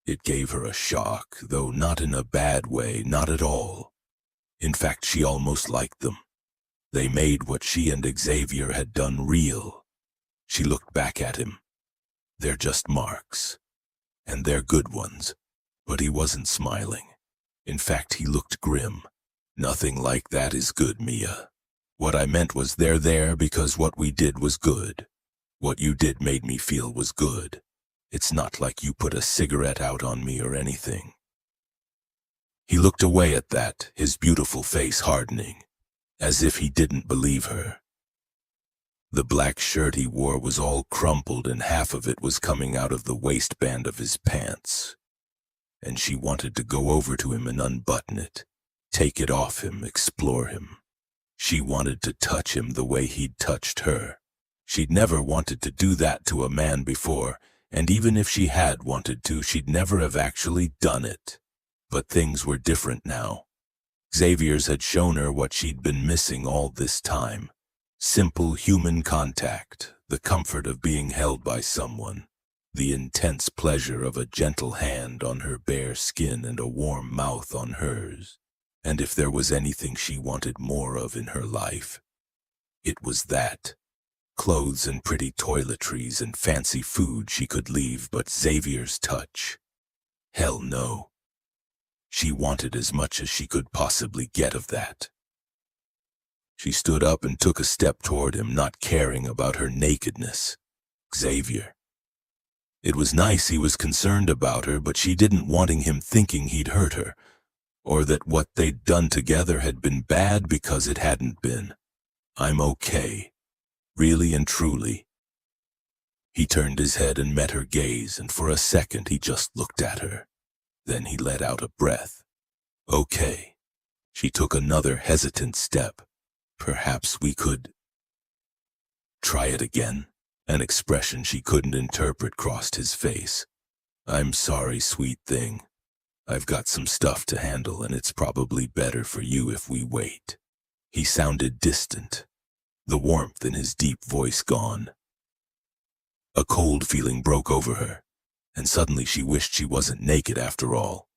It gave her a shock, though not in a bad way, not at all. In fact, she almost liked them. They made what she and Xavier had done real. She looked back at him. They're just marks. And they're good ones. But he wasn't smiling. In fact, he looked grim. Nothing like that is good, Mia. What I meant was they're there because what we did was good. What you did made me feel was good. It's not like you put a cigarette out on me or anything. He looked away at that, his beautiful face hardening, as if he didn't believe her. The black shirt he wore was all crumpled and half of it was coming out of the waistband of his pants. And she wanted to go over to him and unbutton it, take it off him, explore him. She wanted to touch him the way he'd touched her. She'd never wanted to do that to a man before, and even if she had wanted to, she'd never have actually done it. But things were different now. Xavier's had shown her what she'd been missing all this time. Simple human contact, the comfort of being held by someone, the intense pleasure of a gentle hand on her bare skin and a warm mouth on hers. And if there was anything she wanted more of in her life, it was that. Clothes and pretty toiletries and fancy food she could leave, but Xavier's touch. Hell no. She wanted as much as she could possibly get of that. She stood up and took a step toward him, not caring about her nakedness. Xavier. It was nice he was concerned about her, but she didn't wanting him thinking he'd hurt her, or that what they'd done together had been bad because it hadn't been. I'm okay. Really and truly. He turned his head and met her gaze, and for a second he just looked at her. Then he let out a breath. Okay. She took another hesitant step. Perhaps we could try it again. An expression she couldn't interpret crossed his face. I'm sorry, sweet thing. I've got some stuff to handle, and it's probably better for you if we wait. He sounded distant, the warmth in his deep voice gone. A cold feeling broke over her, and suddenly she wished she wasn't naked after all,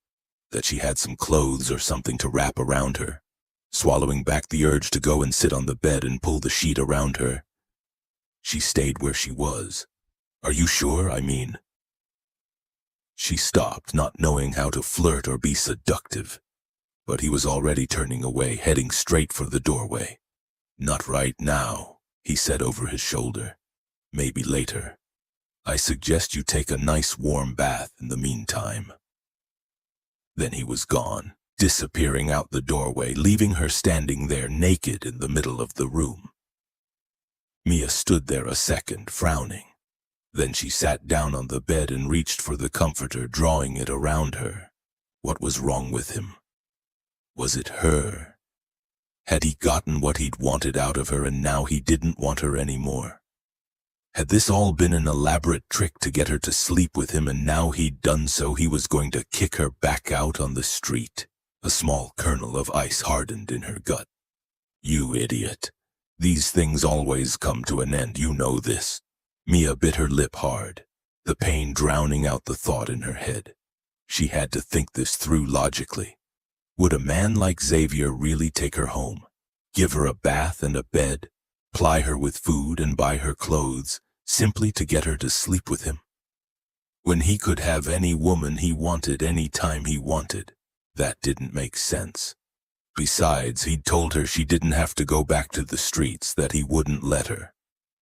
that she had some clothes or something to wrap around her. Swallowing back the urge to go and sit on the bed and pull the sheet around her, she stayed where she was. Are you sure? I mean. She stopped, not knowing how to flirt or be seductive, but he was already turning away, heading straight for the doorway. Not right now, he said over his shoulder. Maybe later. I suggest you take a nice warm bath in the meantime. Then he was gone, disappearing out the doorway, leaving her standing there naked in the middle of the room. Mia stood there a second, frowning. Then she sat down on the bed and reached for the comforter, drawing it around her. What was wrong with him? Was it her? Had he gotten what he'd wanted out of her and now he didn't want her anymore? Had this all been an elaborate trick to get her to sleep with him, and now he'd done so, he was going to kick her back out on the street? A small kernel of ice hardened in her gut. You idiot. These things always come to an end, you know this. Mia bit her lip hard, the pain drowning out the thought in her head. She had to think this through logically. Would a man like Xavier really take her home, give her a bath and a bed, ply her with food and buy her clothes, simply to get her to sleep with him? When he could have any woman he wanted any time he wanted, that didn't make sense. Besides, he'd told her she didn't have to go back to the streets, that he wouldn't let her.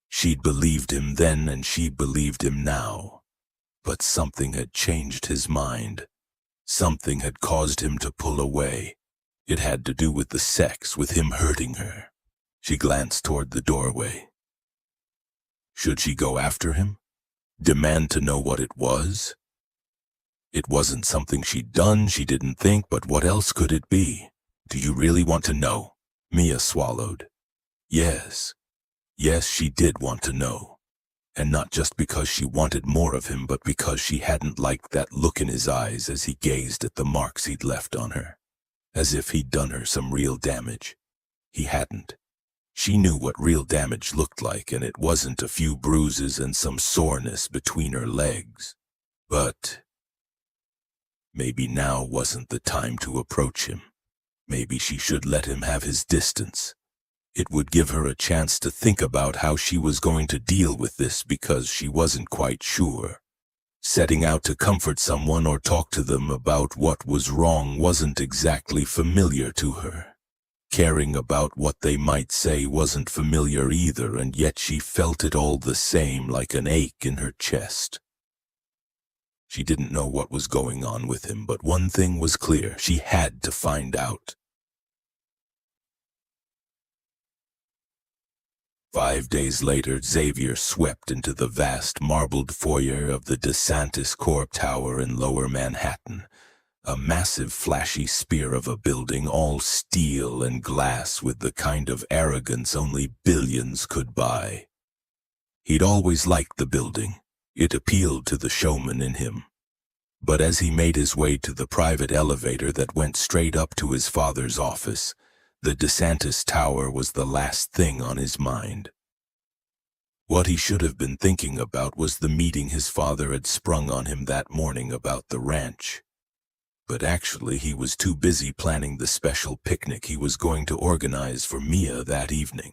She'd believed him then and she believed him now. But something had changed his mind. Something had caused him to pull away. It had to do with the sex, with him hurting her. She glanced toward the doorway. Should she go after him? Demand to know what it was? It wasn't something she'd done, she didn't think, but what else could it be? Do you really want to know? Mia swallowed. Yes. Yes, she did want to know. And not just because she wanted more of him, but because she hadn't liked that look in his eyes as he gazed at the marks he'd left on her. As if he'd done her some real damage. He hadn't. She knew what real damage looked like, and it wasn't a few bruises and some soreness between her legs. But maybe now wasn't the time to approach him. Maybe she should let him have his distance. It would give her a chance to think about how she was going to deal with this, because she wasn't quite sure. Setting out to comfort someone or talk to them about what was wrong wasn't exactly familiar to her. Caring about what they might say wasn't familiar either, and yet she felt it all the same, like an ache in her chest. She didn't know what was going on with him, but one thing was clear: she had to find out. 5 days later, Xavier swept into the vast marbled foyer of the DeSantis Corp Tower in Lower Manhattan, a massive flashy spear of a building, all steel and glass, with the kind of arrogance only billions could buy. He'd always liked the building. It appealed to the showman in him. But as he made his way to the private elevator that went straight up to his father's office, the DeSantis Tower was the last thing on his mind. What he should have been thinking about was the meeting his father had sprung on him that morning about the ranch. But actually, he was too busy planning the special picnic he was going to organize for Mia that evening.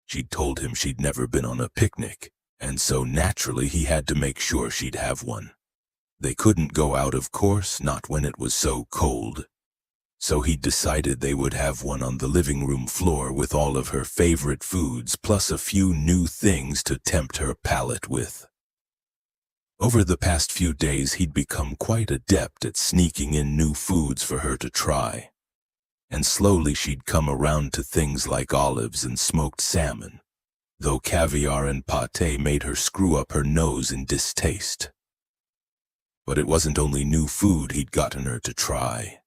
She'd told him she'd never been on a picnic, and so naturally he had to make sure she'd have one. They couldn't go out, of course, not when it was so cold. So he decided they would have one on the living room floor with all of her favorite foods, plus a few new things to tempt her palate with. Over the past few days, he'd become quite adept at sneaking in new foods for her to try. And slowly she'd come around to things like olives and smoked salmon, though caviar and pâté made her screw up her nose in distaste. But it wasn't only new food he'd gotten her to try.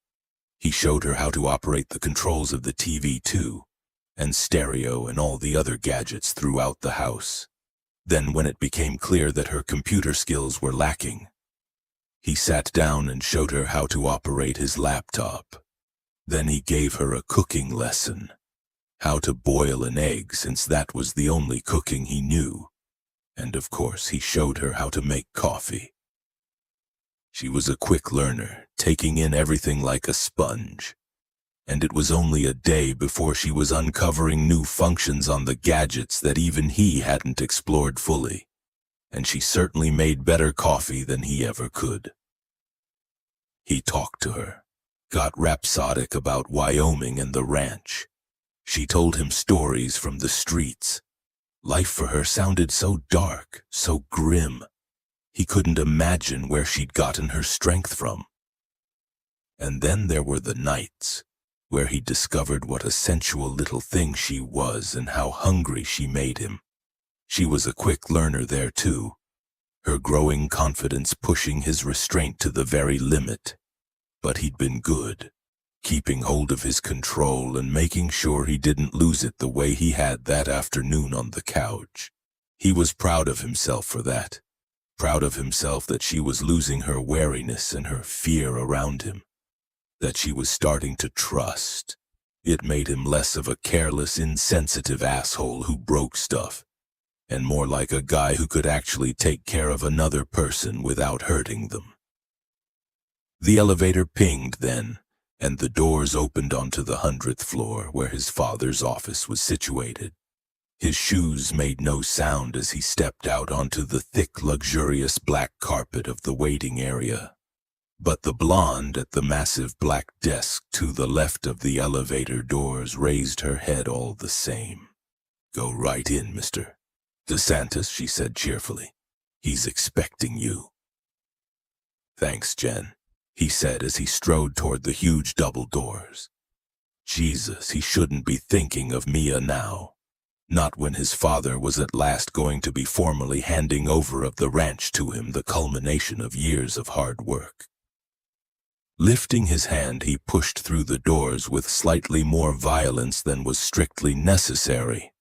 He showed her how to operate the controls of the TV too, and stereo and all the other gadgets throughout the house. Then, when it became clear that her computer skills were lacking, he sat down and showed her how to operate his laptop. Then he gave her a cooking lesson, how to boil an egg, since that was the only cooking he knew. And of course, he showed her how to make coffee. She was a quick learner, taking in everything like a sponge. And it was only a day before she was uncovering new functions on the gadgets that even he hadn't explored fully. And she certainly made better coffee than he ever could. He talked to her, got rhapsodic about Wyoming and the ranch. She told him stories from the streets. Life for her sounded so dark, so grim. He couldn't imagine where she'd gotten her strength from. And then there were the nights, where he discovered what a sensual little thing she was and how hungry she made him. She was a quick learner there too, her growing confidence pushing his restraint to the very limit. But he'd been good, keeping hold of his control and making sure he didn't lose it the way he had that afternoon on the couch. He was proud of himself for that. Proud of himself that she was losing her wariness and her fear around him, that she was starting to trust. It made him less of a careless, insensitive asshole who broke stuff, and more like a guy who could actually take care of another person without hurting them. The elevator pinged then, and the doors opened onto the 100th floor where his father's office was situated. His shoes made no sound as he stepped out onto the thick, luxurious black carpet of the waiting area. But the blonde at the massive black desk to the left of the elevator doors raised her head all the same. "Go right in, Mr. DeSantis," she said cheerfully. "He's expecting you." "Thanks, Jen," he said as he strode toward the huge double doors. Jesus, he shouldn't be thinking of Mia now. Not when his father was at last going to be formally handing over of the ranch to him, the culmination of years of hard work. Lifting his hand, he pushed through the doors with slightly more violence than was strictly necessary,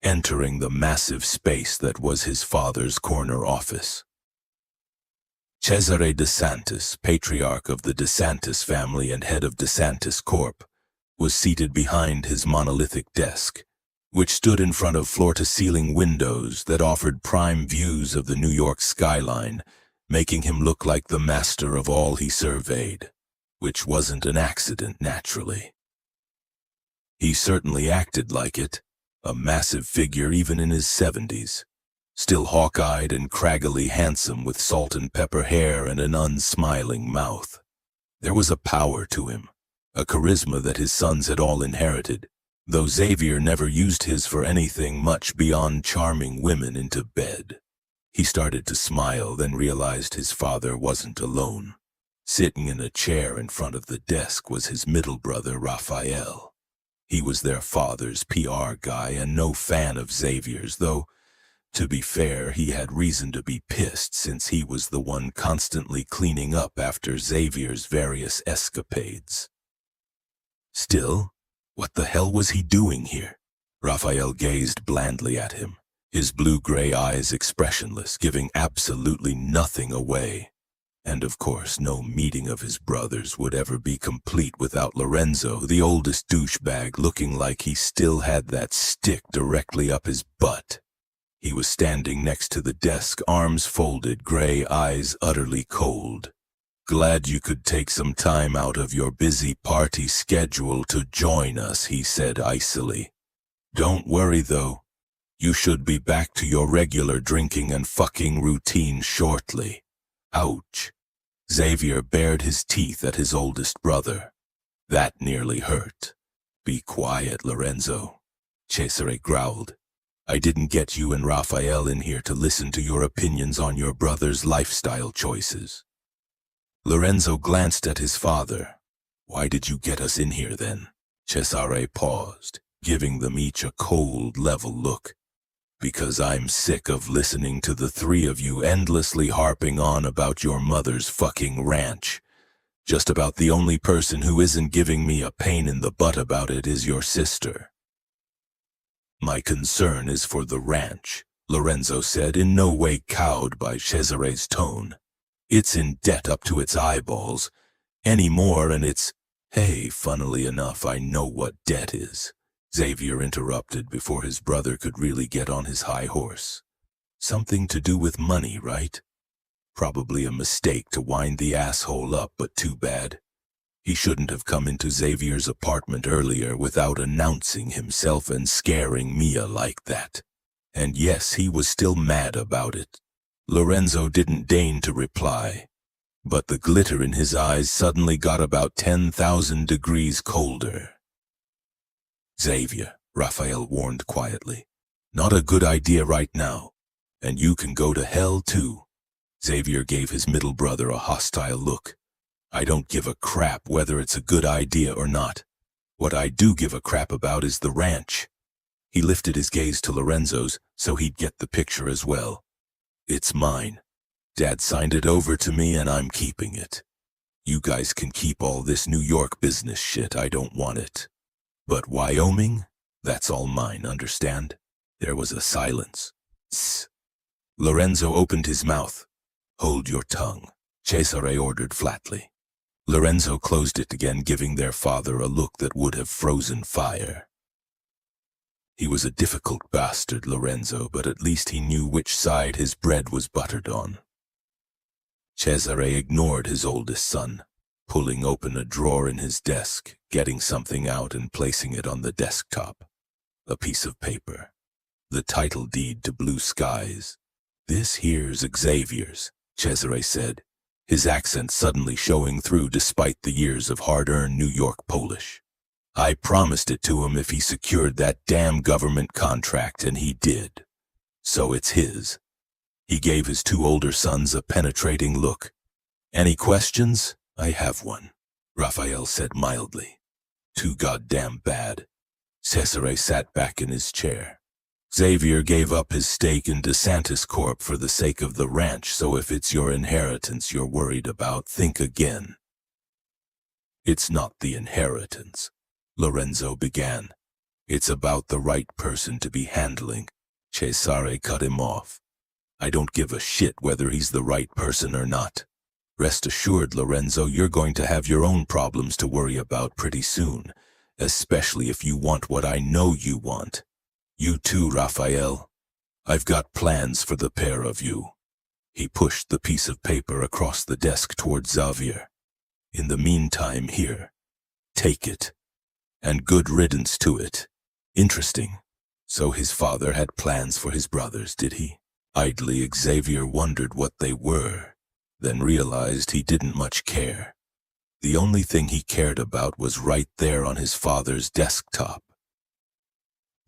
entering the massive space that was his father's corner office. Cesare DeSantis, patriarch of the DeSantis family and head of DeSantis Corp., was seated behind his monolithic desk, which stood in front of floor-to-ceiling windows that offered prime views of the New York skyline, making him look like the master of all he surveyed, which wasn't an accident, naturally. He certainly acted like it, a massive figure even in his 70s, still hawk-eyed and craggily handsome with salt and pepper hair and an unsmiling mouth. There was a power to him, a charisma that his sons had all inherited, though Xavier never used his for anything much beyond charming women into bed. He started to smile, then realized his father wasn't alone. Sitting in a chair in front of the desk was his middle brother, Raphael. He was their father's PR guy and no fan of Xavier's, though, to be fair, he had reason to be pissed since he was the one constantly cleaning up after Xavier's various escapades. Still, what the hell was he doing here? Raphael gazed blandly at him, his blue-gray eyes expressionless, giving absolutely nothing away. And of course, no meeting of his brothers would ever be complete without Lorenzo, the oldest douchebag, looking like he still had that stick directly up his butt. He was standing next to the desk, arms folded, gray eyes utterly cold. "Glad you could take some time out of your busy party schedule to join us," he said icily. "Don't worry, though. You should be back to your regular drinking and fucking routine shortly." Ouch. Xavier bared his teeth at his oldest brother. That nearly hurt. "Be quiet, Lorenzo," Cesare growled. "I didn't get you and Raphael in here to listen to your opinions on your brother's lifestyle choices." Lorenzo glanced at his father. "Why did you get us in here then?" Cesare paused, giving them each a cold, level look. "Because I'm sick of listening to the three of you endlessly harping on about your mother's fucking ranch. Just about the only person who isn't giving me a pain in the butt about it is your sister." "My concern is for the ranch," Lorenzo said, in no way cowed by Cesare's tone. "It's in debt up to its eyeballs. Any more and it's—" "Hey, funnily enough, I know what debt is," Xavier interrupted before his brother could really get on his high horse. "Something to do with money, right? Probably a mistake to wind the asshole up, but too bad. He shouldn't have come into Xavier's apartment earlier without announcing himself and scaring Mia like that." And yes, he was still mad about it. Lorenzo didn't deign to reply, but the glitter in his eyes suddenly got about 10,000 degrees colder. "Xavier," Raphael warned quietly, "not a good idea right now, and you can go to hell too." Xavier gave his middle brother a hostile look. "I don't give a crap whether it's a good idea or not. What I do give a crap about is the ranch." He lifted his gaze to Lorenzo's so he'd get the picture as well. "It's mine. Dad signed it over to me and I'm keeping it. You guys can keep all this New York business shit, I don't want it. But Wyoming? That's all mine, understand?" There was a silence. "Tss." Lorenzo opened his mouth. "Hold your tongue," Cesare ordered flatly. Lorenzo closed it again, giving their father a look that would have frozen fire. He was a difficult bastard, Lorenzo, but at least he knew which side his bread was buttered on. Cesare ignored his oldest son, pulling open a drawer in his desk, getting something out and placing it on the desktop. A piece of paper. The title deed to Blue Skies. "This here's Xavier's," Cesare said, his accent suddenly showing through despite the years of hard-earned New York Polish. "I promised it to him if he secured that damn government contract, and he did. So it's his." He gave his two older sons a penetrating look. "Any questions?" "I have one," Raphael said mildly. "Too goddamn bad." Cesare sat back in his chair. "Xavier gave up his stake in DeSantis Corp for the sake of the ranch, so if it's your inheritance you're worried about, think again." "It's not the inheritance," Lorenzo began. "It's about the right person to be handling." Cesare cut him off. "I don't give a shit whether he's the right person or not. Rest assured, Lorenzo, you're going to have your own problems to worry about pretty soon, especially if you want what I know you want. You too, Raphael. I've got plans for the pair of you. He pushed the piece of paper across the desk toward Xavier. In the meantime, here. Take it. And good riddance to it. Interesting. So his father had plans for his brothers, did he? Idly, Xavier wondered what they were, then realized he didn't much care. The only thing he cared about was right there on his father's desktop.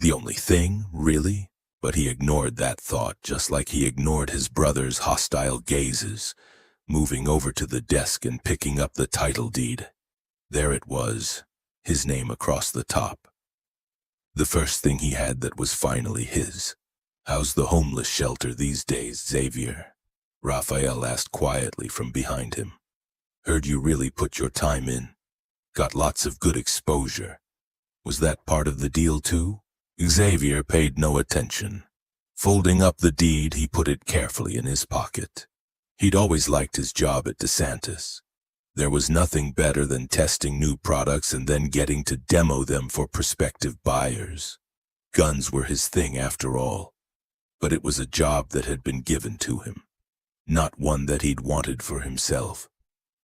The only thing, really? But he ignored that thought just like he ignored his brother's hostile gazes, moving over to the desk and picking up the title deed. There it was, his name across the top. The first thing he had that was finally his. How's the homeless shelter these days, Xavier? Raphael asked quietly from behind him. Heard you really put your time in. Got lots of good exposure. Was that part of the deal too? Xavier paid no attention. Folding up the deed, he put it carefully in his pocket. He'd always liked his job at DeSantis. There was nothing better than testing new products and then getting to demo them for prospective buyers. Guns were his thing after all. But it was a job that had been given to him. Not one that he'd wanted for himself.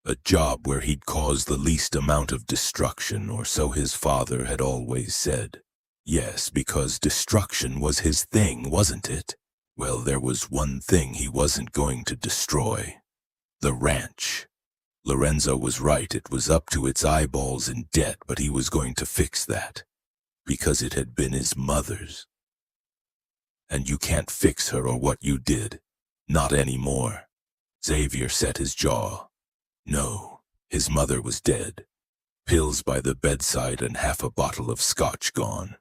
A job where he'd cause the least amount of destruction, or so his father had always said. Yes, because destruction was his thing, wasn't it? Well, there was one thing he wasn't going to destroy. The ranch. Lorenzo was right, it was up to its eyeballs in debt, but he was going to fix that. Because it had been his mother's. And you can't fix her or what you did. Not anymore. Xavier set his jaw. No, his mother was dead. Pills by the bedside and half a bottle of scotch gone.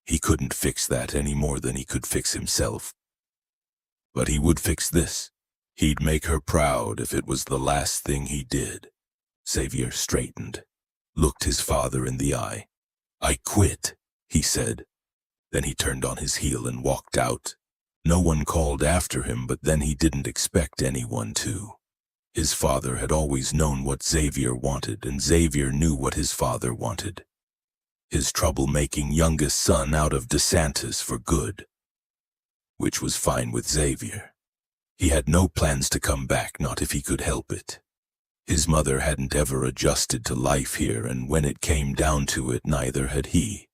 He couldn't fix that any more than he could fix himself. But he would fix this. He'd make her proud if it was the last thing he did. Xavier straightened, looked his father in the eye. I quit, he said. Then he turned on his heel and walked out. No one called after him, but then he didn't expect anyone to. His father had always known what Xavier wanted, and Xavier knew what his father wanted. His troublemaking youngest son out of DeSantis for good. Which was fine with Xavier. He had no plans to come back, not if he could help it. His mother hadn't ever adjusted to life here, and when it came down to it, neither had he.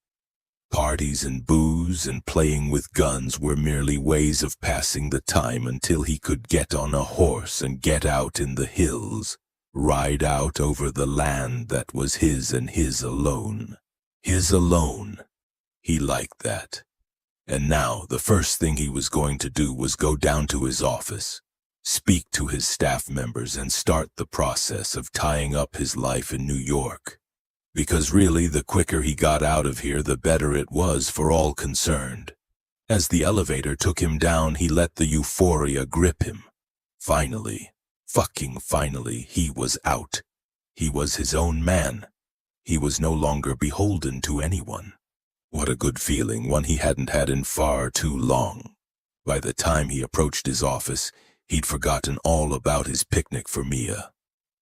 Parties and booze and playing with guns were merely ways of passing the time until he could get on a horse and get out in the hills, ride out over the land that was his and his alone. His alone. He liked that. And now the first thing he was going to do was go down to his office, speak to his staff members, and start the process of tying up his life in New York. Because really, the quicker he got out of here, the better it was for all concerned. As the elevator took him down, he let the euphoria grip him. Finally, fucking finally, he was out. He was his own man. He was no longer beholden to anyone. What a good feeling, one he hadn't had in far too long. By the time he approached his office, he'd forgotten all about his picnic for Mia.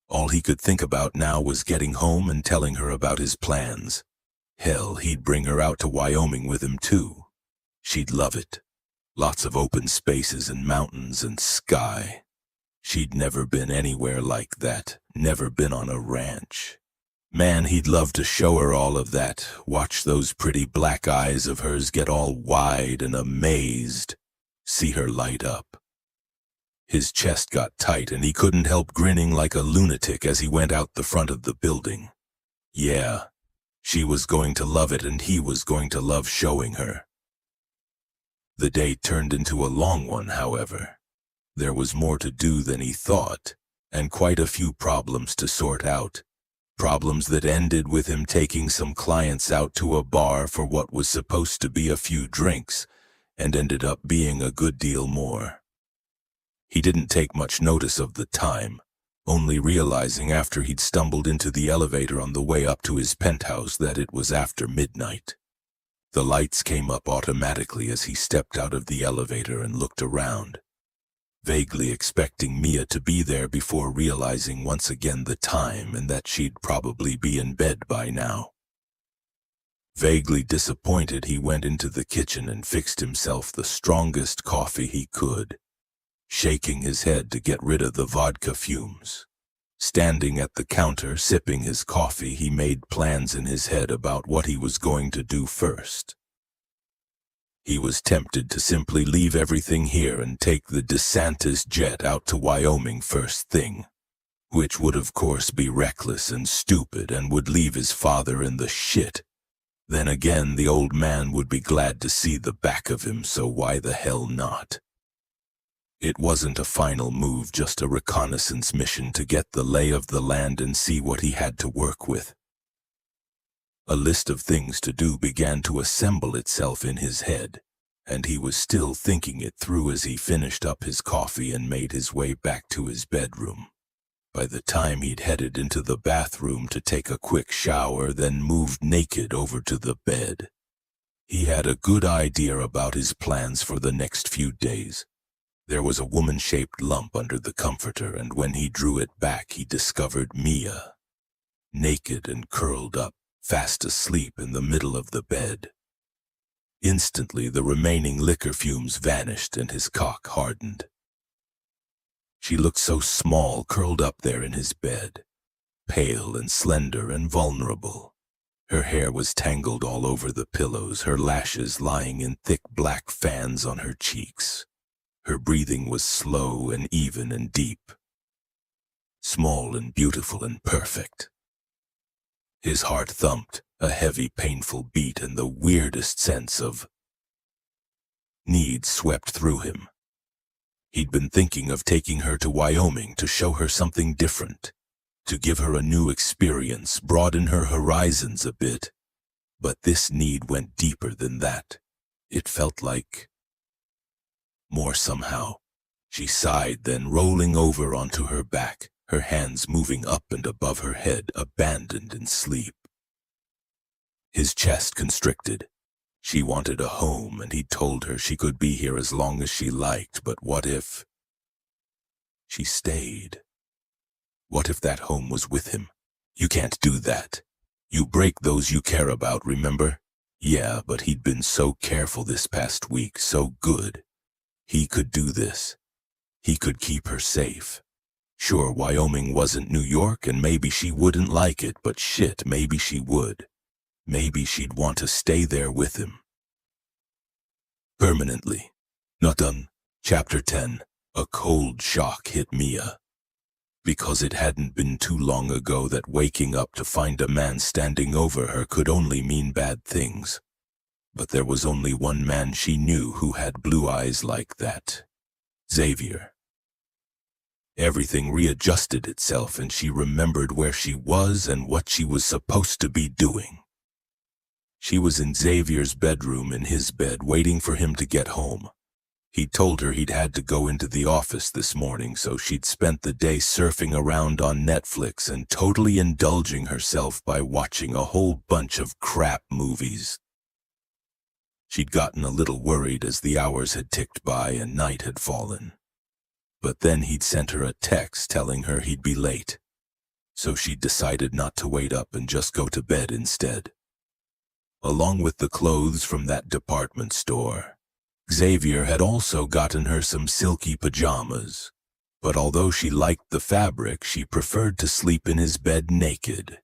All he could think about now was getting home and telling her about his plans. Hell, he'd bring her out to Wyoming with him too. She'd love it. Lots of open spaces and mountains and sky. She'd never been anywhere like that, never been on a ranch. Man, he'd love to show her all of that, watch those pretty black eyes of hers get all wide and amazed, see her light up. His chest got tight and he couldn't help grinning like a lunatic as he went out the front of the building. Yeah, she was going to love it and he was going to love showing her. The day turned into a long one, however. There was more to do than he thought, and quite a few problems to sort out. Problems that ended with him taking some clients out to a bar for what was supposed to be a few drinks, and ended up being a good deal more. He didn't take much notice of the time, only realizing after he'd stumbled into the elevator on the way up to his penthouse that it was after midnight. The lights came up automatically as he stepped out of the elevator and looked around, vaguely expecting Mia to be there before realizing once again the time and that she'd probably be in bed by now. Vaguely disappointed, he went into the kitchen and fixed himself the strongest coffee he could, shaking his head to get rid of the vodka fumes. Standing at the counter, sipping his coffee, he made plans in his head about what he was going to do first. He was tempted to simply leave everything here and take the DeSantis jet out to Wyoming first thing, which would of course be reckless and stupid and would leave his father in the shit. Then again, the old man would be glad to see the back of him, so why the hell not? It wasn't a final move, just a reconnaissance mission to get the lay of the land and see what he had to work with. A list of things to do began to assemble itself in his head, and he was still thinking it through as he finished up his coffee and made his way back to his bedroom. By the time he'd headed into the bathroom to take a quick shower, then moved naked over to the bed. He had a good idea about his plans for the next few days. There was a woman-shaped lump under the comforter, and when he drew it back, he discovered Mia, naked and curled up, fast asleep in the middle of the bed. Instantly, the remaining liquor fumes vanished and his cock hardened. She looked so small, curled up there in his bed, pale and slender and vulnerable. Her hair was tangled all over the pillows, her lashes lying in thick black fans on her cheeks. Her breathing was slow and even and deep, small and beautiful and perfect. His heart thumped, a heavy, painful beat, and the weirdest sense of need swept through him. He'd been thinking of taking her to Wyoming to show her something different, to give her a new experience, broaden her horizons a bit. But this need went deeper than that. It felt like more somehow. She sighed, then rolling over onto her back, her hands moving up and above her head, abandoned in sleep. His chest constricted. She wanted a home, and he'd told her she could be here as long as she liked, but what if she stayed? What if that home was with him? You can't do that. You break those you care about, remember? Yeah, but he'd been so careful this past week, so good. He could do this. He could keep her safe. Sure, Wyoming wasn't New York, and maybe she wouldn't like it, but shit, maybe she would. Maybe she'd want to stay there with him. Permanently. Not done. Chapter 10. A cold shock hit Mia. Because it hadn't been too long ago that waking up to find a man standing over her could only mean bad things. But there was only one man she knew who had blue eyes like that. Xavier. Everything readjusted itself, and she remembered where she was and what she was supposed to be doing. She was in Xavier's bedroom in his bed, waiting for him to get home. He'd told her he'd had to go into the office this morning, so she'd spent the day surfing around on Netflix and totally indulging herself by watching a whole bunch of crap movies. She'd gotten a little worried as the hours had ticked by and night had fallen. But then he'd sent her a text telling her he'd be late, so she'd decided not to wait up and just go to bed instead. Along with the clothes from that department store, Xavier had also gotten her some silky pajamas, but although she liked the fabric, she preferred to sleep in his bed naked.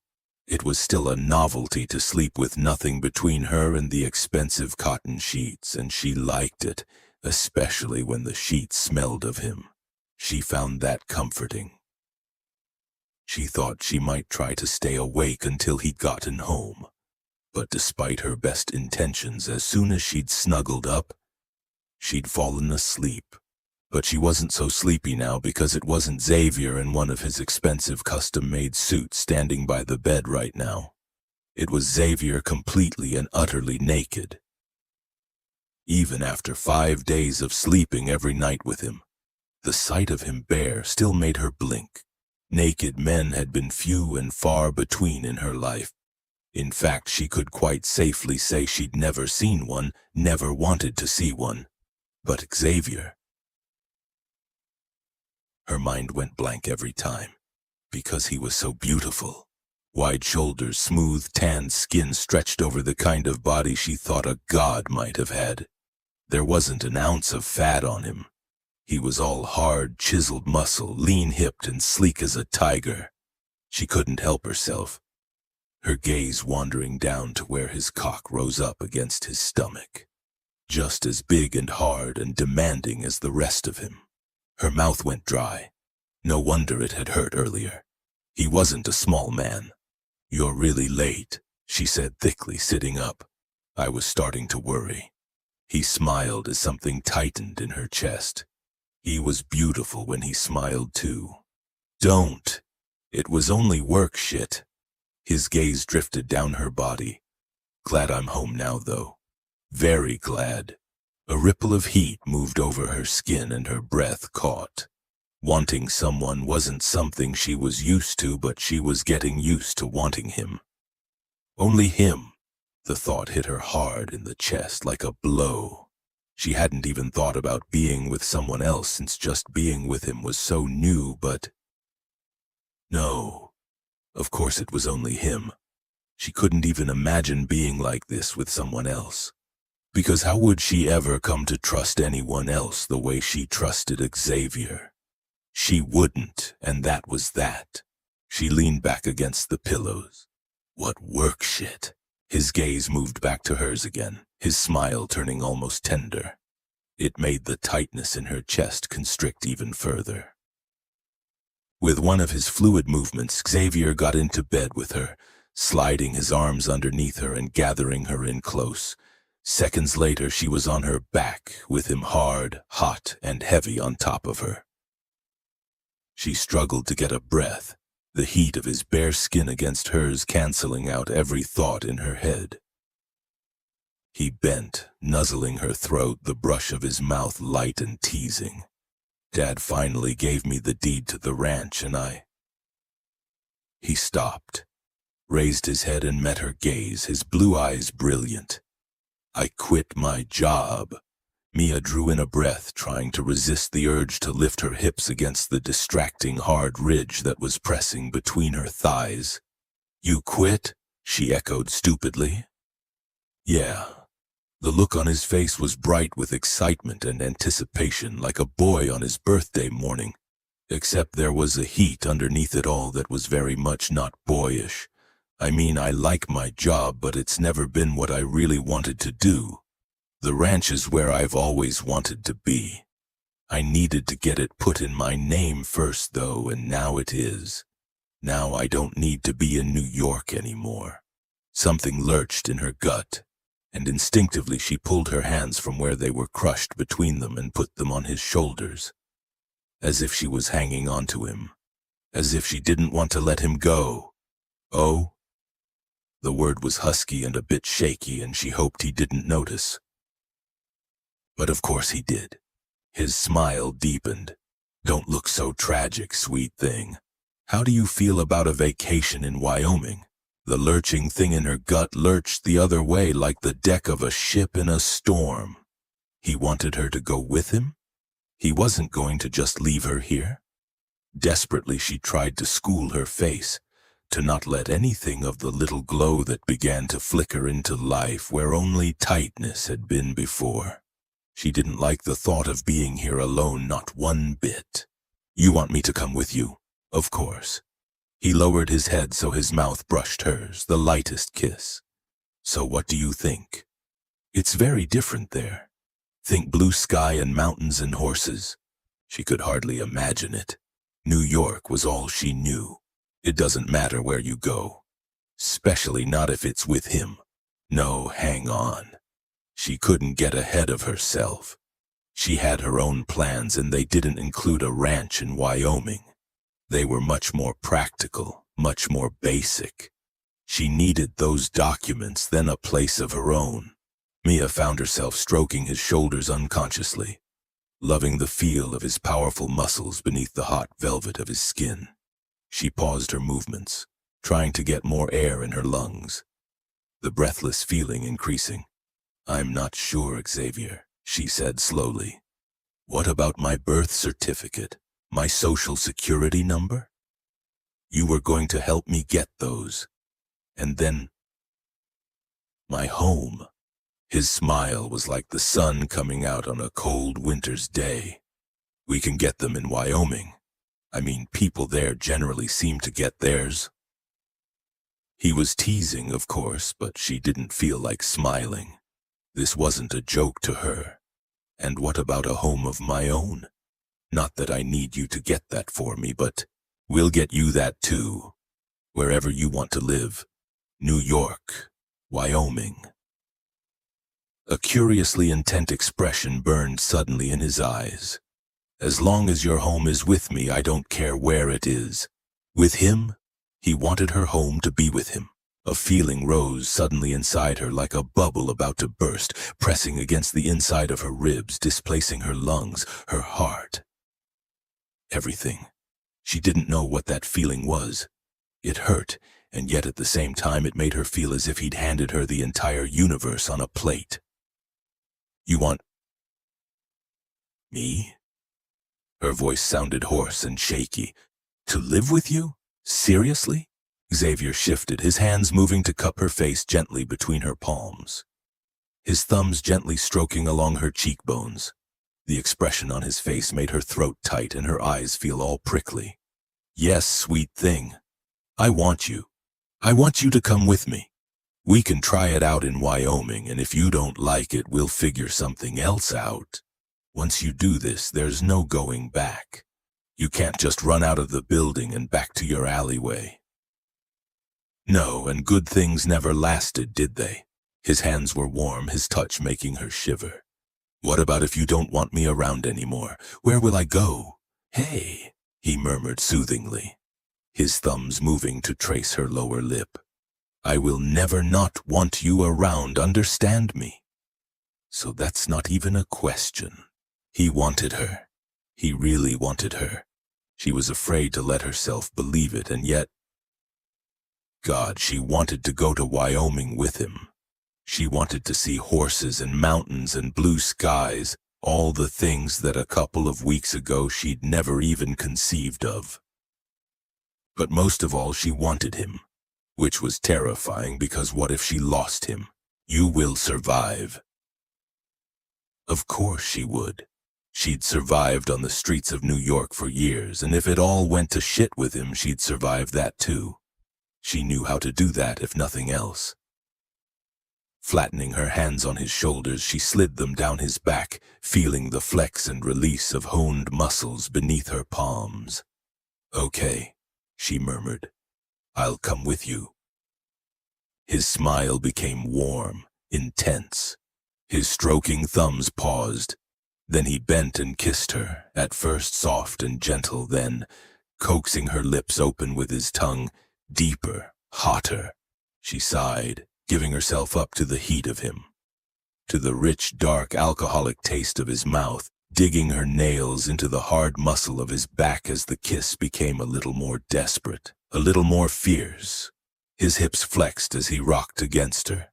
It was still a novelty to sleep with nothing between her and the expensive cotton sheets, and she liked it, especially when the sheets smelled of him. She found that comforting. She thought she might try to stay awake until he'd gotten home, but despite her best intentions, as soon as she'd snuggled up, she'd fallen asleep. But she wasn't so sleepy now because it wasn't Xavier in one of his expensive custom-made suits standing by the bed right now. It was Xavier completely and utterly naked. Even after 5 days of sleeping every night with him, the sight of him bare still made her blink. Naked men had been few and far between in her life. In fact, she could quite safely say she'd never seen one, never wanted to see one. But Xavier... Her mind went blank every time, because he was so beautiful. Wide shoulders, smooth, tanned skin stretched over the kind of body she thought a god might have had. There wasn't an ounce of fat on him. He was all hard, chiseled muscle, lean-hipped and sleek as a tiger. She couldn't help herself, her gaze wandering down to where his cock rose up against his stomach, just as big and hard and demanding as the rest of him. Her mouth went dry. No wonder it had hurt earlier. He wasn't a small man. "You're really late," she said thickly, sitting up. I was starting to worry. He smiled as something tightened in her chest. He was beautiful when he smiled too. "Don't. It was only work shit." His gaze drifted down her body. "Glad I'm home now, though. Very glad." A ripple of heat moved over her skin and her breath caught. Wanting someone wasn't something she was used to, but she was getting used to wanting him. Only him. The thought hit her hard in the chest like a blow. She hadn't even thought about being with someone else since just being with him was so new, but... No. Of course it was only him. She couldn't even imagine being like this with someone else. Because how would she ever come to trust anyone else the way she trusted Xavier? She wouldn't, and that was that. She leaned back against the pillows. What work shit? His gaze moved back to hers again, his smile turning almost tender. It made the tightness in her chest constrict even further. With one of his fluid movements, Xavier got into bed with her, sliding his arms underneath her and gathering her in close. Seconds later, she was on her back, with him hard, hot, and heavy on top of her. She struggled to get a breath, the heat of his bare skin against hers canceling out every thought in her head. He bent, nuzzling her throat, the brush of his mouth light and teasing. "Dad finally gave me the deed to the ranch, and I..." He stopped, raised his head and met her gaze, his blue eyes brilliant. "I quit my job." Mia drew in a breath, trying to resist the urge to lift her hips against the distracting hard ridge that was pressing between her thighs. "You quit?" she echoed stupidly. "Yeah." The look on his face was bright with excitement and anticipation, like a boy on his birthday morning, except there was a heat underneath it all that was very much not boyish. "I mean, I like my job, but it's never been what I really wanted to do. The ranch is where I've always wanted to be. I needed to get it put in my name first, though, and now it is. Now I don't need to be in New York anymore." Something lurched in her gut, and instinctively she pulled her hands from where they were crushed between them and put them on his shoulders, as if she was hanging on to him, as if she didn't want to let him go. "Oh?" The word was husky and a bit shaky, and she hoped he didn't notice. But of course he did. His smile deepened. "Don't look so tragic, sweet thing. How do you feel about a vacation in Wyoming?" The lurching thing in her gut lurched the other way like the deck of a ship in a storm. He wanted her to go with him? He wasn't going to just leave her here? Desperately she tried to school her face, to not let anything of the little glow that began to flicker into life where only tightness had been before. She didn't like the thought of being here alone, not one bit. "You want me to come with you?" "Of course." He lowered his head so his mouth brushed hers, the lightest kiss. "So what do you think?" "It's very different there. Think blue sky and mountains and horses." She could hardly imagine it. New York was all she knew. It doesn't matter where you go. Especially not if it's with him. No, hang on. She couldn't get ahead of herself. She had her own plans, and they didn't include a ranch in Wyoming. They were much more practical, much more basic. She needed those documents, then a place of her own. Mia found herself stroking his shoulders unconsciously, loving the feel of his powerful muscles beneath the hot velvet of his skin. She paused her movements, trying to get more air in her lungs, the breathless feeling increasing. "I'm not sure, Xavier," she said slowly. "What about my birth certificate? My social security number?" You were going to help me get those. And then, my home. His smile was like the sun coming out on a cold winter's day. We can get them in Wyoming. I mean, people there generally seem to get theirs. He was teasing, of course, but she didn't feel like smiling. This wasn't a joke to her. And what about a home of my own? Not that I need you to get that for me, but we'll get you that too. Wherever you want to live. New York, Wyoming. A curiously intent expression burned suddenly in his eyes. As long as your home is with me, I don't care where it is. With him? He wanted her home to be with him. A feeling rose suddenly inside her like a bubble about to burst, pressing against the inside of her ribs, displacing her lungs, her heart. Everything. She didn't know what that feeling was. It hurt, and yet at the same time it made her feel as if he'd handed her the entire universe on a plate. You want me? Her voice sounded hoarse and shaky. To live with you? Seriously? Xavier shifted, his hands moving to cup her face gently between her palms. His thumbs gently stroking along her cheekbones. The expression on his face made her throat tight and her eyes feel all prickly. Yes, sweet thing. I want you. I want you to come with me. We can try it out in Wyoming, and if you don't like it, we'll figure something else out. Once you do this, there's no going back. You can't just run out of the building and back to your alleyway. No, and good things never lasted, did they? His hands were warm, his touch making her shiver. What about if you don't want me around anymore? Where will I go? Hey, he murmured soothingly, his thumbs moving to trace her lower lip. I will never not want you around, understand me? So that's not even a question. He wanted her. He really wanted her. She was afraid to let herself believe it, and yet, God, she wanted to go to Wyoming with him. She wanted to see horses and mountains and blue skies, all the things that a couple of weeks ago she'd never even conceived of. But most of all, she wanted him, which was terrifying because what if she lost him? You will survive. Of course she would. She'd survived on the streets of New York for years, and if it all went to shit with him, she'd survive that too. She knew how to do that, if nothing else. Flattening her hands on his shoulders, she slid them down his back, feeling the flex and release of honed muscles beneath her palms. Okay, she murmured. I'll come with you. His smile became warm, intense. His stroking thumbs paused. Then he bent and kissed her, at first soft and gentle, then, coaxing her lips open with his tongue, deeper, hotter. She sighed, giving herself up to the heat of him, to the rich, dark, alcoholic taste of his mouth, digging her nails into the hard muscle of his back as the kiss became a little more desperate, a little more fierce. His hips flexed as he rocked against her,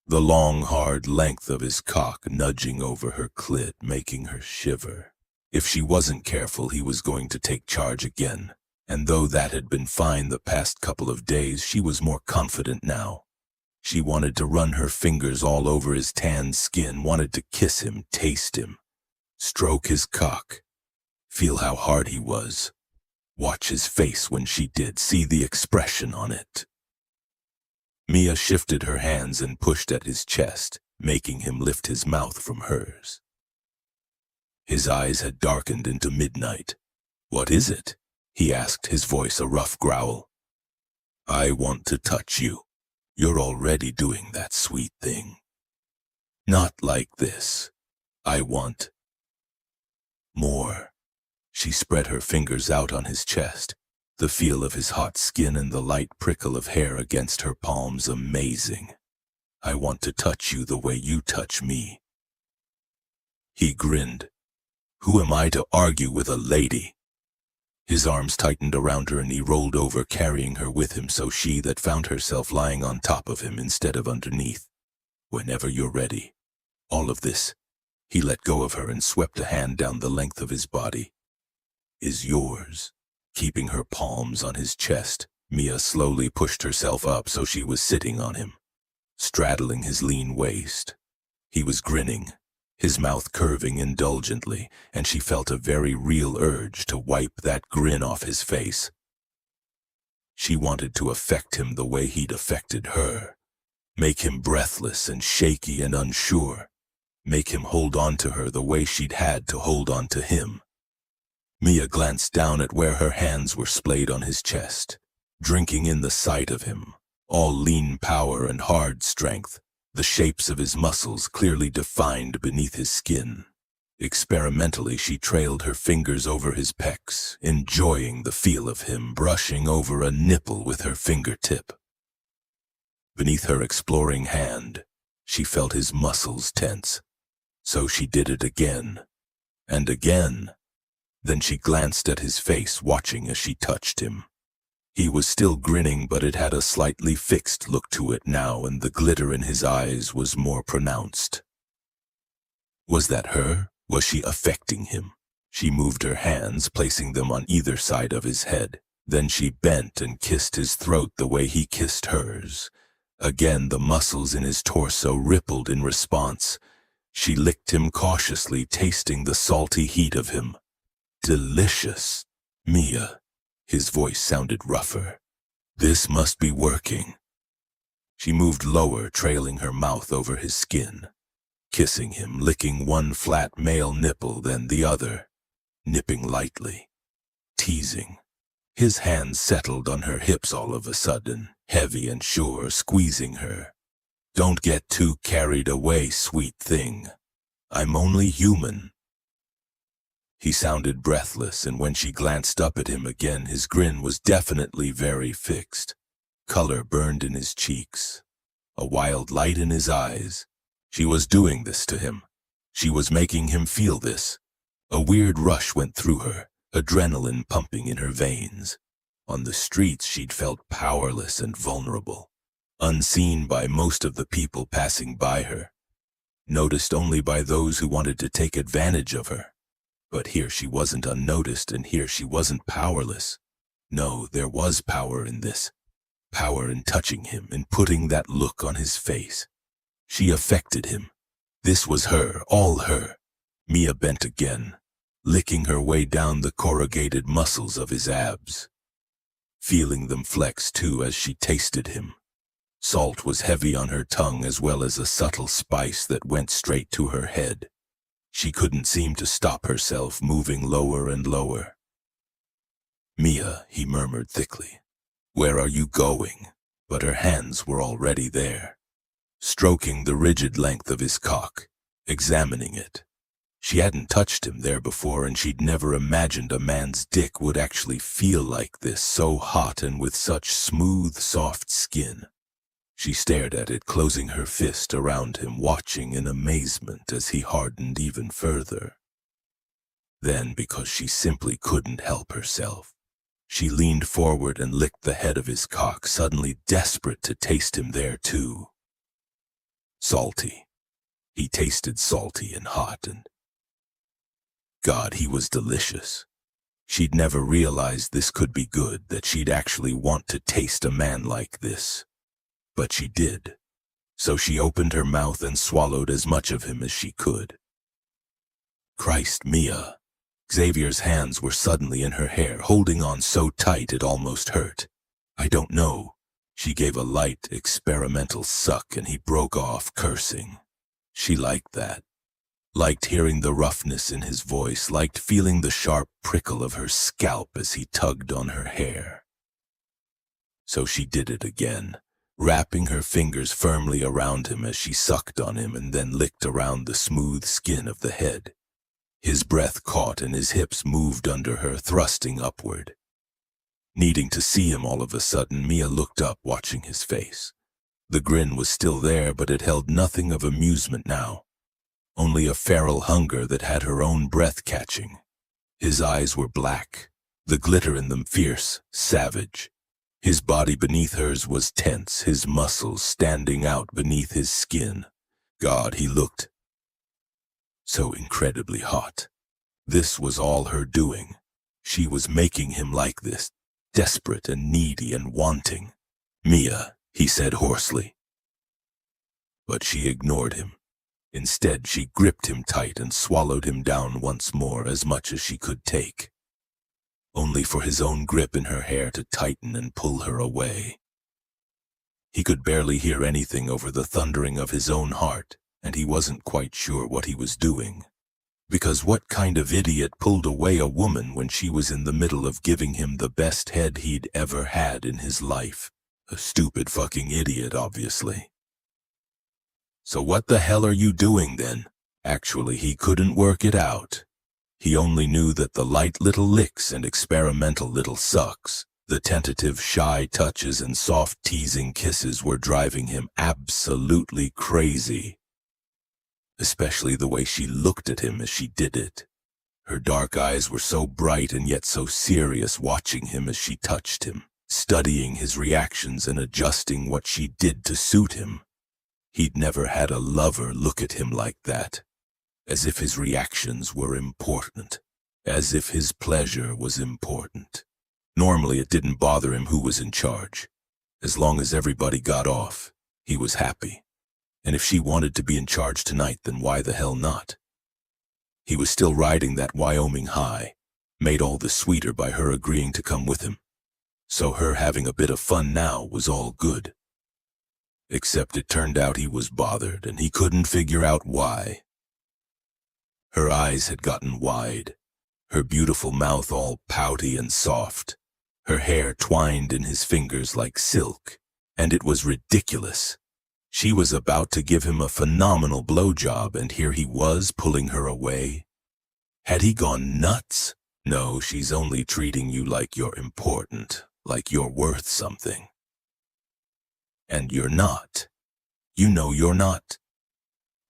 the long, hard length of his cock nudging over her clit, making her shiver. If she wasn't careful, he was going to take charge again, and though that had been fine the past couple of days, she was more confident now. She wanted to run her fingers all over his tanned skin, wanted to kiss him, taste him, stroke his cock, feel how hard he was. Watch his face when she did, see the expression on it. Mia shifted her hands and pushed at his chest, making him lift his mouth from hers. His eyes had darkened into midnight. What is it? He asked, his voice a rough growl. I want to touch you. You're already doing that sweet thing. Not like this. I want more. She spread her fingers out on his chest, the feel of his hot skin and the light prickle of hair against her palms amazing. I want to touch you the way you touch me. He grinned. Who am I to argue with a lady? His arms tightened around her and he rolled over, carrying her with him so she that found herself lying on top of him instead of underneath. Whenever you're ready. All of this. He let go of her and swept a hand down the length of his body. Is yours. Keeping her palms on his chest, Mia slowly pushed herself up so she was sitting on him, straddling his lean waist. He was grinning, his mouth curving indulgently, and she felt a very real urge to wipe that grin off his face. She wanted to affect him the way he'd affected her, make him breathless and shaky and unsure, make him hold on to her the way she'd had to hold on to him. Mia glanced down at where her hands were splayed on his chest, drinking in the sight of him, all lean power and hard strength, the shapes of his muscles clearly defined beneath his skin. Experimentally, she trailed her fingers over his pecs, enjoying the feel of him brushing over a nipple with her fingertip. Beneath her exploring hand, she felt his muscles tense. So she did it again, and again. Then she glanced at his face, watching as she touched him. He was still grinning, but it had a slightly fixed look to it now, and the glitter in his eyes was more pronounced. Was that her? Was she affecting him? She moved her hands, placing them on either side of his head. Then she bent and kissed his throat the way he kissed hers. Again, the muscles in his torso rippled in response. She licked him cautiously, tasting the salty heat of him. Delicious. Mia. His voice sounded rougher. This must be working. She moved lower, trailing her mouth over his skin, kissing him, licking one flat male nipple, then the other, nipping lightly, teasing. His hands settled on her hips all of a sudden, heavy and sure, squeezing her. Don't get too carried away, sweet thing. I'm only human. He sounded breathless, and when she glanced up at him again, his grin was definitely very fixed. Color burned in his cheeks, a wild light in his eyes. She was doing this to him. She was making him feel this. A weird rush went through her, adrenaline pumping in her veins. On the streets, she'd felt powerless and vulnerable, unseen by most of the people passing by her, noticed only by those who wanted to take advantage of her. But here she wasn't unnoticed, and here she wasn't powerless. No, there was power in this. Power in touching him and putting that look on his face. She affected him. This was her, all her. Mia bent again, licking her way down the corrugated muscles of his abs, feeling them flex too as she tasted him. Salt was heavy on her tongue, as well as a subtle spice that went straight to her head. She couldn't seem to stop herself, moving lower and lower. Mia, he murmured thickly. Where are you going? But her hands were already there, stroking the rigid length of his cock, examining it. She hadn't touched him there before, and she'd never imagined a man's dick would actually feel like this, so hot and with such smooth, soft skin. She stared at it, closing her fist around him, watching in amazement as he hardened even further. Then, because she simply couldn't help herself, she leaned forward and licked the head of his cock, suddenly desperate to taste him there too. Salty. He tasted salty and hot, and God, he was delicious. She'd never realized this could be good, that she'd actually want to taste a man like this. But she did. So she opened her mouth and swallowed as much of him as she could. Christ, Mia. Xavier's hands were suddenly in her hair, holding on so tight it almost hurt. I don't know. She gave a light, experimental suck, and he broke off, cursing. She liked that. Liked hearing the roughness in his voice, liked feeling the sharp prickle of her scalp as he tugged on her hair. So she did it again, wrapping her fingers firmly around him as she sucked on him and then licked around the smooth skin of the head. His breath caught and his hips moved under her, thrusting upward. Needing to see him all of a sudden, Mia looked up, watching his face. The grin was still there, but it held nothing of amusement now. Only a feral hunger that had her own breath catching. His eyes were black, the glitter in them fierce, savage. His body beneath hers was tense, his muscles standing out beneath his skin. God, he looked so incredibly hot. This was all her doing. She was making him like this, desperate and needy and wanting. "Mia," he said hoarsely. But she ignored him. Instead, she gripped him tight and swallowed him down once more, as much as she could take, only for his own grip in her hair to tighten and pull her away. He could barely hear anything over the thundering of his own heart, and he wasn't quite sure what he was doing. Because what kind of idiot pulled away a woman when she was in the middle of giving him the best head he'd ever had in his life? A stupid fucking idiot, obviously. "So what the hell are you doing then?" Actually, he couldn't work it out. He only knew that the light little licks and experimental little sucks, the tentative shy touches and soft teasing kisses were driving him absolutely crazy. Especially the way she looked at him as she did it. Her dark eyes were so bright and yet so serious, watching him as she touched him, studying his reactions and adjusting what she did to suit him. He'd never had a lover look at him like that, as if his reactions were important, as if his pleasure was important. Normally it didn't bother him who was in charge. As long as everybody got off, he was happy. And if she wanted to be in charge tonight, then why the hell not? He was still riding that Wyoming high, made all the sweeter by her agreeing to come with him. So her having a bit of fun now was all good. Except it turned out he was bothered, and he couldn't figure out why. Her eyes had gotten wide, her beautiful mouth all pouty and soft, her hair twined in his fingers like silk, and it was ridiculous. She was about to give him a phenomenal blowjob, and here he was pulling her away. Had he gone nuts? No, she's only treating you like you're important, like you're worth something. And you're not. You know you're not.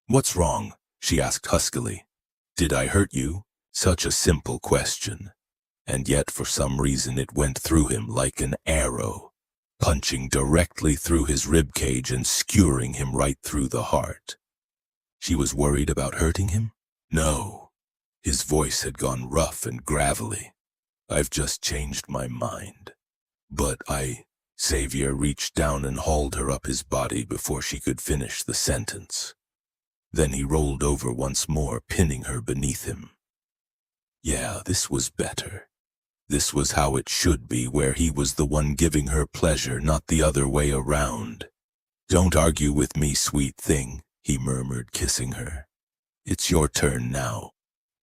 "What's wrong?" she asked huskily. "Did I hurt you?" Such a simple question, and yet for some reason it went through him like an arrow, punching directly through his ribcage and skewering him right through the heart. She was worried about hurting him? No. His voice had gone rough and gravelly. "I've just changed my mind. But Xavier reached down and hauled her up his body before she could finish the sentence. Then he rolled over once more, pinning her beneath him. Yeah, this was better. This was how it should be, where he was the one giving her pleasure, not the other way around. "Don't argue with me, sweet thing," he murmured, kissing her. "It's your turn now."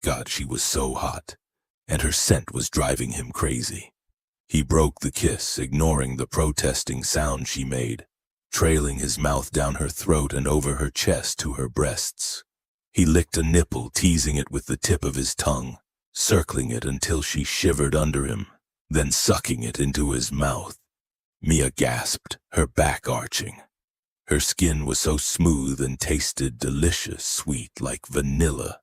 God, she was so hot, and her scent was driving him crazy. He broke the kiss, ignoring the protesting sound she made, trailing his mouth down her throat and over her chest to her breasts. He licked a nipple, teasing it with the tip of his tongue, circling it until she shivered under him, then sucking it into his mouth. Mia gasped, her back arching. Her skin was so smooth and tasted delicious, sweet like vanilla.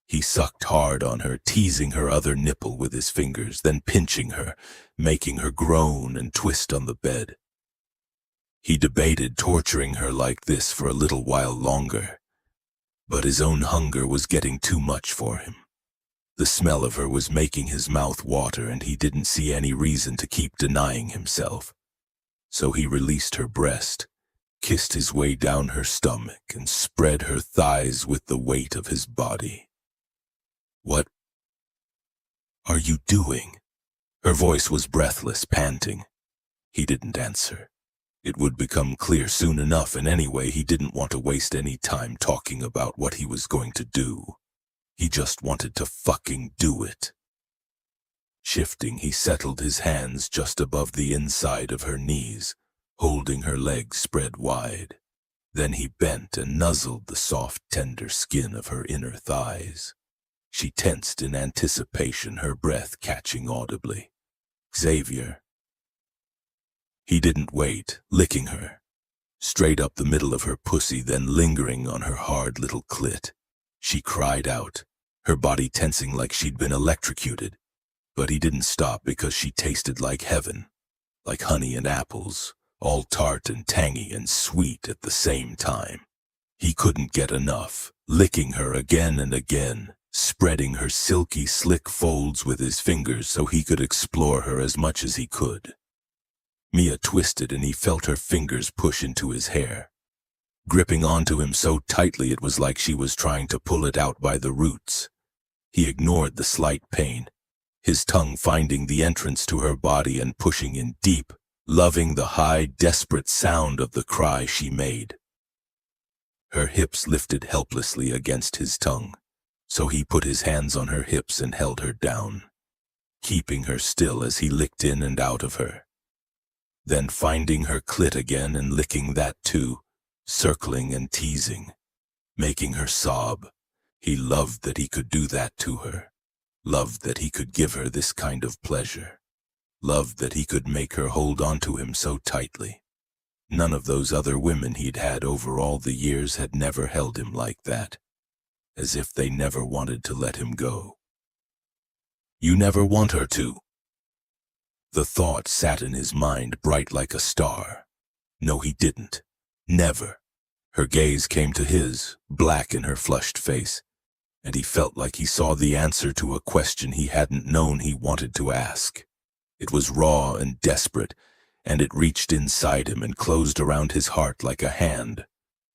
He sucked hard on her, teasing her other nipple with his fingers, then pinching her, making her groan and twist on the bed. He debated torturing her like this for a little while longer, but his own hunger was getting too much for him. The smell of her was making his mouth water, and he didn't see any reason to keep denying himself. So he released her breast, kissed his way down her stomach, and spread her thighs with the weight of his body. "What are you doing?" Her voice was breathless, panting. He didn't answer. It would become clear soon enough, and anyway, he didn't want to waste any time talking about what he was going to do. He just wanted to fucking do it. Shifting, he settled his hands just above the inside of her knees, holding her legs spread wide. Then he bent and nuzzled the soft, tender skin of her inner thighs. She tensed in anticipation, her breath catching audibly. "Xavier." He didn't wait, licking her, straight up the middle of her pussy, then lingering on her hard little clit. She cried out, her body tensing like she'd been electrocuted. But he didn't stop, because she tasted like heaven, like honey and apples, all tart and tangy and sweet at the same time. He couldn't get enough, licking her again and again, spreading her silky, slick folds with his fingers so he could explore her as much as he could. Mia twisted and he felt her fingers push into his hair, gripping onto him so tightly it was like she was trying to pull it out by the roots. He ignored the slight pain, his tongue finding the entrance to her body and pushing in deep, loving the high, desperate sound of the cry she made. Her hips lifted helplessly against his tongue, so he put his hands on her hips and held her down, keeping her still as he licked in and out of her. Then finding her clit again and licking that too, circling and teasing, making her sob. He loved that he could do that to her, loved that he could give her this kind of pleasure, loved that he could make her hold on to him so tightly. None of those other women he'd had over all the years had never held him like that, as if they never wanted to let him go. You never want her to. The thought sat in his mind bright like a star. No, he didn't. Never. Her gaze came to his, black in her flushed face, and he felt like he saw the answer to a question he hadn't known he wanted to ask. It was raw and desperate, and it reached inside him and closed around his heart like a hand,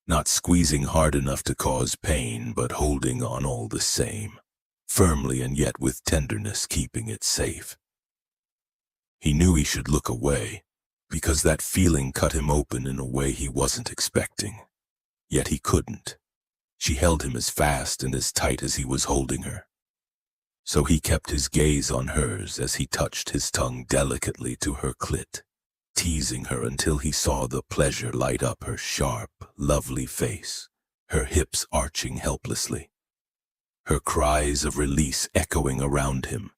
not squeezing hard enough to cause pain, but holding on all the same, firmly and yet with tenderness, keeping it safe. He knew he should look away, because that feeling cut him open in a way he wasn't expecting. Yet he couldn't. She held him as fast and as tight as he was holding her. So he kept his gaze on hers as he touched his tongue delicately to her clit, teasing her until he saw the pleasure light up her sharp, lovely face, her hips arching helplessly, her cries of release echoing around him.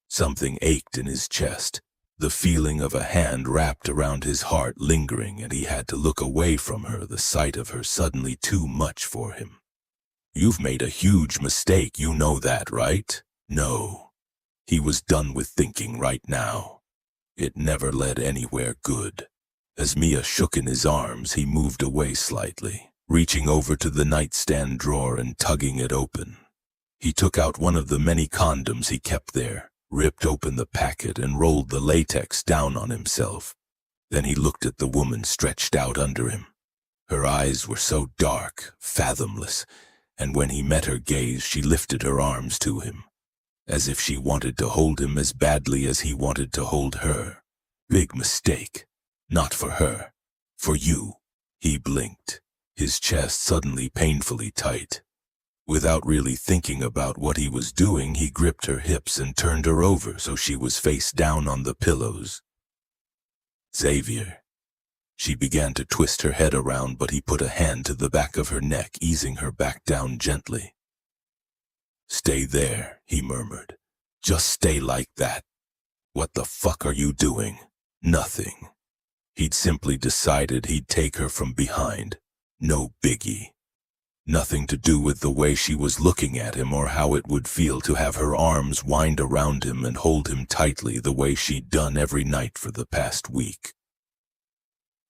Something ached in his chest, the feeling of a hand wrapped around his heart lingering, and he had to look away from her, the sight of her suddenly too much for him. You've made a huge mistake, you know that, right? No. He was done with thinking right now. It never led anywhere good. As Mia shook in his arms, he moved away slightly, reaching over to the nightstand drawer and tugging it open. He took out one of the many condoms he kept there, ripped open the packet and rolled the latex down on himself. Then he looked at the woman stretched out under him. Her eyes were so dark, fathomless, and when he met her gaze, she lifted her arms to him, as if she wanted to hold him as badly as he wanted to hold her. Big mistake. Not for her. For you. He blinked, his chest suddenly painfully tight. Without really thinking about what he was doing, he gripped her hips and turned her over so she was face down on the pillows. Xavier. She began to twist her head around, but he put a hand to the back of her neck, easing her back down gently. Stay there, he murmured. Just stay like that. What the fuck are you doing? Nothing. He'd simply decided he'd take her from behind. No biggie. Nothing to do with the way she was looking at him or how it would feel to have her arms wind around him and hold him tightly the way she'd done every night for the past week.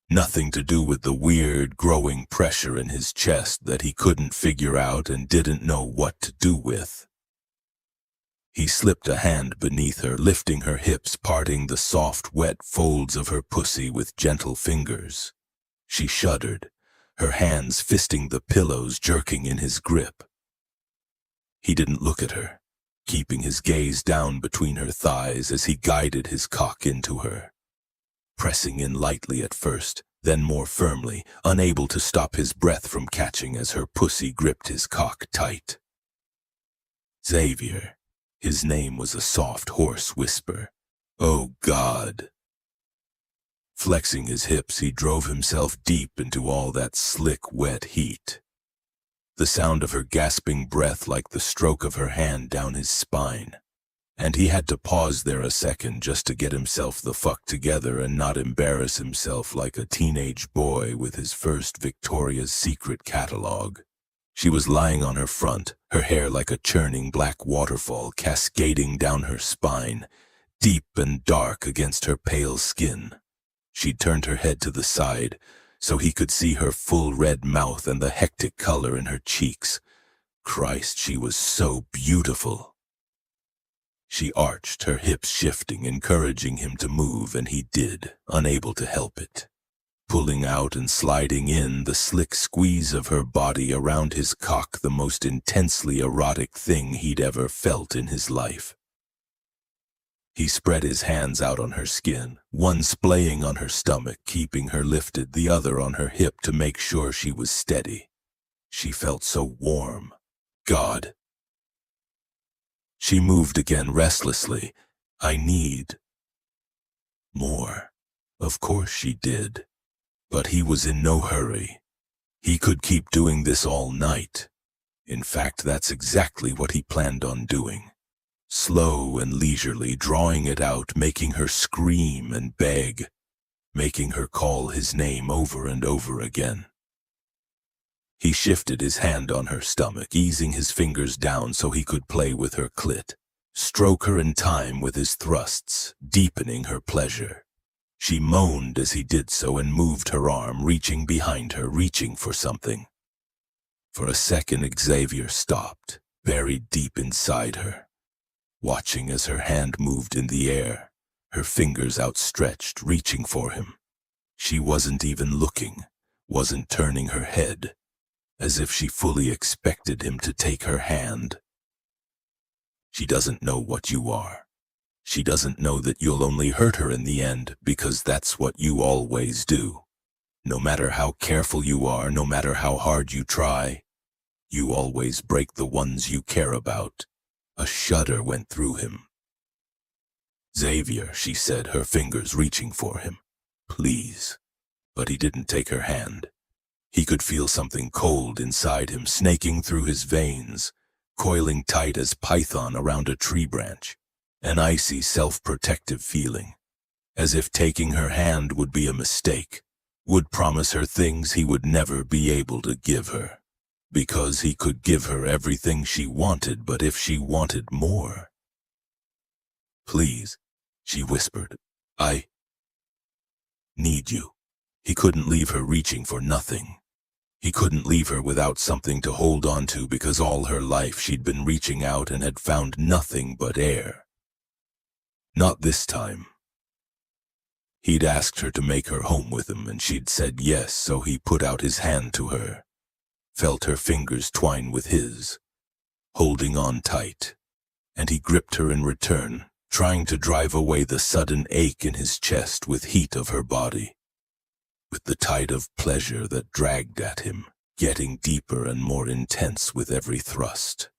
Nothing to do with the weird, growing pressure in his chest that he couldn't figure out and didn't know what to do with. He slipped a hand beneath her, lifting her hips, parting the soft, wet folds of her pussy with gentle fingers. She shuddered, her hands fisting the pillows, jerking in his grip. He didn't look at her, keeping his gaze down between her thighs as he guided his cock into her, pressing in lightly at first, then more firmly, unable to stop his breath from catching as her pussy gripped his cock tight. Xavier. His name was a soft, hoarse whisper. Oh, God. Flexing his hips, he drove himself deep into all that slick, wet heat. The sound of her gasping breath like the stroke of her hand down his spine. And he had to pause there a second just to get himself the fuck together and not embarrass himself like a teenage boy with his first Victoria's Secret catalog. She was lying on her front, her hair like a churning black waterfall cascading down her spine, deep and dark against her pale skin. She turned her head to the side, so he could see her full red mouth and the hectic color in her cheeks, Christ, she was so beautiful. She arched, her hips shifting, encouraging him to move, and he did, unable to help it. Pulling out and sliding in, the slick squeeze of her body around his cock, the most intensely erotic thing he'd ever felt in his life. He spread his hands out on her skin, one splaying on her stomach, keeping her lifted, the other on her hip to make sure she was steady. She felt so warm. God. She moved again restlessly. I need more. Of course she did. But he was in no hurry. He could keep doing this all night. In fact, that's exactly what he planned on doing. Slow and leisurely, drawing it out, making her scream and beg, making her call his name over and over again. He shifted his hand on her stomach, easing his fingers down so he could play with her clit, stroke her in time with his thrusts, deepening her pleasure. She moaned as he did so and moved her arm, reaching behind her, reaching for something. For a second, Xavier stopped, buried deep inside her, watching as her hand moved in the air, her fingers outstretched, reaching for him. She wasn't even looking, wasn't turning her head, as if she fully expected him to take her hand. She doesn't know what you are. She doesn't know that you'll only hurt her in the end, because that's what you always do. No matter how careful you are, no matter how hard you try, you always break the ones you care about. A shudder went through him. Xavier, she said, her fingers reaching for him. Please. But he didn't take her hand. He could feel something cold inside him, snaking through his veins, coiling tight as python around a tree branch. An icy, self-protective feeling, as if taking her hand would be a mistake, would promise her things he would never be able to give her. Because he could give her everything she wanted, but if she wanted more... Please, she whispered, I need you. He couldn't leave her reaching for nothing. He couldn't leave her without something to hold on to, because all her life she'd been reaching out and had found nothing but air. Not this time. He'd asked her to make her home with him, and she'd said yes, so he put out his hand to her, felt her fingers twine with his, holding on tight, and he gripped her in return, trying to drive away the sudden ache in his chest with heat of her body, with the tide of pleasure that dragged at him, getting deeper and more intense with every thrust.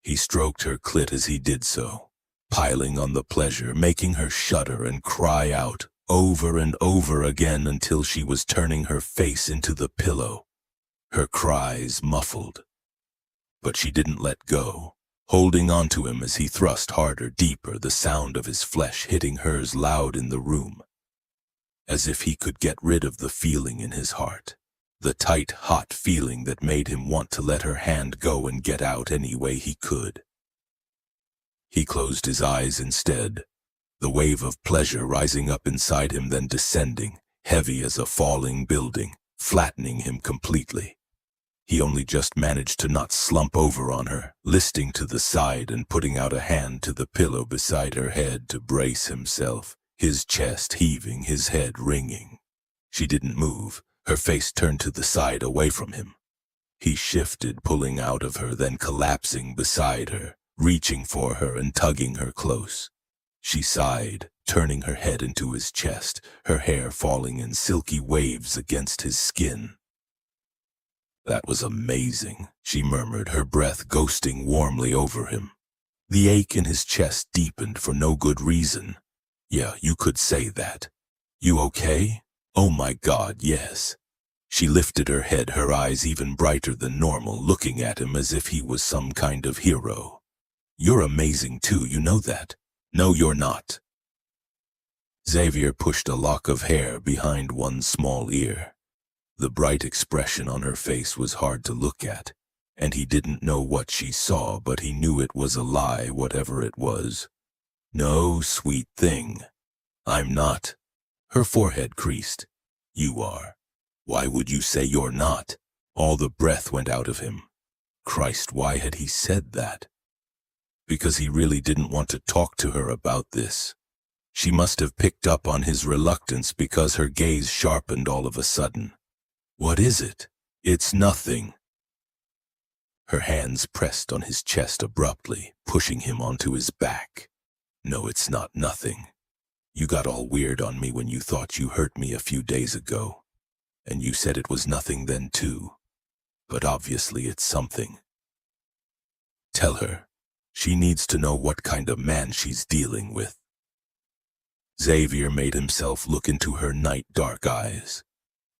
He stroked her clit as he did so, piling on the pleasure, making her shudder and cry out over and over again until she was turning her face into the pillow, her cries muffled. But she didn't let go, holding on to him as he thrust harder, deeper, the sound of his flesh hitting hers loud in the room, as if he could get rid of the feeling in his heart, the tight, hot feeling that made him want to let her hand go and get out any way he could. He closed his eyes instead, the wave of pleasure rising up inside him, then descending, heavy as a falling building, flattening him completely. He only just managed to not slump over on her, listing to the side and putting out a hand to the pillow beside her head to brace himself, his chest heaving, his head ringing. She didn't move, her face turned to the side away from him. He shifted, pulling out of her, then collapsing beside her, reaching for her and tugging her close. She sighed, turning her head into his chest, her hair falling in silky waves against his skin. That was amazing, she murmured, her breath ghosting warmly over him. The ache in his chest deepened for no good reason. Yeah, you could say that. You okay? Oh my God, yes. She lifted her head, her eyes even brighter than normal, looking at him as if he was some kind of hero. You're amazing too, you know that. No, you're not. Xavier pushed a lock of hair behind one small ear. The bright expression on her face was hard to look at, and he didn't know what she saw, but he knew it was a lie, whatever it was. No, sweet thing. I'm not. Her forehead creased. You are. Why would you say you're not? All the breath went out of him. Christ, why had he said that? Because he really didn't want to talk to her about this. She must have picked up on his reluctance because her gaze sharpened all of a sudden. What is it? It's nothing. Her hands pressed on his chest abruptly, pushing him onto his back. No, it's not nothing. You got all weird on me when you thought you hurt me a few days ago. And you said it was nothing then too. But obviously it's something. Tell her. She needs to know what kind of man she's dealing with. Xavier made himself look into her night dark eyes.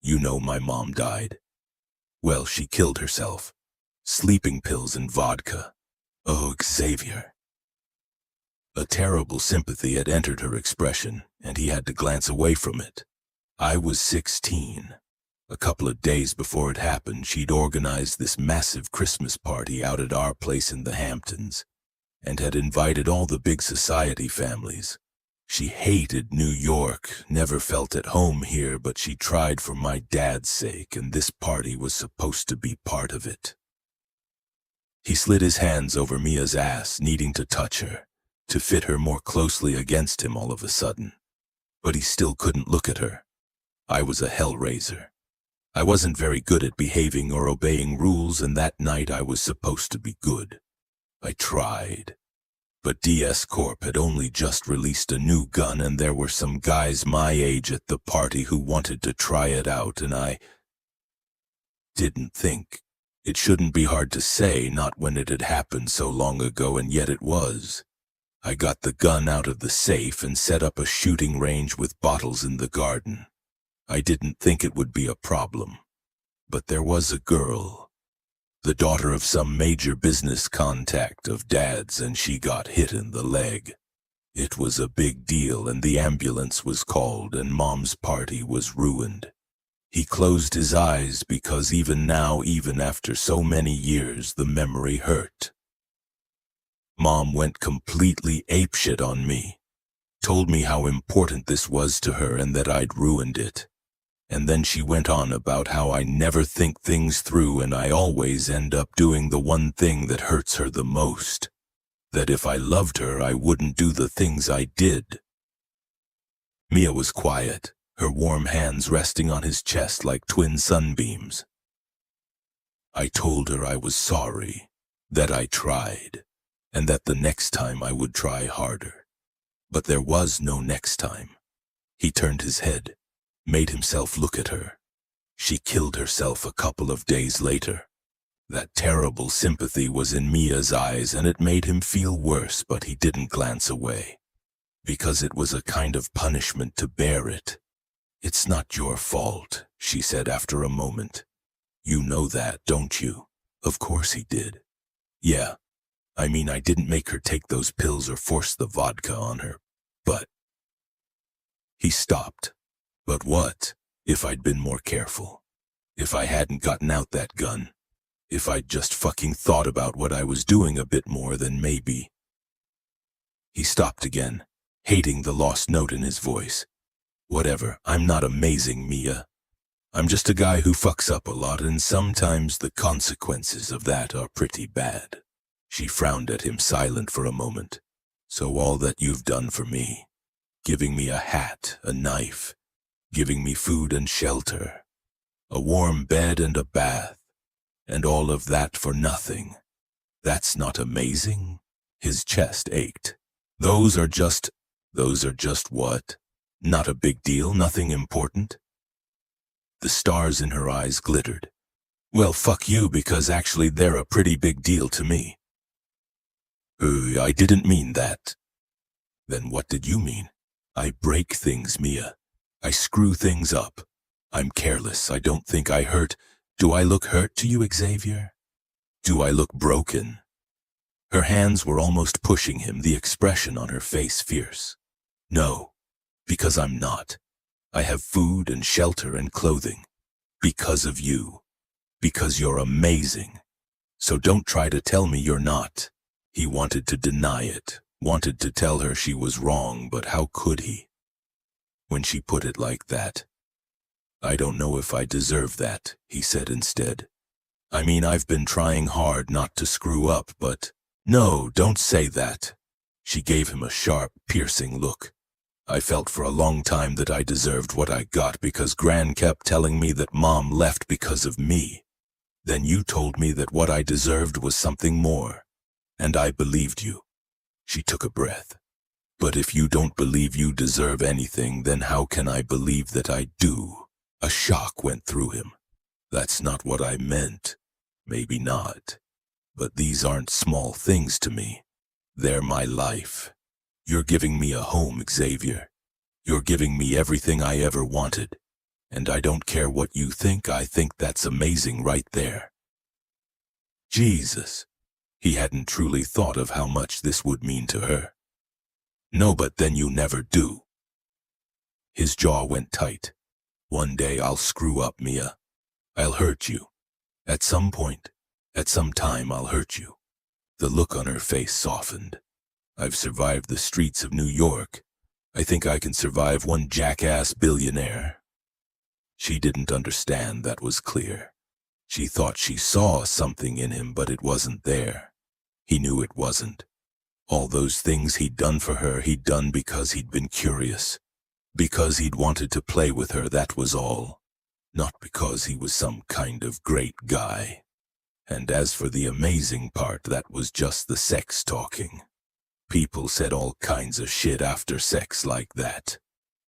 You know my mom died. Well, she killed herself. Sleeping pills and vodka. Oh, Xavier. A terrible sympathy had entered her expression, and he had to glance away from it. I was 16. A couple of days before it happened, she'd organized this massive Christmas party out at our place in the Hamptons, and had invited all the big society families. She hated New York, never felt at home here, but she tried for my dad's sake, and this party was supposed to be part of it. He slid his hands over Mia's ass, needing to touch her, to fit her more closely against him all of a sudden. But he still couldn't look at her. I was a hellraiser. I wasn't very good at behaving or obeying rules, and that night I was supposed to be good. I tried. But DS Corp had only just released a new gun, and there were some guys my age at the party who wanted to try it out, and I didn't think. It shouldn't be hard to say, not when it had happened so long ago, and yet it was. I got the gun out of the safe and set up a shooting range with bottles in the garden. I didn't think it would be a problem. But there was a girl, the daughter of some major business contact of Dad's, and she got hit in the leg. It was a big deal, and the ambulance was called, and Mom's party was ruined. He closed his eyes because even now, even after so many years, the memory hurt. Mom went completely apeshit on me, told me how important this was to her and that I'd ruined it. And then she went on about how I never think things through and I always end up doing the one thing that hurts her the most. That if I loved her, I wouldn't do the things I did. Mia was quiet, her warm hands resting on his chest like twin sunbeams. I told her I was sorry, that I tried, and that the next time I would try harder. But there was no next time. He turned his head, made himself look at her. She killed herself a couple of days later. That terrible sympathy was in Mia's eyes, and it made him feel worse, but he didn't glance away, because it was a kind of punishment to bear it. It's not your fault, she said after a moment. You know that, don't you? Of course he did. Yeah. I mean, I didn't make her take those pills or force the vodka on her, but... He stopped. But what, if I'd been more careful? If I hadn't gotten out that gun? If I'd just fucking thought about what I was doing a bit more, then maybe... He stopped again, hating the lost note in his voice. Whatever, I'm not amazing, Mia. I'm just a guy who fucks up a lot, and sometimes the consequences of that are pretty bad. She frowned at him, silent for a moment. So all that you've done for me, giving me a hat, a knife, giving me food and shelter, a warm bed and a bath, and all of that for nothing. That's not amazing? His chest ached. Those are just what? Not a big deal, nothing important? The stars in her eyes glittered. Well, fuck you, because actually they're a pretty big deal to me. I didn't mean that. Then what did you mean? I break things, Mia. I screw things up. I'm careless. I don't think I hurt. Do I look hurt to you, Xavier? Do I look broken? Her hands were almost pushing him, the expression on her face fierce. No, because I'm not. I have food and shelter and clothing. Because of you. Because you're amazing. So don't try to tell me you're not. He wanted to deny it, wanted to tell her she was wrong, but how could he? When she put it like that. I don't know if I deserve that, he said instead. I mean, I've been trying hard not to screw up, but... No, don't say that. She gave him a sharp, piercing look. I felt for a long time that I deserved what I got because Gran kept telling me that Mom left because of me. Then you told me that what I deserved was something more, and I believed you. She took a breath. But if you don't believe you deserve anything, then how can I believe that I do? A shock went through him. That's not what I meant. Maybe not. But these aren't small things to me. They're my life. You're giving me a home, Xavier. You're giving me everything I ever wanted. And I don't care what you think, I think that's amazing right there. Jesus. He hadn't truly thought of how much this would mean to her. No, but then you never do. His jaw went tight. One day I'll screw up, Mia. I'll hurt you. At some point, at some time I'll hurt you. The look on her face softened. I've survived the streets of New York. I think I can survive one jackass billionaire. She didn't understand, that was clear. She thought she saw something in him, but it wasn't there. He knew it wasn't. All those things he'd done for her, he'd done because he'd been curious. Because he'd wanted to play with her, that was all. Not because he was some kind of great guy. And as for the amazing part, that was just the sex talking. People said all kinds of shit after sex like that.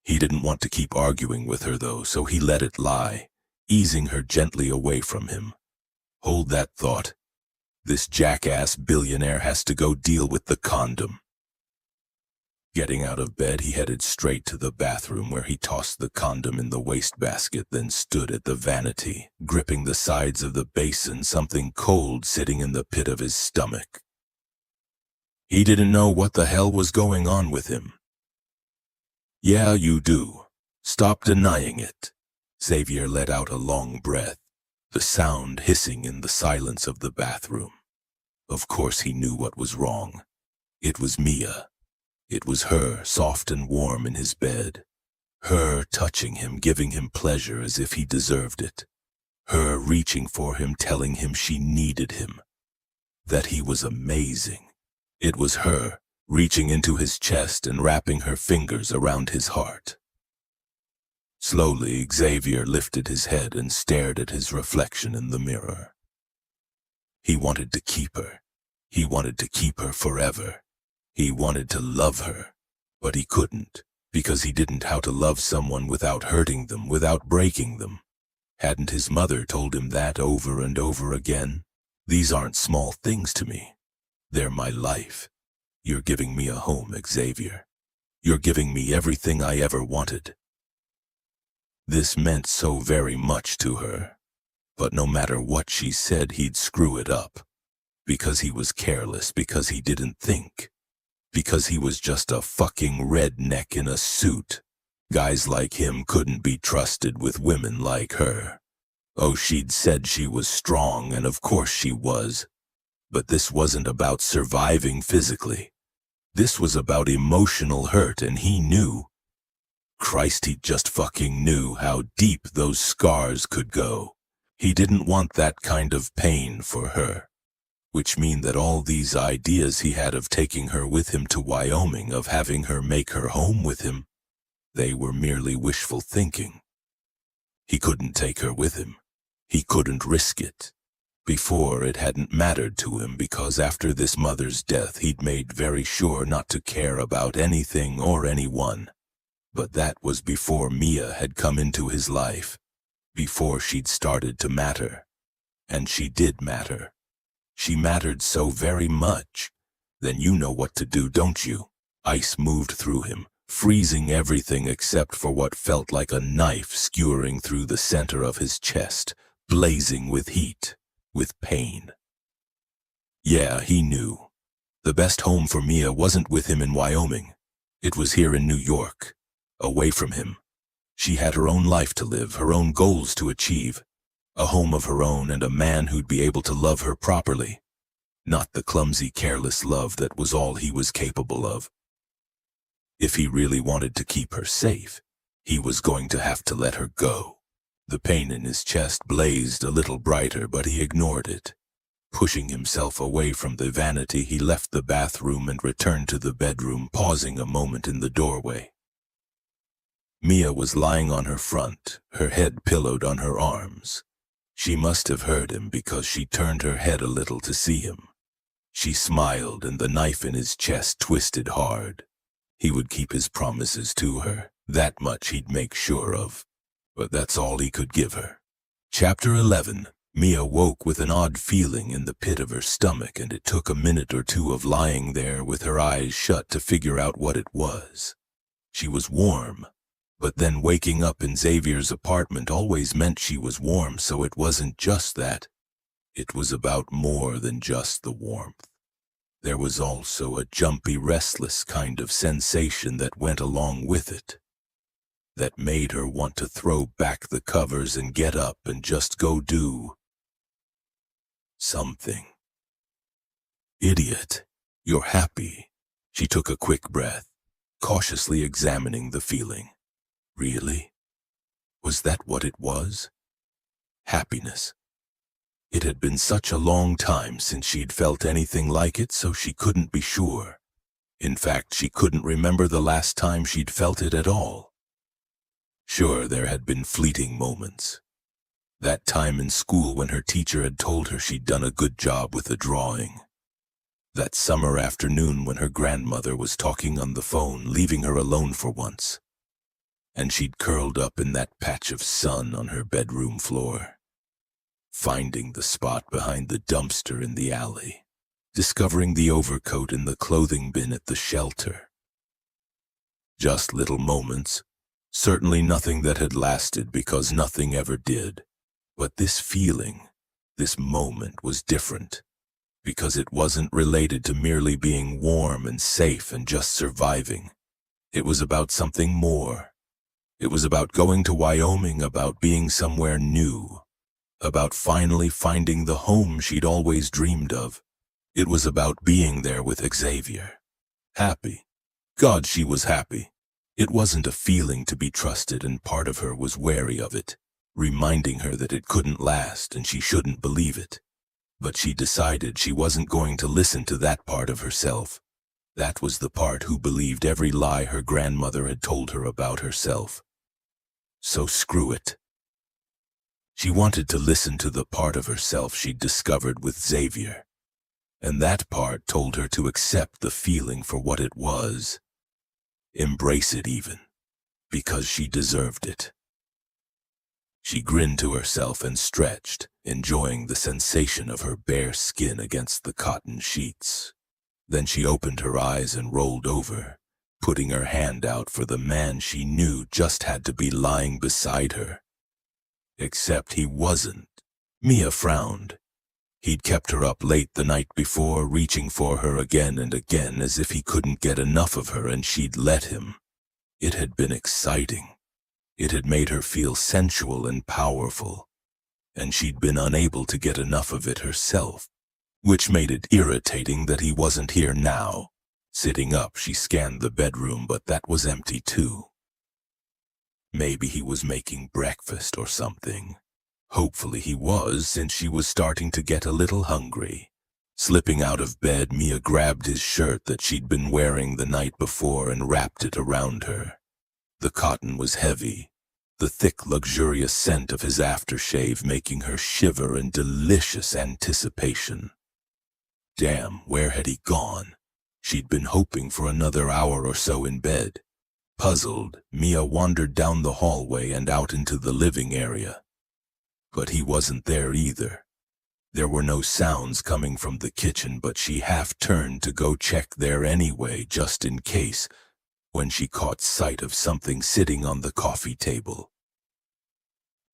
He didn't want to keep arguing with her though, so he let it lie, easing her gently away from him. Hold that thought. This jackass billionaire has to go deal with the condom. Getting out of bed, he headed straight to the bathroom where he tossed the condom in the wastebasket, then stood at the vanity, gripping the sides of the basin, something cold sitting in the pit of his stomach. He didn't know what the hell was going on with him. Yeah, you do. Stop denying it. Xavier let out a long breath, the sound hissing in the silence of the bathroom. Of course he knew what was wrong. It was Mia. It was her, soft and warm in his bed. Her touching him, giving him pleasure as if he deserved it. Her reaching for him, telling him she needed him. That he was amazing. It was her, reaching into his chest and wrapping her fingers around his heart. Slowly, Xavier lifted his head and stared at his reflection in the mirror. He wanted to keep her. He wanted to keep her forever. He wanted to love her, but he couldn't, because he didn't know how to love someone without hurting them, without breaking them. Hadn't his mother told him that over and over again? These aren't small things to me. They're my life. You're giving me a home, Xavier. You're giving me everything I ever wanted. This meant so very much to her. But no matter what she said, he'd screw it up. Because he was careless, because he didn't think. Because he was just a fucking redneck in a suit. Guys like him couldn't be trusted with women like her. Oh, she'd said she was strong, and of course she was. But this wasn't about surviving physically. This was about emotional hurt, and he knew. Christ, he just fucking knew how deep those scars could go. He didn't want that kind of pain for her. Which mean that all these ideas he had of taking her with him to Wyoming, of having her make her home with him, they were merely wishful thinking. He couldn't take her with him. He couldn't risk it. Before, it hadn't mattered to him because after this mother's death he'd made very sure not to care about anything or anyone. But that was before Mia had come into his life. Before she'd started to matter. And she did matter. She mattered so very much. Then you know what to do, don't you? Ice moved through him, freezing everything except for what felt like a knife skewering through the center of his chest, blazing with heat, with pain. Yeah, he knew. The best home for Mia wasn't with him in Wyoming. It was here in New York, away from him. She had her own life to live, her own goals to achieve. A home of her own and a man who'd be able to love her properly. Not the clumsy, careless love that was all he was capable of. If he really wanted to keep her safe, he was going to have to let her go. The pain in his chest blazed a little brighter, but he ignored it. Pushing himself away from the vanity, he left the bathroom and returned to the bedroom, pausing a moment in the doorway. Mia was lying on her front, her head pillowed on her arms. She must have heard him because she turned her head a little to see him. She smiled, and the knife in his chest twisted hard. He would keep his promises to her, that much he'd make sure of. But that's all he could give her. Chapter 11. Mia woke with an odd feeling in the pit of her stomach, and it took a minute or two of lying there with her eyes shut to figure out what it was. She was warm, but then waking up in Xavier's apartment always meant she was warm, so it wasn't just that. It was about more than just the warmth. There was also a jumpy, restless kind of sensation that went along with it, that made her want to throw back the covers and get up and just go do something. Idiot, you're happy. She took a quick breath, cautiously examining the feeling. Really? Was that what it was? Happiness. It had been such a long time since she'd felt anything like it, so she couldn't be sure. In fact, she couldn't remember the last time she'd felt it at all. Sure, there had been fleeting moments. That time in school when her teacher had told her she'd done a good job with a drawing. That summer afternoon when her grandmother was talking on the phone, leaving her alone for once. And she'd curled up in that patch of sun on her bedroom floor, finding the spot behind the dumpster in the alley, discovering the overcoat in the clothing bin at the shelter. Just little moments, certainly nothing that had lasted, because nothing ever did. But this feeling, this moment was different, because it wasn't related to merely being warm and safe and just surviving. It was about something more. It was about going to Wyoming, about being somewhere new, about finally finding the home she'd always dreamed of. It was about being there with Xavier. Happy. God, she was happy. It wasn't a feeling to be trusted, and part of her was wary of it, reminding her that it couldn't last and she shouldn't believe it. But she decided she wasn't going to listen to that part of herself. That was the part who believed every lie her grandmother had told her about herself. So screw it. She wanted to listen to the part of herself she'd discovered with Xavier. And that part told her to accept the feeling for what it was. Embrace it even, because she deserved it. She grinned to herself and stretched, enjoying the sensation of her bare skin against the cotton sheets. Then she opened her eyes and rolled over, putting her hand out for the man she knew just had to be lying beside her. Except he wasn't. Mia frowned. He'd kept her up late the night before, reaching for her again and again as if he couldn't get enough of her, and she'd let him. It had been exciting. It had made her feel sensual and powerful, and she'd been unable to get enough of it herself, which made it irritating that he wasn't here now. Sitting up, she scanned the bedroom, but that was empty too. Maybe he was making breakfast or something. Hopefully he was, since she was starting to get a little hungry. Slipping out of bed, Mia grabbed his shirt that she'd been wearing the night before and wrapped it around her. The cotton was heavy, the thick, luxurious scent of his aftershave making her shiver in delicious anticipation. Damn, where had he gone? She'd been hoping for another hour or so in bed. Puzzled, Mia wandered down the hallway and out into the living area. But he wasn't there either. There were no sounds coming from the kitchen, but she half turned to go check there anyway, just in case, when she caught sight of something sitting on the coffee table.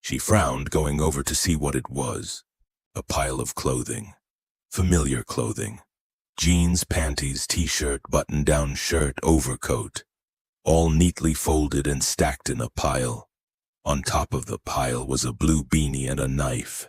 She frowned, going over to see what it was. A pile of clothing. Familiar clothing. Jeans, panties, t-shirt, button-down shirt, overcoat. All neatly folded and stacked in a pile. On top of the pile was a blue beanie and a knife.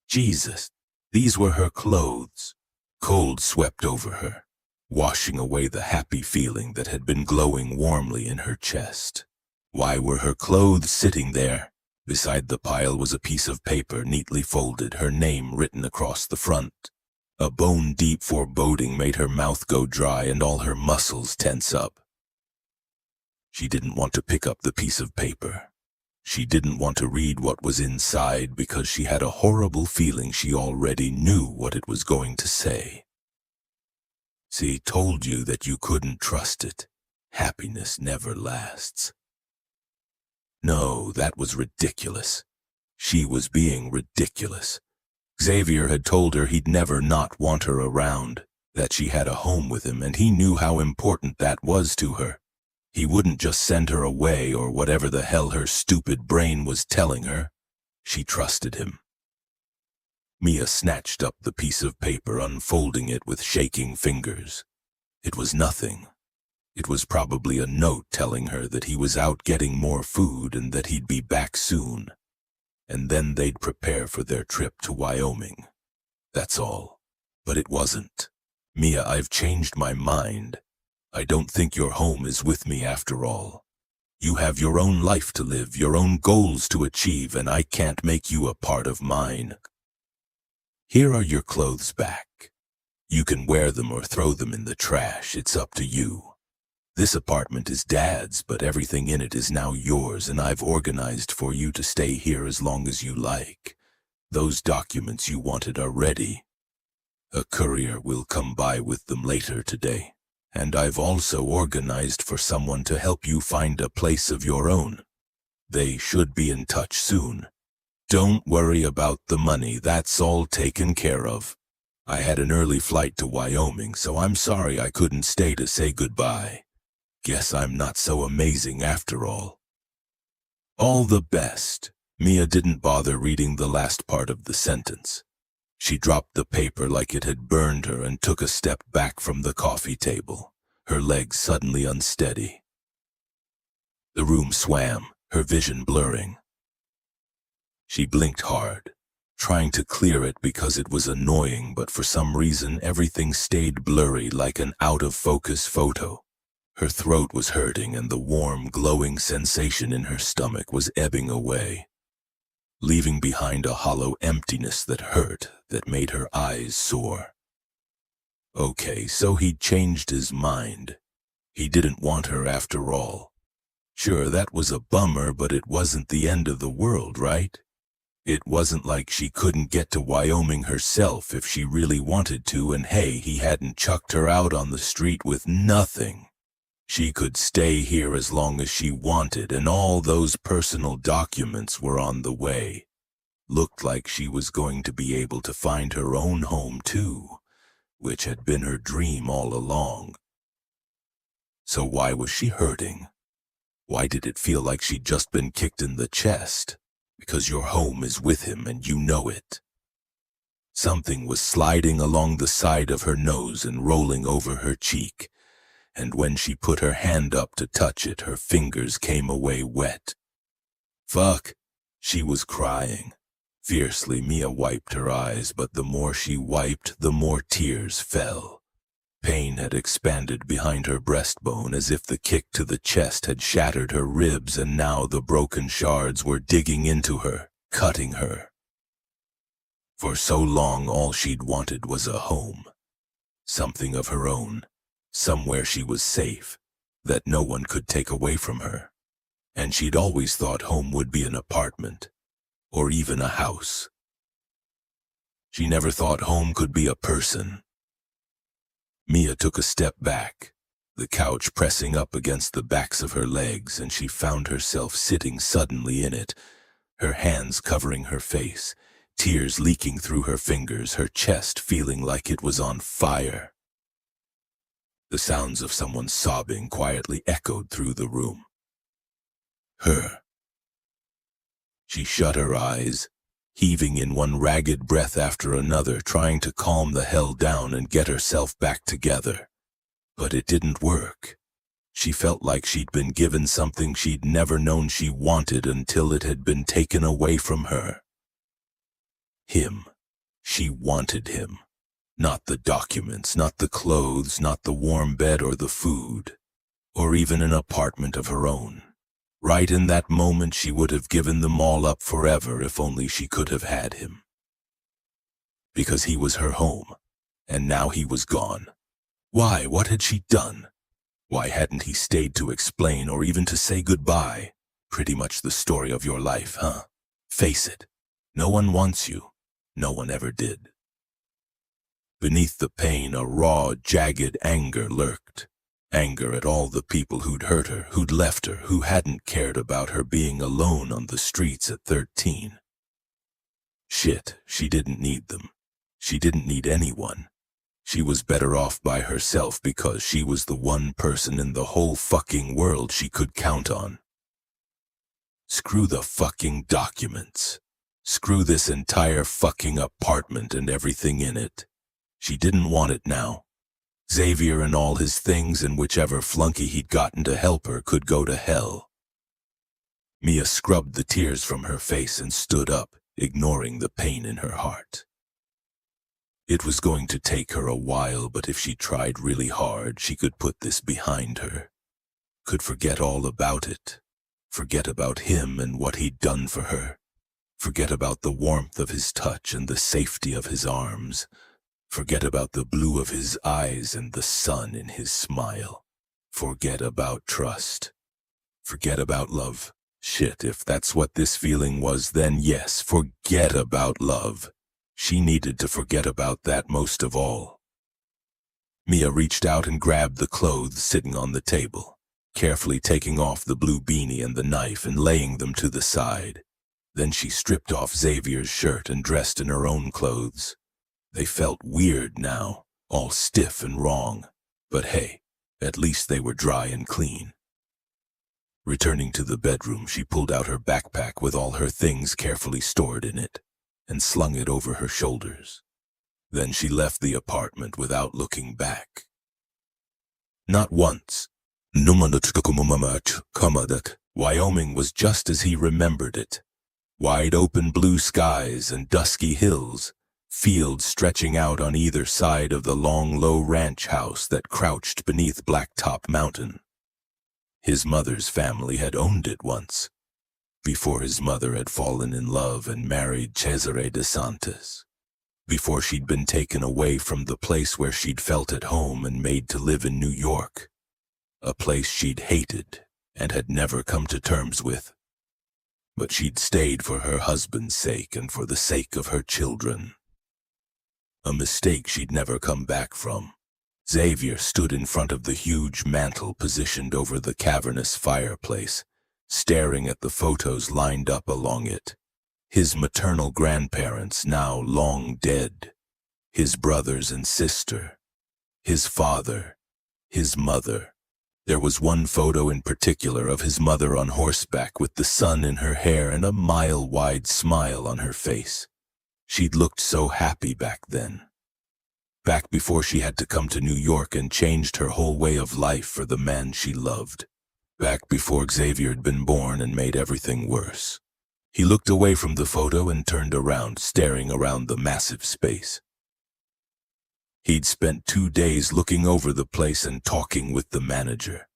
Jesus, these were her clothes. Cold swept over her, washing away the happy feeling that had been glowing warmly in her chest. Why were her clothes sitting there? Beside the pile was a piece of paper neatly folded, her name written across the front. A bone-deep foreboding made her mouth go dry and all her muscles tense up. She didn't want to pick up the piece of paper. She didn't want to read what was inside because she had a horrible feeling she already knew what it was going to say. "See, told you that you couldn't trust it. Happiness never lasts." No, that was ridiculous. She was being ridiculous. Xavier had told her he'd never not want her around, that she had a home with him, and he knew how important that was to her. He wouldn't just send her away or whatever the hell her stupid brain was telling her. She trusted him. Mia snatched up the piece of paper, unfolding it with shaking fingers. It was nothing. It was probably a note telling her that he was out getting more food and that he'd be back soon. And then they'd prepare for their trip to Wyoming. That's all. But it wasn't. "Mia, I've changed my mind. I don't think your home is with me after all. You have your own life to live, your own goals to achieve, and I can't make you a part of mine. Here are your clothes back. You can wear them or throw them in the trash. It's up to you. This apartment is Dad's, but everything in it is now yours, and I've organized for you to stay here as long as you like. Those documents you wanted are ready. A courier will come by with them later today, and I've also organized for someone to help you find a place of your own. They should be in touch soon. Don't worry about the money, that's all taken care of. I had an early flight to Wyoming, so I'm sorry I couldn't stay to say goodbye. Guess I'm not so amazing after all. All the best." Mia didn't bother reading the last part of the sentence. She dropped the paper like it had burned her and took a step back from the coffee table, her legs suddenly unsteady. The room swam, her vision blurring. She blinked hard, trying to clear it because it was annoying, but for some reason everything stayed blurry like an out-of-focus photo. Her throat was hurting and the warm, glowing sensation in her stomach was ebbing away, leaving behind a hollow emptiness that hurt, that made her eyes sore. Okay, so he'd changed his mind. He didn't want her after all. Sure, that was a bummer, but it wasn't the end of the world, right? It wasn't like she couldn't get to Wyoming herself if she really wanted to, and hey, he hadn't chucked her out on the street with nothing. She could stay here as long as she wanted, and all those personal documents were on the way. Looked like she was going to be able to find her own home too, which had been her dream all along. So why was she hurting? Why did it feel like she'd just been kicked in the chest? Because your home is with him and you know it. Something was sliding along the side of her nose and rolling over her cheek, and when she put her hand up to touch it, her fingers came away wet. Fuck! She was crying. Fiercely, Mia wiped her eyes, but the more she wiped, the more tears fell. Pain had expanded behind her breastbone as if the kick to the chest had shattered her ribs, and now the broken shards were digging into her, cutting her. For so long, all she'd wanted was a home. Something of her own. Somewhere she was safe, that no one could take away from her. And she'd always thought home would be an apartment, or even a house. She never thought home could be a person. Mia took a step back, the couch pressing up against the backs of her legs, and she found herself sitting suddenly in it, her hands covering her face, tears leaking through her fingers, her chest feeling like it was on fire. The sounds of someone sobbing quietly echoed through the room. Her. She shut her eyes, heaving in one ragged breath after another, trying to calm the hell down and get herself back together. But it didn't work. She felt like she'd been given something she'd never known she wanted until it had been taken away from her. Him. She wanted him. Not the documents, not the clothes, not the warm bed or the food, or even an apartment of her own. Right in that moment she would have given them all up forever if only she could have had him. Because he was her home, and now he was gone. Why, what had she done? Why hadn't he stayed to explain or even to say goodbye? Pretty much the story of your life, huh? Face it, no one wants you. No one ever did. Beneath the pain, a raw, jagged anger lurked. Anger at all the people who'd hurt her, who'd left her, who hadn't cared about her being alone on the streets at 13. Shit, she didn't need them. She didn't need anyone. She was better off by herself because she was the one person in the whole fucking world she could count on. Screw the fucking documents. Screw this entire fucking apartment and everything in it. She didn't want it now. Xavier and all his things and whichever flunky he'd gotten to help her could go to hell. Mia scrubbed the tears from her face and stood up, ignoring the pain in her heart. It was going to take her a while, but if she tried really hard, she could put this behind her. Could forget all about it. Forget about him and what he'd done for her. Forget about the warmth of his touch and the safety of his arms. Forget about the blue of his eyes and the sun in his smile. Forget about trust. Forget about love. Shit, if that's what this feeling was, then yes, forget about love. She needed to forget about that most of all. Mia reached out and grabbed the clothes sitting on the table, carefully taking off the blue beanie and the knife and laying them to the side. Then she stripped off Xavier's shirt and dressed in her own clothes. They felt weird now, all stiff and wrong, but hey, at least they were dry and clean. Returning to the bedroom, she pulled out her backpack with all her things carefully stored in it, and slung it over her shoulders. Then she left the apartment without looking back. Not once. Wyoming was just as he remembered it. Wide open blue skies and dusky hills, fields stretching out on either side of the long, low ranch house that crouched beneath Blacktop Mountain. His mother's family had owned it once, before his mother had fallen in love and married Cesare DeSantis, before she'd been taken away from the place where she'd felt at home and made to live in New York, a place she'd hated and had never come to terms with. But she'd stayed for her husband's sake and for the sake of her children. A mistake she'd never come back from. Xavier stood in front of the huge mantel positioned over the cavernous fireplace, staring at the photos lined up along it. His maternal grandparents now long dead, his brothers and sister, his father, his mother. There was one photo in particular of his mother on horseback with the sun in her hair and a mile-wide smile on her face. She'd looked so happy back then. Back before she had to come to New York and changed her whole way of life for the man she loved. Back before Xavier had been born and made everything worse. He looked away from the photo and turned around, staring around the massive space. He'd spent 2 days looking over the place and talking with the manager,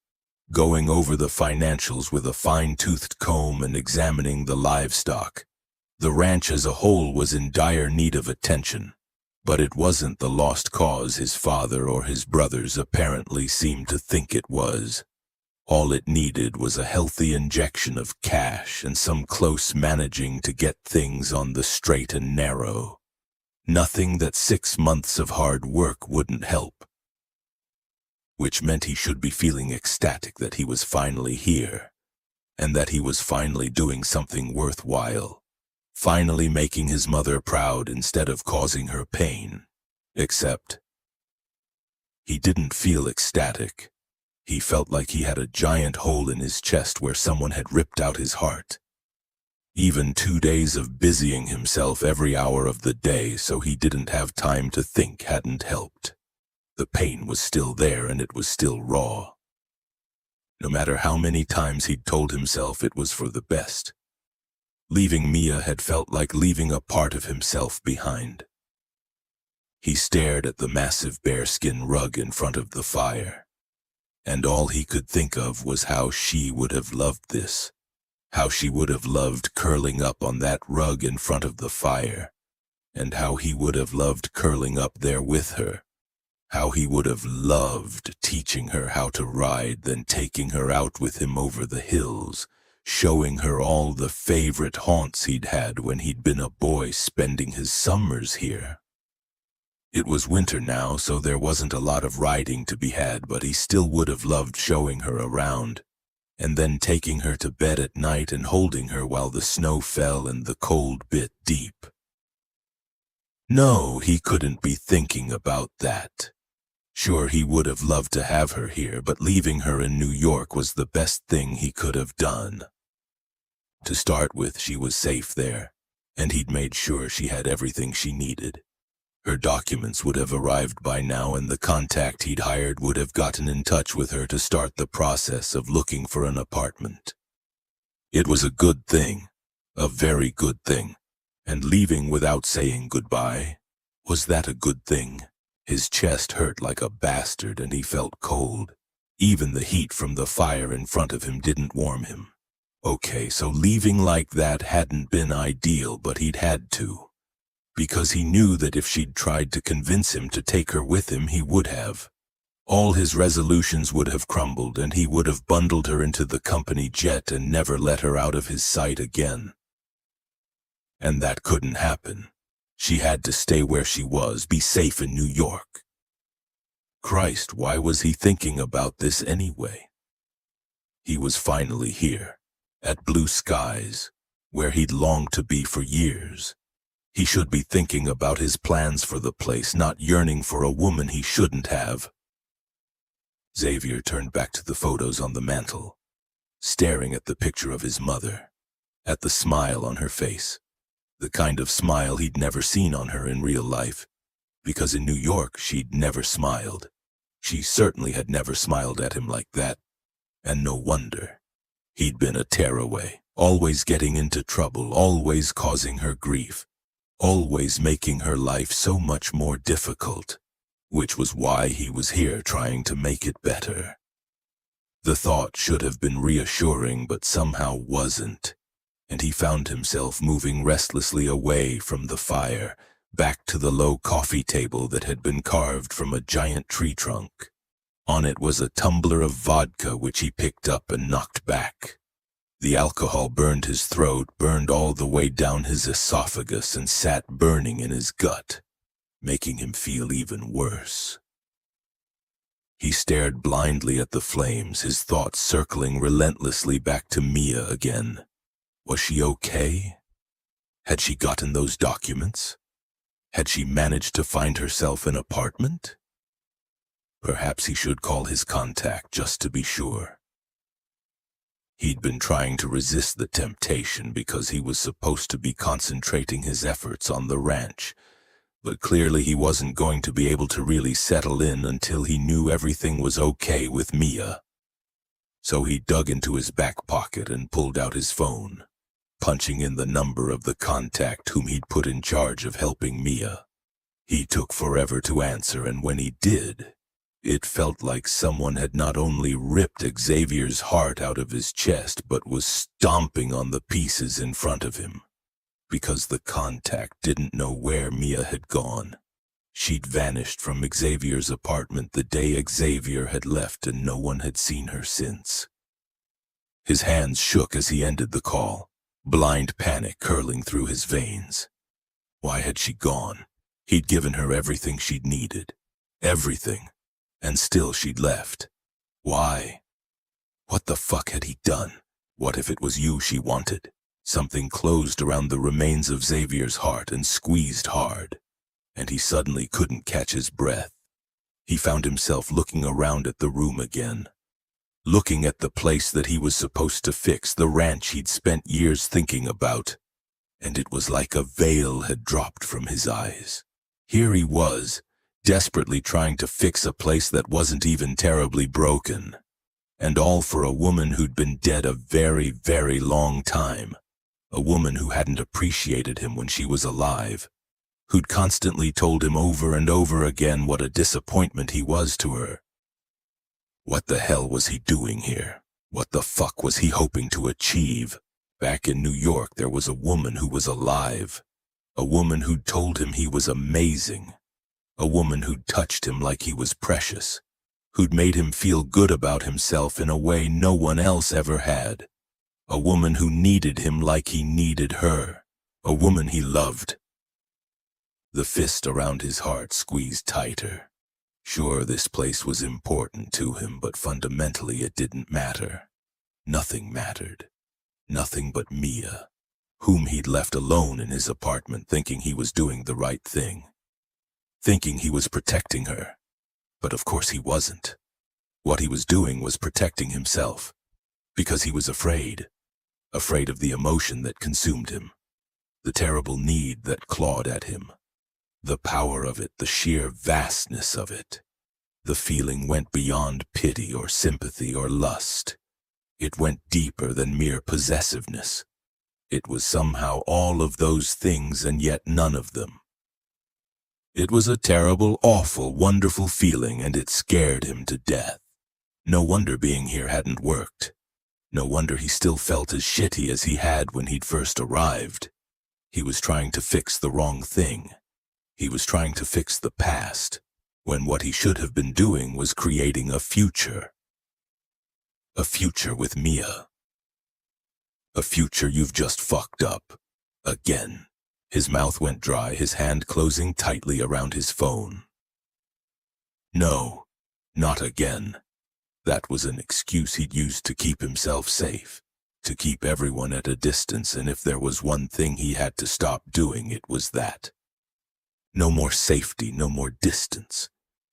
going over the financials with a fine-toothed comb and examining the livestock. The ranch as a whole was in dire need of attention, but it wasn't the lost cause his father or his brothers apparently seemed to think it was. All it needed was a healthy injection of cash and some close managing to get things on the straight and narrow. Nothing that 6 months of hard work wouldn't help. Which meant he should be feeling ecstatic that he was finally here, and that he was finally doing something worthwhile, finally making his mother proud instead of causing her pain. Except, he didn't feel ecstatic. He felt like he had a giant hole in his chest where someone had ripped out his heart. Even 2 days of busying himself every hour of the day so he didn't have time to think hadn't helped. The pain was still there and it was still raw. No matter how many times he'd told himself it was for the best, leaving Mia had felt like leaving a part of himself behind. He stared at the massive bearskin rug in front of the fire, and all he could think of was how she would have loved this, How she would have loved curling up on that rug in front of the fire, and how he would have loved curling up there with her. How he would have loved teaching her how to ride, then taking her out with him over the hills, showing her all the favorite haunts he'd had when he'd been a boy spending his summers here. It was winter now, so there wasn't a lot of riding to be had, but he still would have loved showing her around, and then taking her to bed at night and holding her while the snow fell and the cold bit deep. No, he couldn't be thinking about that. Sure, he would have loved to have her here, but leaving her in New York was the best thing he could have done. To start with, she was safe there, and he'd made sure she had everything she needed. Her documents would have arrived by now, and the contact he'd hired would have gotten in touch with her to start the process of looking for an apartment. It was a good thing, a very good thing, and leaving without saying goodbye, was that a good thing? His chest hurt like a bastard and he felt cold. Even the heat from the fire in front of him didn't warm him. Okay, so leaving like that hadn't been ideal, but he'd had to. Because he knew that if she'd tried to convince him to take her with him, he would have. All his resolutions would have crumbled, and he would have bundled her into the company jet and never let her out of his sight again. And that couldn't happen. She had to stay where she was, be safe in New York. Christ, why was he thinking about this anyway? He was finally here, at Blue Skies, where he'd longed to be for years. He should be thinking about his plans for the place, not yearning for a woman he shouldn't have. Xavier turned back to the photos on the mantel, staring at the picture of his mother, at the smile on her face. The kind of smile he'd never seen on her in real life, because in New York she'd never smiled. She certainly had never smiled at him like that, and no wonder. He'd been a tearaway, always getting into trouble, always causing her grief, always making her life so much more difficult, which was why he was here trying to make it better. The thought should have been reassuring, but somehow wasn't. And he found himself moving restlessly away from the fire, back to the low coffee table that had been carved from a giant tree trunk. On it was a tumbler of vodka which he picked up and knocked back. The alcohol burned his throat, burned all the way down his esophagus, and sat burning in his gut, making him feel even worse. He stared blindly at the flames, his thoughts circling relentlessly back to Mia again. Was she okay? Had she gotten those documents? Had she managed to find herself an apartment? Perhaps he should call his contact just to be sure. He'd been trying to resist the temptation because he was supposed to be concentrating his efforts on the ranch, but clearly he wasn't going to be able to really settle in until he knew everything was okay with Mia. So he dug into his back pocket and pulled out his phone, punching in the number of the contact whom he'd put in charge of helping Mia. He took forever to answer, and when he did, it felt like someone had not only ripped Xavier's heart out of his chest, but was stomping on the pieces in front of him. Because the contact didn't know where Mia had gone. She'd vanished from Xavier's apartment the day Xavier had left, and no one had seen her since. His hands shook as he ended the call, blind panic curling through his veins. Why had she gone? He'd given her everything she'd needed. Everything. And still she'd left. Why? What the fuck had he done? What if it was you she wanted? Something closed around the remains of Xavier's heart and squeezed hard, and he suddenly couldn't catch his breath. He found himself looking around at the room again. Looking at the place that he was supposed to fix, the ranch he'd spent years thinking about, and it was like a veil had dropped from his eyes. Here he was, desperately trying to fix a place that wasn't even terribly broken, and all for a woman who'd been dead a very, very long time, a woman who hadn't appreciated him when she was alive, who'd constantly told him over and over again what a disappointment he was to her. What the hell was he doing here? What the fuck was he hoping to achieve? Back in New York, there was a woman who was alive. A woman who'd told him he was amazing. A woman who'd touched him like he was precious. Who'd made him feel good about himself in a way no one else ever had. A woman who needed him like he needed her. A woman he loved. The fist around his heart squeezed tighter. Sure, this place was important to him, but fundamentally it didn't matter. Nothing mattered. Nothing but Mia, whom he'd left alone in his apartment thinking he was doing the right thing. Thinking he was protecting her. But of course he wasn't. What he was doing was protecting himself. Because he was afraid. Afraid of the emotion that consumed him. The terrible need that clawed at him. The power of it, the sheer vastness of it. The feeling went beyond pity or sympathy or lust. It went deeper than mere possessiveness. It was somehow all of those things and yet none of them. It was a terrible, awful, wonderful feeling, and it scared him to death. No wonder being here hadn't worked. No wonder he still felt as shitty as he had when he'd first arrived. He was trying to fix the wrong thing. He was trying to fix the past, when what he should have been doing was creating a future. A future with Mia. A future you've just fucked up. Again. His mouth went dry, his hand closing tightly around his phone. No, not again. That was an excuse he'd used to keep himself safe, to keep everyone at a distance, and if there was one thing he had to stop doing, it was that. No more safety, no more distance.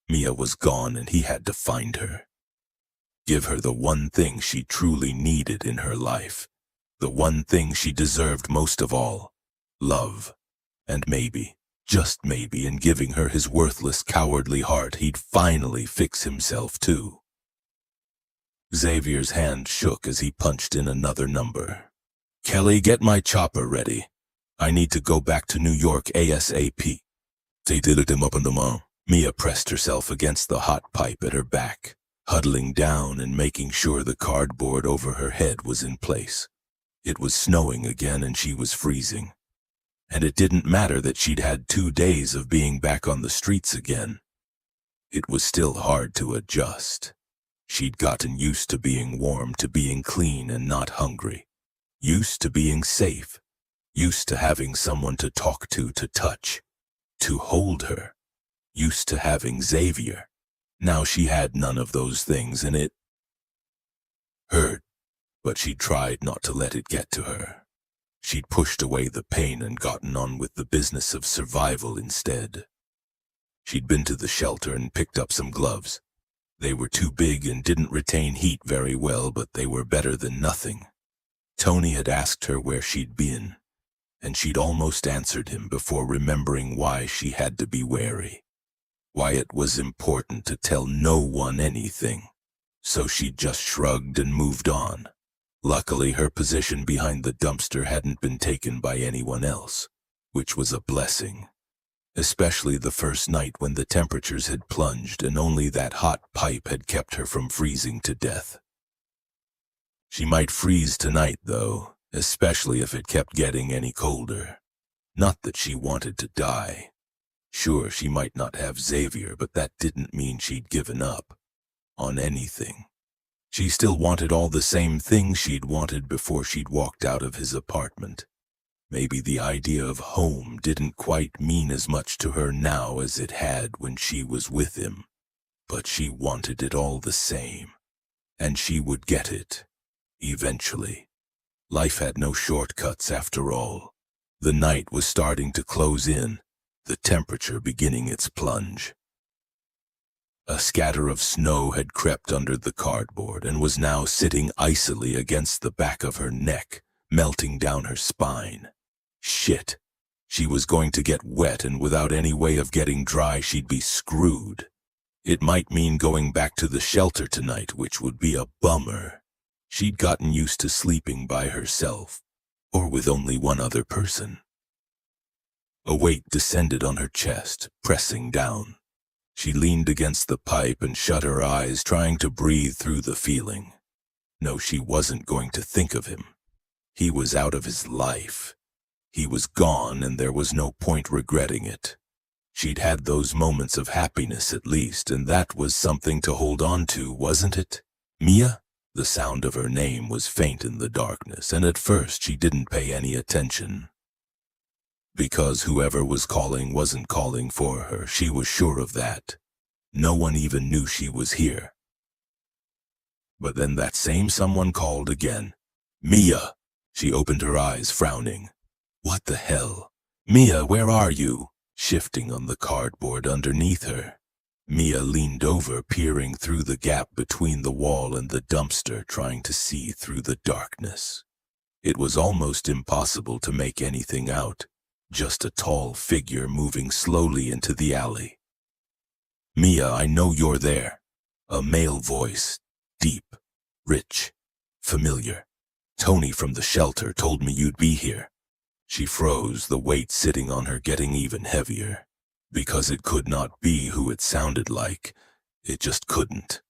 Mia was gone and he had to find her. Give her the one thing she truly needed in her life. The one thing she deserved most of all. Love. And maybe, just maybe, in giving her his worthless, cowardly heart, he'd finally fix himself too. Xavier's hand shook as he punched in another number. Kelly, get my chopper ready. I need to go back to New York ASAP. They did him up on the mom. Mia pressed herself against the hot pipe at her back, huddling down and making sure the cardboard over her head was in place. It was snowing again and she was freezing. And it didn't matter that she'd had 2 days of being back on the streets again. It was still hard to adjust. She'd gotten used to being warm, to being clean and not hungry. Used to being safe. Used to having someone to talk to touch. To hold her. Used to having Xavier. Now she had none of those things, and it hurt, but she tried not to let it get to her. She'd pushed away the pain and gotten on with the business of survival instead. She'd been to the shelter and picked up some gloves. They were too big and didn't retain heat very well, but they were better than nothing. Tony had asked her where she'd been, and she'd almost answered him before remembering why she had to be wary. Why it was important to tell no one anything. So she just shrugged and moved on. Luckily, her position behind the dumpster hadn't been taken by anyone else, which was a blessing. Especially the first night when the temperatures had plunged and only that hot pipe had kept her from freezing to death. She might freeze tonight, though, especially if it kept getting any colder. Not that she wanted to die. Sure, she might not have Xavier, but that didn't mean she'd given up on anything. She still wanted all the same things she'd wanted before she'd walked out of his apartment. Maybe the idea of home didn't quite mean as much to her now as it had when she was with him. But she wanted it all the same. And she would get it. Eventually. Life had no shortcuts after all. The night was starting to close in, the temperature beginning its plunge. A scatter of snow had crept under the cardboard and was now sitting icily against the back of her neck, melting down her spine. Shit. She was going to get wet, and without any way of getting dry, she'd be screwed. It might mean going back to the shelter tonight, which would be a bummer. She'd gotten used to sleeping by herself, or with only one other person. A weight descended on her chest, pressing down. She leaned against the pipe and shut her eyes, trying to breathe through the feeling. No, she wasn't going to think of him. He was out of his life. He was gone, and there was no point regretting it. She'd had those moments of happiness at least, and that was something to hold on to, wasn't it? Mia? The sound of her name was faint in the darkness, and at first she didn't pay any attention. Because whoever was calling wasn't calling for her, she was sure of that. No one even knew she was here. But then that same someone called again. Mia! She opened her eyes, frowning. What the hell? Mia, where are you? Shifting on the cardboard underneath her. Mia leaned over, peering through the gap between the wall and the dumpster, trying to see through the darkness. It was almost impossible to make anything out, just a tall figure moving slowly into the alley. Mia, I know you're there. A male voice, deep, rich, familiar. Tony from the shelter told me you'd be here. She froze, the weight sitting on her getting even heavier. Because it could not be who it sounded like. It just couldn't.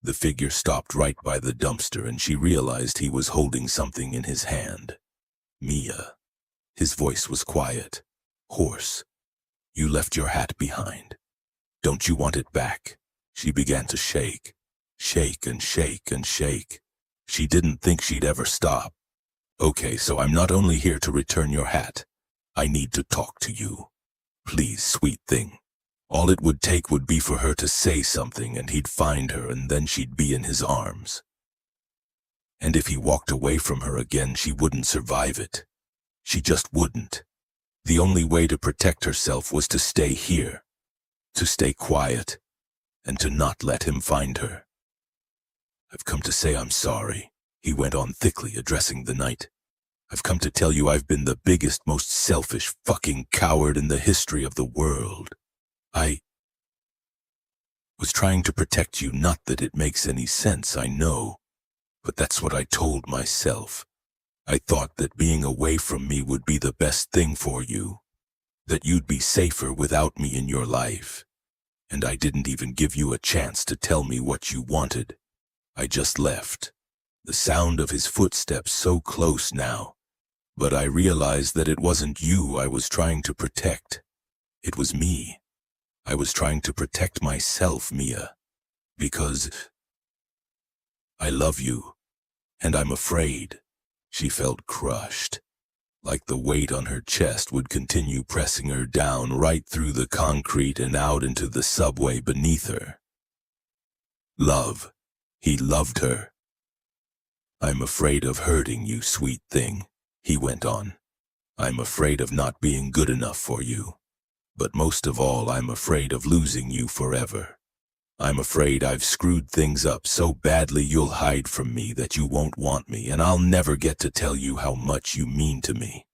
The figure stopped right by the dumpster, and she realized he was holding something in his hand. Mia. His voice was quiet, hoarse. You left your hat behind. Don't you want it back? She began to shake. Shake and shake and shake. She didn't think she'd ever stop. Okay, so I'm not only here to return your hat. I need to talk to you. Please, sweet thing. All it would take would be for her to say something, and he'd find her, and then she'd be in his arms. And if he walked away from her again, she wouldn't survive it. She just wouldn't. The only way to protect herself was to stay here, to stay quiet, and to not let him find her. I've come to say I'm sorry, he went on thickly, addressing the night. I've come to tell you I've been the biggest, most selfish fucking coward in the history of the world. I was trying to protect you, not that it makes any sense, I know, but that's what I told myself. I thought that being away from me would be the best thing for you, that you'd be safer without me in your life. And I didn't even give you a chance to tell me what you wanted. I just left. The sound of his footsteps so close now. But I realized that it wasn't you I was trying to protect. It was me. I was trying to protect myself, Mia. Because I love you, and I'm afraid. She felt crushed, like the weight on her chest would continue pressing her down right through the concrete and out into the subway beneath her. Love. He loved her. I'm afraid of hurting you, sweet thing, he went on. I'm afraid of not being good enough for you. But most of all, I'm afraid of losing you forever. I'm afraid I've screwed things up so badly you'll hide from me that you won't want me, and I'll never get to tell you how much you mean to me.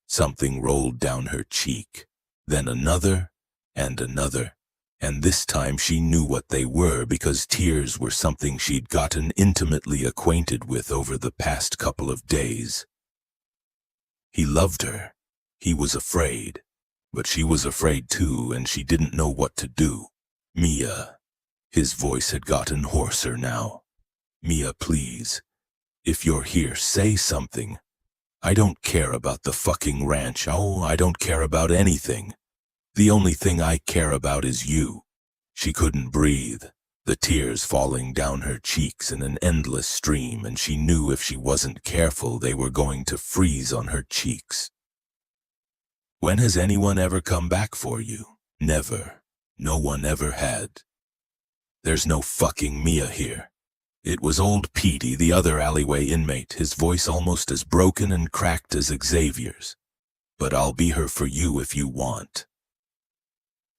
Something rolled down her cheek, then another, and this time she knew what they were because tears were something she'd gotten intimately acquainted with over the past couple of days. He loved her. He was afraid. But she was afraid too, and she didn't know what to do. Mia. His voice had gotten hoarser now. Mia, please. If you're here, say something. I don't care about the fucking ranch. Oh, I don't care about anything. The only thing I care about is you. She couldn't breathe, the tears falling down her cheeks in an endless stream, and she knew if she wasn't careful they were going to freeze on her cheeks. When has anyone ever come back for you? Never. No one ever had. There's no fucking Mia here. It was old Petey, the other alleyway inmate, his voice almost as broken and cracked as Xavier's. But I'll be her for you if you want.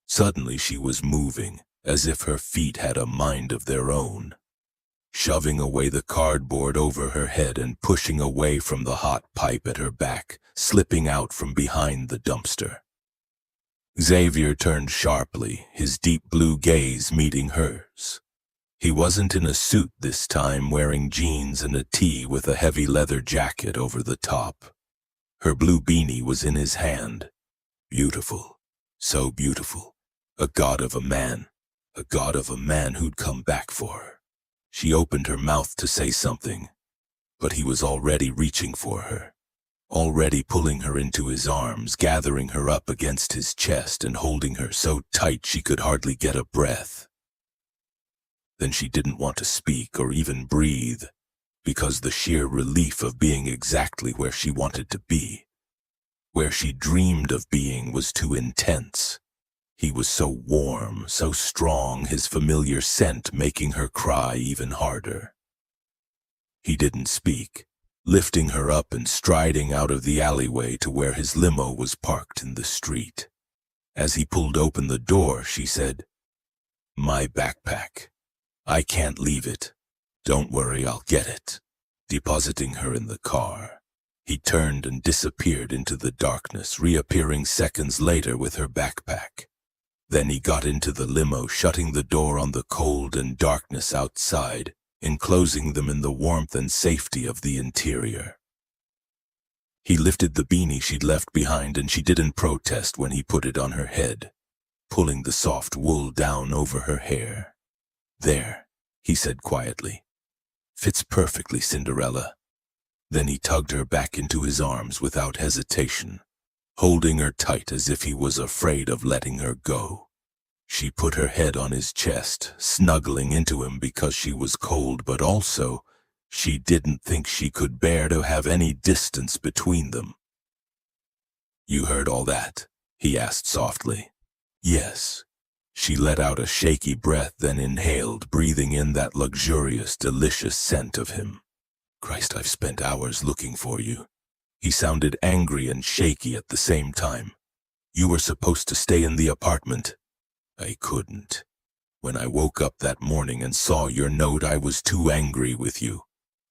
Suddenly she was moving, as if her feet had a mind of their own. Shoving away the cardboard over her head and pushing away from the hot pipe at her back, slipping out from behind the dumpster. Xavier turned sharply, his deep blue gaze meeting hers. He wasn't in a suit this time, wearing jeans and a tee with a heavy leather jacket over the top. Her blue beanie was in his hand. Beautiful, so beautiful. A god of a man who'd come back for her. She opened her mouth to say something, but he was already reaching for her, already pulling her into his arms, gathering her up against his chest and holding her so tight she could hardly get a breath. Then she didn't want to speak or even breathe, because the sheer relief of being exactly where she wanted to be, where she dreamed of being, was too intense. He was so warm, so strong, his familiar scent making her cry even harder. He didn't speak, lifting her up and striding out of the alleyway to where his limo was parked in the street. As he pulled open the door, she said, "My backpack. I can't leave it. Don't worry, I'll get it." Depositing her in the car, he turned and disappeared into the darkness, reappearing seconds later with her backpack. Then he got into the limo, shutting the door on the cold and darkness outside, enclosing them in the warmth and safety of the interior. He lifted the beanie she'd left behind, and she didn't protest when he put it on her head, pulling the soft wool down over her hair. "There," he said quietly. "Fits perfectly, Cinderella." Then he tugged her back into his arms without hesitation, holding her tight as if he was afraid of letting her go. She put her head on his chest, snuggling into him because she was cold, but also she didn't think she could bear to have any distance between them. "You heard all that?" he asked softly. "Yes." She let out a shaky breath, then inhaled, breathing in that luxurious, delicious scent of him. "Christ, I've spent hours looking for you." He sounded angry and shaky at the same time. "You were supposed to stay in the apartment." "I couldn't. When I woke up that morning and saw your note, I was too angry with you.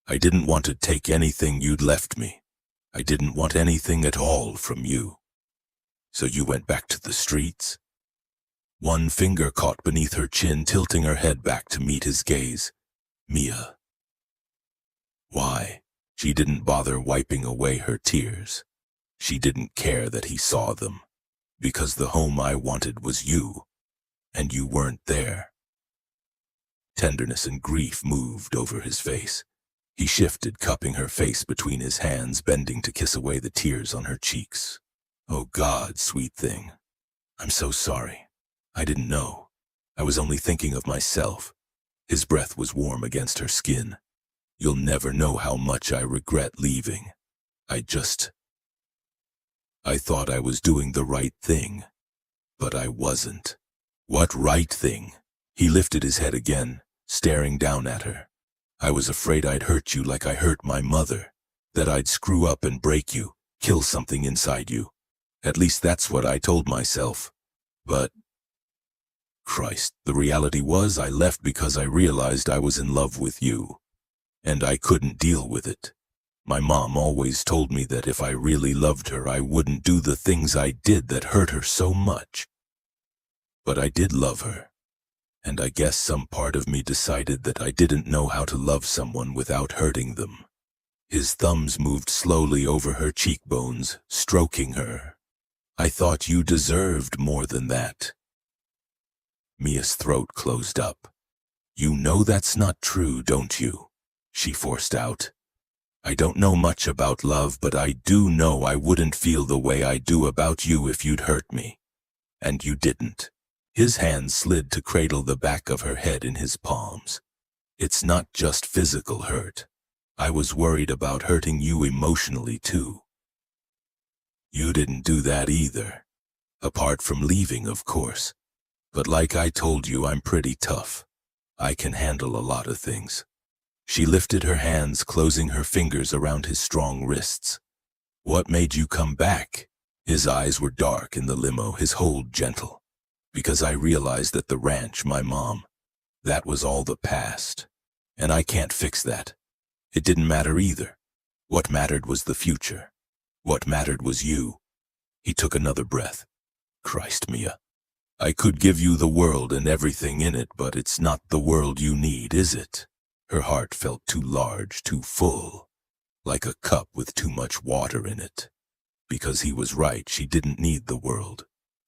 I didn't want to take anything you'd left me. I didn't want anything at all from you." "So you went back to the streets?" One finger caught beneath her chin, tilting her head back to meet his gaze. "Mia." "Why?" She didn't bother wiping away her tears. She didn't care that he saw them. "Because the home I wanted was you, and you weren't there." Tenderness and grief moved over his face. He shifted, cupping her face between his hands, bending to kiss away the tears on her cheeks. "Oh God, sweet thing. I'm so sorry. I didn't know. I was only thinking of myself." His breath was warm against her skin. "You'll never know how much I regret leaving. I thought I was doing the right thing, but I wasn't." "What right thing?" He lifted his head again, staring down at her. "I was afraid I'd hurt you like I hurt my mother, that I'd screw up and break you, kill something inside you. At least that's what I told myself. But Christ, the reality was I left because I realized I was in love with you, and I couldn't deal with it. My mom always told me that if I really loved her, I wouldn't do the things I did that hurt her so much. But I did love her, and I guess some part of me decided that I didn't know how to love someone without hurting them." His thumbs moved slowly over her cheekbones, stroking her. "I thought you deserved more than that." Mia's throat closed up. "You know that's not true, don't you?" she forced out. "I don't know much about love, but I do know I wouldn't feel the way I do about you if you'd hurt me. And you didn't." His hand slid to cradle the back of her head in his palms. "It's not just physical hurt. I was worried about hurting you emotionally too." "You didn't do that either. Apart from leaving, of course. But like I told you, I'm pretty tough. I can handle a lot of things." She lifted her hands, closing her fingers around his strong wrists. "What made you come back?" His eyes were dark in the limo, his hold gentle. "Because I realized that the ranch, my mom, that was all the past. And I can't fix that. It didn't matter either. What mattered was the future. What mattered was you." He took another breath. "Christ, Mia. I could give you the world and everything in it, but it's not the world you need, is it?" Her heart felt too large, too full, like a cup with too much water in it. Because he was right, she didn't need the world.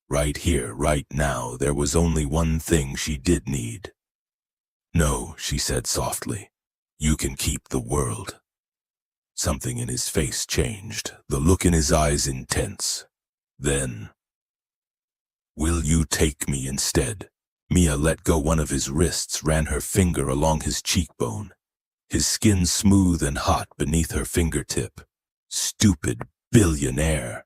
Right here, right now, there was only one thing she did need. "No," she said softly. "You can keep the world." Something in his face changed, the look in his eyes intense. Then, "Will you take me instead?" Mia let go one of his wrists, ran her finger along his cheekbone. His skin smooth and hot beneath her fingertip. "Stupid billionaire.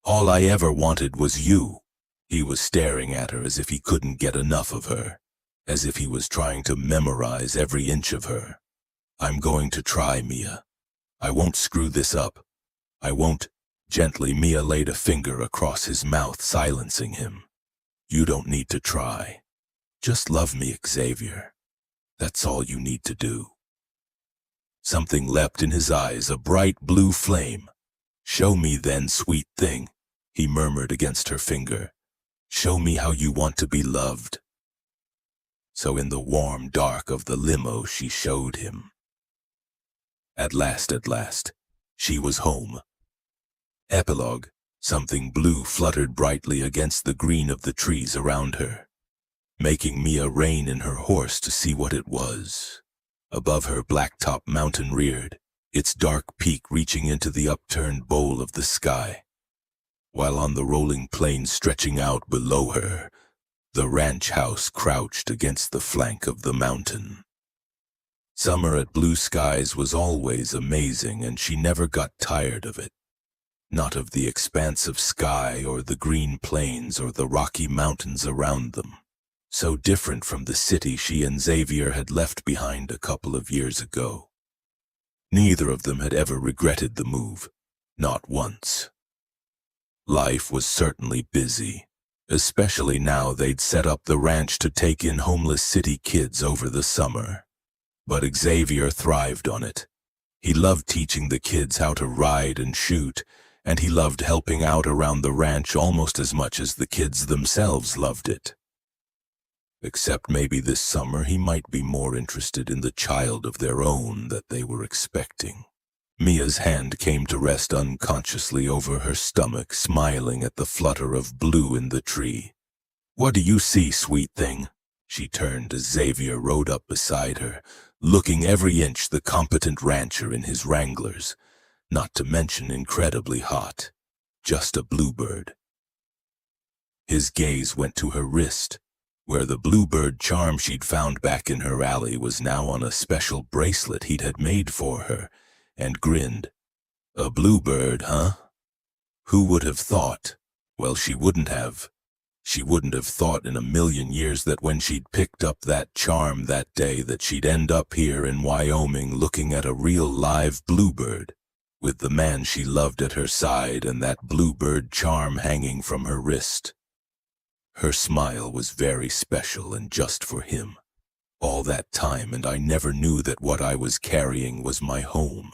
All I ever wanted was you." He was staring at her as if he couldn't get enough of her, as if he was trying to memorize every inch of her. "I'm going to try, Mia. I won't screw this up. I won't." Gently, Mia laid a finger across his mouth, silencing him. "You don't need to try. Just love me, Xavier. That's all you need to do." Something leapt in his eyes, a bright blue flame. "Show me then, sweet thing," he murmured against her finger. "Show me how you want to be loved." So in the warm dark of the limo she showed him. At last, she was home. Epilogue. Something blue fluttered brightly against the green of the trees around her, making Mia rein in her horse to see what it was. Above her, Blacktop Mountain reared, its dark peak reaching into the upturned bowl of the sky, while on the rolling plain stretching out below her, the ranch house crouched against the flank of the mountain. Summer at Blue Skies was always amazing, and she never got tired of it. Not of the expanse of sky or the green plains or the rocky mountains around them. So different from the city she and Xavier had left behind a couple of years ago. Neither of them had ever regretted the move, not once. Life was certainly busy, especially now they'd set up the ranch to take in homeless city kids over the summer. But Xavier thrived on it. He loved teaching the kids how to ride and shoot, and he loved helping out around the ranch almost as much as the kids themselves loved it. Except maybe this summer he might be more interested in the child of their own that they were expecting. Mia's hand came to rest unconsciously over her stomach, smiling at the flutter of blue in the tree. "What do you see, sweet thing?" She turned as Xavier rode up beside her, looking every inch the competent rancher in his Wranglers, not to mention incredibly hot. Just a bluebird. His gaze went to her wrist, where the bluebird charm she'd found back in her alley was now on a special bracelet he'd had made for her, and grinned. "A bluebird, huh? Who would have thought?" Well, she wouldn't have. She wouldn't have thought in a million years that when she'd picked up that charm that day that she'd end up here in Wyoming looking at a real live bluebird, with the man she loved at her side and that bluebird charm hanging from her wrist. Her smile was very special and just for him. All that time, and I never knew that what I was carrying was my home.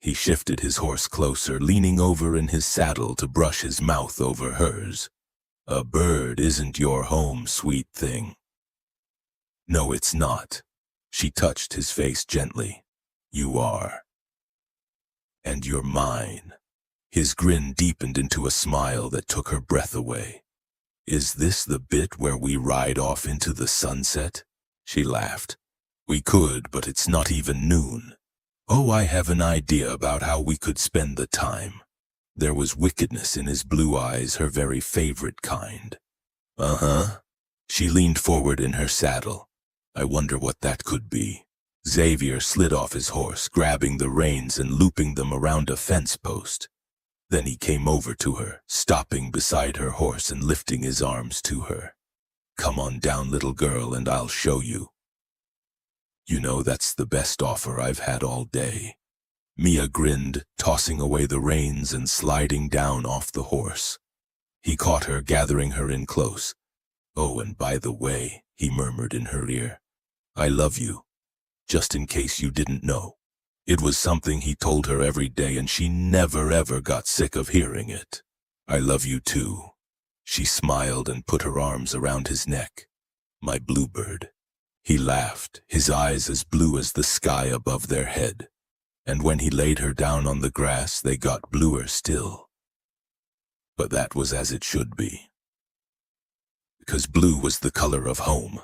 He shifted his horse closer, leaning over in his saddle to brush his mouth over hers. "A bird isn't your home, sweet thing." "No, it's not." She touched his face gently. "You are. And you're mine." His grin deepened into a smile that took her breath away. "Is this the bit where we ride off into the sunset?" She laughed. "We could, but it's not even noon. Oh, I have an idea about how we could spend the time." There was wickedness in his blue eyes, her very favorite kind. "Uh-huh." She leaned forward in her saddle. "I wonder what that could be." Xavier slid off his horse, grabbing the reins and looping them around a fence post. Then he came over to her, stopping beside her horse and lifting his arms to her. "Come on down, little girl, and I'll show you. You know, that's the best offer I've had all day." Mia grinned, tossing away the reins and sliding down off the horse. He caught her, gathering her in close. "Oh, and by the way," he murmured in her ear, "I love you, just in case you didn't know." It was something he told her every day, and she never ever got sick of hearing it. "I love you too." She smiled and put her arms around his neck. "My bluebird." He laughed, his eyes as blue as the sky above their head. And when he laid her down on the grass, they got bluer still. But that was as it should be, because blue was the color of home.